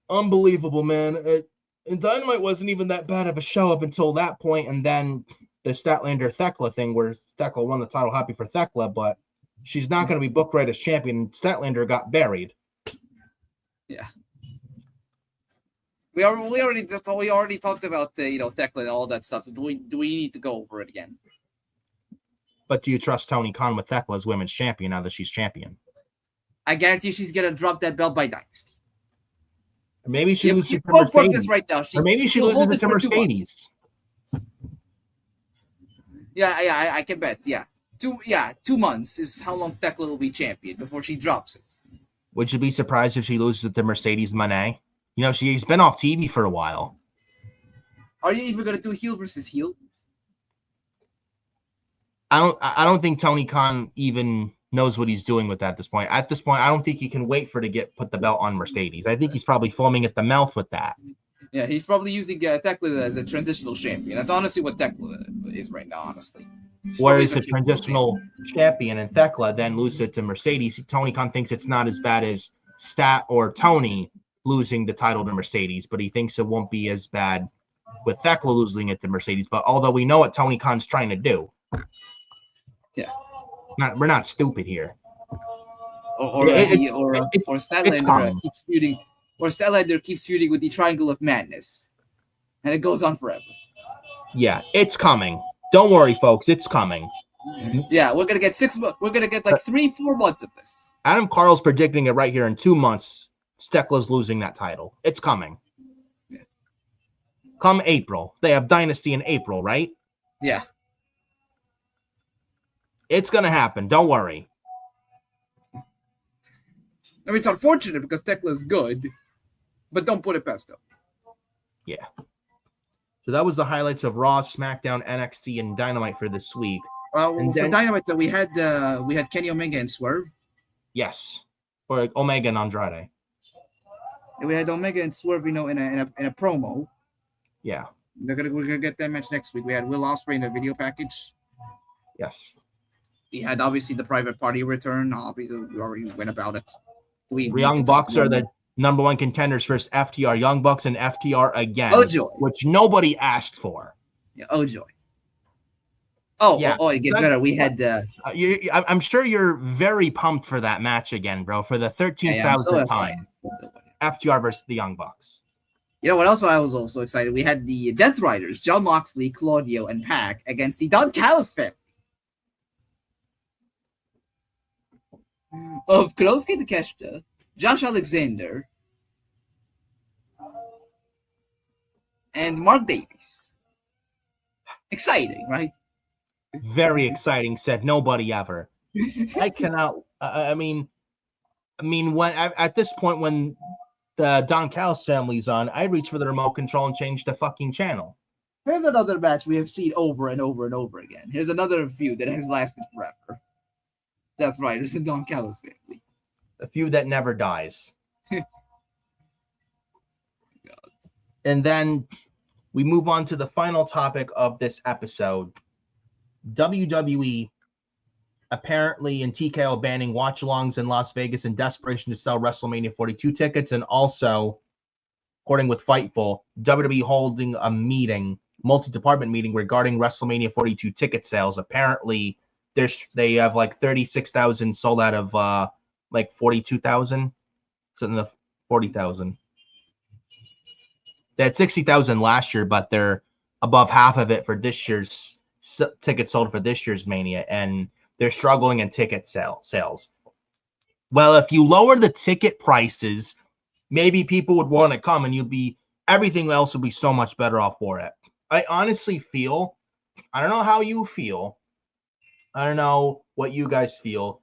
Unbelievable, man. And Dynamite wasn't even that bad of a show up until that point, and then the Statlander-Thekla thing where Thekla won the title. Happy for Thekla, but she's not going to be booked right as champion. Statlander got buried. Yeah. We already talked about Thekla and all that stuff. Do we need to go over it again? But do you trust Tony Khan with Thekla as women's champion now that she's champion? I guarantee she's gonna drop that belt by Dynasty. Maybe she loses to Mercedes. Right now. Or maybe she loses it to Mercedes. Yeah, I can bet. Yeah. 2 months is how long Thekla will be champion before she drops it. Would you be surprised if she loses it to Mercedes Moné? You know, she's been off TV for a while. Are you even gonna do heel versus heel? I don't think Tony Khan even knows what he's doing with that at this point. At this point, I don't think he can wait for to put the belt on Mercedes. I think he's probably foaming at the mouth with that. Yeah, he's probably using Thekla as a transitional champion. That's honestly what Thekla is right now, honestly. Whereas the transitional champion and Thekla then lose it to Mercedes. Tony Khan thinks it's not as bad as Stat or Tony losing the title to Mercedes, but he thinks it won't be as bad with Thekla losing it to Mercedes. But although we know what Tony Khan's trying to do. Yeah. We're not stupid here. Or Statlander keeps feuding. Or Statlander keeps feuding with the Triangle of Madness. And it goes on forever. Yeah, it's coming. Don't worry, folks. It's coming. Yeah, we're gonna get 6 months. We're gonna get like 3-4 months of this. Adam Carl's predicting it right here in 2 months. Stekla's losing that title. It's coming. Yeah. Come April. They have Dynasty in April, right? Yeah. It's gonna happen. Don't worry. I mean, it's unfortunate because Tekla's good, but don't put it past him. Yeah. So that was the highlights of Raw, SmackDown, NXT, and Dynamite for this week. For Dynamite, we had Kenny Omega and Swerve. Yes, or Omega and Andrade. And we had Omega and Swerve, in a promo. Yeah. We're gonna get that match next week. We had Will Ospreay in a video package. Yes. We had obviously the Private Party return. Obviously, we already went about it. Young Bucks are the number one contenders versus FTR. Young Bucks and FTR again. Oh joy! Which nobody asked for. Yeah, oh joy. It gets better. We had. I'm sure you're very pumped for that match again, bro. For the 13,000th time. FTR versus the Young Bucks. You know what else? I was also excited. We had the Death Riders, Jon Moxley, Claudio, and Pac against the Don Callis family of Konosuke Takeshita, Josh Alexander, and Mark Davies. Exciting, right? Very exciting, said nobody ever. I cannot. I mean, when at this point, when the Don Callis family's on, I reach for the remote control and change the fucking channel. Here's another match we have seen over and over and over again. Here's another feud that has lasted forever. Death Riders and Don Callis family. A feud that never dies. God. And then we move on to the final topic of this episode. WWE apparently in TKO banning watch-alongs in Las Vegas in desperation to sell WrestleMania 42 tickets, and also, according with Fightful, WWE holding a meeting, multi-department meeting regarding WrestleMania 42 ticket sales. Apparently, they have like 36,000 sold out of like 42,000, so in the 40,000. They had 60,000 last year, but they're above half of it for this year's tickets sold for this year's Mania, and they're struggling in ticket sales. Well, if you lower the ticket prices, maybe people would want to come, and everything else would be so much better off for it. I honestly feel, I don't know how you feel. I don't know what you guys feel.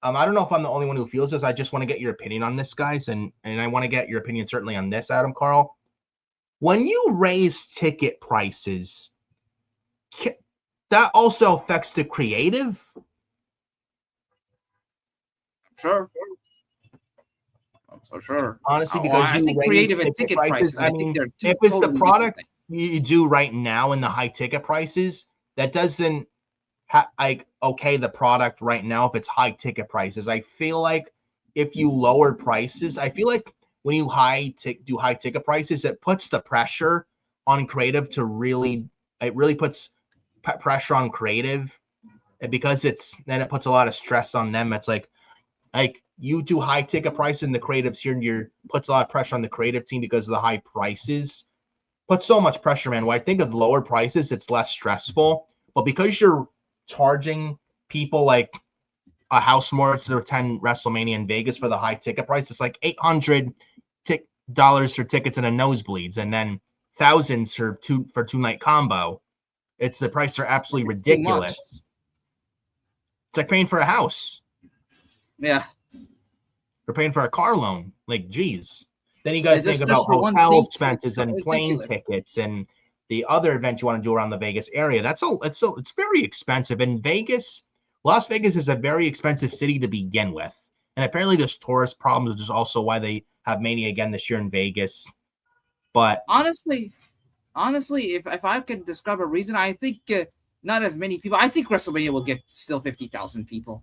I don't know if I'm the only one who feels this. I just want to get your opinion on this, guys, and I want to get your opinion certainly on this, Adam Carl. When you raise ticket prices, that also affects the creative. Sure. So sure. Honestly, because I think creative and ticket prices. I think they're two if it's totally the product you do right now in the high ticket prices, that doesn't okay the product right now if it's high ticket prices. I feel like if you lower prices, I feel like when you do high ticket prices, it puts the pressure on creative to really puts pressure on creative, and because it puts a lot of stress on them. It's like you do high ticket prices and the creatives here, and puts a lot of pressure on the creative team because of the high prices. Puts so much pressure, man. When I think of lower prices, it's less stressful, but because you're charging people like a house more to attend WrestleMania in Vegas for the high ticket price, it's like $800 for tickets and a nosebleeds, and then thousands for two-night combo. The prices are absolutely ridiculous. It's like paying for a house. Yeah. We're paying for a car loan. Like, geez. Then you got to think about hotel expenses and plane tickets and the other events you want to do around the Vegas area. It's very expensive. In Vegas, Las Vegas is a very expensive city to begin with. And apparently there's tourist problems, which is also why they have Mania again this year in Vegas. But honestly, if I could describe a reason, I think not as many people. I think WrestleMania will get still 50,000 people.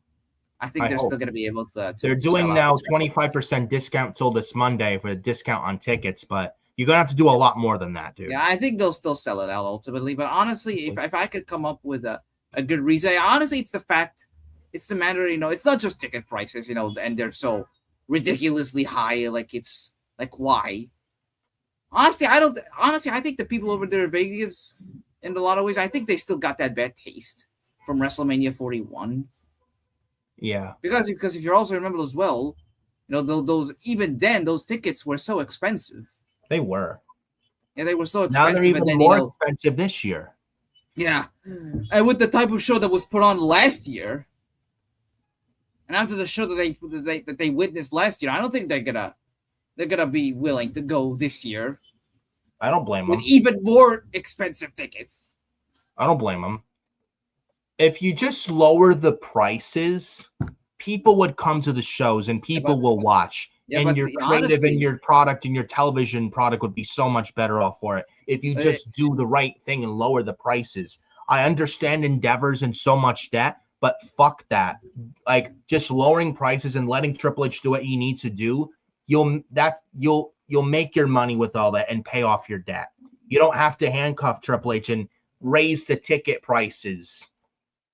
I think they're still going to be able to. They're doing now 25% discount till this Monday for a discount on tickets, but you're going to have to do a lot more than that, dude. Yeah, I think they'll still sell it out ultimately. But honestly, if I could come up with a good reason, honestly, it's the matter, it's not just ticket prices, and they're so ridiculously high. Like, it's like, why? Honestly, I think the people over there in Vegas, in a lot of ways, I think they still got that bad taste from WrestleMania 41. Yeah. Because if you also remember as well, those even then those tickets were so expensive. They were. Yeah, they were so expensive. Now they're even more expensive this year. Yeah, and with the type of show that was put on last year, and after the show that they witnessed last year, I don't think they're gonna be willing to go this year. I don't blame them. With even more expensive tickets. I don't blame them. If you just lower the prices, people would come to the shows and people will watch. And your creative and your product and your television product would be so much better off for it if you just do the right thing and lower the prices. I understand endeavors and so much debt, but fuck that. Like, just lowering prices and letting Triple H do what he needs to do, you'll make your money with all that and pay off your debt. You don't have to handcuff Triple H and raise the ticket prices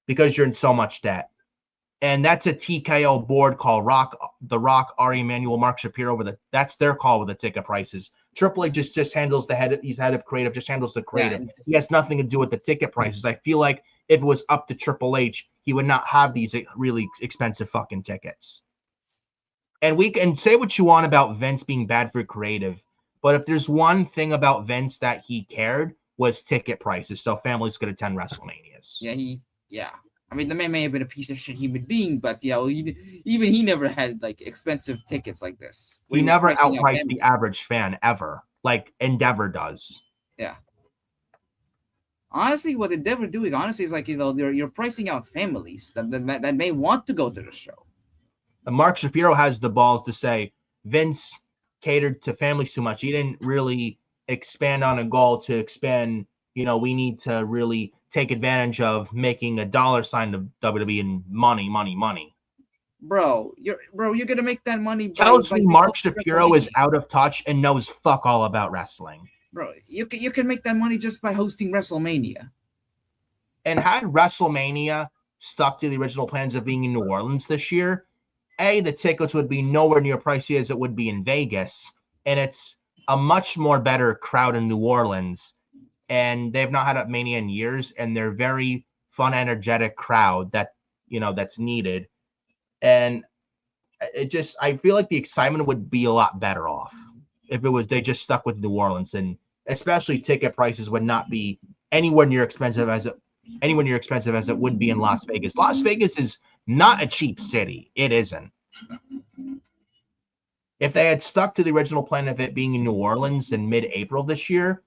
because you're in so much debt. And that's a TKO board call. The Rock, Ari Emanuel, Mark Shapiro, that's their call with the ticket prices. Triple H just handles he's head of creative, just handles the creative. Yeah. He has nothing to do with the ticket prices. I feel like if it was up to Triple H, he would not have these really expensive fucking tickets. And we can say what you want about Vince being bad for creative, But if there's one thing about Vince that he cared was ticket prices, so families could attend WrestleManias. Yeah. I mean, the man may have been a piece of shit human being, but yeah, well, even he never had like expensive tickets like this. He never outpriced the average fan ever, like Endeavor does. Yeah. Honestly, what Endeavor doing, honestly, is like, you're pricing out families that may want to go to the show. And Mark Shapiro has the balls to say Vince catered to families too much. He didn't really expand on a goal to expand. We need to really take advantage of making a dollar sign of WWE and money. Bro, you're gonna make that money. Tells me Mark Shapiro is out of touch and knows fuck all about wrestling. Bro, you can make that money just by hosting WrestleMania. And had WrestleMania stuck to the original plans of being in New Orleans this year, the tickets would be nowhere near pricey as it would be in Vegas, and it's a much more better crowd in New Orleans. And they've not had a Mania in years, and they're very fun, energetic crowd that that's needed. And I feel like the excitement would be a lot better off if they just stuck with New Orleans, and especially ticket prices would not be anywhere near expensive as it would be in Las Vegas. Las Vegas is not a cheap city. It isn't. If they had stuck to the original plan of it being in New Orleans in mid-April this year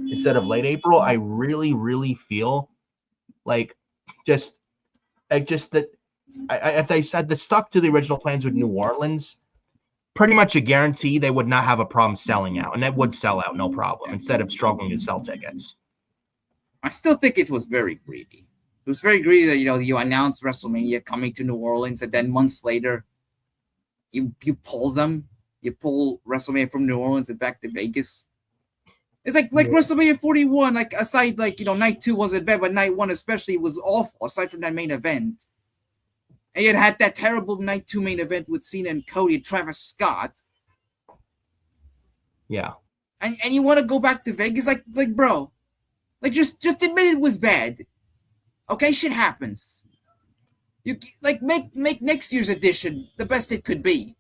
instead of late April, I really, really feel like if they said that stuck to the original plans with New Orleans, pretty much a guarantee they would not have a problem selling out, and it would sell out no problem instead of struggling to sell tickets. I still think it was very greedy. It was very greedy that you announced WrestleMania coming to New Orleans, and then months later, you pull WrestleMania from New Orleans and back to Vegas. It's like WrestleMania 41. Like aside, night 2 wasn't bad, but night 1 especially was awful. Aside from that main event. And you had that terrible night 2 main event with Cena and Cody and Travis Scott. Yeah. And you want to go back to Vegas? Like bro. Like just admit it was bad. Okay, shit happens. You make next year's edition the best it could be.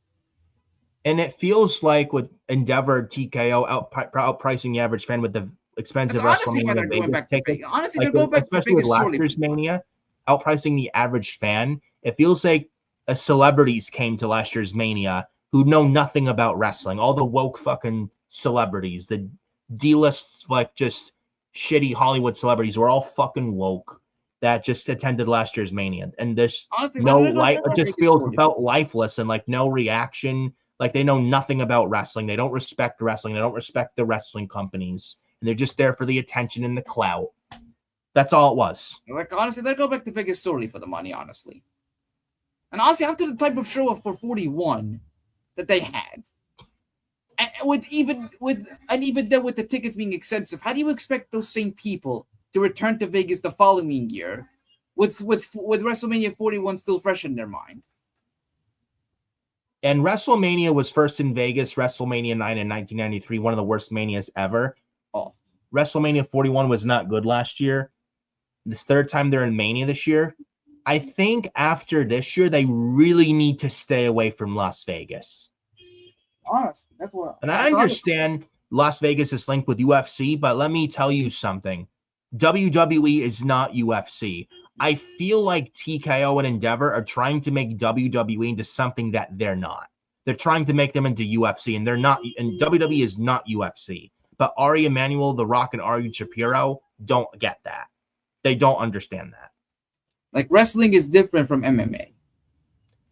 And it feels like with Endeavor TKO outpricing the average fan with the expensive WrestleMania tickets. Honestly, they're going back to Vegas. Especially with last year's Mania, outpricing the average fan. It feels like celebrities came to last year's Mania who know nothing about wrestling. All the woke fucking celebrities, the D-list, just shitty Hollywood celebrities were all fucking woke that just attended last year's Mania. And there's it just felt lifeless and no reaction. Like they know nothing about wrestling. They don't respect wrestling. They don't respect the wrestling companies. And they're just there for the attention and the clout. That's all it was. Honestly, they'll go back to Vegas solely for the money, honestly. And honestly, after the type of show up for 41 that they had, and even then with the tickets being expensive, how do you expect those same people to return to Vegas the following year with WrestleMania 41 still fresh in their mind? And WrestleMania was first in Vegas, WrestleMania 9 in 1993, one of the worst Manias ever. Oh. WrestleMania 41 was not good last year. The third time they're in Mania this year. I think after this year, they really need to stay away from Las Vegas. Honestly, that's what. And I understand Las Vegas is linked with UFC, but let me tell you something. WWE is not UFC. I feel like TKO and Endeavor are trying to make WWE into something that they're not. They're trying to make them into UFC, and they're not. And WWE is not UFC. But Ari Emanuel, The Rock, and Ari Shapiro don't get that. They don't understand that. Like wrestling is different from MMA.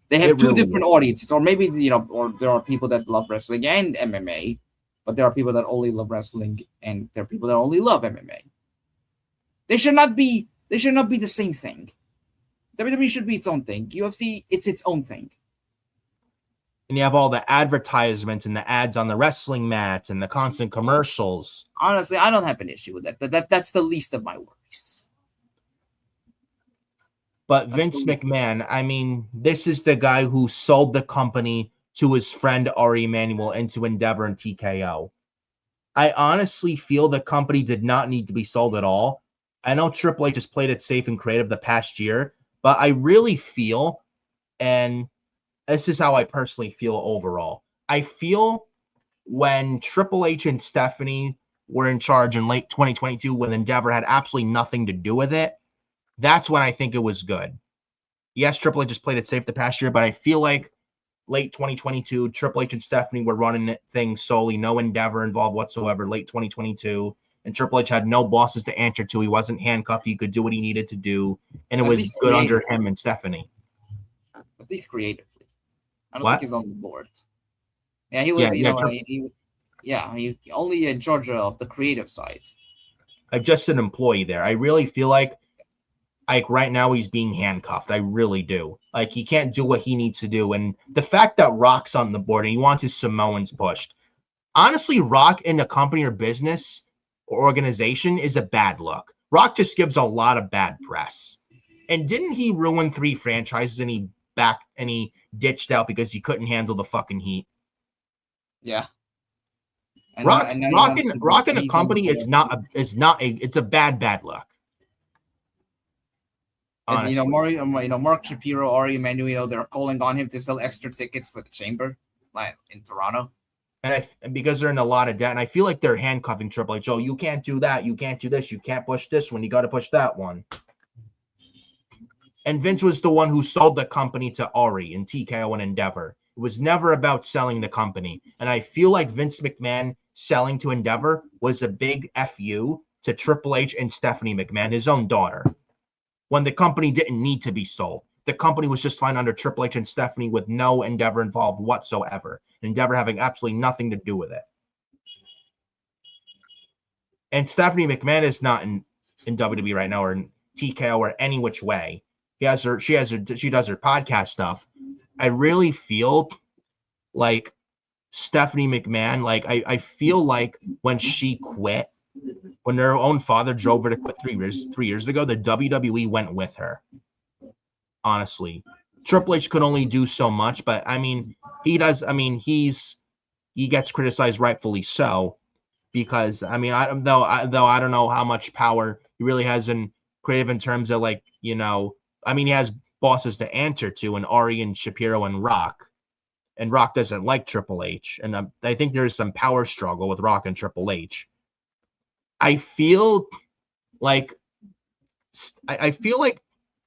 They have two different audiences, or maybe or there are people that love wrestling and MMA, but there are people that only love wrestling, and there are people that only love MMA. They should not be the same thing. WWE should be its own thing. UFC, it's its own thing. And you have all the advertisements and the ads on the wrestling mats and the constant commercials. Honestly, I don't have an issue with that. That's the least of my worries. But Vince McMahon, I mean, this is the guy who sold the company to his friend Ari Emanuel and to Endeavor and TKO. I honestly feel the company did not need to be sold at all. I know Triple H has played it safe and creative the past year, but I really feel, and this is how I personally feel overall, I feel when Triple H and Stephanie were in charge in late 2022, when Endeavor had absolutely nothing to do with it, that's when I think it was good. Yes, Triple H just played it safe the past year, but I feel like late 2022, Triple H and Stephanie were running things solely, no Endeavor involved whatsoever, late 2022. And Triple H had no bosses to answer to. He wasn't handcuffed. He could do what he needed to do. And it was good under him and Stephanie. At least creatively. I don't What? think he's on the board. Yeah, he was, he only in charge of the creative side. I'm just an employee there. I really feel like right now he's being handcuffed. I really do. Like, he can't do what he needs to do. And the fact that Rock's on the board and he wants his Samoans pushed. Honestly, Rock in a company or business or organization is a bad look. Rock just gives a lot of bad press. And didn't he ruin 3 franchises and he ditched out because he couldn't handle the fucking heat? Yeah. And Rock in a company is it's a bad look. And Mark Shapiro, Ari Emanuel, they're calling on him to sell extra tickets for the Chamber, like in Toronto. And because they're in a lot of debt, and I feel like they're handcuffing Triple H. Oh, you can't do that. You can't do this. You can't push this one. You got to push that one. And Vince was the one who sold the company to Ari and TKO and Endeavor. It was never about selling the company. And I feel like Vince McMahon selling to Endeavor was a big FU to Triple H and Stephanie McMahon, his own daughter, when the company didn't need to be sold. The company was just fine under Triple H and Stephanie with no Endeavor involved whatsoever. Endeavor having absolutely nothing to do with it. And Stephanie McMahon is not in WWE right now or in TKO or any which way. She does her podcast stuff. I really feel like Stephanie McMahon, like I feel like when she quit, when her own father drove her to quit 3 years ago, the WWE went with her. Honestly, Triple H could only do so much, but I mean, he gets criticized rightfully so, because I mean, I don't know how much power he really has in creative in terms of like, he has bosses to answer to, and Ari and Shapiro and Rock doesn't like Triple H, and I think there's some power struggle with Rock and Triple H. I feel like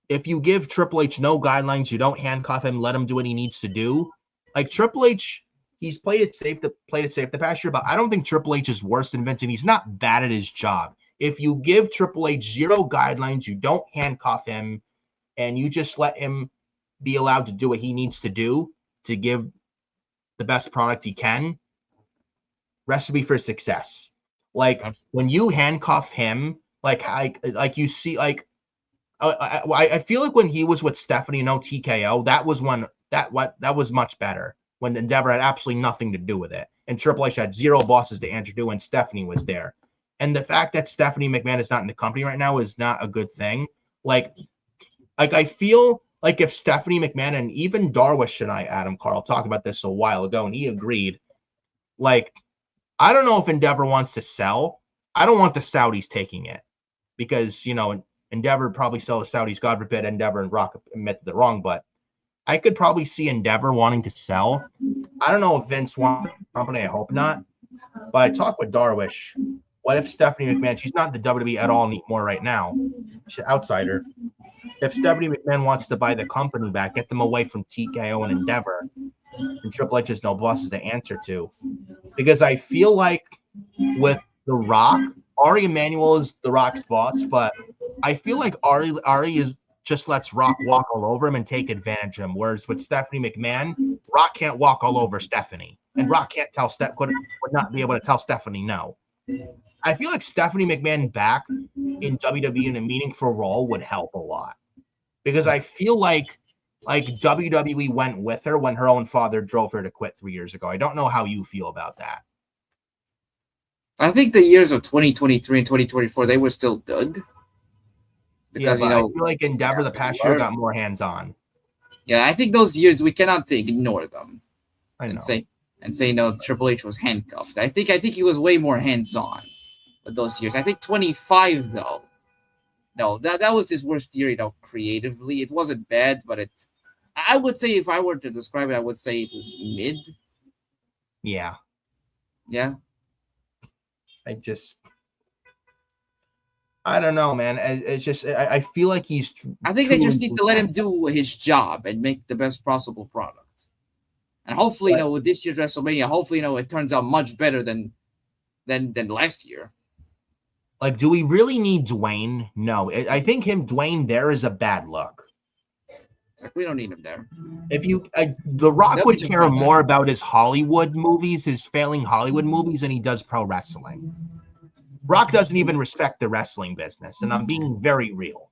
if you give Triple H no guidelines, you don't handcuff him, let him do what he needs to do. Like Triple H, he's played it safe the past year, but I don't think Triple H is worse than Vince, and he's not bad at his job. If you give Triple H 0 guidelines, you don't handcuff him, and you just let him be allowed to do what he needs to do to give the best product he can, recipe for success. Like when you handcuff him, like you see, like I feel like when he was with Stephanie, no TKO, that was much better. When Endeavor had absolutely nothing to do with it, and Triple H had 0 bosses to answer to, and Stephanie was there. And the fact that Stephanie McMahon is not in the company right now is not a good thing. Like I feel like if Stephanie McMahon, and even Darwish and Adam Carl talked about this a while ago, and he agreed, like, I don't know if Endeavor wants to sell. I don't want the Saudis taking it because, Endeavor probably sell the Saudis. God forbid Endeavor and Rock admit they're wrong, but I could probably see Endeavor wanting to sell. I don't know if Vince wants the company. I hope not. But I talked with Darwish. What if Stephanie McMahon, she's not in the WWE at all anymore right now. She's an outsider. If Stephanie McMahon wants to buy the company back, get them away from TKO and Endeavor, and Triple H has no bosses to answer to. Because I feel like with The Rock, Ari Emanuel is The Rock's boss, but I feel like Ari just lets Rock walk all over him and take advantage of him. Whereas with Stephanie McMahon, Rock can't walk all over Stephanie. And Rock would not be able to tell Stephanie no. I feel like Stephanie McMahon back in WWE in a meaningful role would help a lot. Because I feel like WWE went with her when her own father drove her to quit 3 years ago. I don't know how you feel about that. I think the years of 2023 and 2024, they were still good. Because, I feel like Endeavor the past year got more hands-on. Yeah, I think those years, we cannot ignore them. I know. And say Triple H was handcuffed. I think he was way more hands-on with those years. I think 25, though. No, that was his worst year, creatively. It wasn't bad, but I would say, if I were to describe it, I would say it was mid. Yeah. Yeah. I don't know, man. It's just I feel like he's. I think they just truly need to let him content. do his job and make the best possible product. And hopefully, But- with this year's WrestleMania, hopefully, it turns out much better than last year. Like, do we really need Dwayne? No, I think Dwayne there is a bad look. We don't need him there. If The Rock That'd would be just care fine, more about his Hollywood movies, his failing Hollywood movies, than he does pro wrestling. Rock doesn't even respect the wrestling business, and I'm being very real.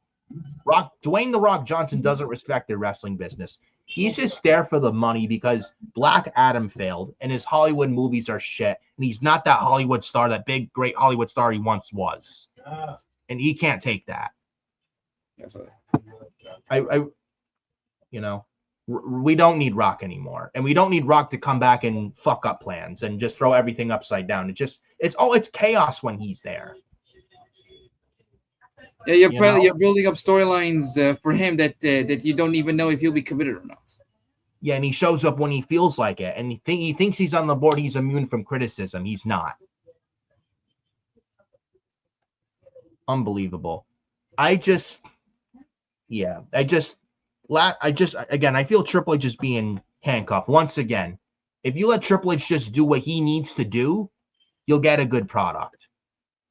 Dwayne The Rock Johnson doesn't respect the wrestling business. He's just there for the money because Black Adam failed, and his Hollywood movies are shit, and he's not that Hollywood star, that big, great Hollywood star he once was. And he can't take that. Yes, We don't need Rock anymore, and we don't need Rock to come back and fuck up plans and just throw everything upside down. It's chaos when he's there. Yeah, you're building up storylines for him that you don't even know if he'll be committed or not. Yeah, and he shows up when he feels like it, and he thinks he's on the board. He's immune from criticism. He's not. Unbelievable. I feel Triple H is being handcuffed once again. If you let Triple H just do what he needs to do, you'll get a good product.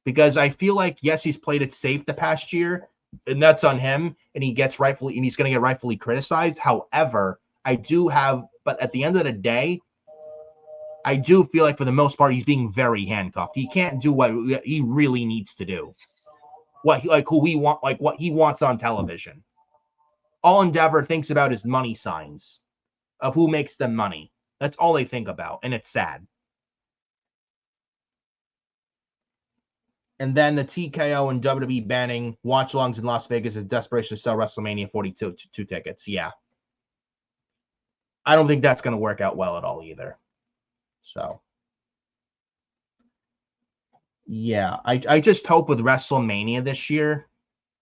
Because I feel like, yes, he's played it safe the past year, and that's on him, and he's going to get rightfully criticized. However, but at the end of the day, I do feel like for the most part, he's being very handcuffed. He can't do what he really needs to do. What he wants on television. All Endeavor thinks about is money signs of who makes them money. That's all they think about, and it's sad. And then the TKO and WWE banning watch-alongs in Las Vegas as desperation to sell WrestleMania 42 tickets. Yeah. I don't think that's going to work out well at all either. So, yeah. I just hope with WrestleMania this year,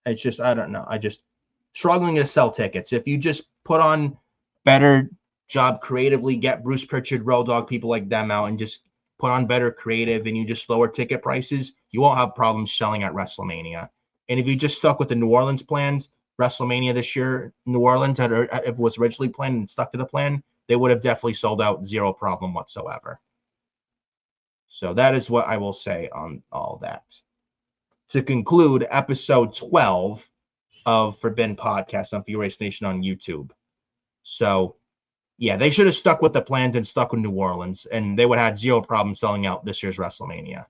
I don't know. I just struggling to sell tickets. If you just put on better job creatively, get Bruce Pritchard, Road Dogg, people like them out, and just put on better creative, and you just lower ticket prices, you won't have problems selling at WrestleMania. And if you just stuck with the New Orleans plans, WrestleMania this year, New Orleans, if it was originally planned and stuck to the plan, they would have definitely sold out, zero problem whatsoever. So that is what I will say on all that. To conclude episode 12 of Forbidden Podcast on FioriousNation on YouTube. So, yeah, they should have stuck with the plans and stuck with New Orleans, and they would have had zero problem selling out this year's WrestleMania.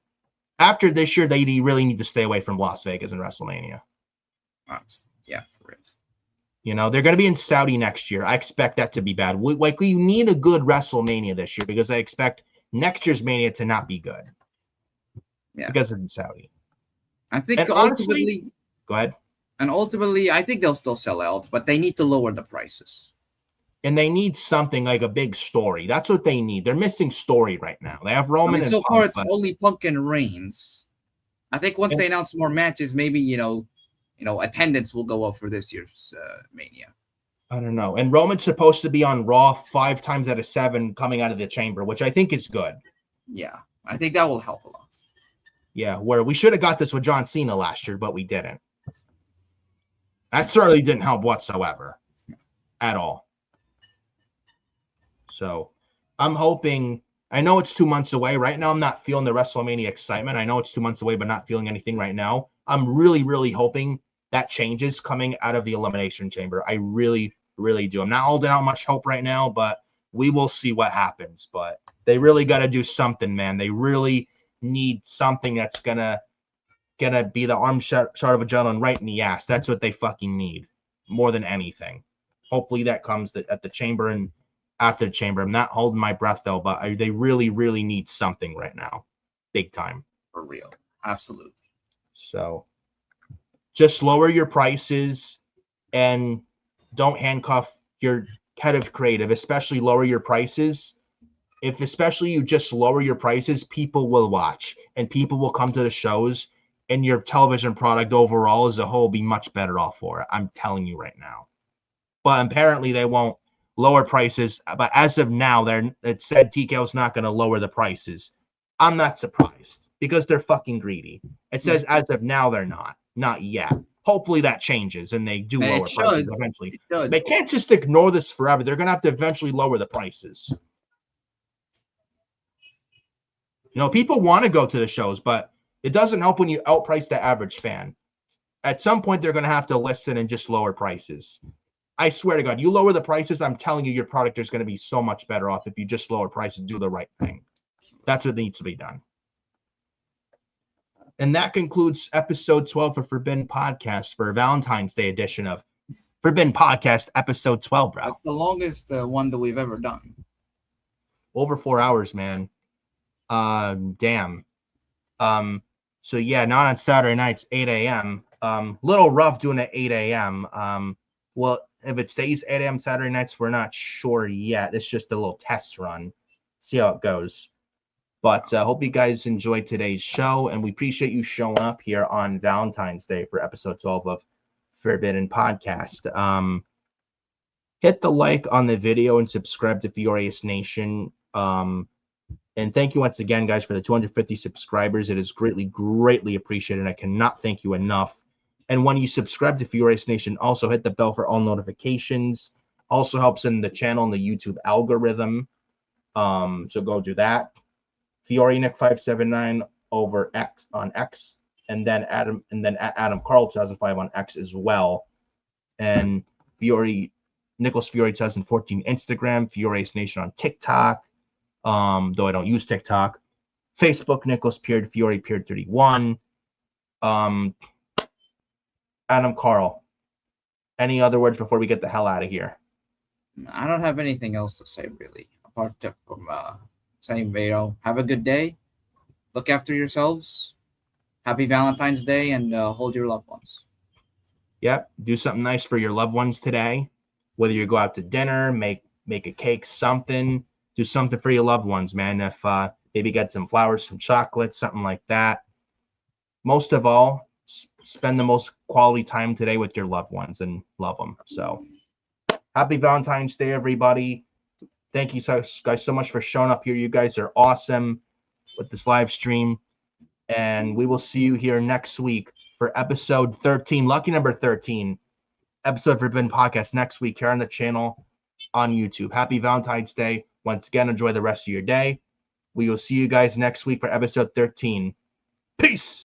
After this year, they really need to stay away from Las Vegas and WrestleMania. Yeah, for real. They're going to be in Saudi next year. I expect that to be bad. We need a good WrestleMania this year because I expect next year's Mania to not be good. Yeah. Because of Saudi. I think and ultimately... Honestly, go ahead. And ultimately, I think they'll still sell out, but they need to lower the prices. And they need something like a big story. That's what they need. They're missing story right now. They have Roman and so Punk, far, it's only Punk and Reigns. I think once they announce more matches, maybe, attendance will go up for this year's Mania. I don't know. And Roman's supposed to be on Raw 5 times out of 7 coming out of the chamber, which I think is good. Yeah, I think that will help a lot. Yeah, where we should have got this with John Cena last year, but we didn't. That certainly didn't help whatsoever at all. So I'm hoping, I know it's 2 months away. Right now, I'm not feeling the WrestleMania excitement. I know it's 2 months away, but not feeling anything right now. I'm really, really hoping that changes coming out of the Elimination Chamber. I really, really do. I'm not holding out much hope right now, but we will see what happens. But they really got to do something, man. They really need something that's gonna be the arm shot of a gentleman right in the ass. That's what they fucking need more than anything. Hopefully that comes at the chamber and after the chamber. I'm not holding my breath though, but they really, really need something right now. Big time. For real. Absolutely. So just lower your prices and don't handcuff your head of creative, especially lower your prices. If especially you just lower your prices, people will watch and people will come to the shows, and your television product overall as a whole be much better off for it. I'm telling you right now. But apparently they won't lower prices. But as of now, it said TKO's not going to lower the prices. I'm not surprised because they're fucking greedy. It says as of now they're not yet. Hopefully that changes and they do lower prices eventually. They can't just ignore this forever. They're going to have to eventually lower the prices. You know, people want to go to the shows, but it doesn't help when you outprice the average fan. At some point, they're going to have to listen and just lower prices. I swear to God, you lower the prices, I'm telling you, your product is going to be so much better off if you just lower prices and do the right thing. That's what needs to be done. And that concludes episode 12 of Forbidden Podcast for Valentine's Day edition of Forbidden Podcast, episode 12, bro. That's the longest one that we've ever done. Over 4 hours, man. Damn. So yeah, not on Saturday nights, 8 a.m. Little rough doing it 8 a.m. Well, if it stays 8 a.m. Saturday nights, we're not sure yet. It's just a little test run. See how it goes. But hope you guys enjoyed today's show, and we appreciate you showing up here on Valentine's Day for episode 12 of Forbidden Podcast. Hit the like on the video and subscribe to Furious Nation. And thank you once again, guys, for the 250 subscribers. It is greatly appreciated. I cannot thank you enough. And when you subscribe to Furious Nation, also hit the bell for all notifications. Also helps in the channel and the YouTube algorithm. So go do that. FiorioNick579 over X on X, and then Adam Carl 2005 on X as well. And Nicholas Fiore 2014 Instagram, Furious Nation on TikTok. Though I don't use TikTok. Facebook, Nicholas Peard, Fiore Peard 31. Adam Carl. Any other words before we get the hell out of here? I don't have anything else to say, really, apart from saying, have a good day. Look after yourselves. Happy Valentine's Day, and hold your loved ones. Yep. Do something nice for your loved ones today. Whether you go out to dinner, make a cake, something. Do something for your loved ones, man. If maybe get some flowers, some chocolates, something like that. Most of all, spend the most quality time today with your loved ones and love them. So happy Valentine's Day, everybody. Thank you guys so much for showing up here. You guys are awesome with this live stream. And we will see you here next week for episode 13, lucky number 13, episode of Forbidden Podcast next week here on the channel on YouTube. Happy Valentine's Day. Once again, enjoy the rest of your day. We will see you guys next week for episode 13. Peace.